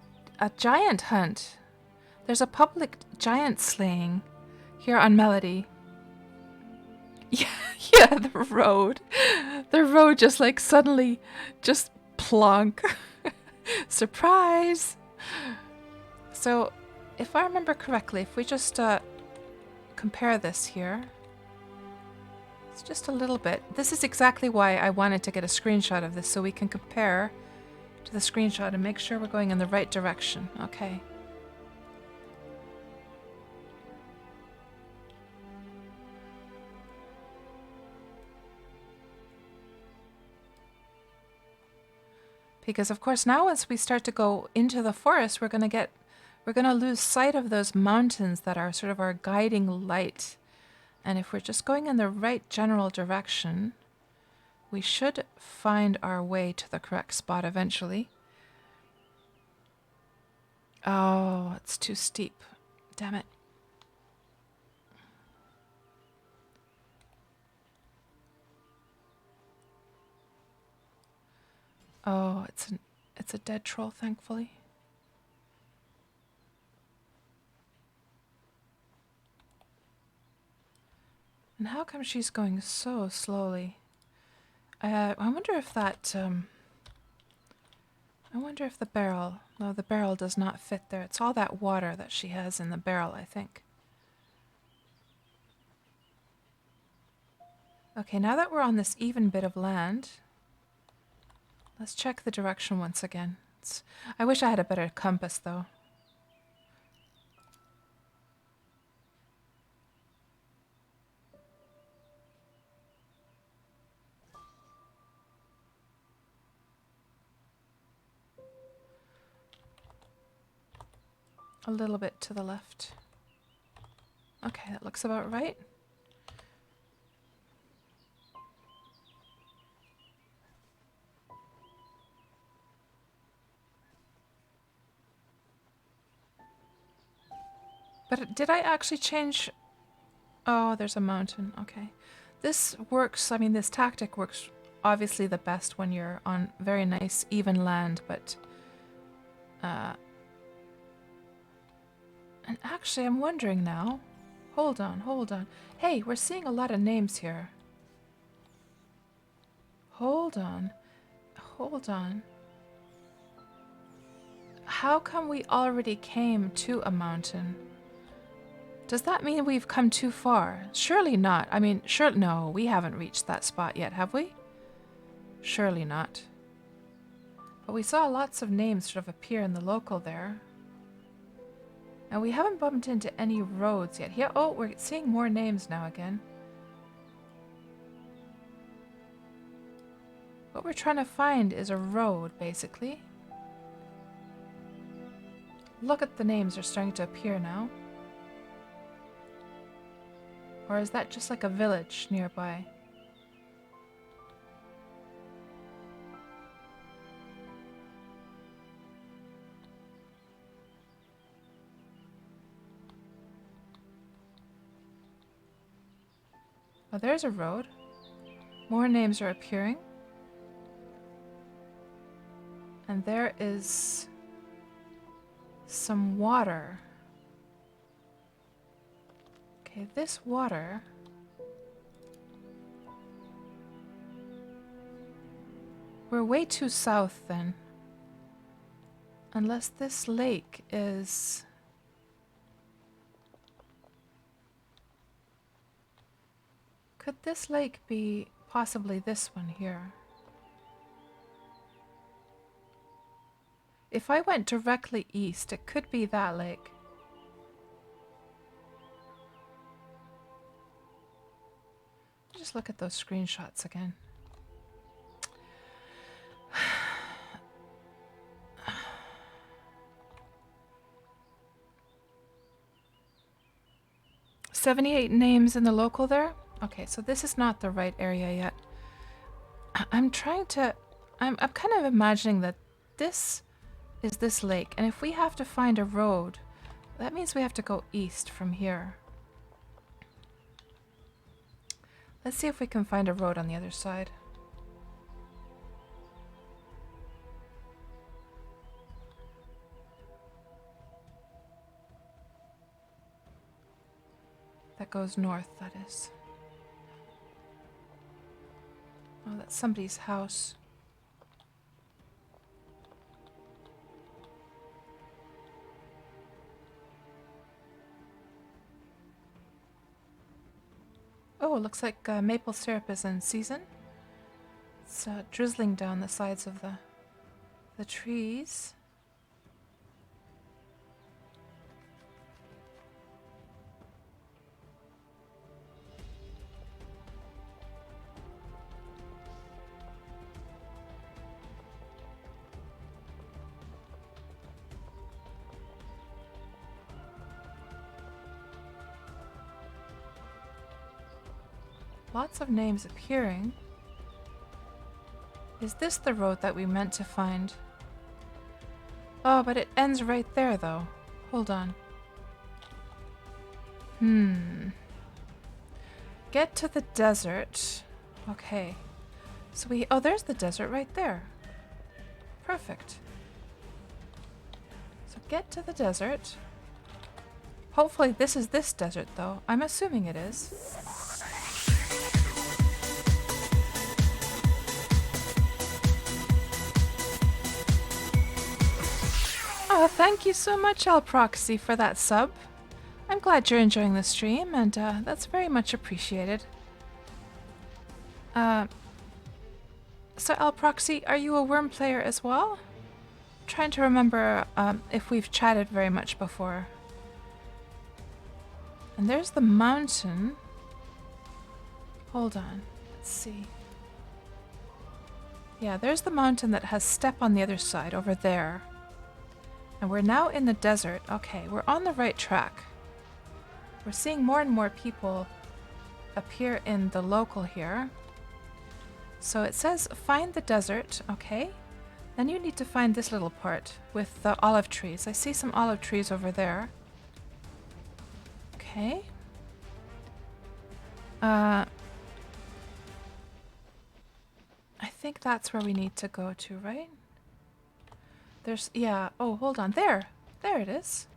giant hunt. There's a public giant slaying here on Melody. Yeah, yeah, the road. The road just like suddenly just plonk. Surprise! So, if I remember correctly, if we just compare this here, it's just a little bit. This is exactly why I wanted to get a screenshot of this, so we can compare to the screenshot and make sure we're going in the right direction. Okay. Because of course now once we start to go into the forest, we're going to lose sight of those mountains that are sort of our guiding light. And if we're just going in the right general direction, we should find our way to the correct spot eventually. Oh, it's too steep. Damn it. Oh, it's a dead troll, thankfully. And how come she's going so slowly? I wonder if that, I wonder if the barrel... No, the barrel does not fit there. It's all that water that she has in the barrel, I think. Okay, now that we're on this even bit of land, let's check the direction once again. I wish I had a better compass, though. A little bit to the left. Okay, that looks about right. But did I actually change? Oh, there's a mountain. Okay. This works, I mean, this tactic works obviously the best when you're on very nice, even land, but... and actually, I'm wondering now. Hold on, hold on. Hey, we're seeing a lot of names here. Hold on. Hold on. How come we already came to a mountain? Does that mean we've come too far? Surely not. I mean, sure, no, we haven't reached that spot yet, have we? Surely not. But we saw lots of names sort of appear in the local there. And we haven't bumped into any roads yet. Yeah, oh, we're seeing more names now again. What we're trying to find is a road, basically. Look at the names, are starting to appear now. Or is that just like a village nearby? Oh, there's a road. More names are appearing. And there is some water. Okay, this water... We're way too south then. Unless this lake is... Could this lake be possibly this one here? If I went directly east, it could be that lake. Just look at those screenshots again. "78 names in the local there?" Okay, so this is not the right area yet. I'm trying to... I'm kind of imagining that this is this lake, and if we have to find a road, that means we have to go east from here. Let's see if we can find a road on the other side. That goes north, that is. Oh, that's somebody's house. Oh, it looks like maple syrup is in season. It's drizzling down the sides of the trees. Lots of names appearing. Is this the road that we meant to find? Oh, but it ends right there, though. Hold on. Get to the desert. Okay. So we... Oh, there's the desert right there. Perfect. So get to the desert. Hopefully this is this desert, though. I'm assuming it is. Oh, thank you so much, Alproxy, for that sub. I'm glad you're enjoying the stream, and that's very much appreciated. So, Alproxy, are you a Wurm player as well? I'm trying to remember if we've chatted very much before. And there's the mountain. Hold on. Let's see. Yeah, there's the mountain that has step on the other side, over there. And we're now in the desert. Okay, we're on the right track. We're seeing more and more people appear in the local here. So it says find the desert. Okay. Then you need to find this little part with the olive trees. I see some olive trees over there. Okay. I think that's where we need to go to, right? There's, yeah. Oh, hold on. There. There it is.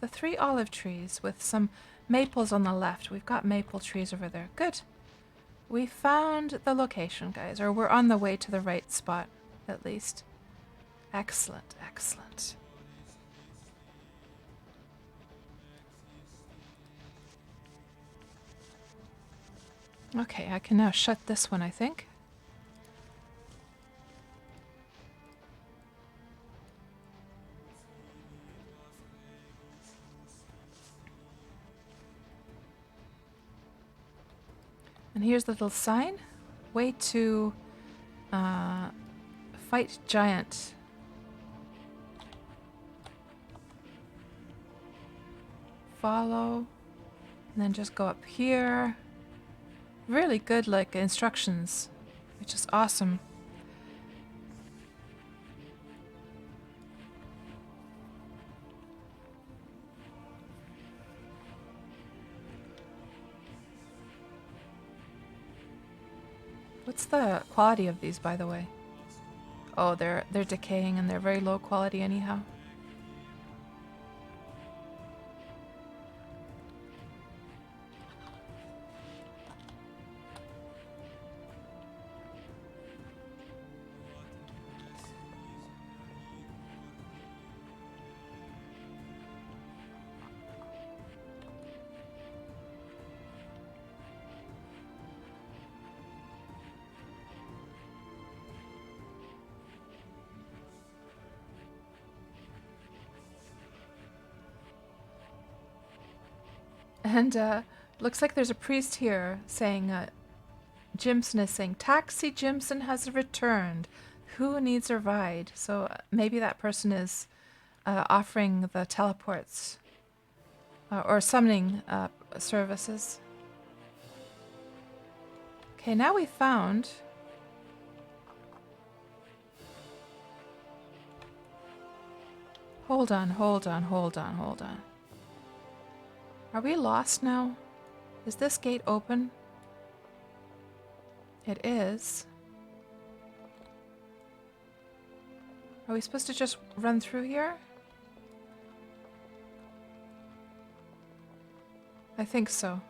The 3 olive trees with some maples on the left. We've got maple trees over there. Good. We found the location, guys. Or we're on the way to the right spot, at least. Excellent, excellent. Okay, I can now shut this one, I think. And here's the little sign. Way to fight giant. Follow. And then just go up here. Really good, like, instructions. Which is awesome. What's the quality of these, by the way? Oh, they're decaying and they're very low quality anyhow. And looks like there's a priest here saying, Jimson is saying, Taxi Jimson has returned. Who needs a ride? So maybe that person is offering the teleports or summoning services. Okay, now we found... Hold on, hold on, hold on, hold on. Are we lost now? Is this gate open? It is. Are we supposed to just run through here? I think so.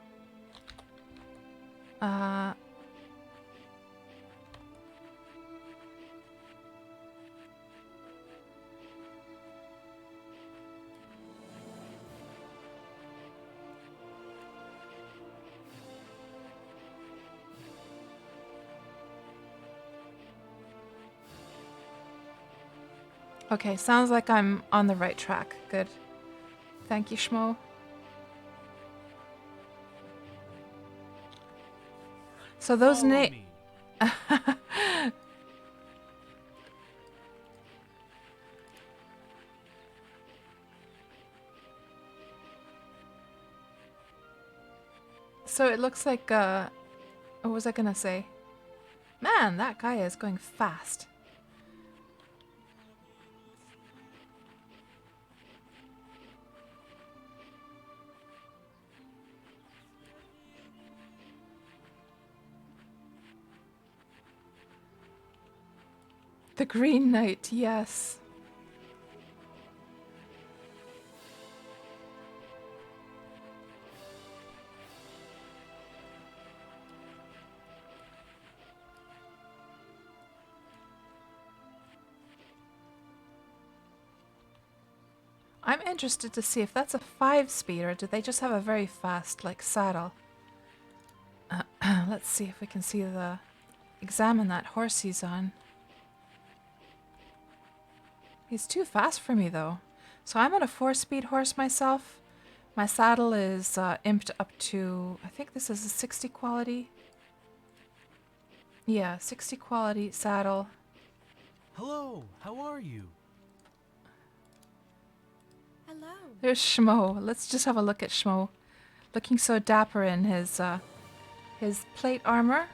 Okay, sounds like I'm on the right track. Good. Thank you, Schmo. So those Follow me. So it looks like, what was I gonna say? Man, that guy is going fast. The Green Knight, yes. I'm interested to see if that's a 5-speed or do they just have a very fast, like, saddle. Let's see if we can see the... Examine that horse he's on. He's too fast for me, though. So I'm on a 4-speed horse myself. My saddle is imped up to... I think this is a 60 quality. Yeah, 60 quality saddle. Hello, how are you? Hello. There's Schmo. Let's just have a look at Schmo. Looking so dapper in his plate armor.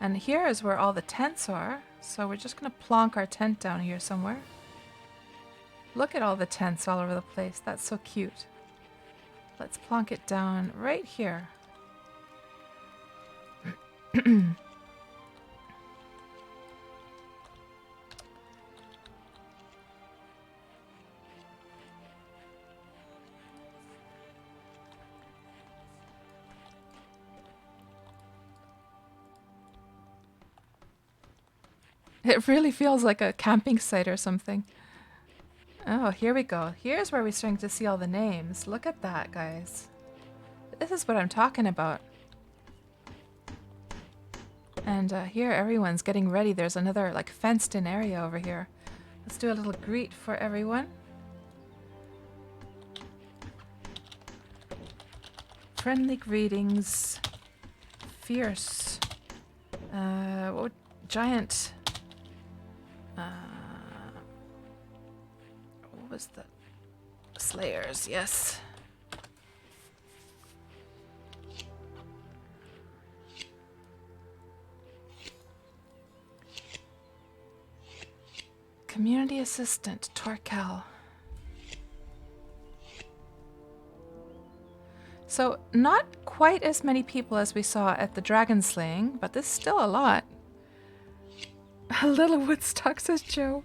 And here is where all the tents are. So we're just going to plonk our tent down here somewhere. Look at all the tents all over the place. That's so cute. Let's plonk it down right here. It really feels like a camping site or something. Oh, here we go. Here's where we're starting to see all the names. Look at that, guys. This is what I'm talking about. And here everyone's getting ready. There's another like fenced in area over here. Let's do a little greet for everyone. Friendly greetings. Fierce. Giant. What was the Slayers? Yes. Community assistant Torkel. So not quite as many people as we saw at the dragon slaying, but this is still a lot. A little Woodstock, says Joe.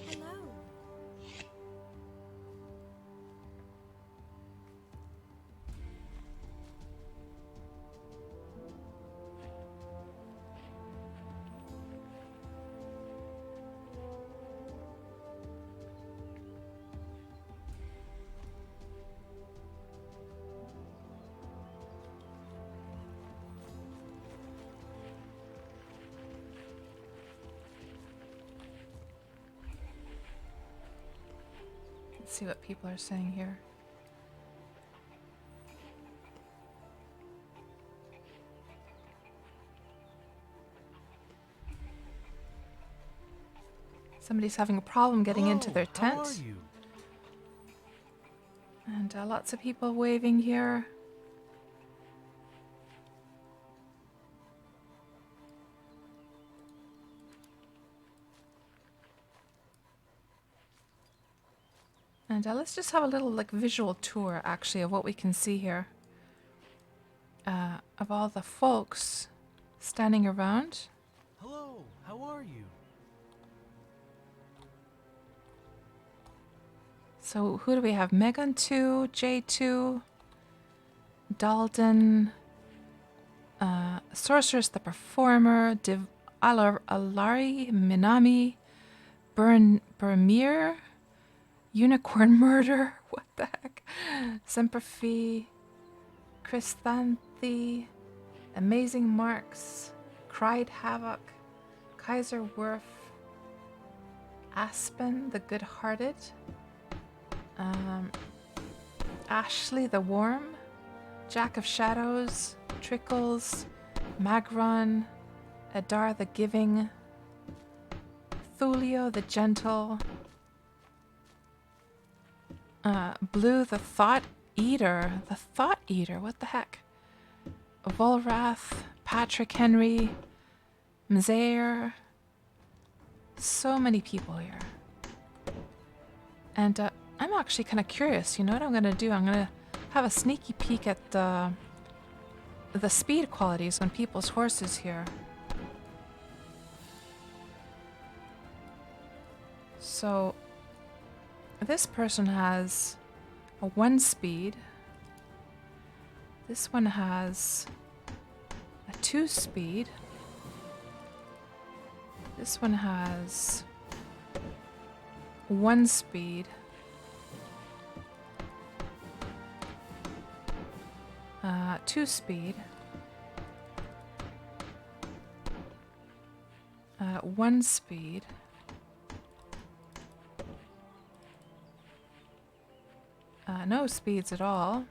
Hello. Let's see what people are saying here. Somebody's having a problem getting into their tent. How are you? And lots of people waving here. And let's just have a little like visual tour actually of what we can see here. Of all the folks standing around. Hello, how are you? So who do we have? Megan 2, J2, Dalton, Sorceress the Performer, Alari, Minami, Bermir, Unicorn Murder, what the heck? Semperfi, Christanthe, Amazing Marks, Cried Havoc, Kaiser Wurf, Aspen the Good-Hearted, Ashley the Wurm, Jack of Shadows, Trickles, Magron, Adar the Giving, Thulio the Gentle, Blue the Thought Eater. The Thought Eater, what the heck? Volrath, Patrick Henry, Mzair. So many people here. And I'm actually kind of curious. You know what I'm going to do? I'm going to have a sneaky peek at the speed qualities on people's horses here. So this person has a 1 speed. This one has a 2 speed. This one has 1 speed. 2 speed. 1 speed. No speeds at all.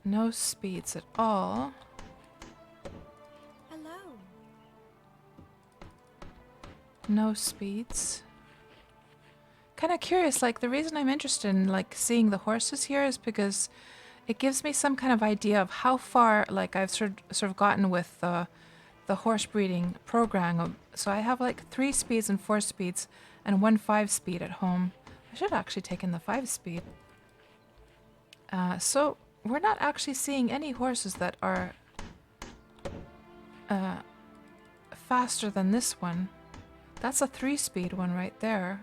No speeds at all. Hello. No speeds. Kind of curious, like the reason I'm interested in like seeing the horses here is because it gives me some kind of idea of how far like I've sort of gotten with the horse breeding program. So I have like 3 speeds and 4 speeds and 1 5-speed at home. I should have actually taken the 5-speed. So we're not actually seeing any horses that are faster than this one. That's a 3-speed one right there.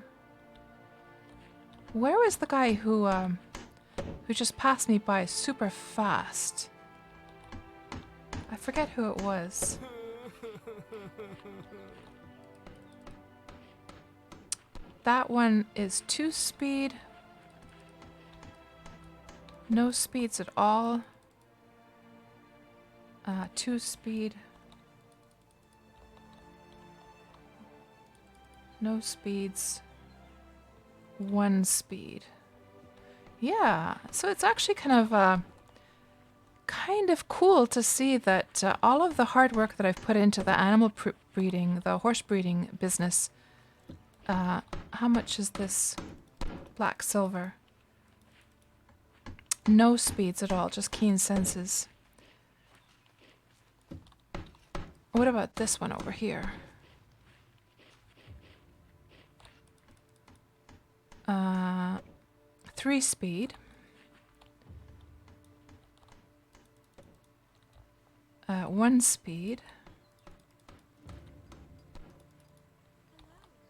Where was the guy who just passed me by super fast? I forget who it was. That one is 2-speed. No speeds at all. 2-speed. No speeds. 1 speed. Yeah, so it's actually kind of cool to see that all of the hard work that I've put into the animal breeding, the horse breeding business. How much is this black silver? No speeds at all, just keen senses. What about this one over here? 3-speed. 1-speed.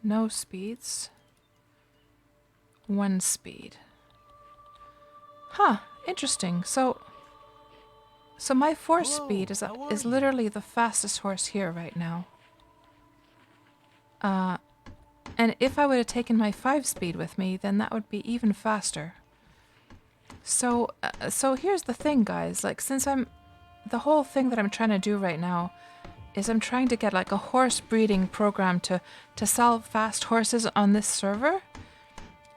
No speeds. 1-speed. Huh, interesting. So my 4-speed is literally the fastest horse here right now. And if I would have taken my 5-speed with me, then that would be even faster. So here's the thing, guys. Like, the whole thing that I'm trying to do right now is I'm trying to get like a horse breeding program to sell fast horses on this server.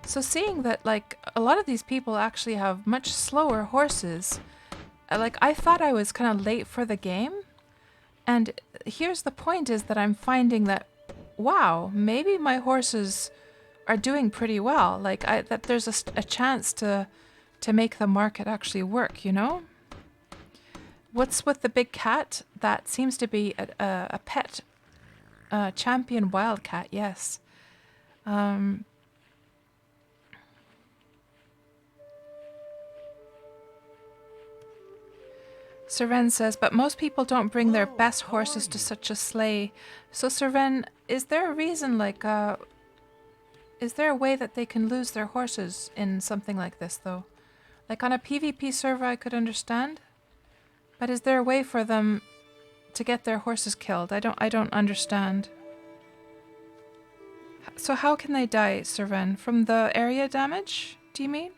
So seeing that like a lot of these people actually have much slower horses, like I thought I was kind of late for the game. And here's the point is that I'm finding that, wow, maybe my horses are doing pretty well. Like that there's a chance to make the market actually work, you know? What's with the big cat? That seems to be a pet champion wildcat, yes. Seren says, but most people don't bring their best horses to such a sleigh. So Seren, is there a reason, like, is there a way that they can lose their horses in something like this, though? Like on a PvP server, I could understand. But is there a way for them to get their horses killed? I don't understand. So how can they die, Seren? From the area damage, do you mean?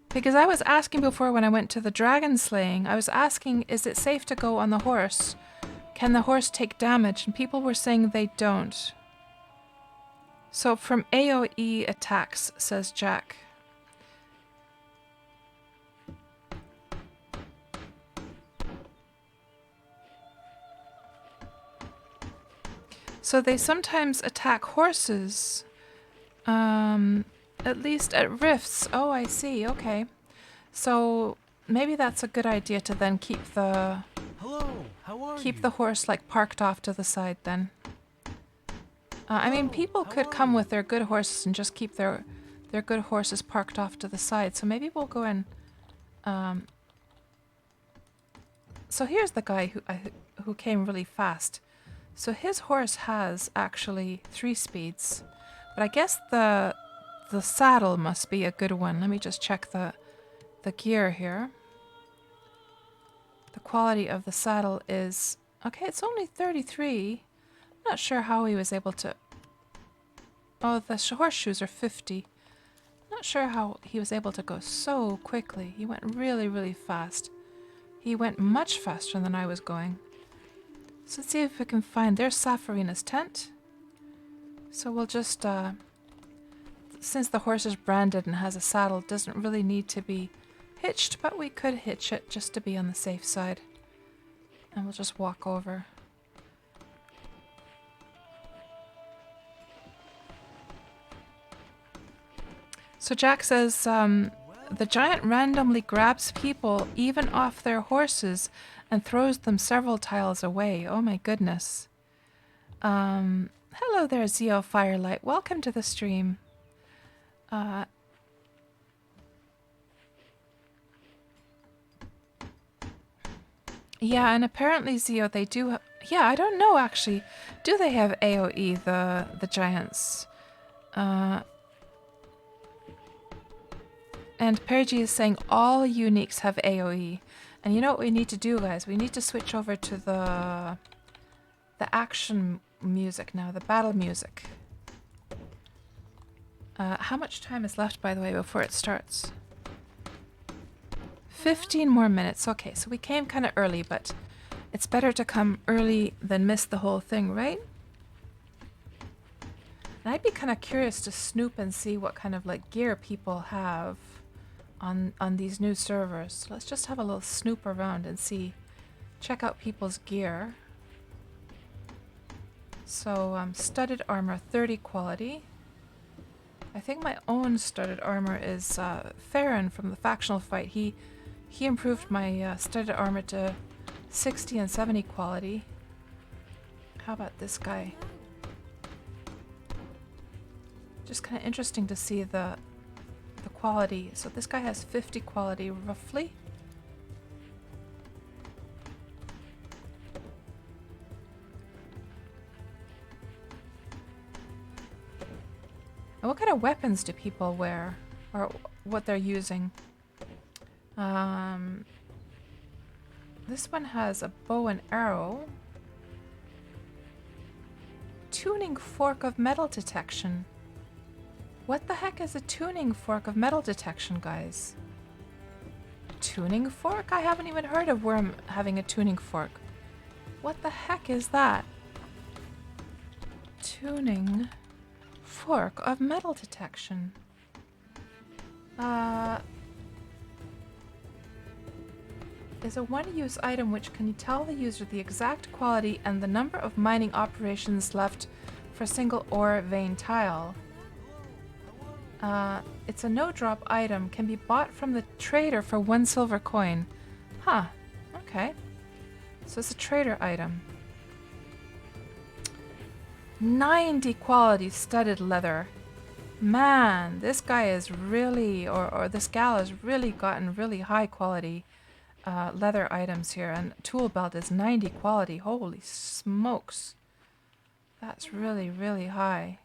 Because I was asking before when I went to the dragon slaying, I was asking, is it safe to go on the horse? Can the horse take damage? And people were saying they don't. So from AoE attacks, says Jack. So they sometimes attack horses. At least at rifts. Oh, I see. Okay. So maybe that's a good idea to then keep the horse like parked off to the side then. I mean, people could come with their good horses and just keep their good horses parked off to the side. So maybe we'll go and so here's the guy who came really fast. So his horse has actually 3 speeds, but I guess the saddle must be a good one. Let me just check the gear here. The quality of the saddle is okay. It's only 33. I'm not sure how he was able to. Oh, the horseshoes are 50. I'm not sure how he was able to go so quickly. He went really, really fast. He went much faster than I was going. So let's see if we can find. There's Safarina's tent. So we'll just, since the horse is branded and has a saddle, it doesn't really need to be hitched, but we could hitch it just to be on the safe side. And we'll just walk over. So Jack says, the giant randomly grabs people even off their horses and throws them several tiles away. Oh my goodness. Hello there, Zeo Firelight. Welcome to the stream. Yeah, and apparently, Zeo, they do... yeah, I don't know, actually. Do they have AoE, the giants? And Perigi is saying all uniques have AoE. And you know what we need to do, guys? We need to switch over to the action music now, the battle music. How much time is left, by the way, before it starts? 15 more minutes. Okay, so we came kind of early, but it's better to come early than miss the whole thing, right? And I'd be kind of curious to snoop and see what kind of like gear people have on these new servers. So let's just have a little snoop around and see, check out people's gear. So studded armor 30 quality. I think my own studded armor is Farron from the factional fight. He improved my studded armor to 60 and 70 quality. How about this guy? Just kind of interesting to see the quality. So this guy has 50 quality roughly. And what kind of weapons do people wear? Or what they're using? This one has a bow and arrow. Tuning fork of metal detection. What the heck is a tuning fork of metal detection, guys? Tuning fork? I haven't even heard of Wurm having a tuning fork. What the heck is that? Tuning fork of metal detection. Is a one-use item which can tell the user the exact quality and the number of mining operations left for a single ore vein tile. It's a no-drop item, can be bought from the trader for 1 silver coin. Huh, okay. So it's a trader item. 90 quality studded leather. Man, this guy is really, or this gal has really gotten really high quality leather items here. And tool belt is 90 quality. Holy smokes. That's really, really high.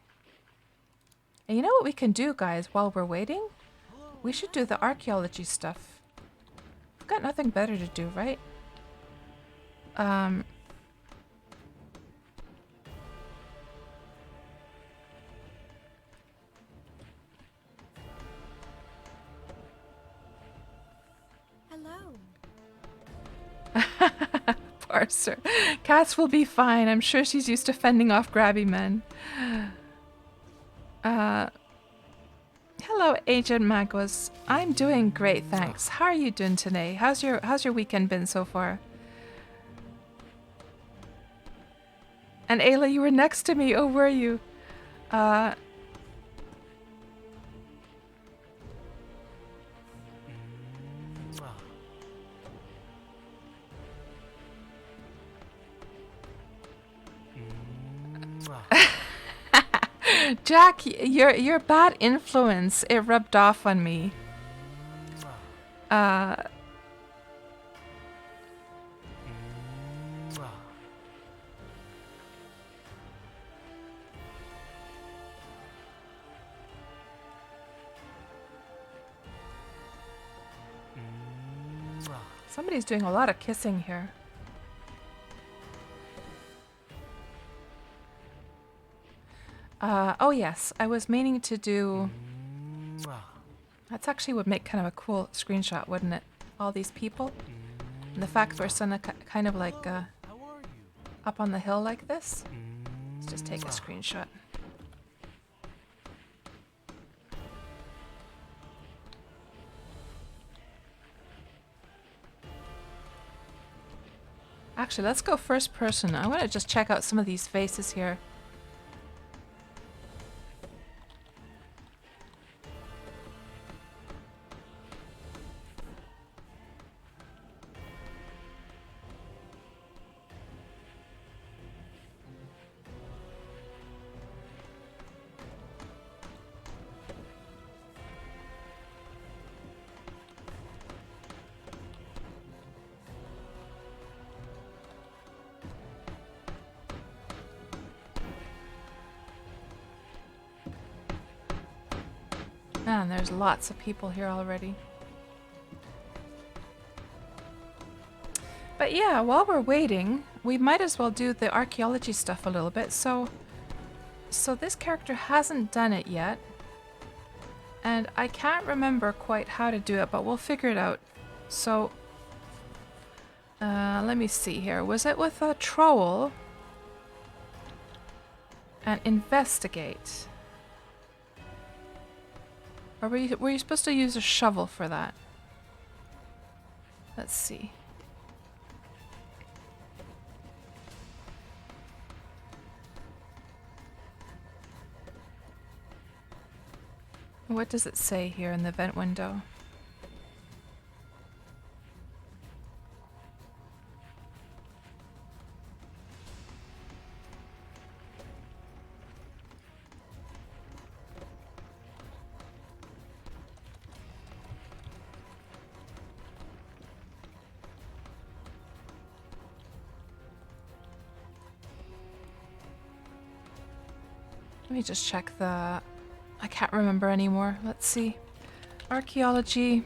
And you know what we can do, guys, while we're waiting? We should do the archaeology stuff. We've got nothing better to do, right? Parser. Cats will be fine. I'm sure she's used to fending off grabby men. Hello, Agent Magwas. I'm doing great, thanks. How are you doing today? How's your weekend been so far? And Ayla, you were next to me. Oh, were you? Jack, your bad influence, it rubbed off on me. Somebody's doing a lot of kissing here. Oh yes, I was meaning to do... That's actually would make kind of a cool screenshot, wouldn't it? All these people. And the fact we're kind of like up on the hill like this. Let's just take a screenshot. Actually, let's go first person. I want to just check out some of these faces here. Man, there's lots of people here already. But yeah, while we're waiting, we might as well do the archaeology stuff a little bit. So this character hasn't done it yet. And I can't remember quite how to do it, but we'll figure it out. So, let me see here. Was it with a trowel? And investigate. Or were you supposed to use a shovel for that? Let's see. What does it say here in the vent window? Let me just check the... I can't remember anymore. Let's see. Archaeology.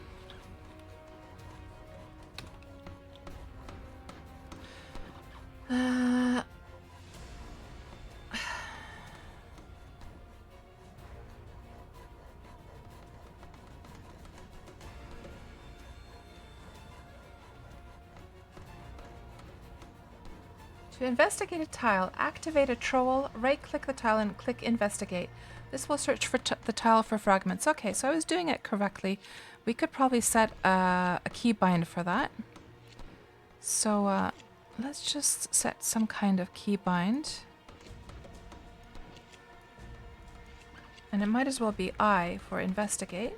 To investigate a tile, activate a trowel, right-click the tile and click Investigate. This will search for the tile for fragments. Okay, so I was doing it correctly. We could probably set a keybind for that. So let's just set some kind of keybind. And it might as well be I for Investigate.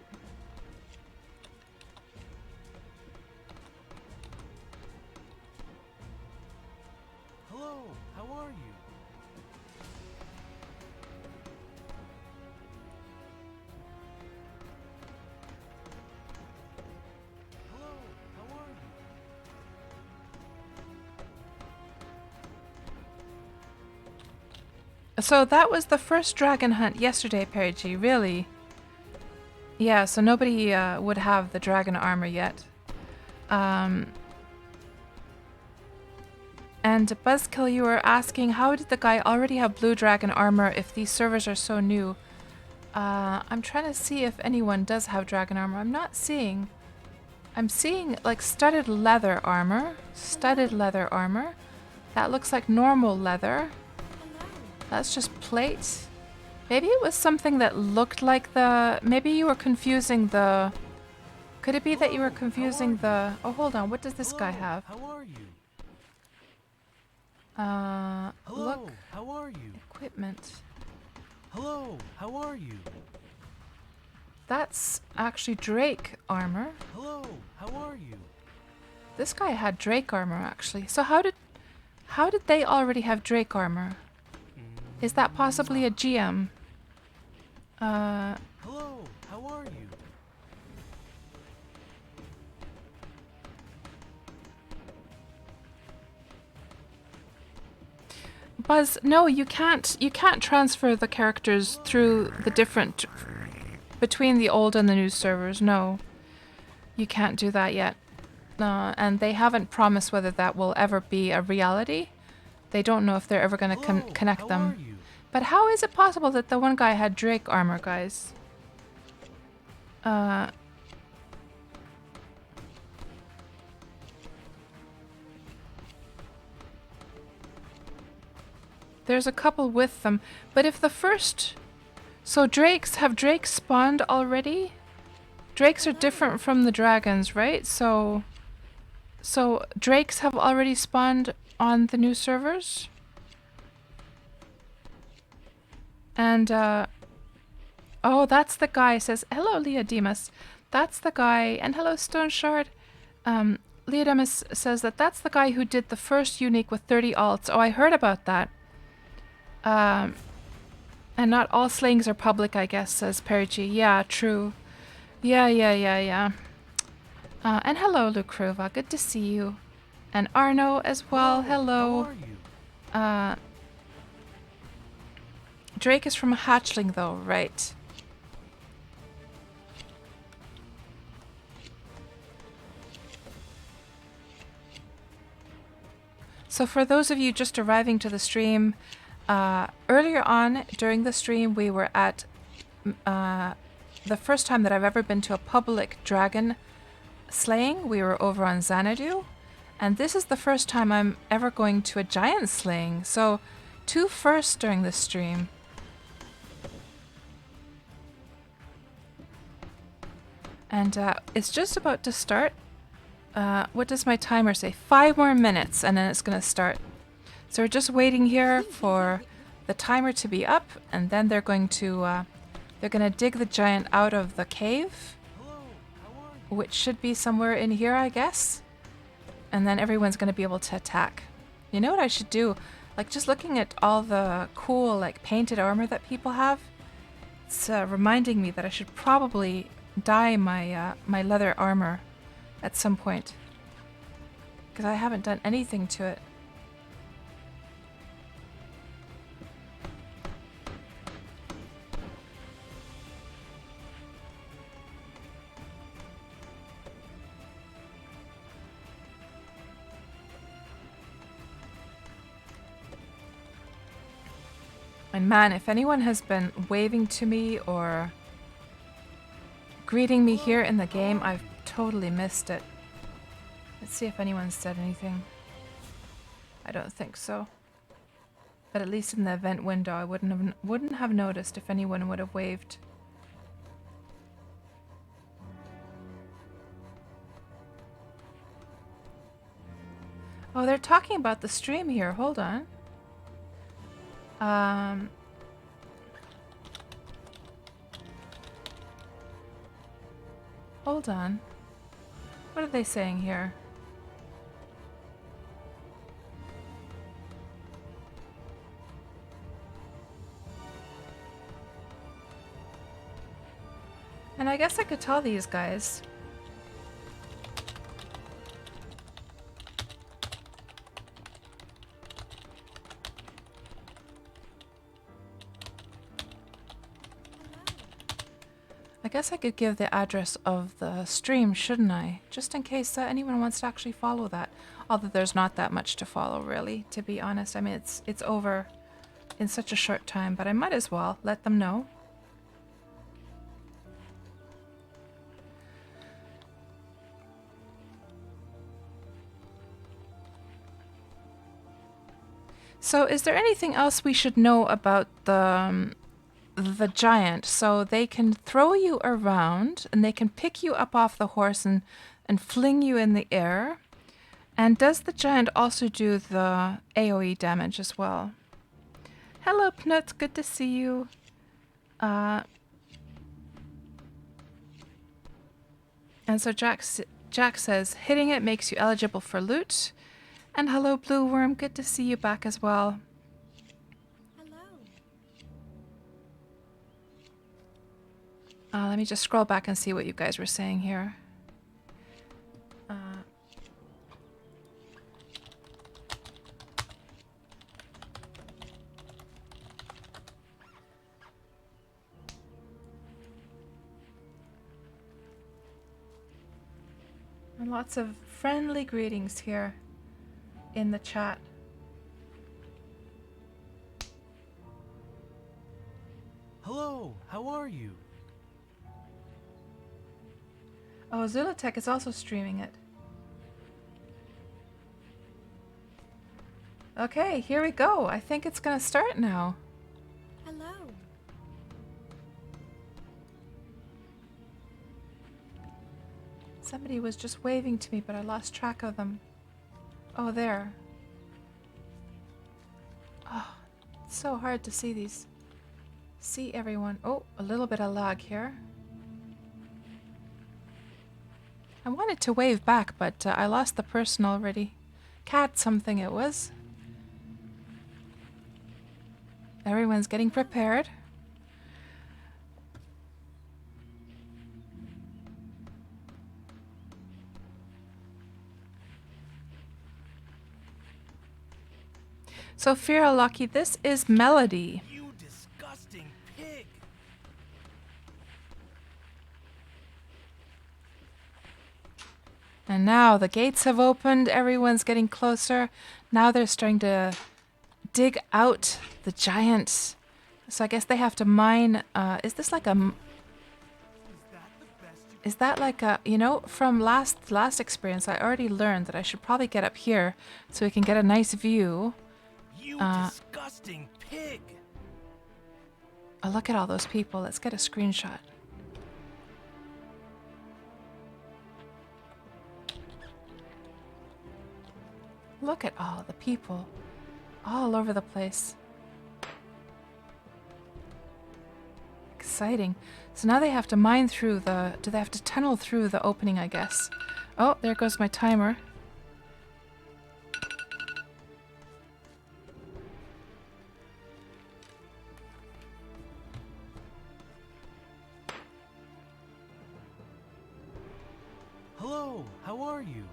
So that was the first dragon hunt yesterday, Perry G. Really? Yeah, so nobody would have the dragon armor yet. And Buzzkill, you were asking, how did the guy already have blue dragon armor if these servers are so new? I'm trying to see if anyone does have dragon armor. I'm not seeing. I'm seeing like studded leather armor. Studded leather armor. That looks like normal leather. That's just plate. Maybe it was something that looked like the... Maybe you were confusing the... Could it be that you were confusing the... Oh, hold on. What does this guy have? How are you? Look. How are you? Equipment. Hello, how are you? That's actually Drake armor. Hello, how are you? This guy had Drake armor, actually. So how did they already have Drake armor? Is that possibly a GM? Hello, how are you? Buzz, no, you can't transfer the characters through the different between the old and the new servers. No. You can't do that yet. And they haven't promised whether that will ever be a reality. They don't know if they're ever going to connect them. But how is it possible that the one guy had Drake armor, guys? There's a couple with them. But if the first... So have drakes spawned already? Drakes are different from the dragons, right? So So drakes have already spawned on the new servers. And, oh, that's the guy, says, hello, Leodemus. That's the guy, and hello, Stone Shard. Leodemus says that that's the guy who did the first unique with 30 alts. Oh, I heard about that. And not all slayings are public, I guess, says Perigi. Yeah, true. Yeah. And hello, Lukrova. Good to see you. And Arno as well. Hello. How are you? Drake is from a hatchling, though, right? So for those of you just arriving to the stream, earlier on during the stream, we were at the first time that I've ever been to a public dragon slaying. We were over on Xanadu, and this is the first time I'm ever going to a giant slaying. So 2 firsts during this stream. And it's just about to start. What does my timer say? 5 more minutes and then it's going to start. So we're just waiting here for the timer to be up, and then they're going to dig the giant out of the cave, which should be somewhere in here, I guess. And then everyone's going to be able to attack. You know what I should do? Like, just looking at all the cool, like, painted armor that people have, it's reminding me that I should probably dye my my leather armor at some point, because I haven't done anything to it. And man, if anyone has been waving to me or greeting me here in the game, I've totally missed it. Let's see if anyone said anything. I don't think so. But at least in the event window, I wouldn't have noticed if anyone would have waved. Oh, they're talking about the stream here. Hold on. Hold on. What are they saying here? And I guess I could tell these guys. I guess I could give the address of the stream, shouldn't I? Just in case anyone wants to actually follow that. Although there's not that much to follow, really, to be honest. I mean, it's over in such a short time, but I might as well let them know. So is there anything else we should know about the giant? So they can throw you around and they can pick you up off the horse and fling you in the air. And does the giant also do the AoE damage as well? Hello, Pnut, good to see you. And so Jack says, hitting it makes you eligible for loot. And hello, Blue Worm, good to see you back as well. Let me just scroll back and see what you guys were saying here. And lots of friendly greetings here in the chat. Hello, how are you? Oh, Zulatek is also streaming it. Okay, here we go. I think it's gonna start now. Hello. Somebody was just waving to me, but I lost track of them. Oh, there. Oh, it's so hard to see these. See everyone. Oh, a little bit of lag here. I wanted to wave back, but I lost the person already. Cat something it was. Everyone's getting prepared. So, Fira Lucky, this is Melody. You disgusting pig! And now the gates have opened. Everyone's getting closer. Now they're starting to dig out the giant. So I guess they have to mine. Is this like a? Is that like a? You know, from last experience, I already learned that I should probably get up here so we can get a nice view. You disgusting pig! Oh, look at all those people. Let's get a screenshot. Look at all the people all over the place. Exciting. So now they have to mine through the... Do they have to tunnel through the opening, I guess? Oh, there goes my timer. Hello, how are you?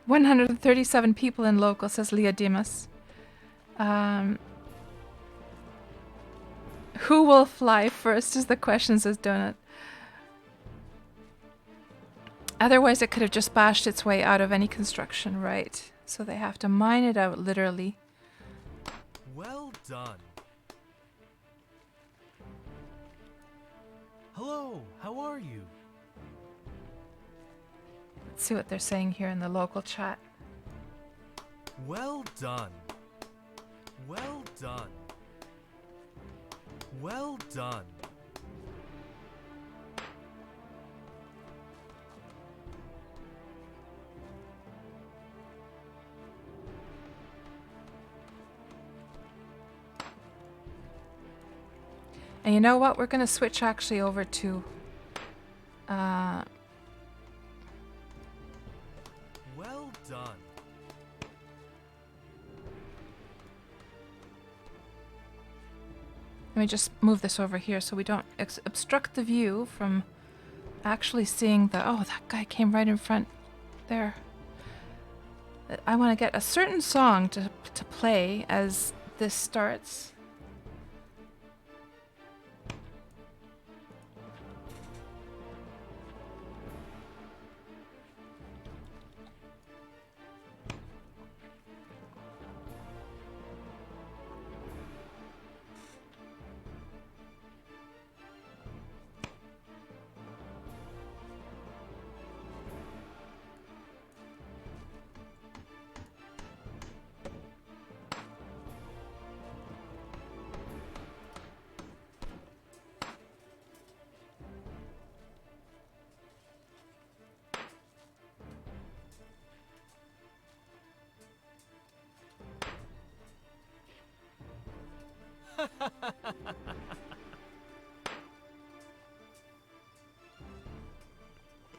"137 people in local," says Leah Dimas. Who will fly first is the question, says Donut. Otherwise, it could have just bashed its way out of any construction, right? So they have to mine it out, literally. Well done. Hello, how are you? Let's see what they're saying here in the local chat. Well done. Well done. Well done. And you know what? We're going to switch actually over to... Well done. Let me just move this over here so we don't obstruct the view from actually seeing the... Oh, that guy came right in front there. I want to get a certain song to play as this starts.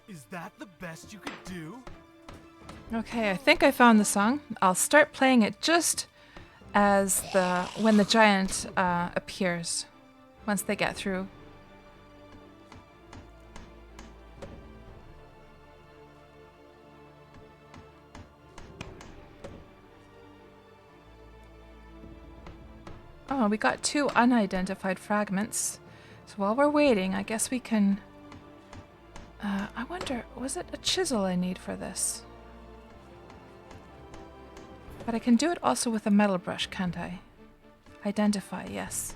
Is that the best you could do? Okay, I think I found the song. I'll start playing it just as when the giant appears, once they get through. Oh, we got 2 unidentified fragments. So while we're waiting, I guess we can... I wonder, was it a chisel I need for this? But I can do it also with a metal brush, can't I? Identify, yes.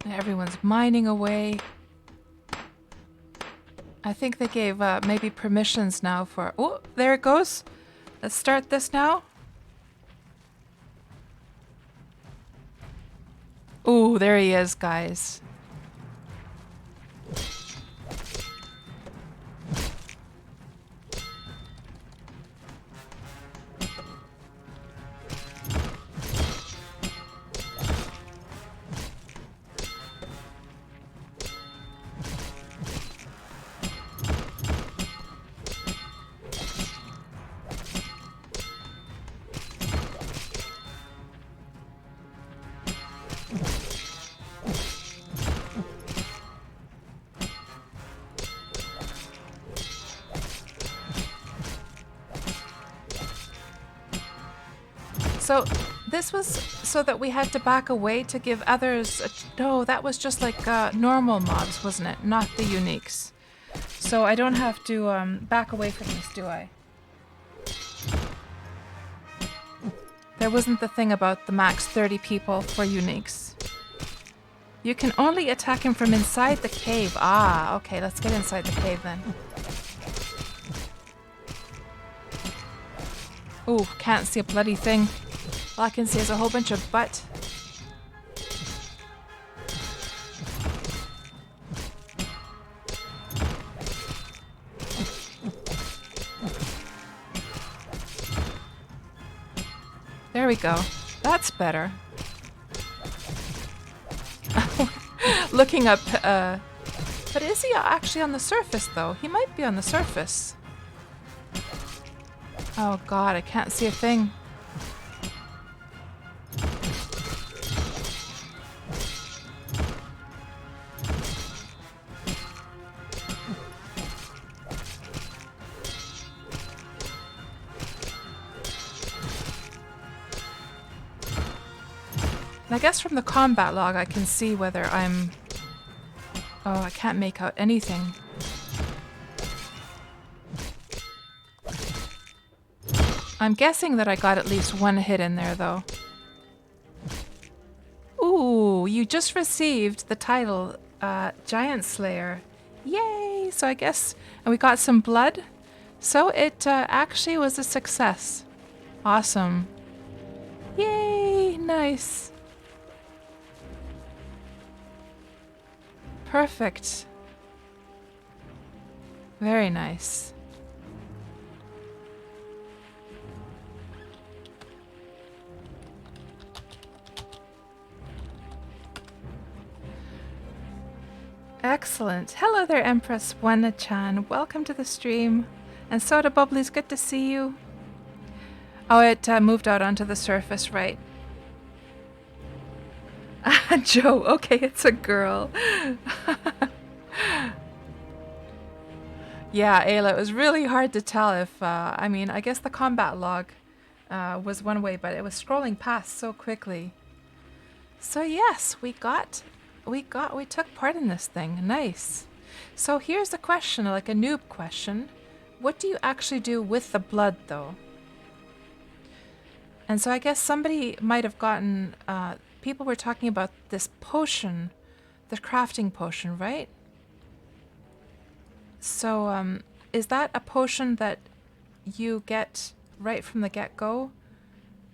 Everyone's mining away. I think they gave maybe permissions now for... Oh, there it goes. Let's start this now. Ooh, there he is, guys. So this was so that we had to back away to give others... No, that was just like normal mobs, wasn't it? Not the uniques. So I don't have to back away from this, do I? There wasn't the thing about the max 30 people for uniques. You can only attack him from inside the cave. Ah, okay, let's get inside the cave then. Ooh, can't see a bloody thing. All I can see is a whole bunch of butt. There we go. That's better. Looking up, but is he actually on the surface though? He might be on the surface. Oh god, I can't see a thing. I guess from the combat log I can see whether I'm... Oh, I can't make out anything. I'm guessing that I got at least one hit in there though. Ooh, you just received the title Giant Slayer. Yay! So I guess... And we got some blood. So it actually was a success. Awesome. Yay! Nice. Perfect. Very nice. Excellent. Hello there, Empress Wana-chan. Welcome to the stream. And Soda Bubbly's good to see you. Oh, it moved out onto the surface, right? Joe, okay, it's a girl. Yeah, Ayla, it was really hard to tell if, I mean, I guess the combat log was one way, but it was scrolling past so quickly. So yes, we took part in this thing. Nice. So here's a question, like a noob question. What do you actually do with the blood, though? And so I guess somebody might have gotten, people were talking about this potion, the crafting potion, right? So, is that a potion that you get right from the get-go?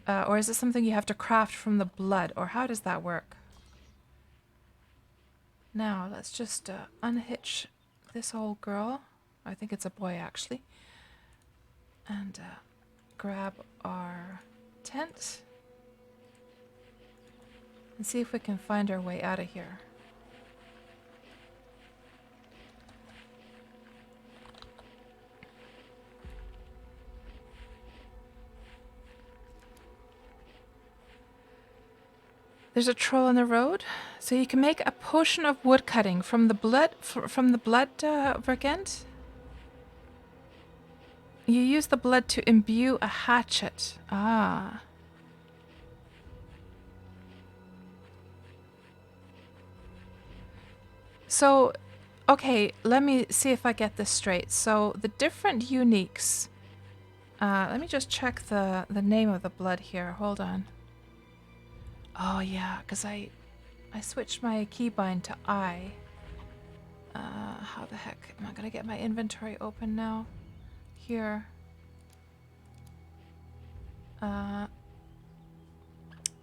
Or is it something you have to craft from the blood? Or how does that work? Now, let's just unhitch this old girl. I think it's a boy, actually. And grab our tent. And see if we can find our way out of here. There's a troll on the road, so you can make a potion of wood cutting from the blood Vergent. You use the blood to imbue a hatchet. Ah. So, okay, let me see if I get this straight. So the different uniques. Let me just check the name of the blood here. Hold on. Oh yeah, because I I switched my keybind to I. How the heck am I gonna get my inventory open now? Here.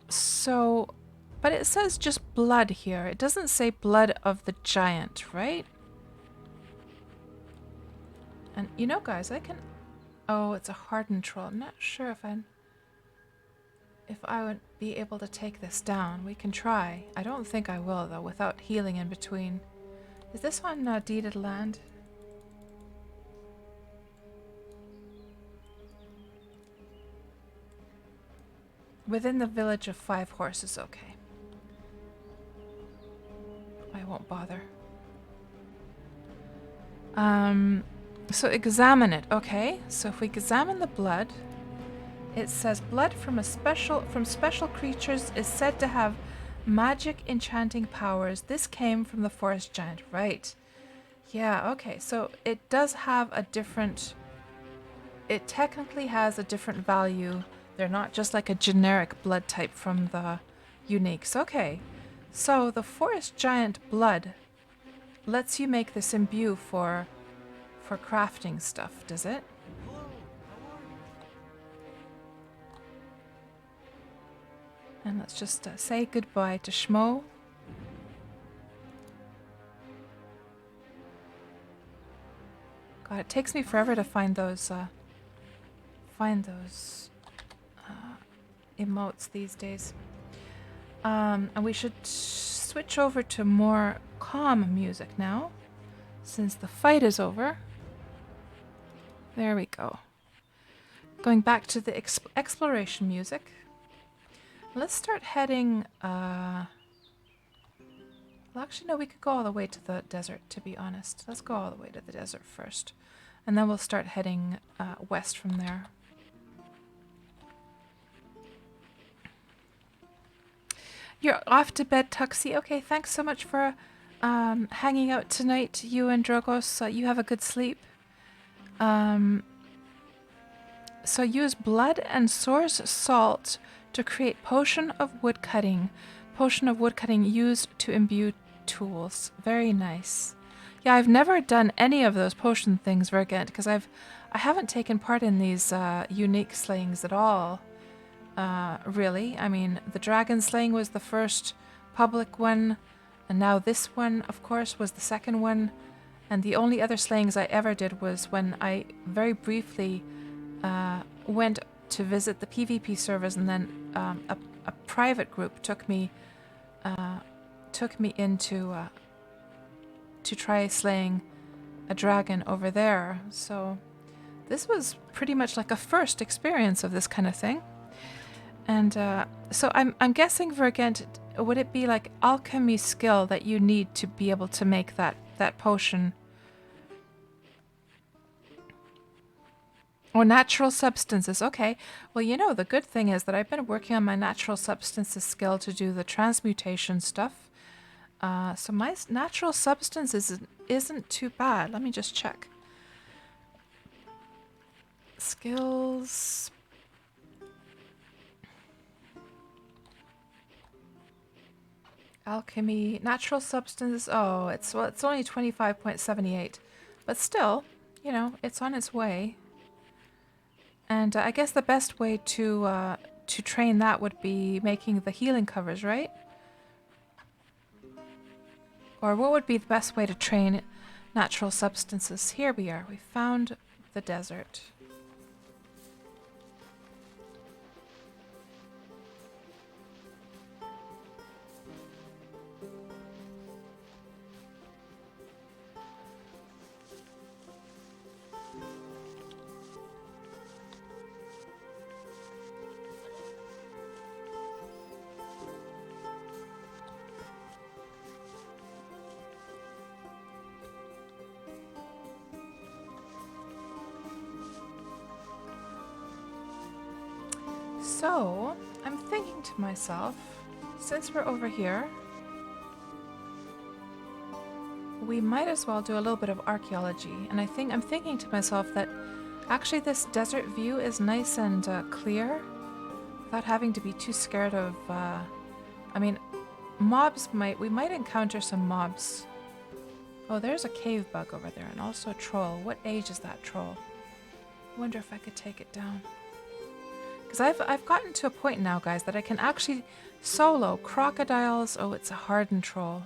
So, but it says just blood here. It doesn't say blood of the giant, right? And you know, guys, I can. Oh, it's a hardened troll. I'm not sure if I would be able to take this down. We can try. I don't think I will though, without healing in between. Is this on deeded land? Within the village of 5 horses, okay. I won't bother. So examine it, okay. So if we examine the blood, it says blood from special creatures is said to have magic enchanting powers. This came from the forest giant, right? Yeah, okay. So it does have a different, it technically has a different value. They're not just like a generic blood type from the uniques. Okay. So the forest giant blood lets you make this imbue for crafting stuff, does it? And let's just say goodbye to Schmo. God, it takes me forever to find those emotes these days. And we should switch over to more calm music now, since the fight is over. There we go. Going back to the exploration music. Let's start heading, well, actually, no, we could go all the way to the desert, to be honest. Let's go all the way to the desert first. And then we'll start heading west from there. You're off to bed, Tuxie. Okay, thanks so much for hanging out tonight, you and Drogos. You have a good sleep. So use blood and source salt to create potion of woodcutting. Potion of woodcutting used to imbue tools. Very nice. Yeah, I've never done any of those potion things, Vergent, because I haven't taken part in these unique slayings at all. Really. I mean, the dragon slaying was the first public one, and now this one, of course, was the second one. And the only other slayings I ever did was when I very briefly went to visit the PvP servers, and then a private group took me into to try slaying a dragon over there. So this was pretty much like a first experience of this kind of thing. And so I'm guessing, Vergent, would it be like alchemy skill that you need to be able to make that potion? Or natural substances. Okay. Well, you know, the good thing is that I've been working on my natural substances skill to do the transmutation stuff. So my natural substances isn't too bad. Let me just check. Skills. Alchemy. Natural substances. Oh, it's only 25.78. But still, you know, it's on its way. And I guess the best way to train that would be making the healing covers, right? Or what would be the best way to train natural substances? Here we are. We found the desert. So, I'm thinking to myself, since we're over here, we might as well do a little bit of archaeology. And I'm thinking to myself that actually this desert view is nice and clear, without having to be too scared of, I mean, we might encounter some mobs. Oh, there's a cave bug over there and also a troll. What age is that troll? I wonder if I could take it down. Because I've gotten to a point now, guys, that I can actually solo crocodiles. Oh, it's a hardened troll.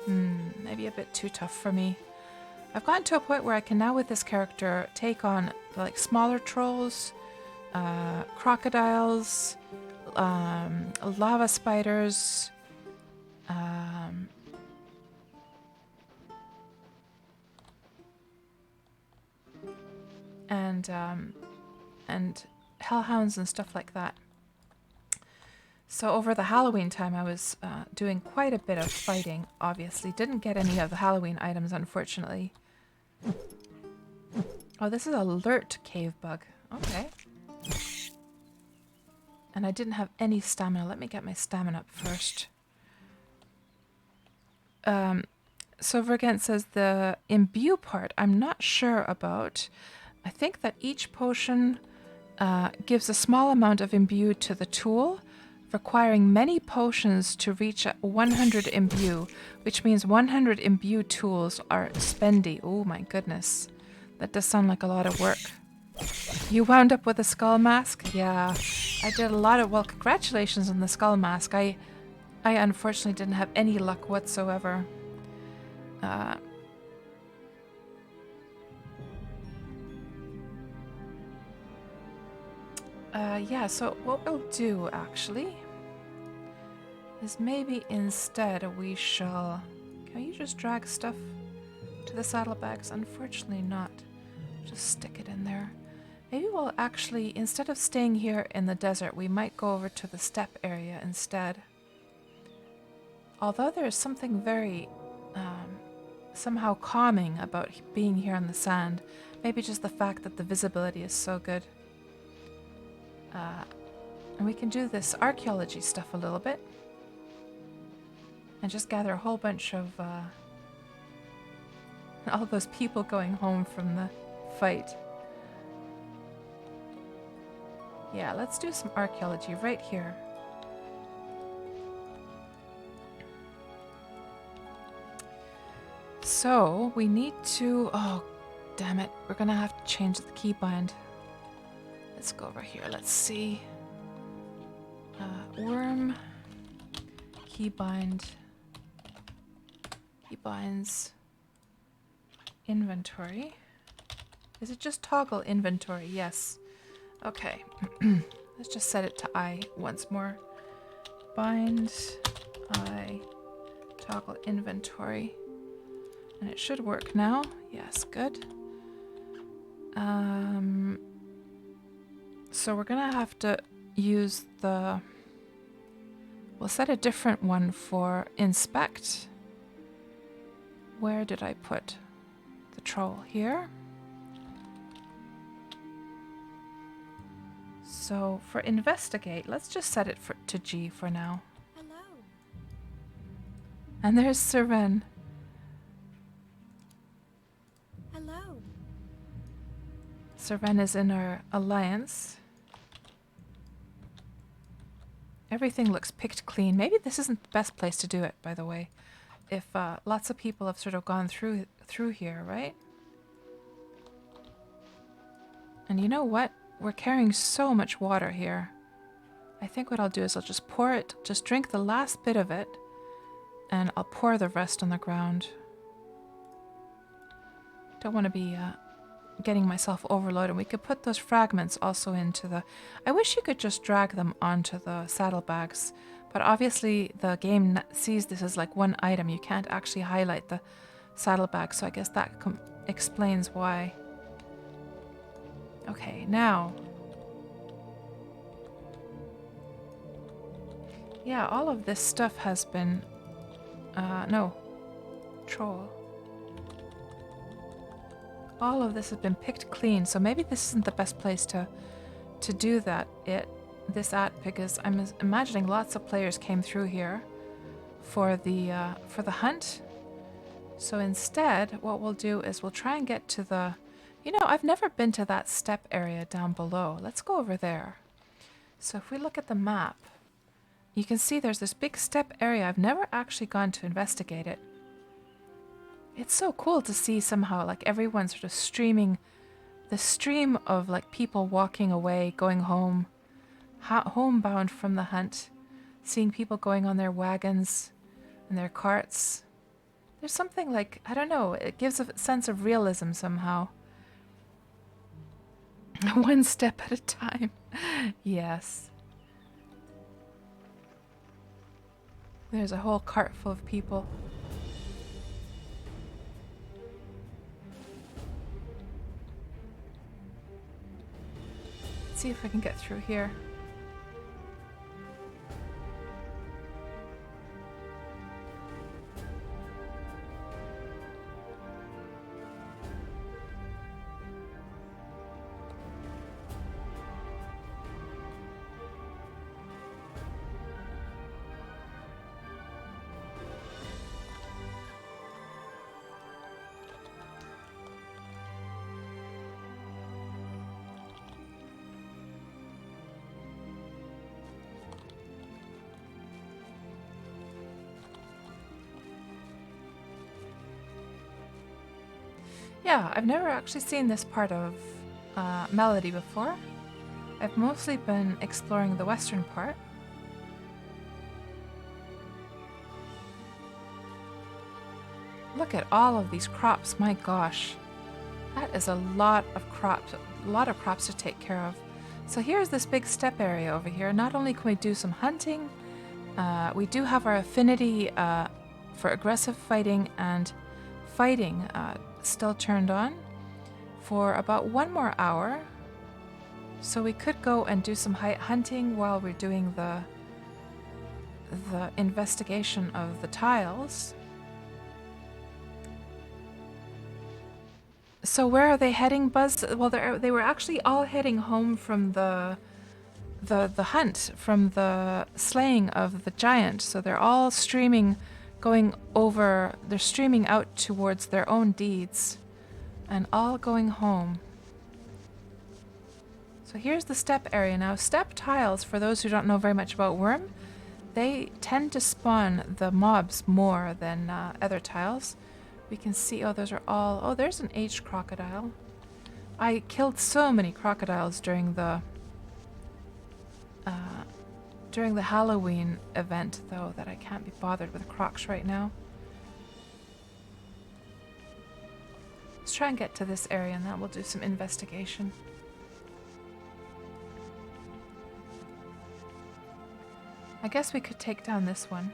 Maybe a bit too tough for me. I've gotten to a point where I can now with this character take on like smaller trolls, crocodiles, lava spiders, and hellhounds and stuff like that. So over the Halloween time, I was doing quite a bit of fighting, obviously. Didn't get any of the Halloween items, unfortunately. Oh, this is alert cave bug. Okay. And I didn't have any stamina. Let me get my stamina up first. So Vergent says the imbue part, I'm not sure about. I think that each potion gives a small amount of imbue to the tool, requiring many potions to reach 100 imbue, which means 100 imbue tools are spendy. Oh my goodness. That does sound like a lot of work. You wound up with a skull mask? Yeah, I did a lot of... Well, congratulations on the skull mask. I unfortunately didn't have any luck whatsoever. Yeah, so what we'll do, actually, is maybe instead we shall... Can you just drag stuff to the saddlebags? Unfortunately not. Just stick it in there. Maybe we'll actually, instead of staying here in the desert, we might go over to the steppe area instead. Although there is something very somehow calming about being here on the sand. Maybe just the fact that the visibility is so good. And we can do this archaeology stuff a little bit. And just gather a whole bunch of all those people going home from the fight. Yeah, let's do some archaeology right here. So, we need to... Oh, damn it. We're gonna have to change the keybind. Let's go over here. Let's see. Wurm. Keybind. Keybinds. Inventory. Is it just toggle inventory? Yes. Okay. Let's just set it to I once more. Bind I toggle inventory. And it should work now. Yes, good. So we're gonna have to use the... We'll set a different one for inspect. Where did I put the troll? Here. So for investigate, let's just set it to G for now. Hello. And there's Seren. Hello. Seren is in our alliance. Everything looks picked clean. Maybe this isn't the best place to do it, by the way. If lots of people have sort of gone through here, right? And you know what? We're carrying so much water here. I think what I'll do is I'll just pour it, just drink the last bit of it, and I'll pour the rest on the ground. Don't want to be getting myself overloaded. We could put those fragments also into the... I wish you could just drag them onto the saddlebags, but obviously the game sees this as like one item. You can't actually highlight the saddlebag, so I guess that explains why. Okay, now... Yeah, all of this stuff has been... no. Troll. All of this has been picked clean, so maybe this isn't the best place to do that. This at, because I'm imagining lots of players came through here for the hunt. So instead, what we'll do is we'll try and get to the... You know, I've never been to that steppe area down below. Let's go over there. So if we look at the map, you can see there's this big step area. I've never actually gone to investigate it. It's so cool to see somehow like everyone sort of streaming, the stream of like people walking away, going home, homebound from the hunt, seeing people going on their wagons and their carts. There's something like, I don't know, it gives a sense of realism somehow. One step at a time. Yes. There's a whole cart full of people. Let's see if I can get through here. Yeah, I've never actually seen this part of Melody before. I've mostly been exploring the western part. Look at all of these crops, my gosh. That is a lot of crops to take care of. So here's this big step area over here. Not only can we do some hunting, we do have our affinity for aggressive fighting and fighting still turned on for about 1 more hour. So we could go and do some hunting while we're doing the investigation of the tiles. So where are they heading, Buzz? Well, they were actually all heading home from the hunt, from the slaying of the giant. So they're all streaming, they're streaming out towards their own deeds and all going home. So here's the step area now. Step tiles, for those who don't know very much about Wurm, they tend to spawn the mobs more than other tiles. We can see, oh, those are all, oh, there's an aged crocodile. I killed so many crocodiles during the Halloween event, though, that I can't be bothered with crocs right now. Let's try and get to this area and then we'll do some investigation. I guess we could take down this one.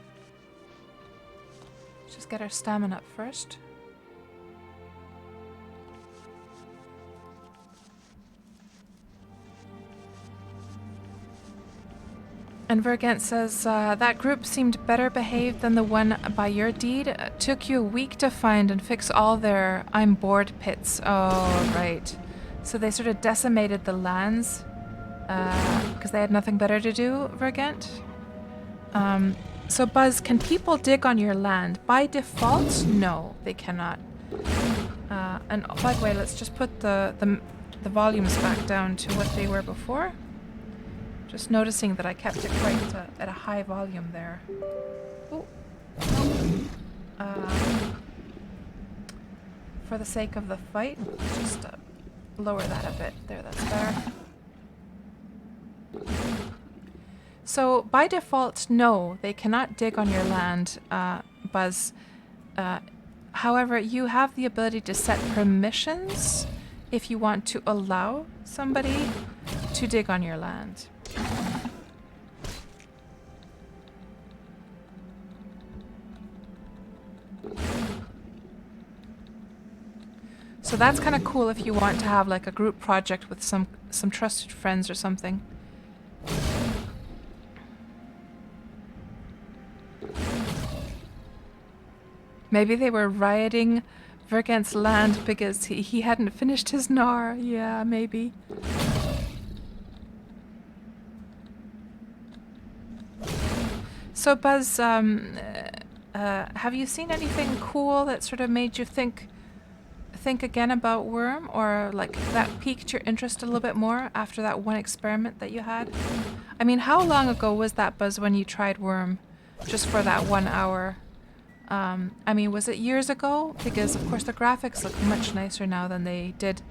Let's just get our stamina up first. And Vergant says, that group seemed better behaved than the one by your deed. Took you a week to find and fix all their I'm bored pits. Oh, right. So they sort of decimated the lands because they had nothing better to do, Vergant? So Buzz, can people dig on your land? By default, no, they cannot. And by the way, let's just put the volumes back down to what they were before. Just noticing that I kept it quite at a high volume there. Ooh. For the sake of the fight, just lower that a bit. There, that's better. So by default, no, they cannot dig on your land, Buzz. However, you have the ability to set permissions if you want to allow somebody to dig on your land. So that's kind of cool if you want to have like a group project with some trusted friends or something. Maybe they were rioting Vergant's land because he hadn't finished his gnar. Yeah, maybe. So Buzz, have you seen anything cool that sort of made you think again about Wurm, or like that piqued your interest a little bit more after that one experiment that you had? I mean, how long ago was that, Buzz, when you tried Wurm? Just for that 1 hour? I mean, was it years ago? Because, of course, the graphics look much nicer now than they did,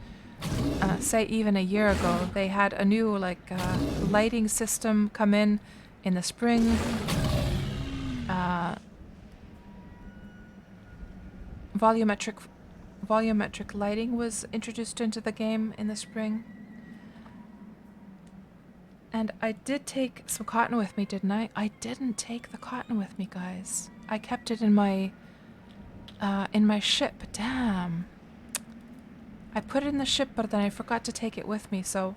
say, even a year ago. They had a new, like, lighting system come in the spring. Volumetric lighting was introduced into the game in the spring. And I did take some cotton with me, didn't I? I didn't take the cotton with me, guys. I kept it in my ship. Damn. I put it in the ship, but then I forgot to take it with me, so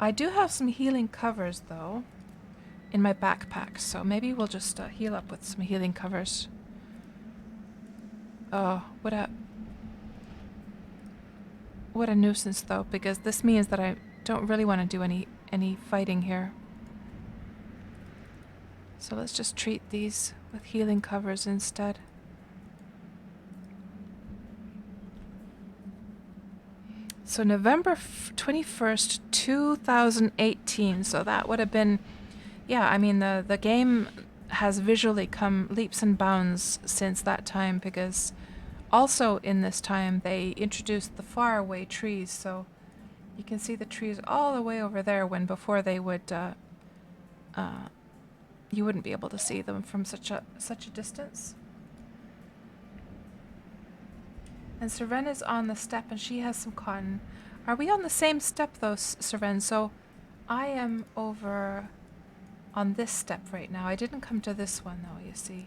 I do have some healing covers, though, in my backpack, so maybe we'll just heal up with some healing covers. Oh, what a nuisance, though, because this means that I don't really want to do any fighting here. So let's just treat these with healing covers instead. So November 21st, 2018. So that would have been, yeah, I mean, the game has visually come leaps and bounds since that time, because also in this time they introduced the faraway trees. So you can see the trees all the way over there, when before they would, you wouldn't be able to see them from such a distance. And Seren is on the step, and she has some cotton. Are we on the same step, though, Seren? So I am over on this step right now. I didn't come to this one, though, you see.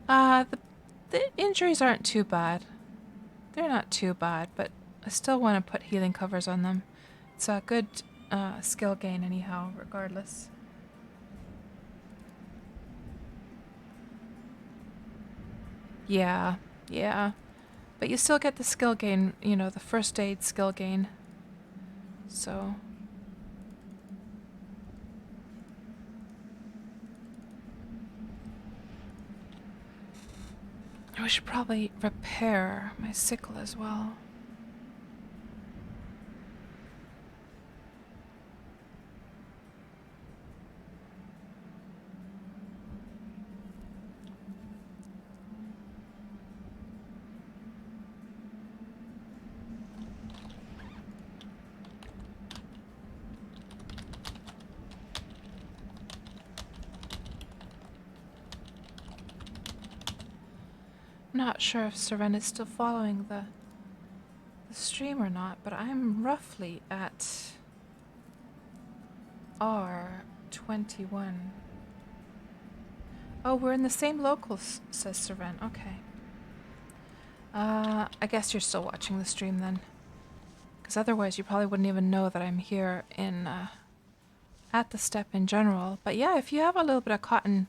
The injuries aren't too bad. They're not too bad, but I still want to put healing covers on them. It's a good skill gain anyhow, regardless. Yeah, yeah. But you still get the skill gain, you know, the first aid skill gain. So... I should probably repair my sickle as well. Not sure if Seren is still following the stream or not, but I'm roughly at R21. Oh, we're in the same locals, says Seren. Okay. I guess you're still watching the stream then. Because otherwise you probably wouldn't even know that I'm here in, at the step in general. But yeah, if you have a little bit of cotton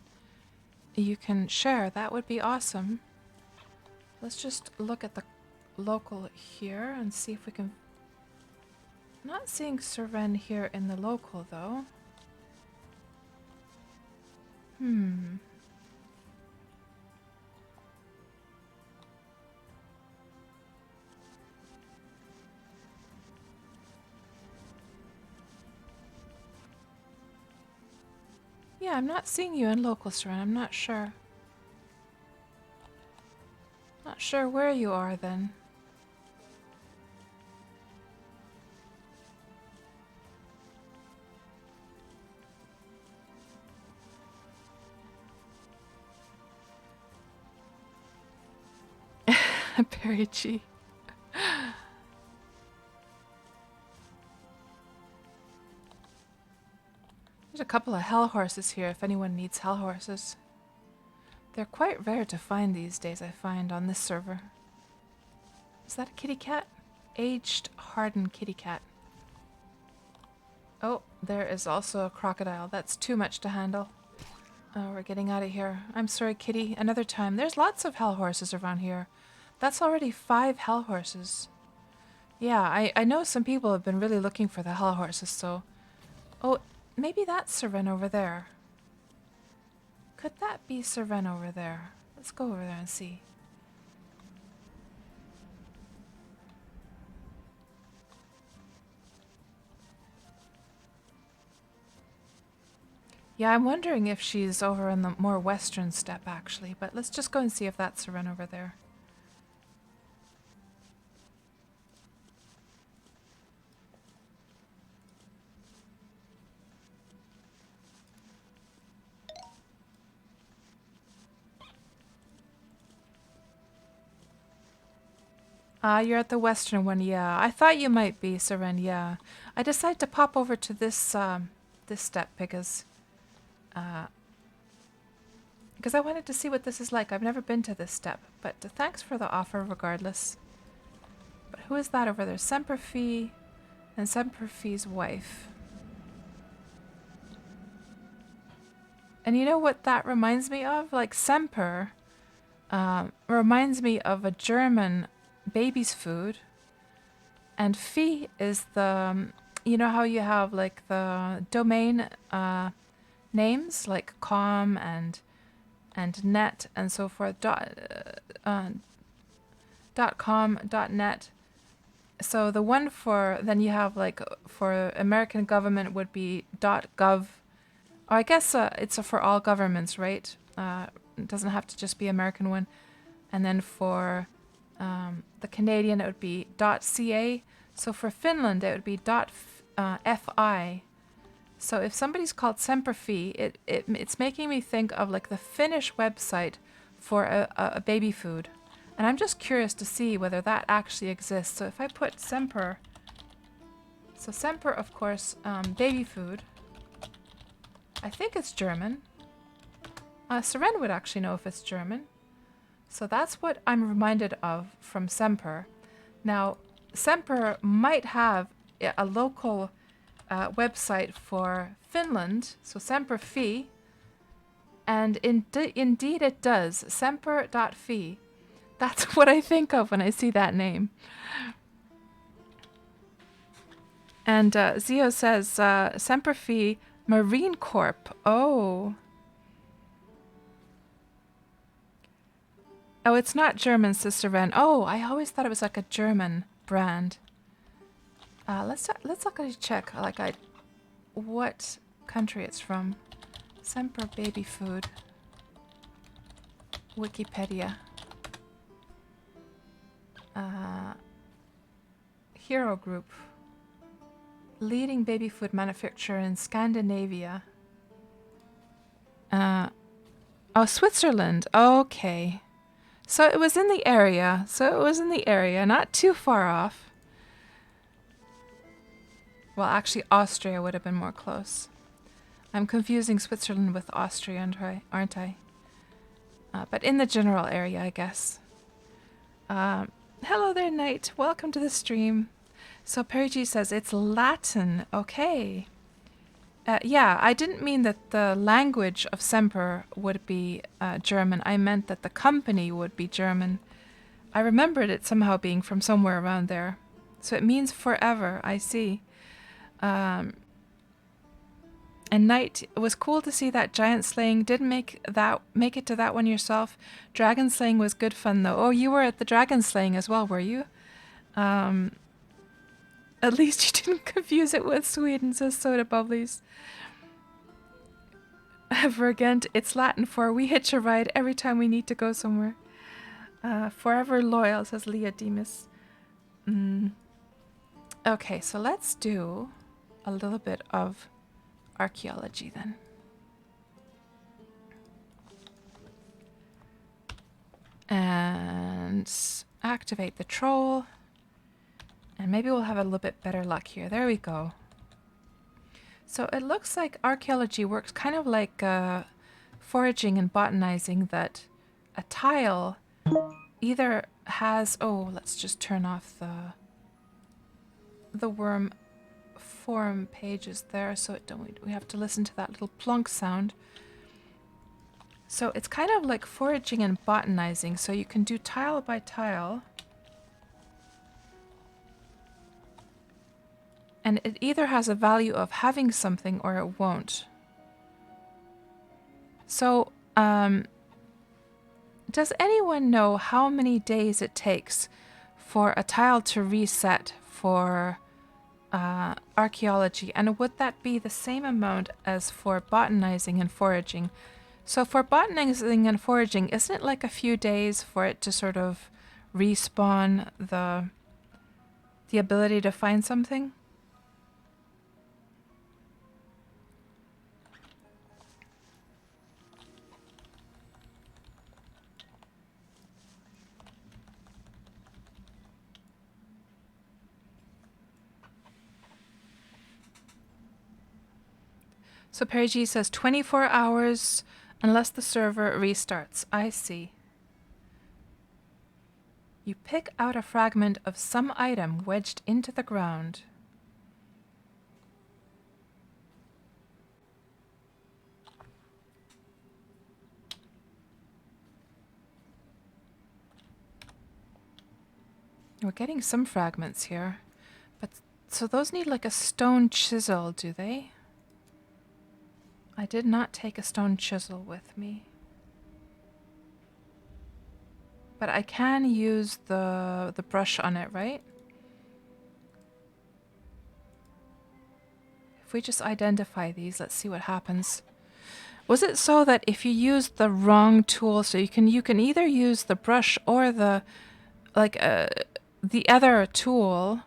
you can share, that would be awesome. Let's just look at the local here and see if we can... Not seeing Seren here in the local, though. Yeah, I'm not seeing you in local, Seren. I'm not sure. Not sure where you are, then. Perichi. There's a couple of hell horses here if anyone needs hell horses. They're quite rare to find these days, I find, on this server. Is that a kitty cat? Aged, hardened kitty cat. Oh, there is also a crocodile. That's too much to handle. Oh, we're getting out of here. I'm sorry, kitty. Another time. There's lots of hell horses around here. That's already 5 hell horses. Yeah, I know some people have been really looking for the hell horses, so... Oh, maybe that's Seren over there. Could that be Seren over there? Let's go over there and see. Yeah, I'm wondering if she's over in the more western steppe, actually. But let's just go and see if that's Seren over there. Ah, you're at the western one, yeah. I thought you might be, Seren, yeah. I decided to pop over to this steppe because I wanted to see what this is like. I've never been to this steppe, but thanks for the offer regardless. But who is that over there? Semperfi and Semperfi's wife. And you know what that reminds me of? Like Semper reminds me of a German baby's food. And Fi is the, you know how you have like the domain names like com and net and so forth, .com, .net. So the one for, then you have like for American government would be .gov. Or I guess it's for all governments, right? It doesn't have to just be American one. And then for the Canadian, it would be .ca. So for Finland, it would be .fi. So if somebody's called Semperfi, it's making me think of like the Finnish website for a baby food. And I'm just curious to see whether that actually exists. So if I put Semper, so Semper, of course, baby food. I think it's German. Seren would actually know if it's German. So that's what I'm reminded of from Semper. Now, Semper might have a local website for Finland, so Semperfi, and indeed it does, semper.fi. That's what I think of when I see that name. And Zio says, Semperfi Marine Corp. Oh. Oh, it's not German, Sister Ren. Oh, I always thought it was like a German brand. Let's actually check what country it's from. Semper baby food. Wikipedia. Hero Group. Leading baby food manufacturer in Scandinavia. Oh, Switzerland. Okay. So it was in the area. Not too far off. Well, actually, Austria would have been more close. I'm confusing Switzerland with Austria, aren't I? But in the general area, I guess. Hello there, Knight. Welcome to the stream. So Perry G says it's Latin. Okay. Yeah, I didn't mean that the language of Semper would be German. I meant that the company would be German. I remembered it somehow being from somewhere around there. So it means forever, I see. And Knight, it was cool to see that giant slaying. Didn't make it to that one yourself. Dragon slaying was good fun though. Oh, you were at the dragon slaying as well, were you? At least you didn't confuse it with Sweden, says Soda Bubblies. Vergent, it's Latin for we hitch a ride every time we need to go somewhere. Forever loyal, says Leah Demas. Okay, so let's do a little bit of archaeology then. And activate the troll. And maybe we'll have a little bit better luck here. There we go. So it looks like archaeology works kind of like foraging and botanizing, that a tile either has... Oh, let's just turn off the Wurm forum pages there so we have to listen to that little plunk sound. So it's kind of like foraging and botanizing. So you can do tile by tile. And it either has a value of having something or it won't. So, does anyone know how many days it takes for a tile to reset for archaeology, and would that be the same amount as for botanizing and foraging? So for botanizing and foraging, isn't it like a few days for it to sort of respawn the ability to find something? So Perry G says 24 hours unless the server restarts. I see. You pick out a fragment of some item wedged into the ground. We're getting some fragments here. But so those need like a stone chisel, do they? I did not take a stone chisel with me. But I can use the brush on it, right? If we just identify these, let's see what happens. Was it so that if you use the wrong tool, so you can either use the brush or the other tool,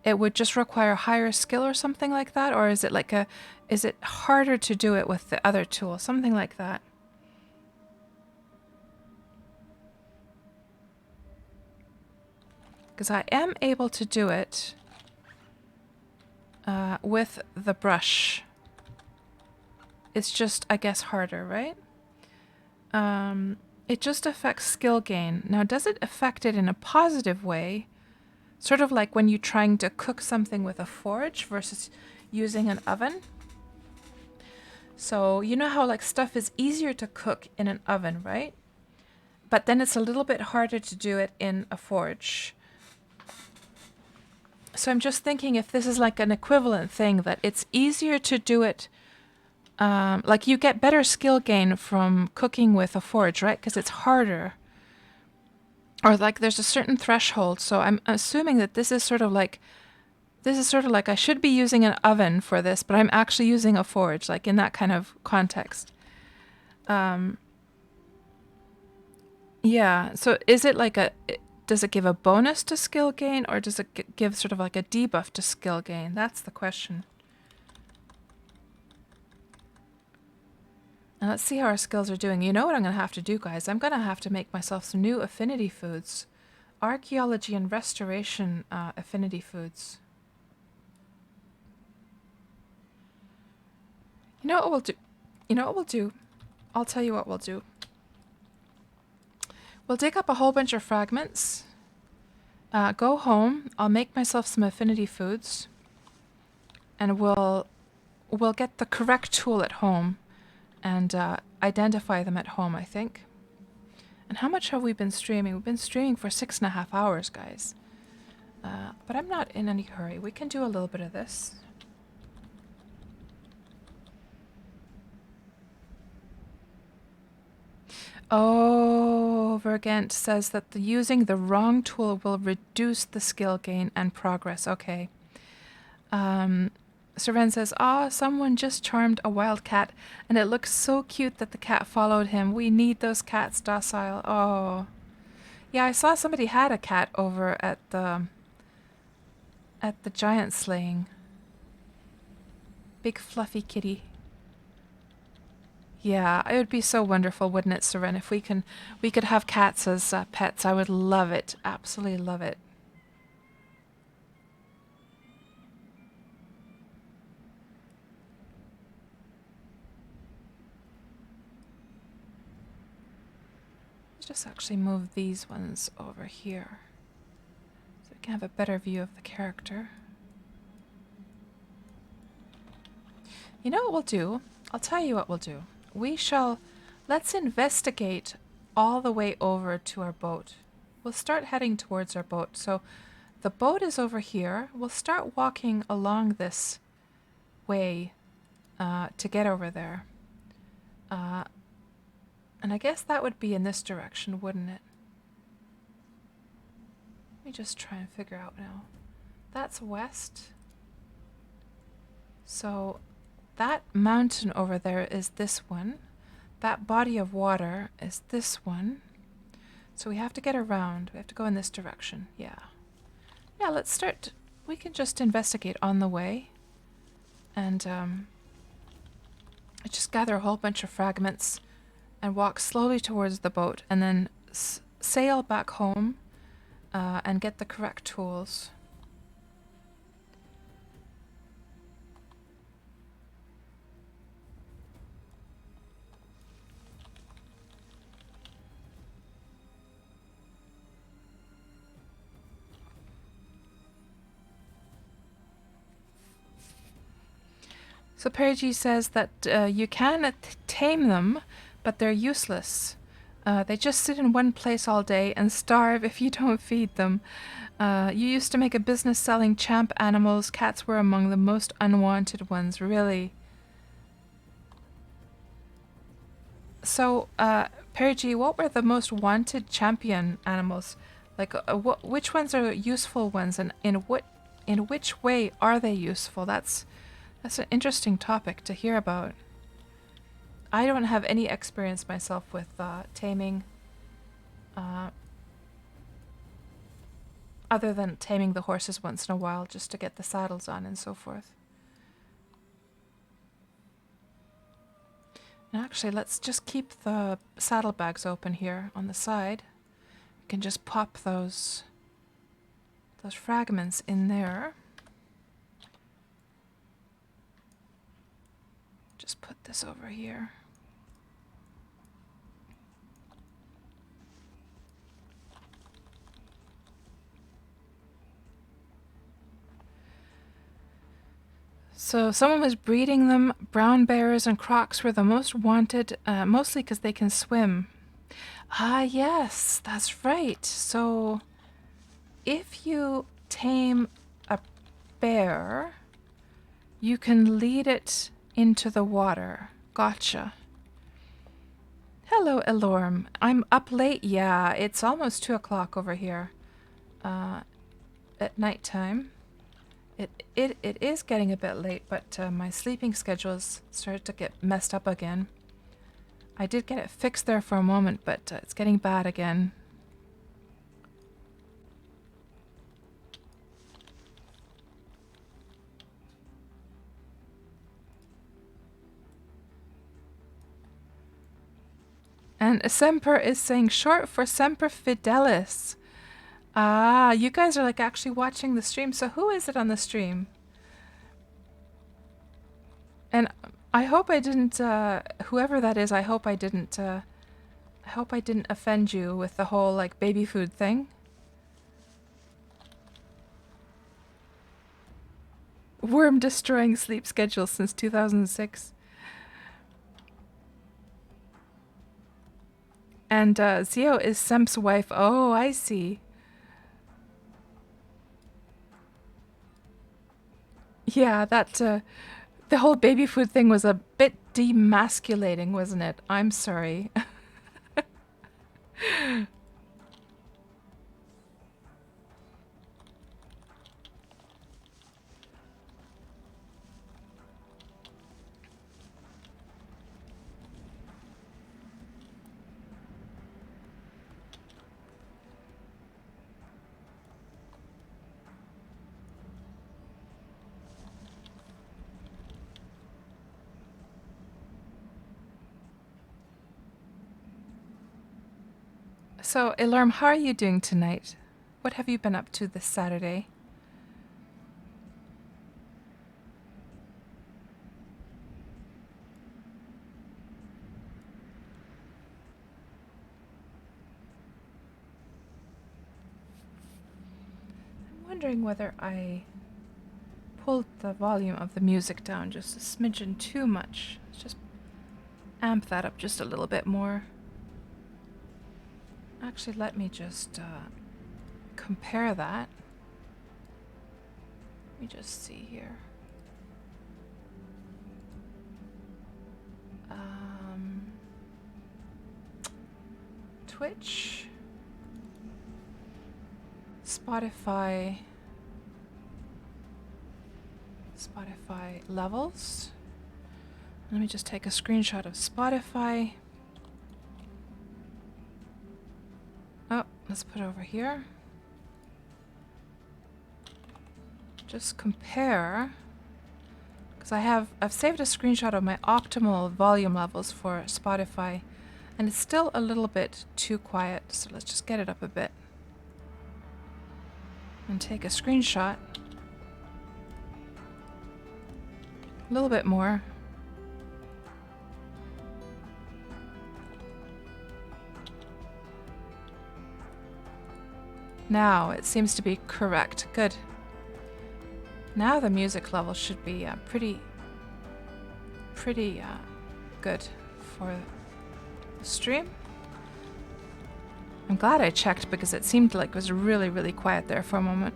it would just require higher skill or something like that? Or is it harder to do it with the other tool? Something like that. Because I am able to do it with the brush. It's just, I guess, harder, right? It just affects skill gain. Now, does it affect it in a positive way? Sort of like when you're trying to cook something with a forge versus using an oven. So you know how like stuff is easier to cook in an oven, right? But then it's a little bit harder to do it in a forge. So I'm just thinking if this is like an equivalent thing, that it's easier to do it. Like you get better skill gain from cooking with a forge, right? Because it's harder. Or like there's a certain threshold. So I'm assuming that this is sort of like I should be using an oven for this, but I'm actually using a forge, like in that kind of context. Yeah. So is it like does it give a bonus to skill gain, or does it give sort of like a debuff to skill gain? That's the question. Now let's see how our skills are doing. You know what I'm going to have to do, guys? I'm going to have to make myself some new affinity foods. Archaeology and restoration affinity foods. You know what we'll do? You know what we'll do? I'll tell you what we'll do. We'll dig up a whole bunch of fragments. Go home. I'll make myself some affinity foods. And we'll get the correct tool at home. And identify them at home, I think. And how much have we been streaming? We've been streaming for 6.5 hours, guys. But I'm not in any hurry. We can do a little bit of this. Oh, Vergent says that using the wrong tool will reduce the skill gain and progress. Okay. Seren says, someone just charmed a wild cat, and it looks so cute that the cat followed him. We need those cats docile. Oh. Yeah, I saw somebody had a cat over at the giant slaying. Big fluffy kitty. Yeah, it would be so wonderful, wouldn't it, Seren, if we could have cats as pets. I would love it. Absolutely love it. Just actually move these ones over here so we can have a better view of the character. You know what we'll do? I'll tell you what we'll do. Let's investigate all the way over to our boat. We'll start heading towards our boat. So the boat is over here. We'll start walking along this way to get over there. And I guess that would be in this direction, wouldn't it? Let me just try and figure out now. That's west. So that mountain over there is this one. That body of water is this one. So we have to get around. We have to go in this direction. Yeah. Yeah, let's start. We can just investigate on the way. And just gather a whole bunch of fragments and walk slowly towards the boat and then sail back home and get the correct tools. So Perigi says that you can tame them, but they're useless. They just sit in one place all day and starve if you don't feed them. You used to make a business selling champ animals. Cats were among the most unwanted ones, really. So, Perigi, what were the most wanted champion animals? Like, which ones are useful ones, and in which way are they useful? That's an interesting topic to hear about. I don't have any experience myself with taming, other than taming the horses once in a while just to get the saddles on and so forth. And actually, let's just keep the saddlebags open here on the side. We can just pop those fragments in there. Just put this over here. So someone was breeding them. Brown bears and crocs were the most wanted, mostly because they can swim. Ah, yes, that's right. So if you tame a bear, you can lead it into the water. Gotcha. Hello, Elorm. I'm up late. Yeah, it's almost 2 o'clock over here. At nighttime. It is getting a bit late, but my sleeping schedule's started to get messed up again. I did get it fixed there for a moment, but it's getting bad again. And Semper is saying short for Semper Fidelis. Ah, you guys are like actually watching the stream. So who is it on the stream? And I hope I didn't, whoever that is, I hope I didn't offend you with the whole like baby food thing. Wurm destroying sleep schedule since 2006. And Zio is Semp's wife. Oh, I see. Yeah, that the whole baby food thing was a bit demasculating, wasn't it? I'm sorry. So, Ilarm, how are you doing tonight? What have you been up to this Saturday? I'm wondering whether I pulled the volume of the music down just a smidgen too much. Let's just amp that up just a little bit more. Actually, let me just compare that. Let me just see here. Twitch, Spotify, Spotify levels. Let me just take a screenshot of Spotify. Oh, let's put it over here. Just compare, because I've saved a screenshot of my optimal volume levels for Spotify, and it's still a little bit too quiet, so let's just get it up a bit and take a screenshot. A little bit more. Now it seems to be correct. Good. Now the music level should be pretty good for the stream. I'm glad I checked because it seemed like it was really, really quiet there for a moment.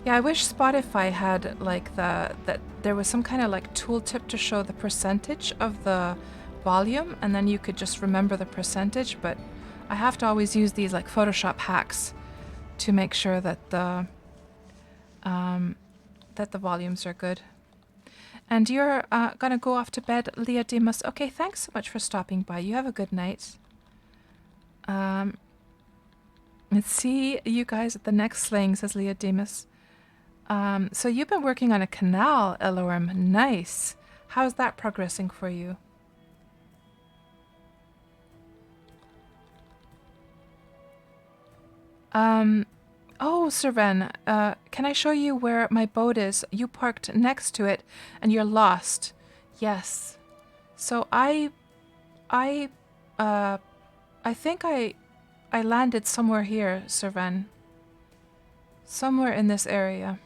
Yeah, I wish Spotify had like that there was some kind of like tooltip to show the percentage of the volume, and then you could just remember the percentage, but I have to always use these like Photoshop hacks to make sure that the volumes are good. And you're gonna go off to bed, Leah Demas. Okay, thanks so much for stopping by. You have a good night. Let's see you guys at the next sling, says Leah Demas. So you've been working on a canal, Elorm. Nice. How's that progressing for you? Oh, Serven, can I show you where my boat is? You parked next to it and you're lost. Yes. So I think I landed somewhere here, Serven. Somewhere in this area.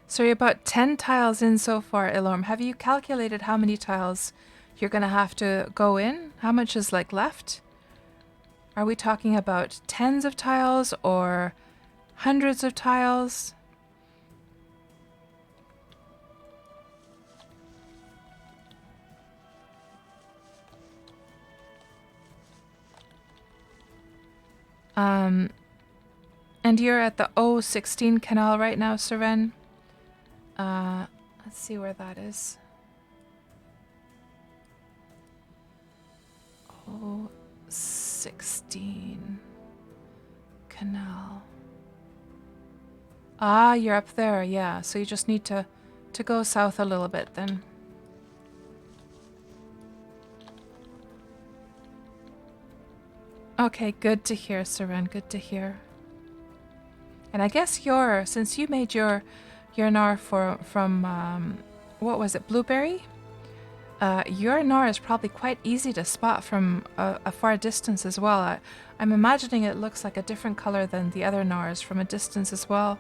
So you're about 10 tiles in so far, Ilorm. Have you calculated how many tiles you're going to have to go in? How much is like left? Are we talking about tens of tiles or hundreds of tiles? And you're at the O16 canal right now, Seren? Let's see where that is. O16 canal. Ah, you're up there, yeah. So you just need to go south a little bit then. Okay, good to hear, Seren. Good to hear. And I guess since you made your gnar from what was it, Blueberry? Your gnar is probably quite easy to spot from a far distance as well. I'm imagining it looks like a different color than the other gnars from a distance as well.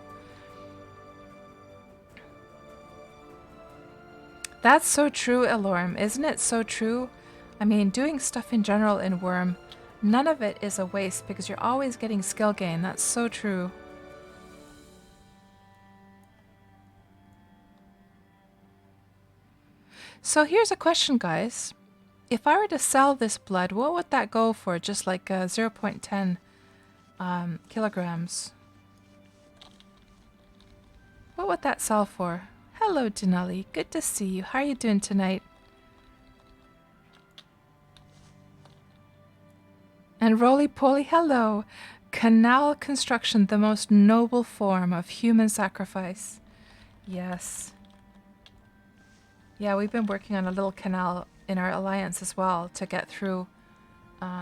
That's so true, Elorm. Isn't it so true? I mean, doing stuff in general in Wurm, none of it is a waste because you're always getting skill gain. That's so true. So here's a question, guys. If I were to sell this blood, what would that go for? Just like 0.10 kilograms. What would that sell for? Hello, Denali. Good to see you. How are you doing tonight? And Roly Poly, hello. Canal construction, the most noble form of human sacrifice. Yes. Yeah, we've been working on a little canal in our alliance as well to get through.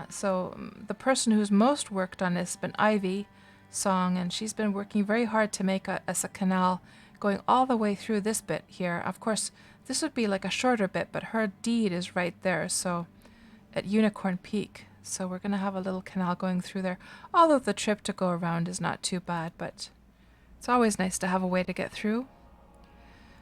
So the person who's most worked on this has been Ivy Song, and she's been working very hard to make us a canal going all the way through this bit here. Of course, this would be like a shorter bit, but her deed is right there, so at Unicorn Peak. So we're going to have a little canal going through there. Although the trip to go around is not too bad, but it's always nice to have a way to get through.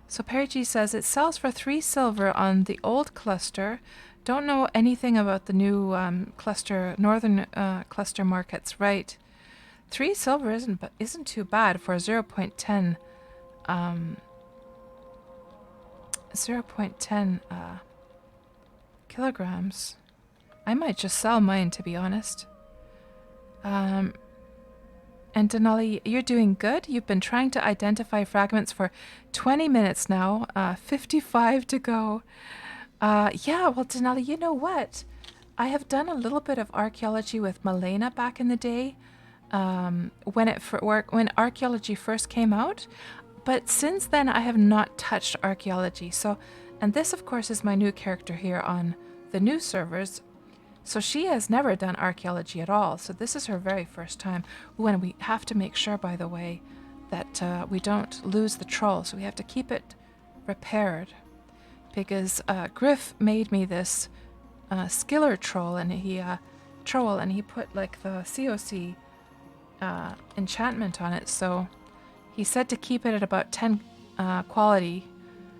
So Perry G says it sells for 3 silver on the old cluster. Don't know anything about the new cluster, northern cluster markets. Right, 3 silver isn't too bad for 0.10 0.10 kilograms. I might just sell mine, to be honest. And Denali, you're doing good. You've been trying to identify fragments for 20 minutes now. 55 to go. Yeah, well, Denali, you know what? I have done a little bit of archaeology with Malena back in the day, when archaeology first came out. But since then, I have not touched archaeology. So, and this, of course, is my new character here on the new servers. So she has never done archaeology at all. So this is her very first time. Ooh, and we have to make sure, by the way, that we don't lose the troll. So we have to keep it repaired. Because Griff made me this skiller troll, and he put like the COC enchantment on it. So he said to keep it at about 10 quality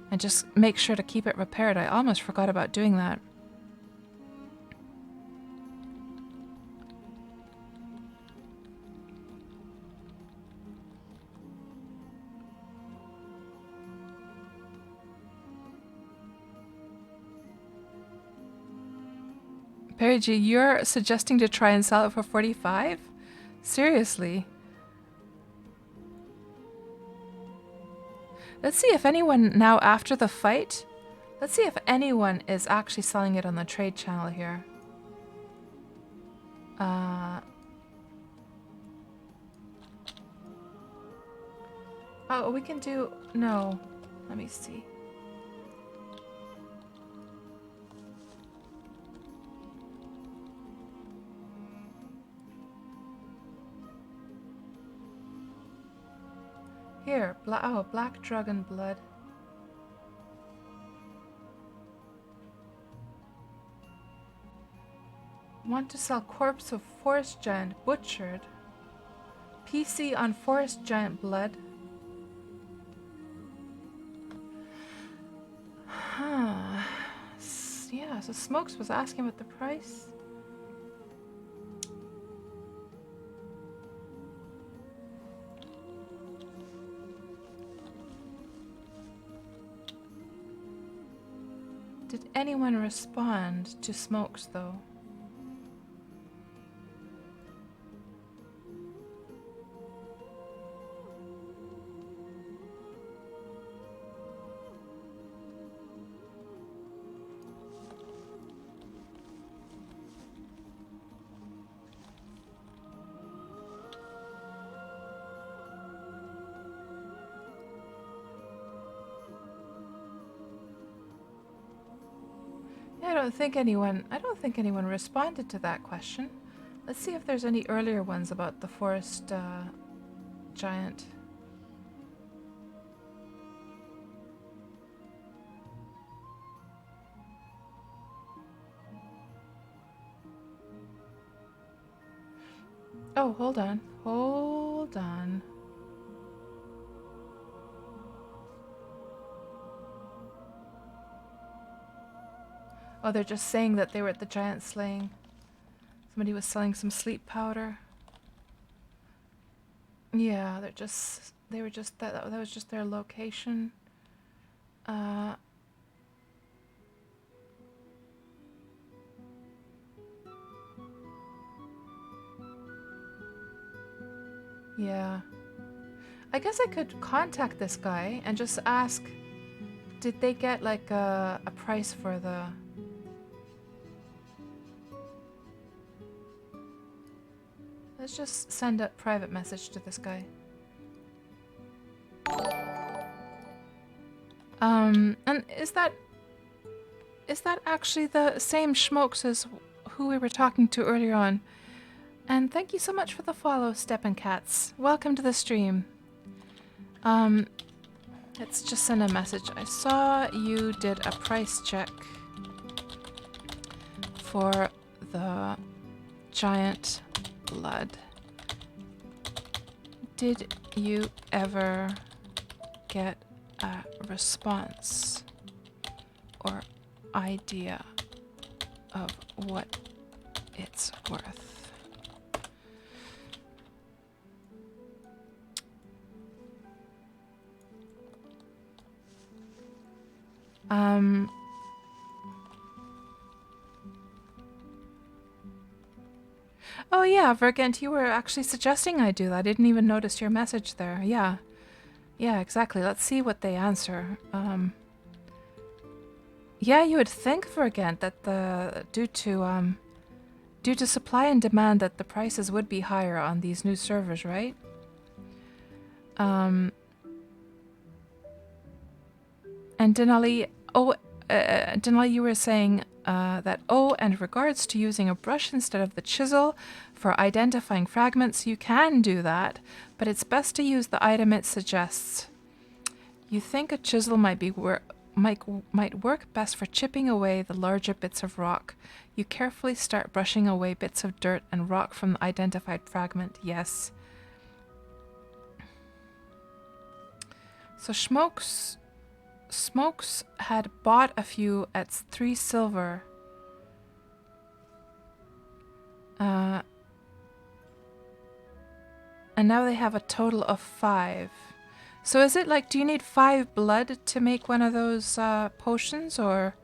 and just make sure to keep it repaired. I almost forgot about doing that. Perry G, you're suggesting to try and sell it for 45? Seriously? Let's see if anyone now after the fight, let's see if anyone is actually selling it on the trade channel here. Oh, we can do, no, let me see. Here, black dragon blood. Want to sell corpse of forest giant butchered. PC on forest giant blood. Huh. Yeah, so Smokes was asking what the price. Did anyone respond to Smokes, though? I don't think anyone responded to that question. Let's see if there's any earlier ones about the forest giant. Oh, hold on. Hold on. Oh, they're just saying that they were at the giant slaying. Somebody was selling some sleep powder. Yeah, that was just their location. Yeah. I guess I could contact this guy and just ask, did they get like a price for the... Let's just send a private message to this guy. And is that actually the same Schmokes as who we were talking to earlier on? And thank you so much for the follow, Steppen Cats. Welcome to the stream. Let's just send a message. I saw you did a price check for the giant blood. Did you ever get a response or idea of what it's worth? Oh yeah, Vergent, you were actually suggesting I do that. I didn't even notice your message there. Yeah. Yeah, exactly. Let's see what they answer. Yeah, you would think, Vergent, that due to supply and demand that the prices would be higher on these new servers, right? And Denali, Denali, you were saying that, and regards to using a brush instead of the chisel for identifying fragments, you can do that, but it's best to use the item it suggests. You think a chisel might work best for chipping away the larger bits of rock. You carefully start brushing away bits of dirt and rock from the identified fragment. Yes. So Smokes had bought a few at 3 silver. And now they have a total of 5. So is it like, do you need 5 blood to make one of those potions, or?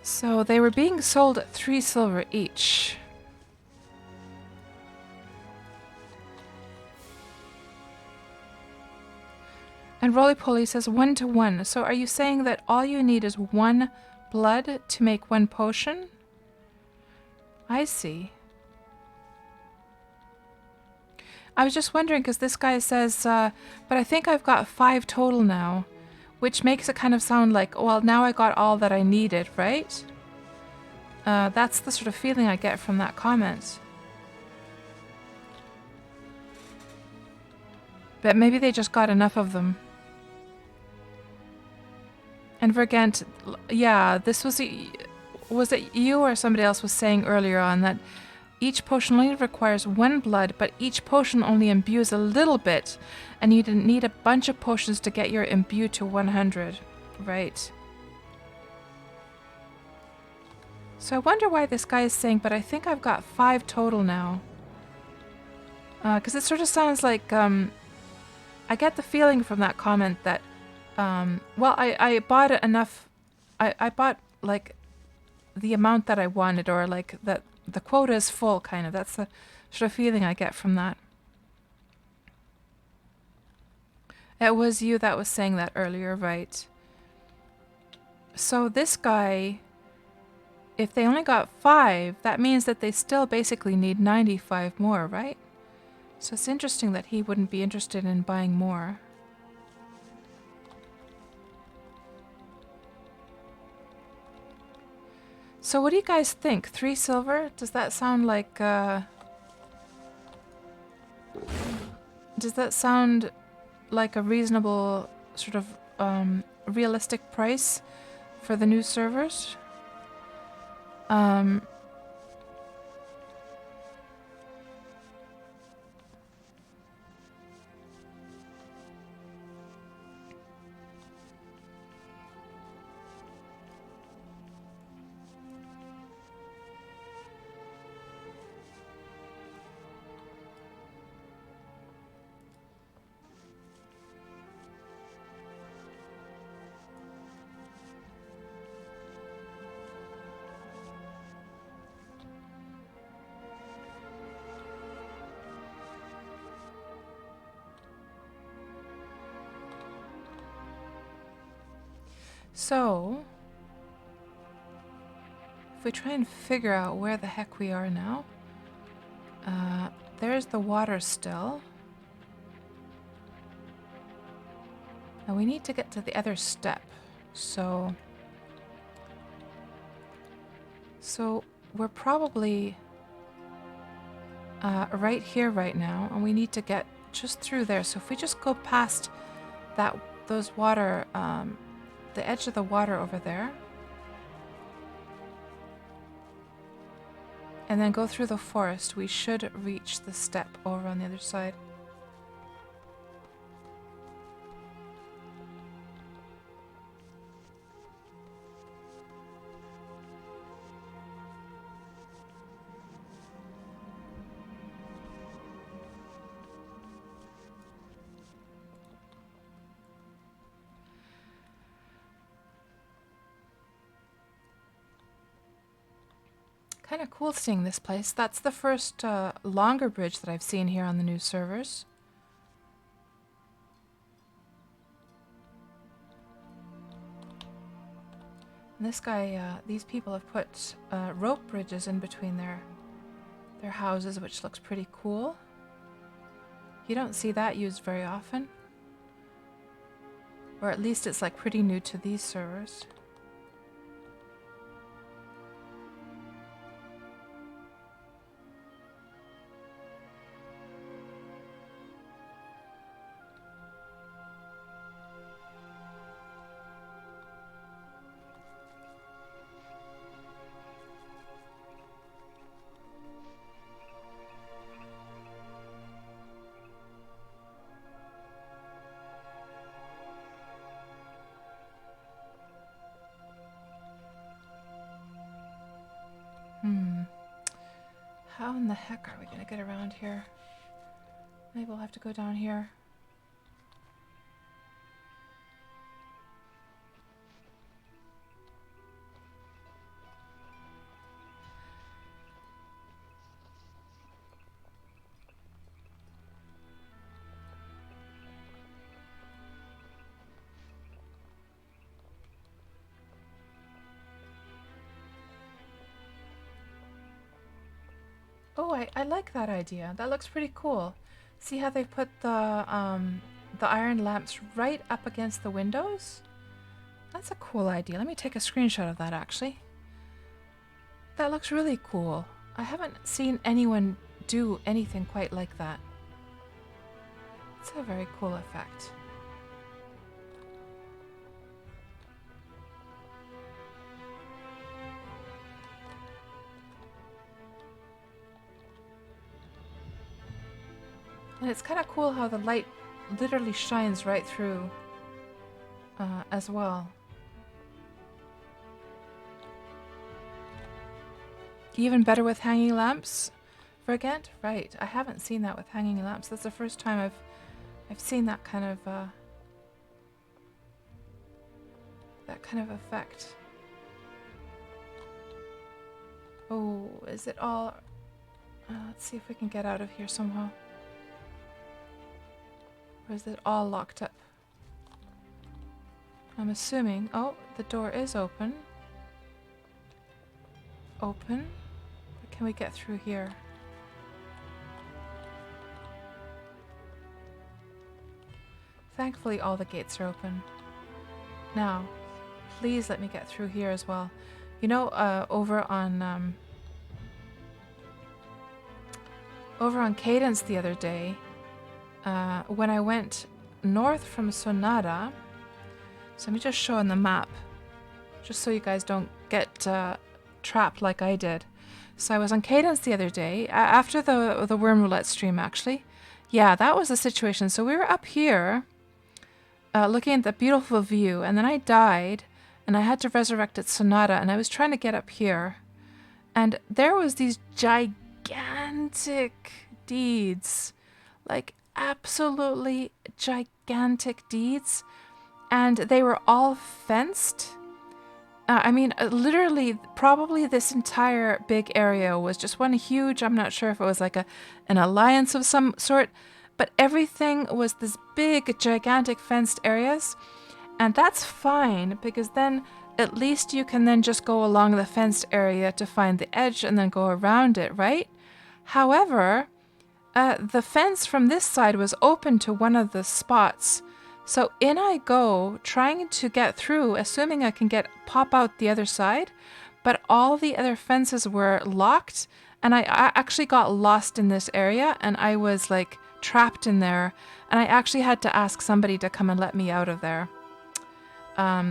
So they were being sold at 3 silver each. And Roly Poly says 1 to 1. So are you saying that all you need is 1 blood to make 1 potion? I see. I was just wondering because this guy says, but I think I've got 5 total now, which makes it kind of sound like, well, now I got all that I needed, right? That's the sort of feeling I get from that comment. But maybe they just got enough of them. And Vergent, yeah, this was it you or somebody else was saying earlier on that each potion only requires 1 blood, but each potion only imbues a little bit, and you didn't need a bunch of potions to get your imbue to 100, right? So I wonder why this guy is saying, but I think I've got 5 total now. Because it sort of sounds like, I get the feeling from that comment that, well, I bought enough, I bought, like, the amount that I wanted, or, like, that the quota is full, kind of. That's the sort of feeling I get from that. It was you that was saying that earlier, right? So this guy, if they only got 5, that means that they still basically need 95 more, right? So it's interesting that he wouldn't be interested in buying more. So what do you guys think? 3 silver? Does that sound like, does that sound like a reasonable sort of realistic price for the new servers? So, if we try and figure out where the heck we are now, there's the water still. And we need to get to the other step. So we're probably right here right now, and we need to get just through there. So if we just go past those water, the edge of the water over there. and then go through the forest, we should reach the steppe over on the other side. Kind of cool seeing this place. That's the first longer bridge that I've seen here on the new servers. And this guy, these people have put rope bridges in between their houses, which looks pretty cool. You don't see that used very often. Or at least it's like pretty new to these servers. How in the heck are we going to get around here? Maybe we'll have to go down here. Oh, I like that idea. That looks pretty cool. See how they put the iron lamps right up against the windows? That's a cool idea. Let me take a screenshot of that, actually. That looks really cool. I haven't seen anyone do anything quite like that. It's a very cool effect. And it's kind of cool how the light literally shines right through as well. Even better with hanging lamps, Vergant? Right, I haven't seen that with hanging lamps. That's the first time I've seen that kind of effect. Oh, is it all? Let's see if we can get out of here somehow. Or is it all locked up? I'm assuming... Oh, the door is open. Open. But can we get through here? Thankfully, all the gates are open. Now, please let me get through here as well. You know, over on Cadence the other day, when I went north from Sonata, so let me just show on the map, just so you guys don't get trapped like I did. So I was on Cadence the other day, after the Wurm Roulette stream, actually. Yeah, that was the situation. So we were up here, looking at the beautiful view, and then I died, and I had to resurrect at Sonata, and I was trying to get up here, and there was these gigantic deeds, like absolutely gigantic deeds, and they were all fenced. I mean, literally, probably this entire big area was just one huge, I'm not sure if it was like an alliance of some sort, but everything was this big, gigantic fenced areas, and that's fine, because then at least you can then just go along the fenced area to find the edge and then go around it, right? However, the fence from this side was open to one of the spots. So in I go, trying to get through, assuming I can pop out the other side, but all the other fences were locked, and I actually got lost in this area, and I was like trapped in there, and I actually had to ask somebody to come and let me out of there.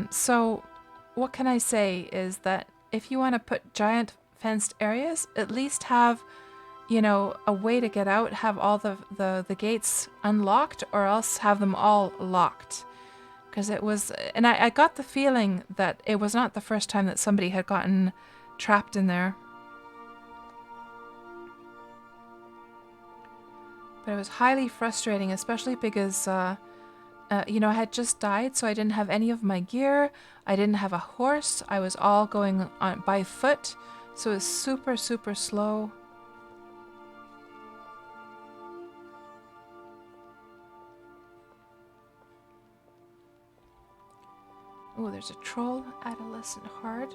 So what can I say is that if you want to put giant fenced areas, at least have, you know, a way to get out, have all the gates unlocked, or else have them all locked. Because it was, and I got the feeling that it was not the first time that somebody had gotten trapped in there. But it was highly frustrating, especially because, you know, I had just died, so I didn't have any of my gear. I didn't have a horse. I was all going on by foot, so it was super, super slow. Oh, there's a troll, adolescent hard.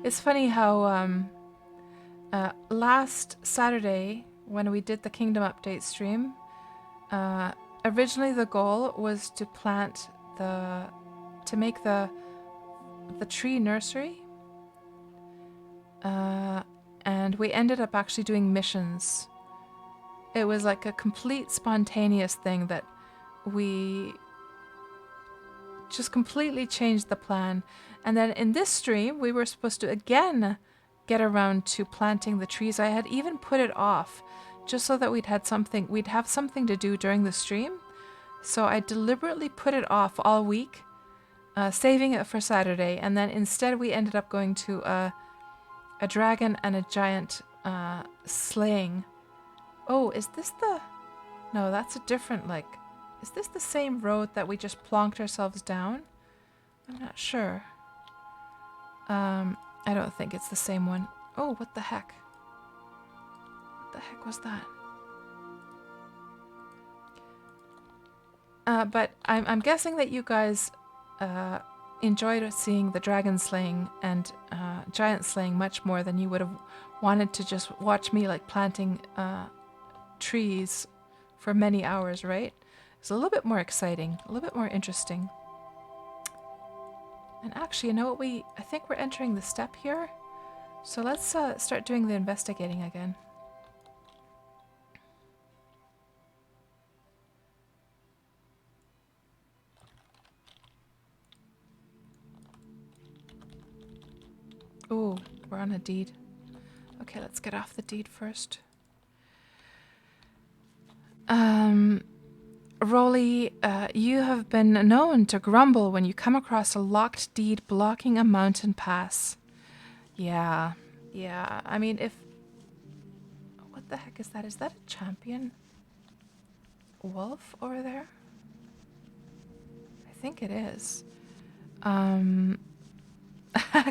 It's funny how last Saturday when we did the Kingdom Update stream, originally the goal was to make the tree nursery, and we ended up actually doing missions. It was like a complete spontaneous thing that we just completely changed the plan. And then in this stream, we were supposed to again get around to planting the trees. I had even put it off just so that we'd have something to do during the stream. So I deliberately put it off all week, saving it for Saturday. And then instead we ended up going to a dragon and a giant slaying. Oh, is this the... No, that's a different, like... Is this the same road that we just plonked ourselves down? I'm not sure. I don't think it's the same one. Oh, what the heck? What the heck was that? But I'm guessing that you guys enjoyed seeing the dragon slaying and giant slaying much more than you would have wanted to just watch me like planting trees for many hours, right? It's a little bit more exciting, a little bit more interesting. And actually, you know what, I think we're entering the step here. So let's start doing the investigating again. Oh, we're on a deed. Okay, let's get off the deed first. Rolly, you have been known to grumble when you come across a locked deed blocking a mountain pass. Yeah. I mean, if... What the heck is that? Is that a champion wolf over there? I think it is.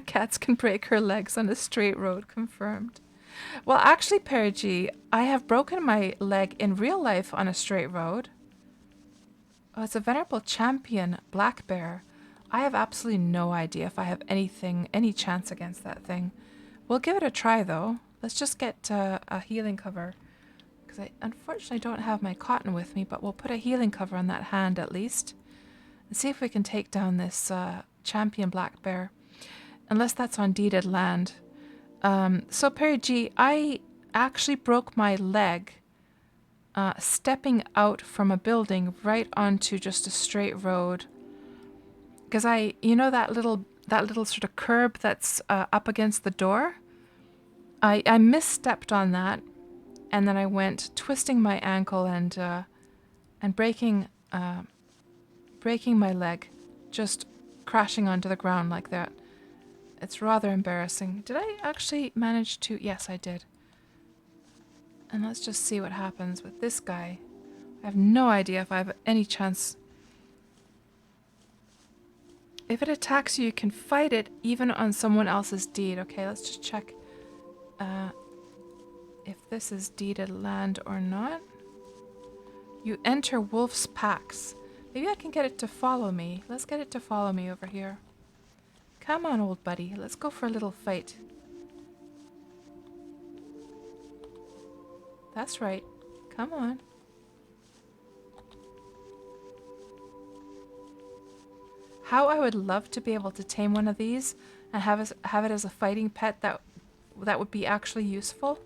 Cats can break her legs on a straight road, confirmed. Well, actually, Perry G, I have broken my leg in real life on a straight road. Oh, it's a venerable champion black bear. I have absolutely no idea if I have any chance against that thing. We'll give it a try, though. Let's just get a healing cover. Because I unfortunately don't have my cotton with me, but we'll put a healing cover on that hand at least. And see if we can take down this champion black bear. Unless that's on deeded land. So Perry G, I actually broke my leg stepping out from a building right onto just a straight road. Because you know that little sort of curb that's up against the door? I misstepped on that, and then I went twisting my ankle and breaking my leg, just crashing onto the ground like that. It's rather embarrassing. Did I actually manage to... Yes, I did. And let's just see what happens with this guy. I have no idea if I have any chance. If it attacks you, you can fight it even on someone else's deed. Okay, let's just check if this is deeded land or not. You enter wolf's packs. Maybe I can get it to follow me. Let's get it to follow me over here. Come on, old buddy. Let's go for a little fight. That's right. Come on. How I would love to be able to tame one of these and have it as a fighting pet that would be actually useful.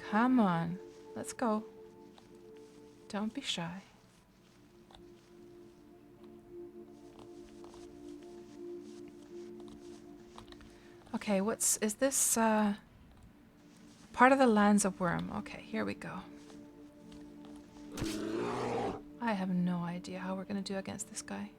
Come on, let's go. Don't be shy. Okay, is this part of the lands of Wurm? Okay, here we go. I have no idea how we're gonna do against this guy.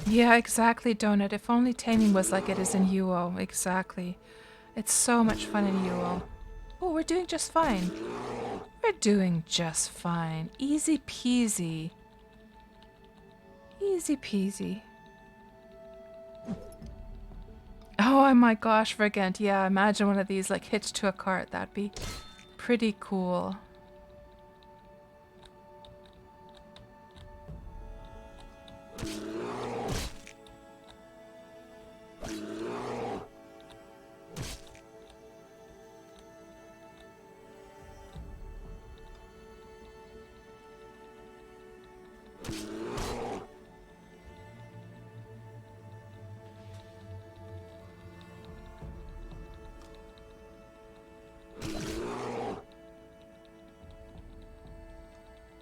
Yeah, exactly, Donut. If only taming was like it is in UO. Exactly. It's so much fun in UO. Oh, we're doing just fine. We're doing just fine. Easy peasy. Easy peasy. Oh my gosh, Vergent. Yeah, imagine one of these like hitched to a cart. That'd be pretty cool.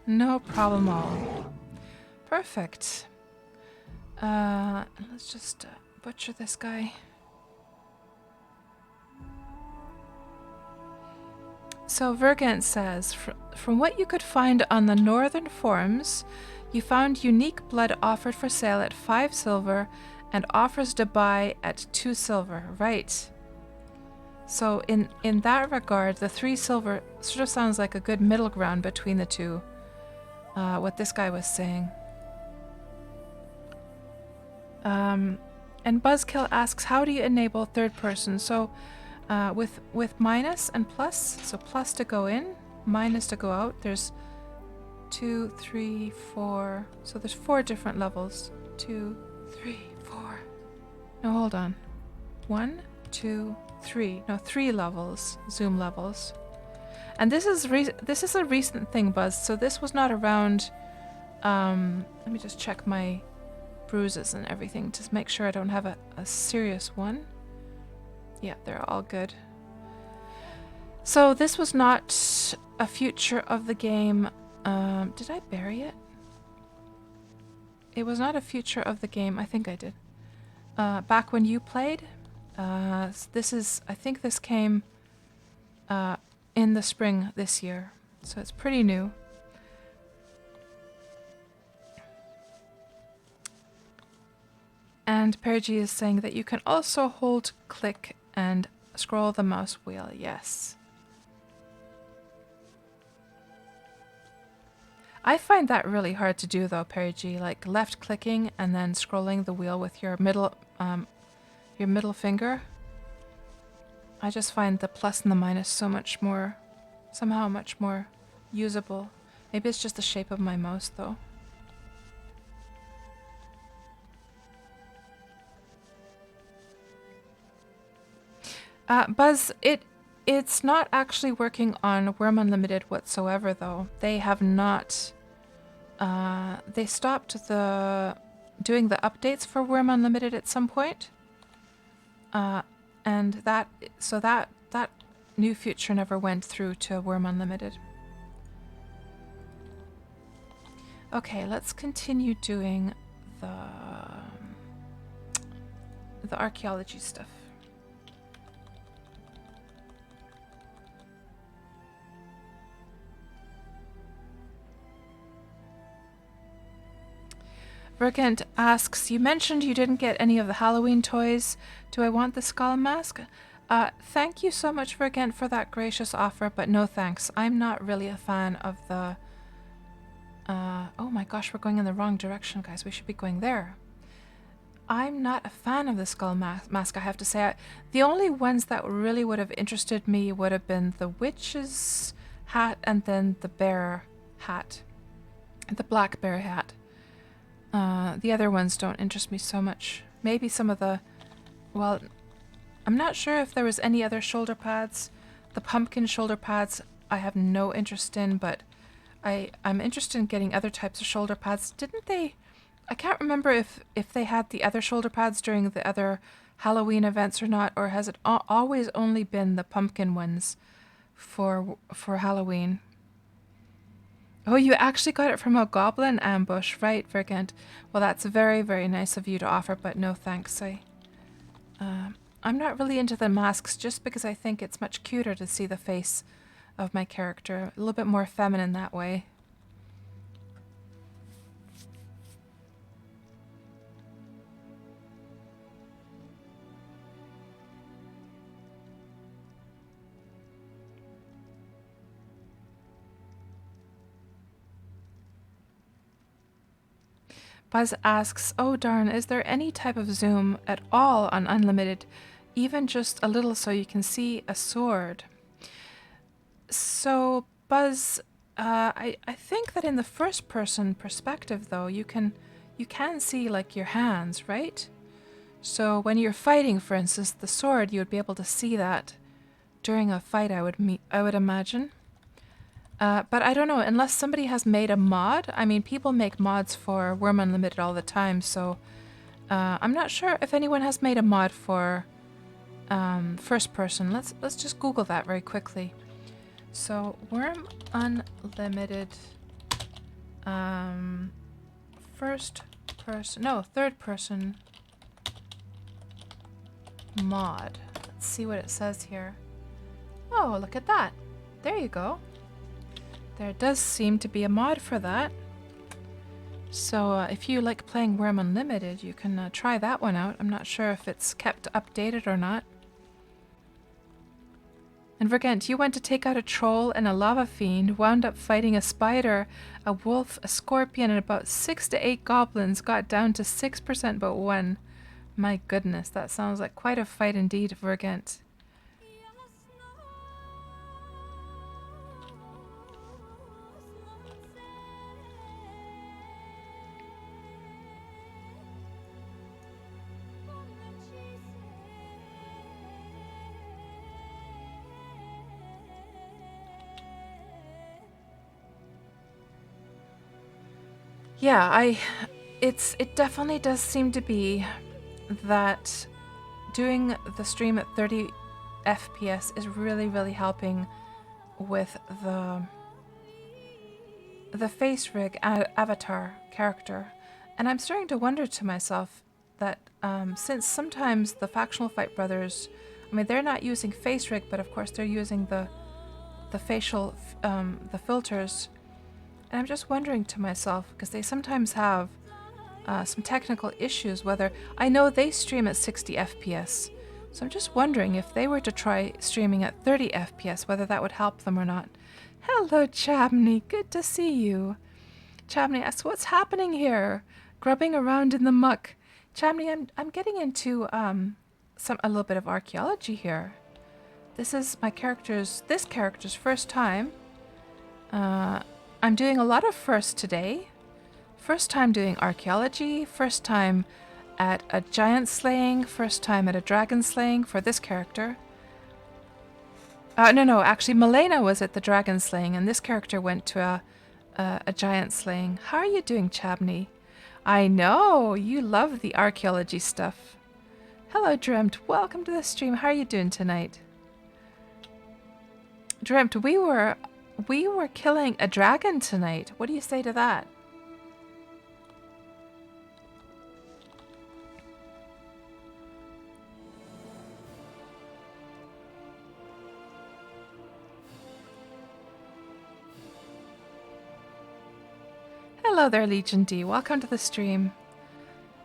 No problemo. Perfect. Let's just butcher this guy. So Vergant says, from what you could find on the northern forums, you found unique blood offered for sale at 5 silver and offers to buy at 2 silver. Right. So in that regard, the 3 silver sort of sounds like a good middle ground between the two. What this guy was saying. And Buzzkill asks, how do you enable third person? So with minus and plus, so plus to go in, minus to go out, there's 2, 3, 4. So there's 4 different levels. 2, 3, 4. No, hold on. 1, 2, 3. No, 3 levels, zoom levels. And this is a recent thing, Buzz. So this was not around. Let me just check my bruises and everything to make sure I don't have a serious one. Yeah, they're all good. So this was not a feature of the game. Did I bury it? It was not a feature of the game. I think I did. Back when you played. I think this came in the spring this year. So it's pretty new. And Perigi is saying that you can also hold click and scroll the mouse wheel. Yes. I find that really hard to do though, Perigi, like left clicking and then scrolling the wheel with your middle finger. I just find the plus and the minus somehow much more usable. Maybe it's just the shape of my mouse though. Buzz, it's not actually working on Wurm Unlimited whatsoever though. They have not they stopped doing the updates for Wurm Unlimited at some point. And that new feature never went through to Wurm Unlimited. Okay, let's continue doing the archaeology stuff. Vergant asks, you mentioned you didn't get any of the Halloween toys. Do I want the skull mask? Thank you so much, Vergant, for that gracious offer, but no thanks. I'm not really a fan of the... oh my gosh, we're going in the wrong direction, guys. We should be going there. I'm not a fan of the skull mask, I have to say. The only ones that really would have interested me would have been the witch's hat and then the bear hat. The black bear hat. The other ones don't interest me so much. Maybe some of the... Well, I'm not sure if there was any other shoulder pads. The pumpkin shoulder pads I have no interest in, but I'm interested in getting other types of shoulder pads. Didn't they? I can't remember if they had the other shoulder pads during the other Halloween events or not, or has it always only been the pumpkin ones for Halloween? Oh, you actually got it from a goblin ambush, right, Vergent? Well, that's very, very nice of you to offer, but no thanks. I'm not really into the masks just because I think it's much cuter to see the face of my character. A little bit more feminine that way. Buzz asks, oh darn, is there any type of zoom at all on Unlimited? Even just a little so you can see a sword. So, Buzz, I think that in the first person perspective though, you can see like your hands, right? So when you're fighting, for instance, the sword, you would be able to see that during a fight, I would imagine. But I don't know, unless somebody has made a mod. I mean, people make mods for Wurm Unlimited all the time, so I'm not sure if anyone has made a mod for first person. Let's just Google that very quickly. So Wurm Unlimited third person mod. Let's see what it says here. Oh, look at that. There you go. There does seem to be a mod for that. So if you like playing Wurm Unlimited, you can try that one out. I'm not sure if it's kept updated or not. And Vergent, you went to take out a troll and a lava fiend, wound up fighting a spider, a wolf, a scorpion, and about 6 to 8 goblins, got down to 6% but 1. My goodness, that sounds like quite a fight indeed, Vergent. Yeah, it definitely does seem to be that doing the stream at 30 FPS is really, really helping with the face rig avatar character. And I'm starting to wonder to myself that since sometimes the Factional Fight Brothers, I mean, they're not using face rig, but of course they're using the facial, the filters. And I'm just wondering to myself, because they sometimes have some technical issues, whether I know they stream at 60 FPS. So I'm just wondering if they were to try streaming at 30 FPS, whether that would help them or not. Hello, Chabney. Good to see you. Chabney asks, what's happening here? Grubbing around in the muck. Chabney, I'm getting into a little bit of archaeology here. This is this character's first time. I'm doing a lot of firsts today. First time doing archaeology, first time at a giant slaying, first time at a dragon slaying for this character. No, actually Milena was at the dragon slaying and this character went to a giant slaying. How are you doing, Chabney? I know, you love the archaeology stuff. Hello, Dreamt. Welcome to the stream. How are you doing tonight? Dreamt, we were killing a dragon tonight. What do you say to that? Hello there, Legion D. Welcome to the stream.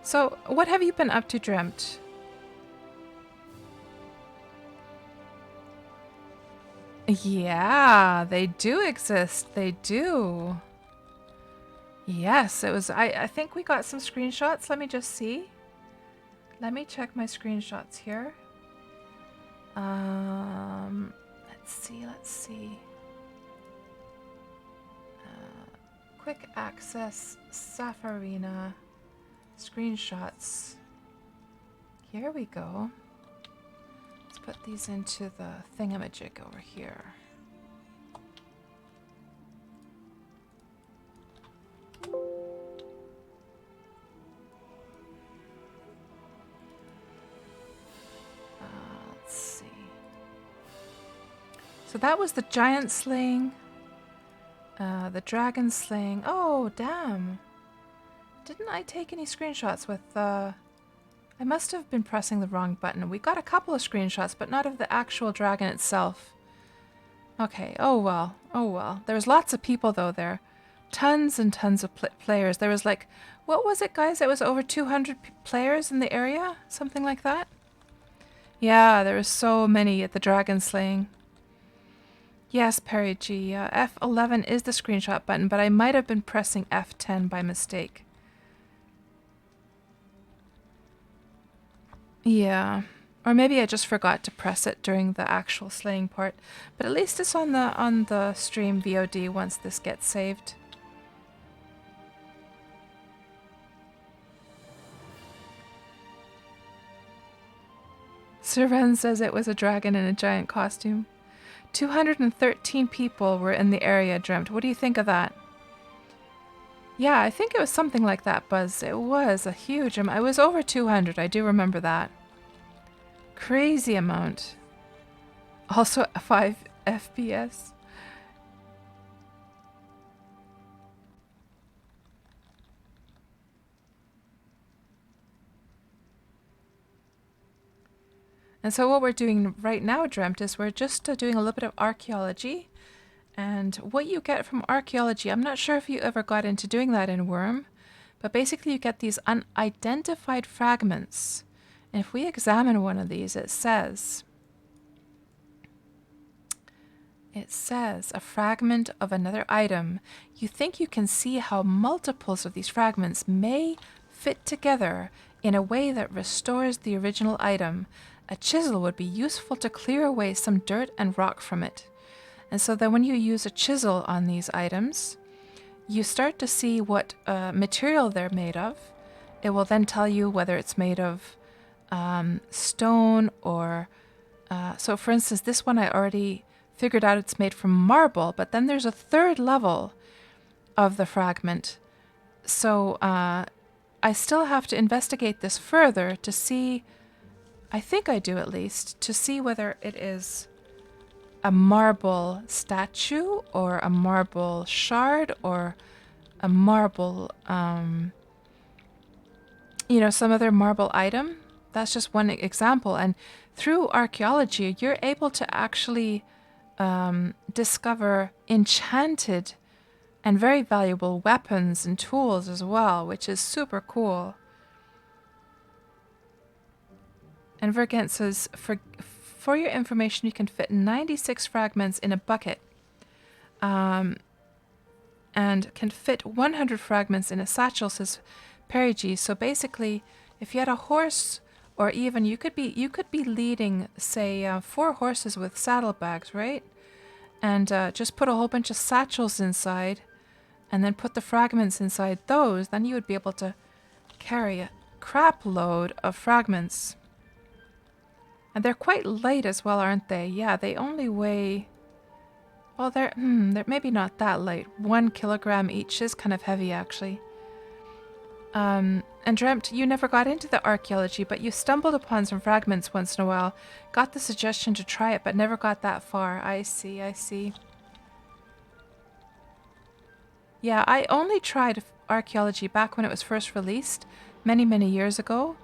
So, what have you been up to, Dreamt? Yeah, they do exist. They do. Yes, it was. I think we got some screenshots. Let me just see. Let me check my screenshots here. Let's see. Quick access, Safarina, screenshots. Here we go. put these into the thingamajig over here. Let's see. So that was the giant slaying, the dragon slaying. Oh, damn. Didn't I take any screenshots with I must have been pressing the wrong button. We got a couple of screenshots, but not of the actual dragon itself. Okay, oh well, oh well. There was lots of people though there. Tons and tons of players. There was like, what was it guys? It was over 200 players in the area? Something like that? Yeah, there were so many at the dragon slaying. Yes, Perry G. F11 is the screenshot button, but I might have been pressing F10 by mistake. Yeah, or maybe I just forgot to press it during the actual slaying part. But at least it's on the stream VOD once this gets saved. Seren says it was a dragon in a giant costume. 213 people were in the area, Dreamt. What do you think of that? Yeah, I think it was something like that, Buzz. It was a huge amount. It was over 200. I do remember that. Crazy amount. Also 5 FPS. And so what we're doing right now, Dreamt, is we're just doing a little bit of archaeology. And what you get from archaeology, I'm not sure if you ever got into doing that in Wurm, but basically you get these unidentified fragments. And if we examine one of these, it says a fragment of another item. You think you can see how multiples of these fragments may fit together in a way that restores the original item. A chisel would be useful to clear away some dirt and rock from it. And so then when you use a chisel on these items, you start to see what material they're made of. It will then tell you whether it's made of stone or... so for instance, this one I already figured out it's made from marble, but then there's a third level of the fragment. So I still have to investigate this further to see, I think I do at least, to see whether it is a marble statue or a marble shard or a marble, you know, some other marble item. That's just one example. And through archaeology, you're able to actually discover enchanted and very valuable weapons and tools as well, which is super cool. And Vergent says, for your information, you can fit 96 fragments in a bucket and can fit 100 fragments in a satchel, says Perry G. So basically, if you had a horse, or even you could be leading, say, 4 horses with saddlebags, right? And just put a whole bunch of satchels inside and then put the fragments inside those, then you would be able to carry a crap load of fragments. And they're quite light as well, aren't they? Yeah, they only weigh... Well, they're maybe not that light. 1 kilogram each is kind of heavy, actually. And Dreamt, you never got into the archaeology, but you stumbled upon some fragments once in a while. Got the suggestion to try it, but never got that far. I see, I see. Yeah, I only tried archaeology back when it was first released, many, many years ago.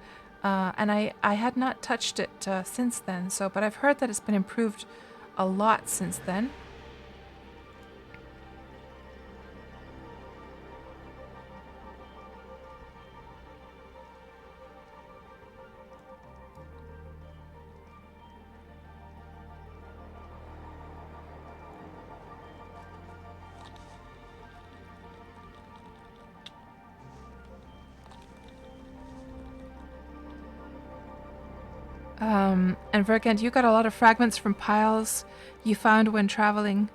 And I had not touched it since then. So, but I've heard that it's been improved a lot since then. And Vergent, you got a lot of fragments from piles you found when traveling.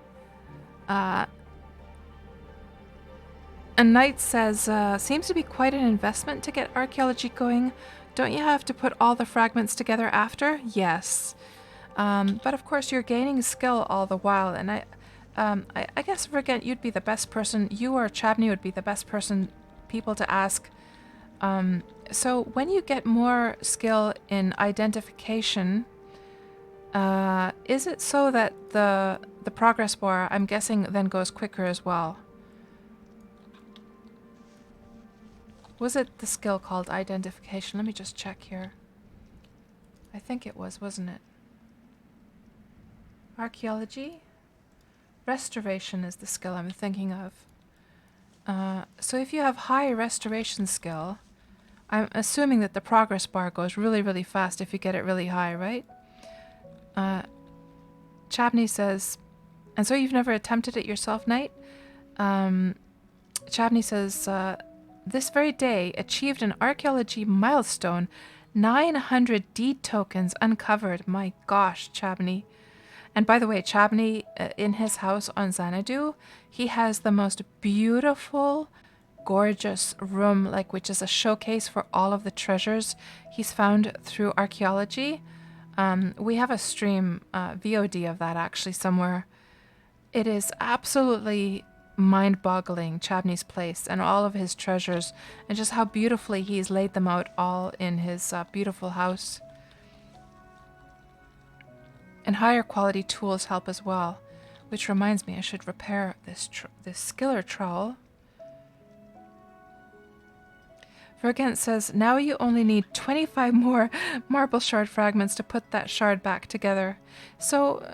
And Knight says, seems to be quite an investment to get archaeology going. Don't you have to put all the fragments together after? Yes. But of course, you're gaining skill all the while, and I guess Vergent, you'd be the best person. You or Chabney would be the best people to ask. So when you get more skill in identification, is it so that the progress bar, I'm guessing, then goes quicker as well? Was it the skill called identification? Let me just check here. I think it was, wasn't it? Archaeology? Restoration is the skill I'm thinking of. So if you have high restoration skill, I'm assuming that the progress bar goes really, really fast if you get it really high, right? Chabney says, and so you've never attempted it yourself, Knight? Chabney says, this very day achieved an archaeology milestone. 900 deed tokens uncovered. My gosh, Chabney. And by the way, Chabney, in his house on Xanadu, he has the most beautiful, gorgeous room, like, which is a showcase for all of the treasures he's found through archaeology. We have a stream, VOD of that actually somewhere. It is absolutely mind-boggling, Chabney's place and all of his treasures, and just how beautifully he's laid them out all in his beautiful house. And higher quality tools help as well, which reminds me I should repair this skiller trowel. Vergent says, now you only need 25 more marble shard fragments to put that shard back together. So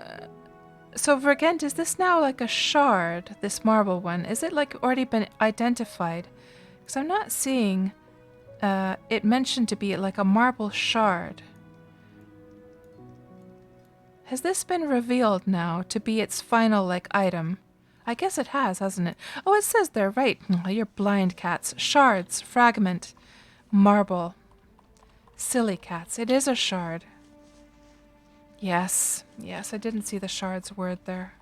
Vergent, is this now like a shard, this marble one? Is it like already been identified? Because I'm not seeing it mentioned to be like a marble shard. Has this been revealed now to be its final like item? I guess it has, hasn't it? Oh, it says there, right. Oh, you're blind, cats. Shards, fragment, marble. Silly cats. It is a shard. Yes, yes, I didn't see the shards word there.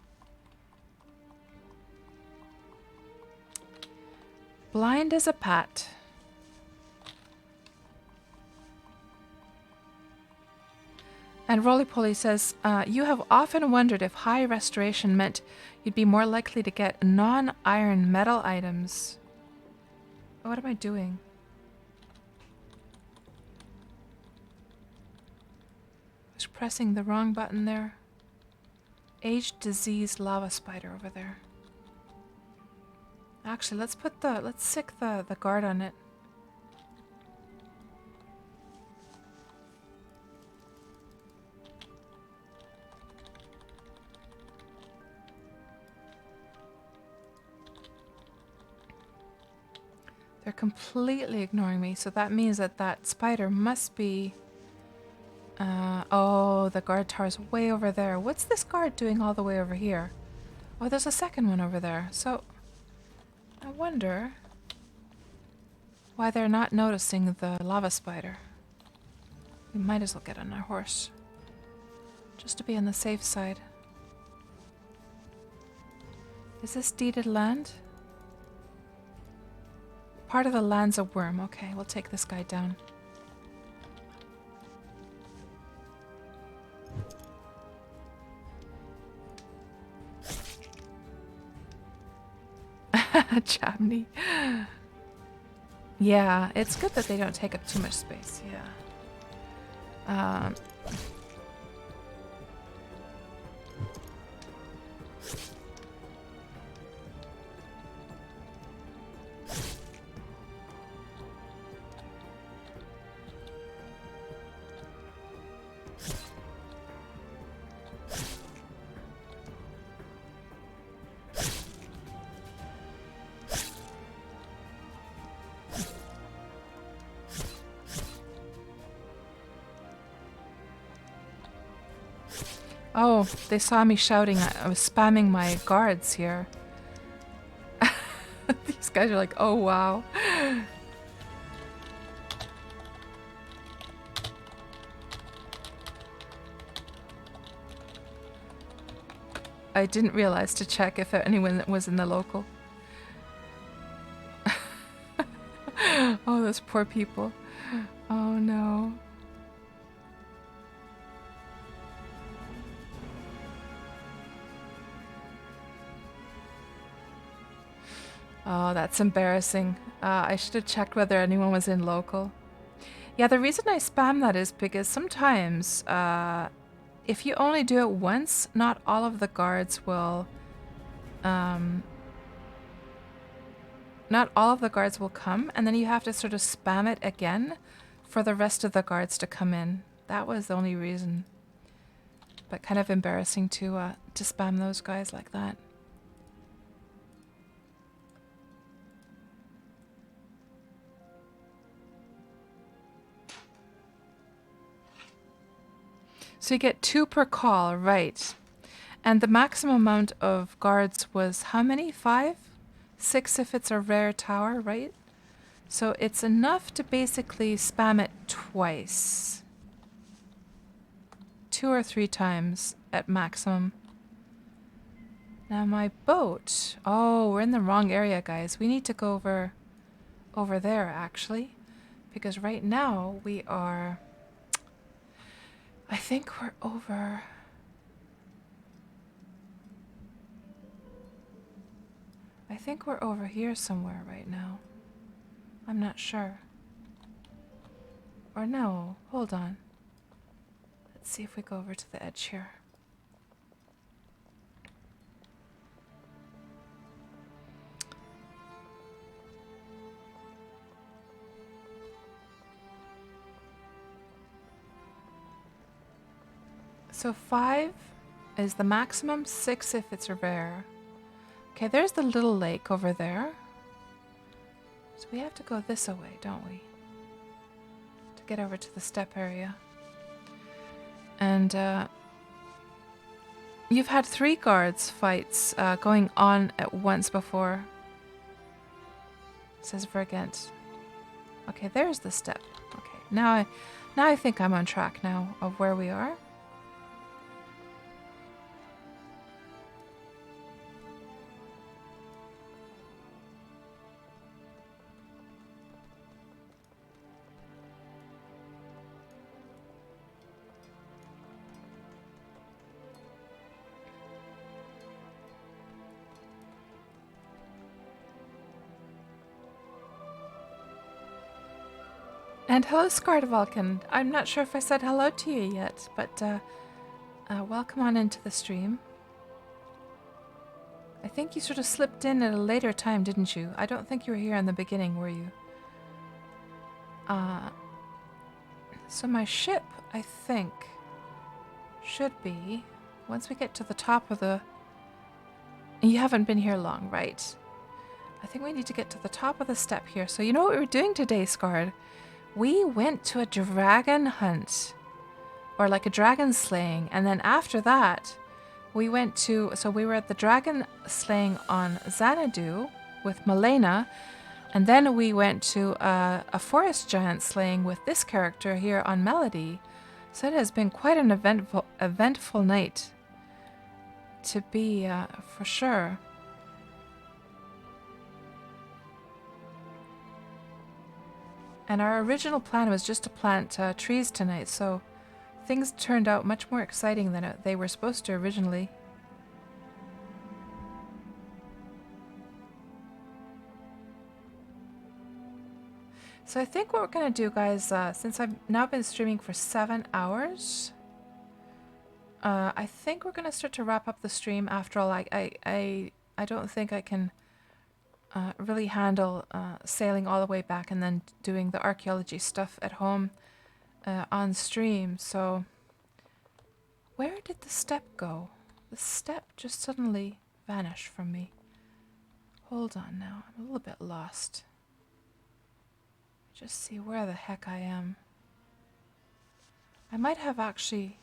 Blind as a pat. And Roly-Poly says, you have often wondered if high restoration meant you'd be more likely to get non-iron metal items. What am I doing? I was pressing the wrong button there. Aged diseased lava spider over there. Actually, let's sick the guard on it. They're completely ignoring me, so that means that that spider must be... oh, the guard tower's way over there. What's this guard doing all the way over here? Oh, there's a second one over there. So, I wonder why they're not noticing the lava spider. We might as well get on our horse, just to be on the safe side. Is this deeded land? Part of the land's a Wurm. Okay, we'll take this guy down. Chabney. Yeah, it's good that they don't take up too much space. Yeah. Oh, they saw me shouting. I was spamming my guards here. These guys are like, oh wow. I didn't realize to check if anyone was in the local. Oh, those poor people. Oh no. Oh, that's embarrassing. I should have checked whether anyone was in local. Yeah, the reason I spam that is because sometimes if you only do it once, not all of the guards will um, not all of the guards will come, and then you have to sort of spam it again for the rest of the guards to come in. That was the only reason. But kind of embarrassing to spam those guys like that. So you get 2 per call, right? And the maximum amount of guards was how many? 5? 6 if it's a rare tower, right? So it's enough to basically spam it twice. 2 or 3 times at maximum. Now my boat. Oh, we're in the wrong area, guys. We need to go over there, actually. Because right now we are... I think we're over... I think we're over here somewhere right now. I'm not sure. Or no, hold on. Let's see if we go over to the edge here. So 5 is the maximum, 6 if it's a rare. Okay, there's the little lake over there. So we have to go this way, don't we? To get over to the steppe area. And you've had 3 guards fights going on at once before. Says Vergent. Okay, there's the steppe. Okay, now I think I'm on track now of where we are. And hello, Scardavalken. I'm not sure if I said hello to you yet, but welcome on into the stream. I think you sort of slipped in at a later time, didn't you? I don't think you were here in the beginning, were you? So my ship, I think, should be, once we get to the top of the... You haven't been here long, right? I think we need to get to the top of the step here. So you know what we were doing today, Scard? We went to a dragon hunt, or like a dragon slaying, and then after that, we went to, so we were at the dragon slaying on Xanadu with Malena, and then we went to a forest giant slaying with this character here on Melody. So it has been quite an eventful night to be, for sure. And our original plan was just to plant trees tonight, so things turned out much more exciting than they were supposed to originally. So I think what we're going to do, guys, since I've now been streaming for 7 hours, I think we're going to start to wrap up the stream. After all, I don't think I can really handle sailing all the way back and then doing the archaeology stuff at home on stream. So where did the steppe go? The steppe just suddenly vanished from me. Hold on now, I'm a little bit lost. Just see where the heck I am. I might have actually...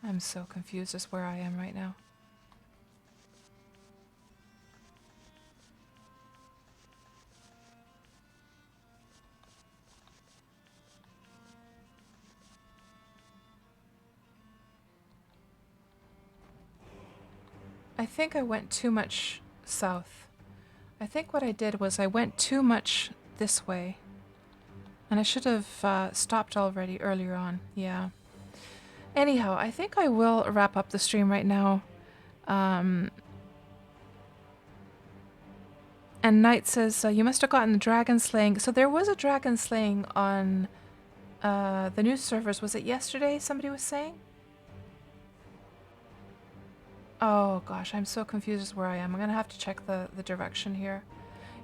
I'm so confused as where I am right now. I think I went too much south. I think what I did was I went too much this way. And I should have stopped already earlier on. Yeah. Anyhow, I think I will wrap up the stream right now. And Knight says, you must have gotten the dragon slaying. So there was a dragon slaying on the news servers. Was it yesterday, somebody was saying? Oh gosh, I'm so confused as where I am. I'm going to have to check the direction here.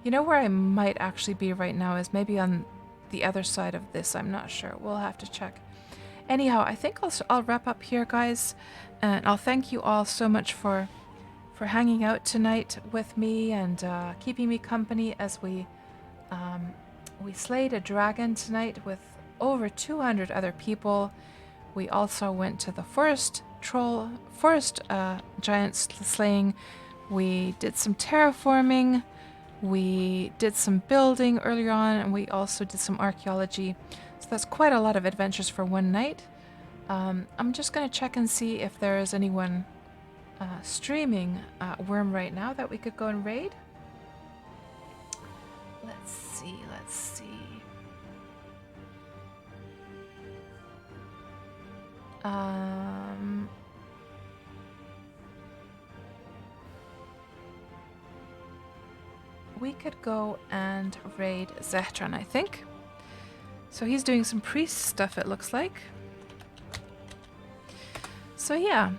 You know where I might actually be right now is maybe on the other side of this. I'm not sure. We'll have to check. Anyhow, I think I'll wrap up here, guys. And I'll thank you all so much for hanging out tonight with me and keeping me company as we slayed a dragon tonight with over 200 other people. We also went to the forest giant slaying. We did some terraforming. We did some building earlier on, and we also did some archaeology. So that's quite a lot of adventures for one night. I'm just going to check and see if there is anyone streaming Wurm right now that we could go and raid. Let's see. We could go and raid Zehtran, I think. So he's doing some priest stuff, it looks like. So yeah,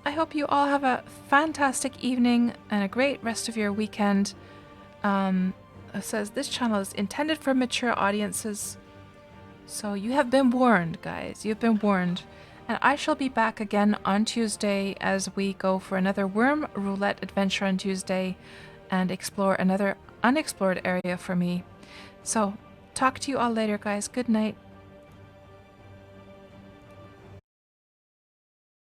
I hope you all have a fantastic evening and a great rest of your weekend. It says this channel is intended for mature audiences. So you have been warned, guys. You've been warned. And I shall be back again on Tuesday as we go for another Wurm Roulette adventure on Tuesday and explore another unexplored area for me. So talk to you all later, guys. Good night.